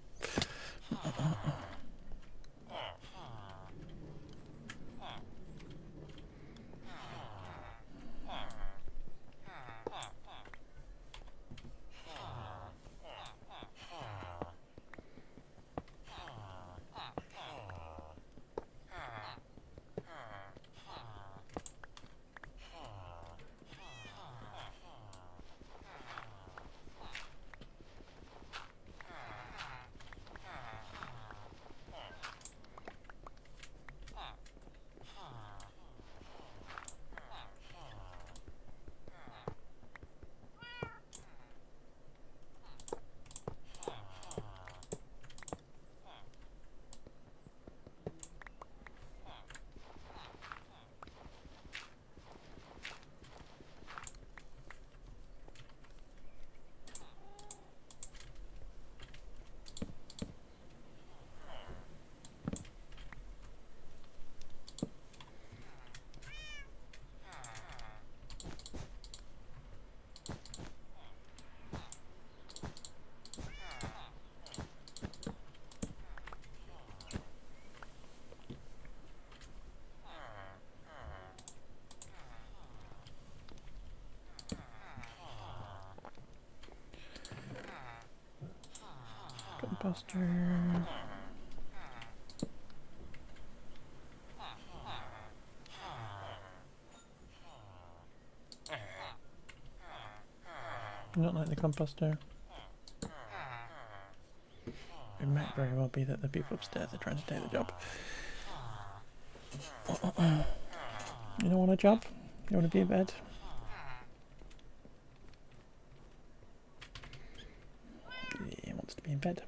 Composter. Not like the composter. It might very well be that the people upstairs are trying to take the job. You don't want a job? You want to be in bed? Yeah, he wants to be in bed.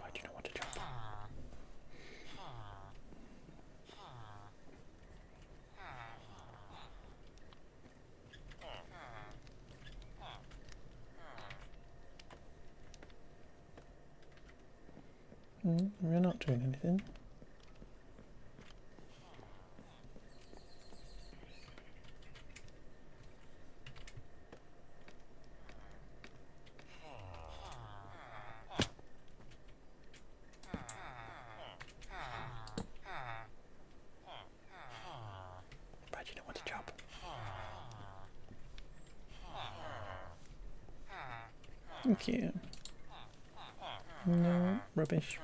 Why do you not want a job? We're not doing anything. Why do you not want a job? Thank you. No, rubbish.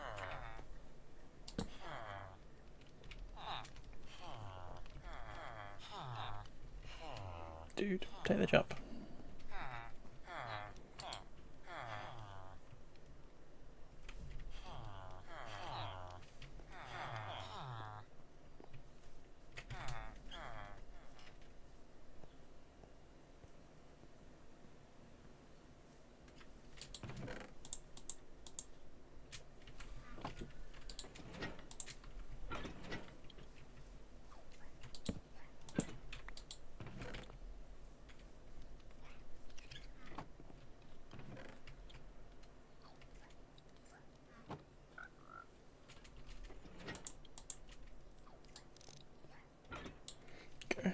Dude, take the job. Okay.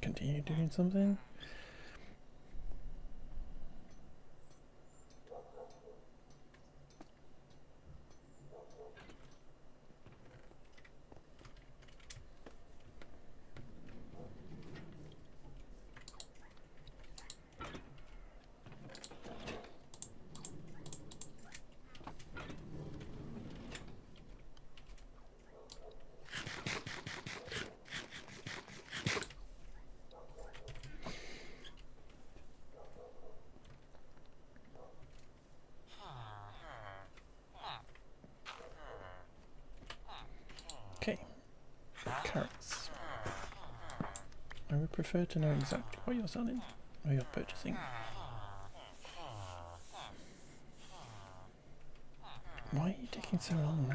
Continue doing something. prefer to know exactly what you're selling or you're purchasing. Why are you taking so long?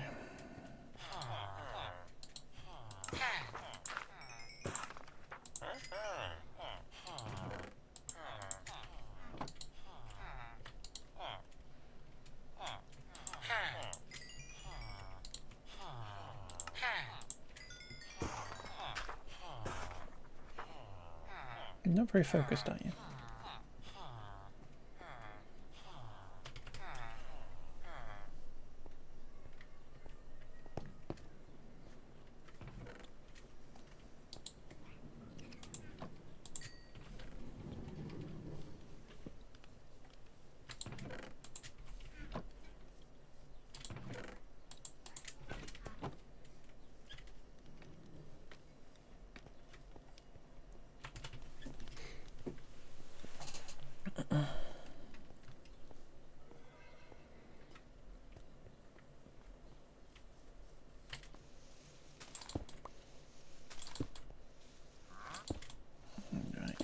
You're not very focused, are you?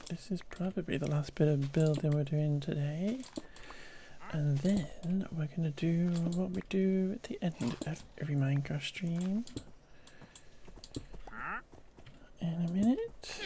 This is probably the last bit of building we're doing today, and then we're going to do what we do at the end of every Minecraft stream in a minute.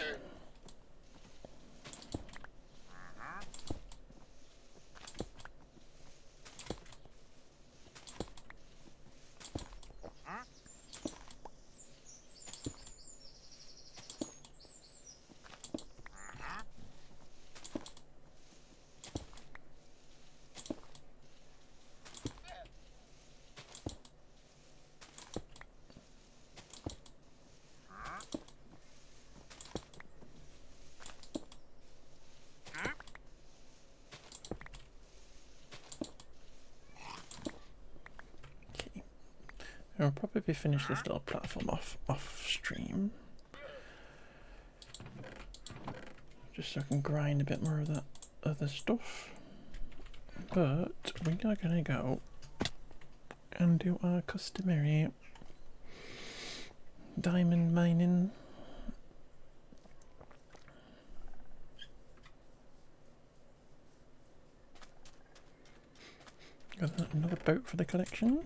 I'll probably finish this little platform off stream, just so I can grind a bit more of that other stuff. But we are gonna go and do our customary diamond mining. Got another boat for the collection.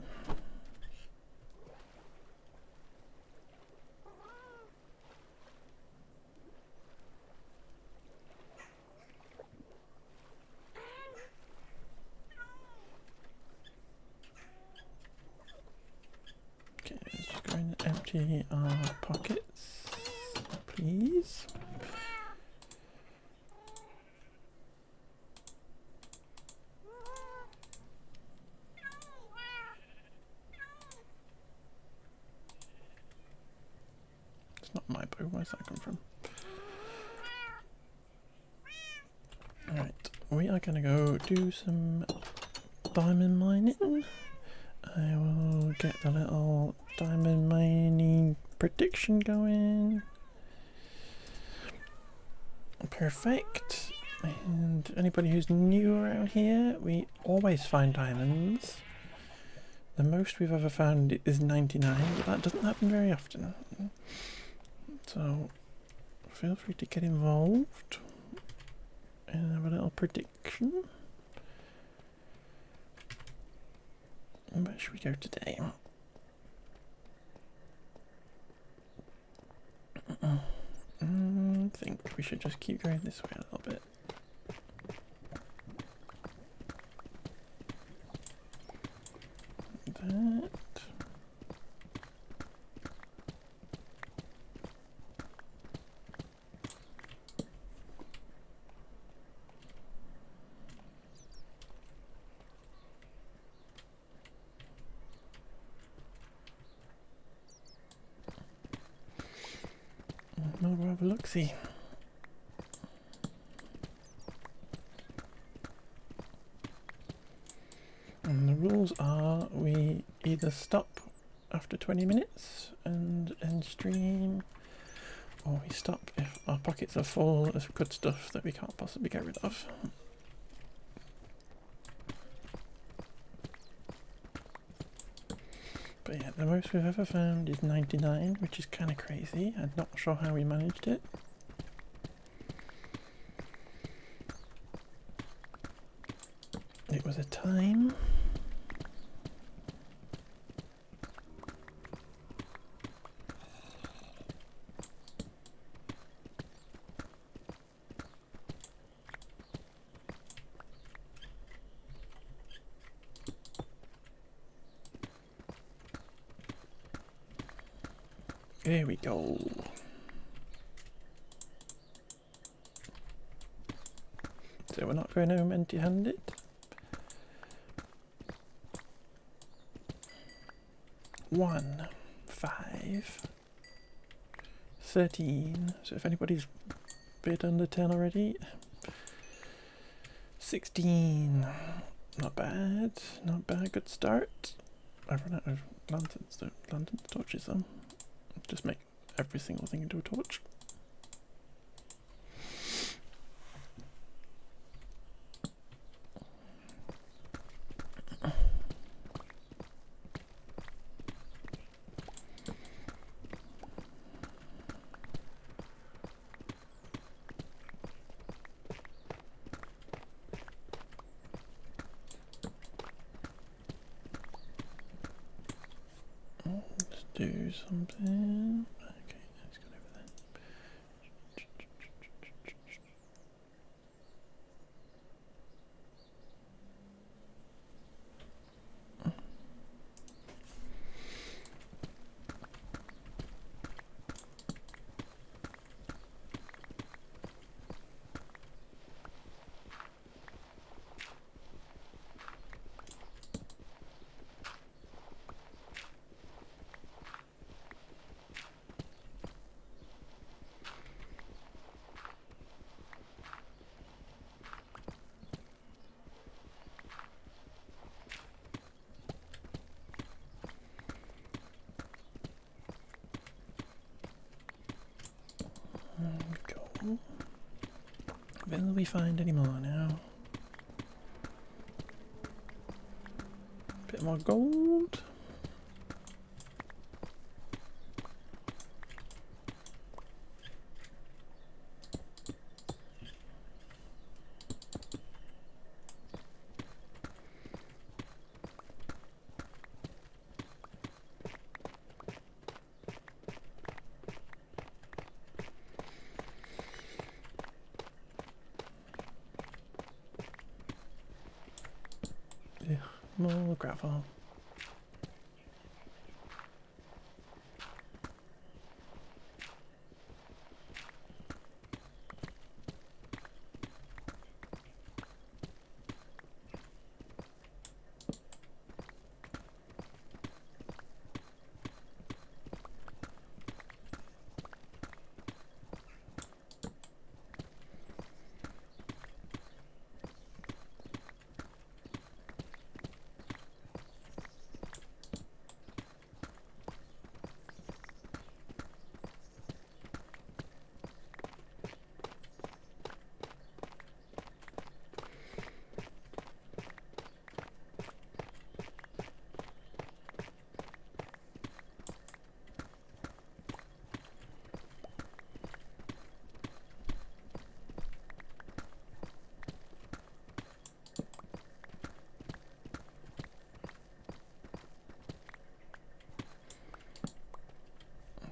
Empty our pockets, please. It's not my bow, where's that come from? Alright, we are gonna go do some diamond mining. I will get the little diamond mining prediction going. Perfect. And anybody who's new around here, we always find diamonds. The most we've ever found is 99, but that doesn't happen very often. So feel free to get involved and have a little prediction. Where should we go today? I think we should just keep going this way a little bit. That. We'll have a look-see. And the rules are we either stop after 20 minutes and end stream, or we stop if our pockets are full of good stuff that we can't possibly get rid of. But yeah, the most we've ever found is 99, which is kind of crazy. I'm not sure how we managed it. of time. There we go. So we're not going home empty-handed. One, 5, 13. So if anybody's bid under 10 already, 16. Not bad, not bad. Good start. I've run out of lanterns, lantern torches though. Just make every single thing into a torch. Let's do something. Okay, let's go over there. Go. Will we find any more now? Bit more gold. Yeah, more gravel.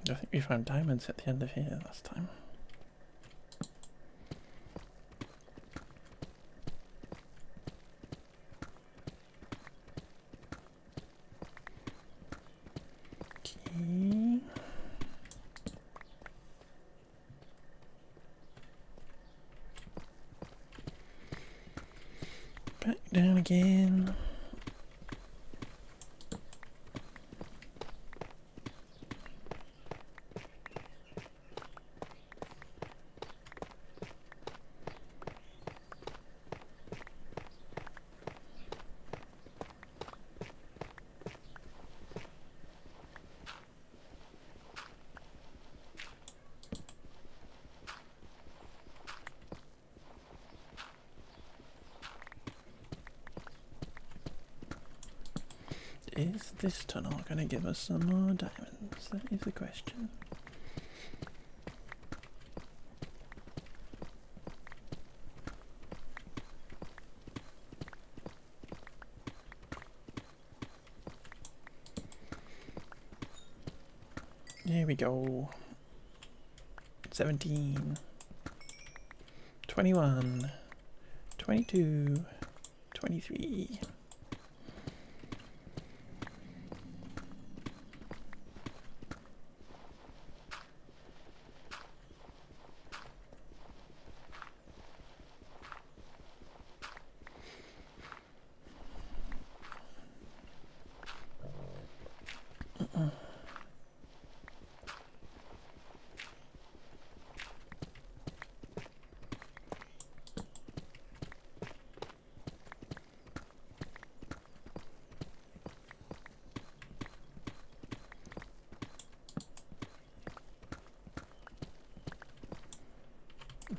I think we found diamonds at the end of here last time. Okay. Back down again. Is this tunnel going to give us some more diamonds? That is the question. Here we go. 17, 21, 22, 23.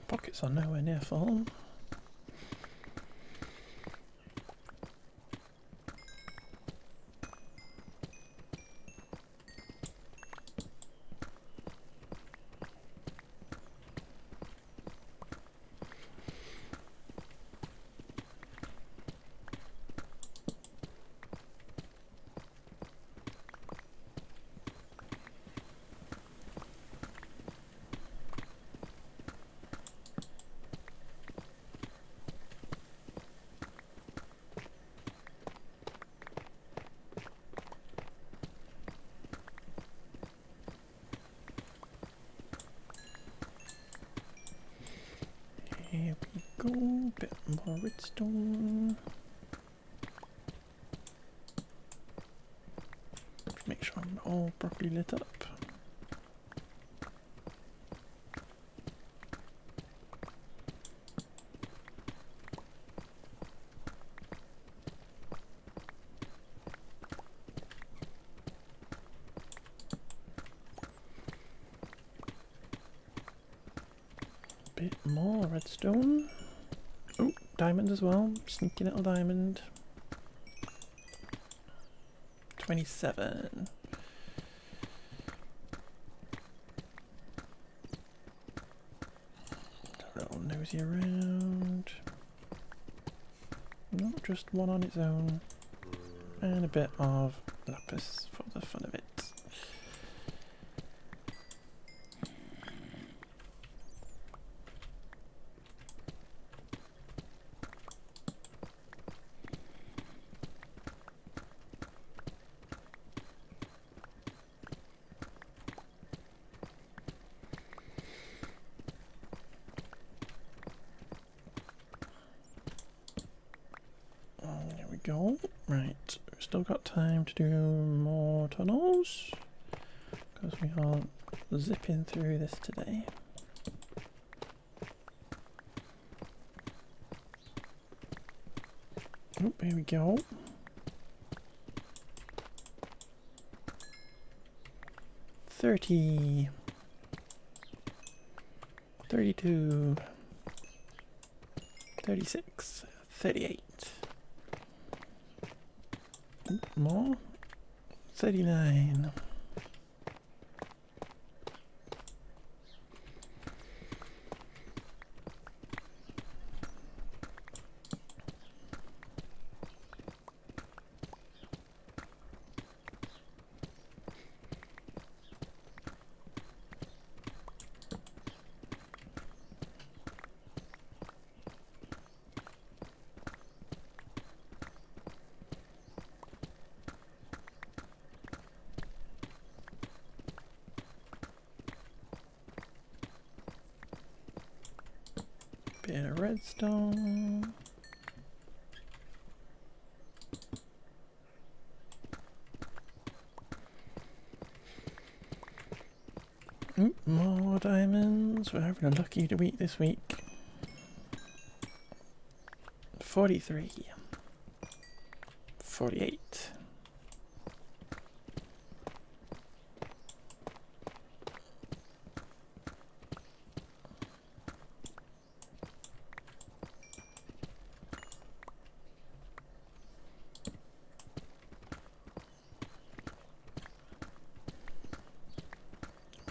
Pockets are nowhere near full. Here we go, bit more redstone. Make sure I'm all properly lit up. Bit more redstone. Oh, diamond as well. Sneaky little diamond. 27. A little nosy around. Not just one on its own. And a bit of lapis for the fun of it. There we go. Right, we've still got time to do more tunnels because we aren't zipping through this today. Oh, here we go. 30, 32, 36, 38. More. 39. Bit of redstone. Oop, more diamonds. We're having a lucky week this week. 43. 48.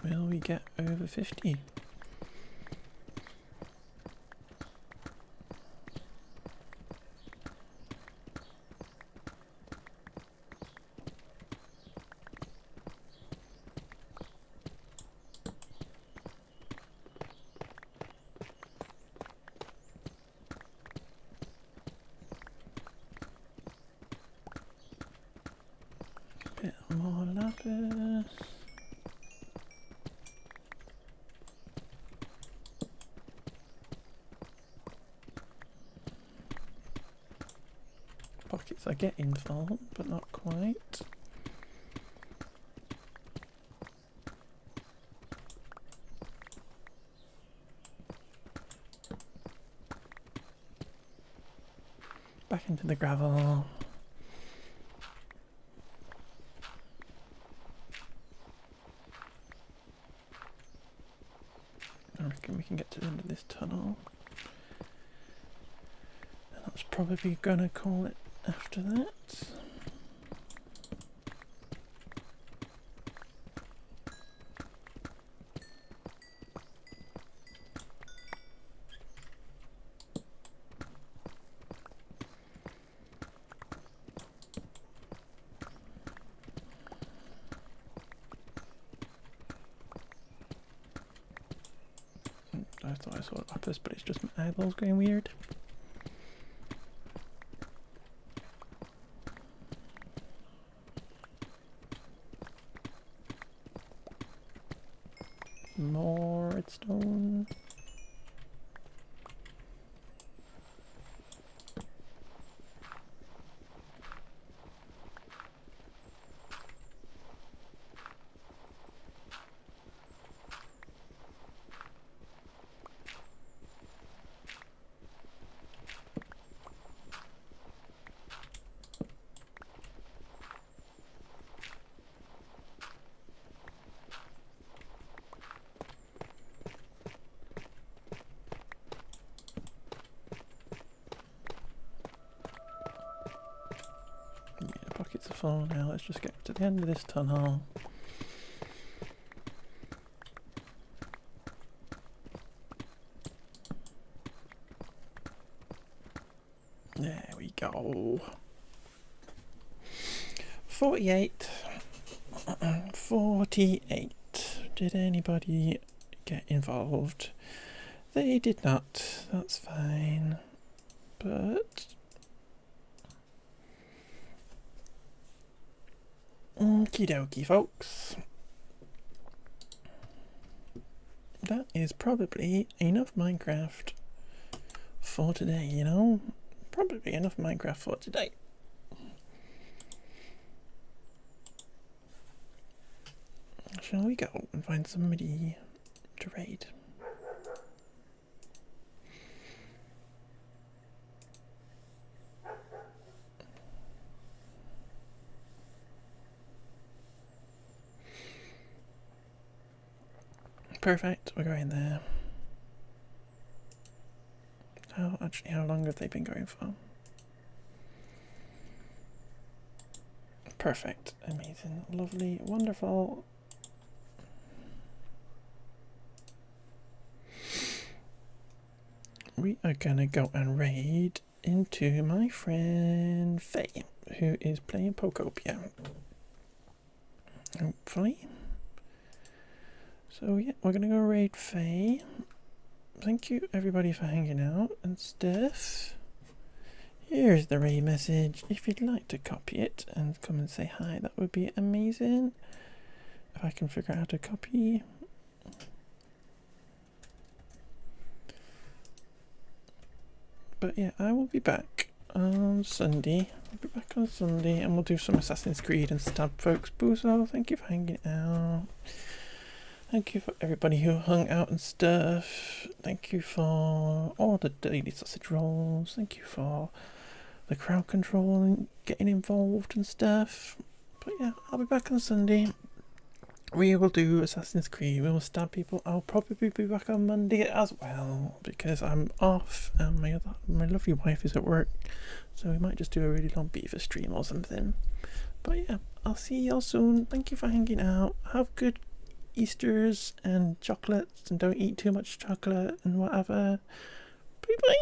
Will we get over 50? Bit more lapis. Pockets are getting full, but not quite. Back into the gravel. I reckon we can get to the end of this tunnel. And that's probably gonna call it after that. I thought I saw lapis, but it's just my eyeballs going weird. More redstone. Pockets are full now. Let's just get to the end of this tunnel. There we go. 48. 48. Did anybody get involved? They did not. That's fine. But okie dokie, folks. That is probably enough Minecraft for today, you know? Probably enough Minecraft for today. Shall we go and find somebody to raid? Perfect, we're going there. How long have they been going for? Perfect, amazing, lovely, wonderful. We are gonna go and raid into my friend Faye, who is playing Pokopia. Hopefully. So yeah, we're gonna go raid Faye. Thank you everybody for hanging out and stuff. Here's the raid message. If you'd like to copy it and come and say hi, that would be amazing. If I can figure out how to copy. But yeah, I will be back on Sunday. I'll be back on Sunday and we'll do some Assassin's Creed and stuff, folks. Boozo, thank you for hanging out. Thank you for everybody who hung out and stuff. Thank you for all the daily sausage rolls. Thank you for the crowd control and getting involved and stuff. But yeah, I'll be back on Sunday. We will do Assassin's Creed. We will stab people. I'll probably be back on Monday as well because I'm off and my lovely wife is at work. So we might just do a really long beaver stream or something. But yeah, I'll see y'all soon. Thank you for hanging out. Have good Easters and chocolates and don't eat too much chocolate and whatever. Bye bye.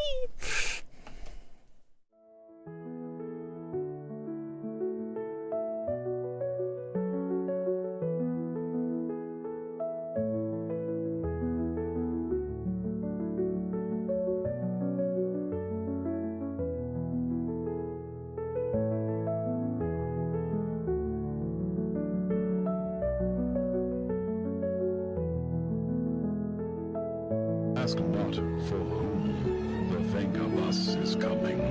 Ask not for whom the Venga bus is coming.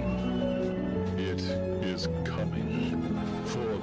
It is coming for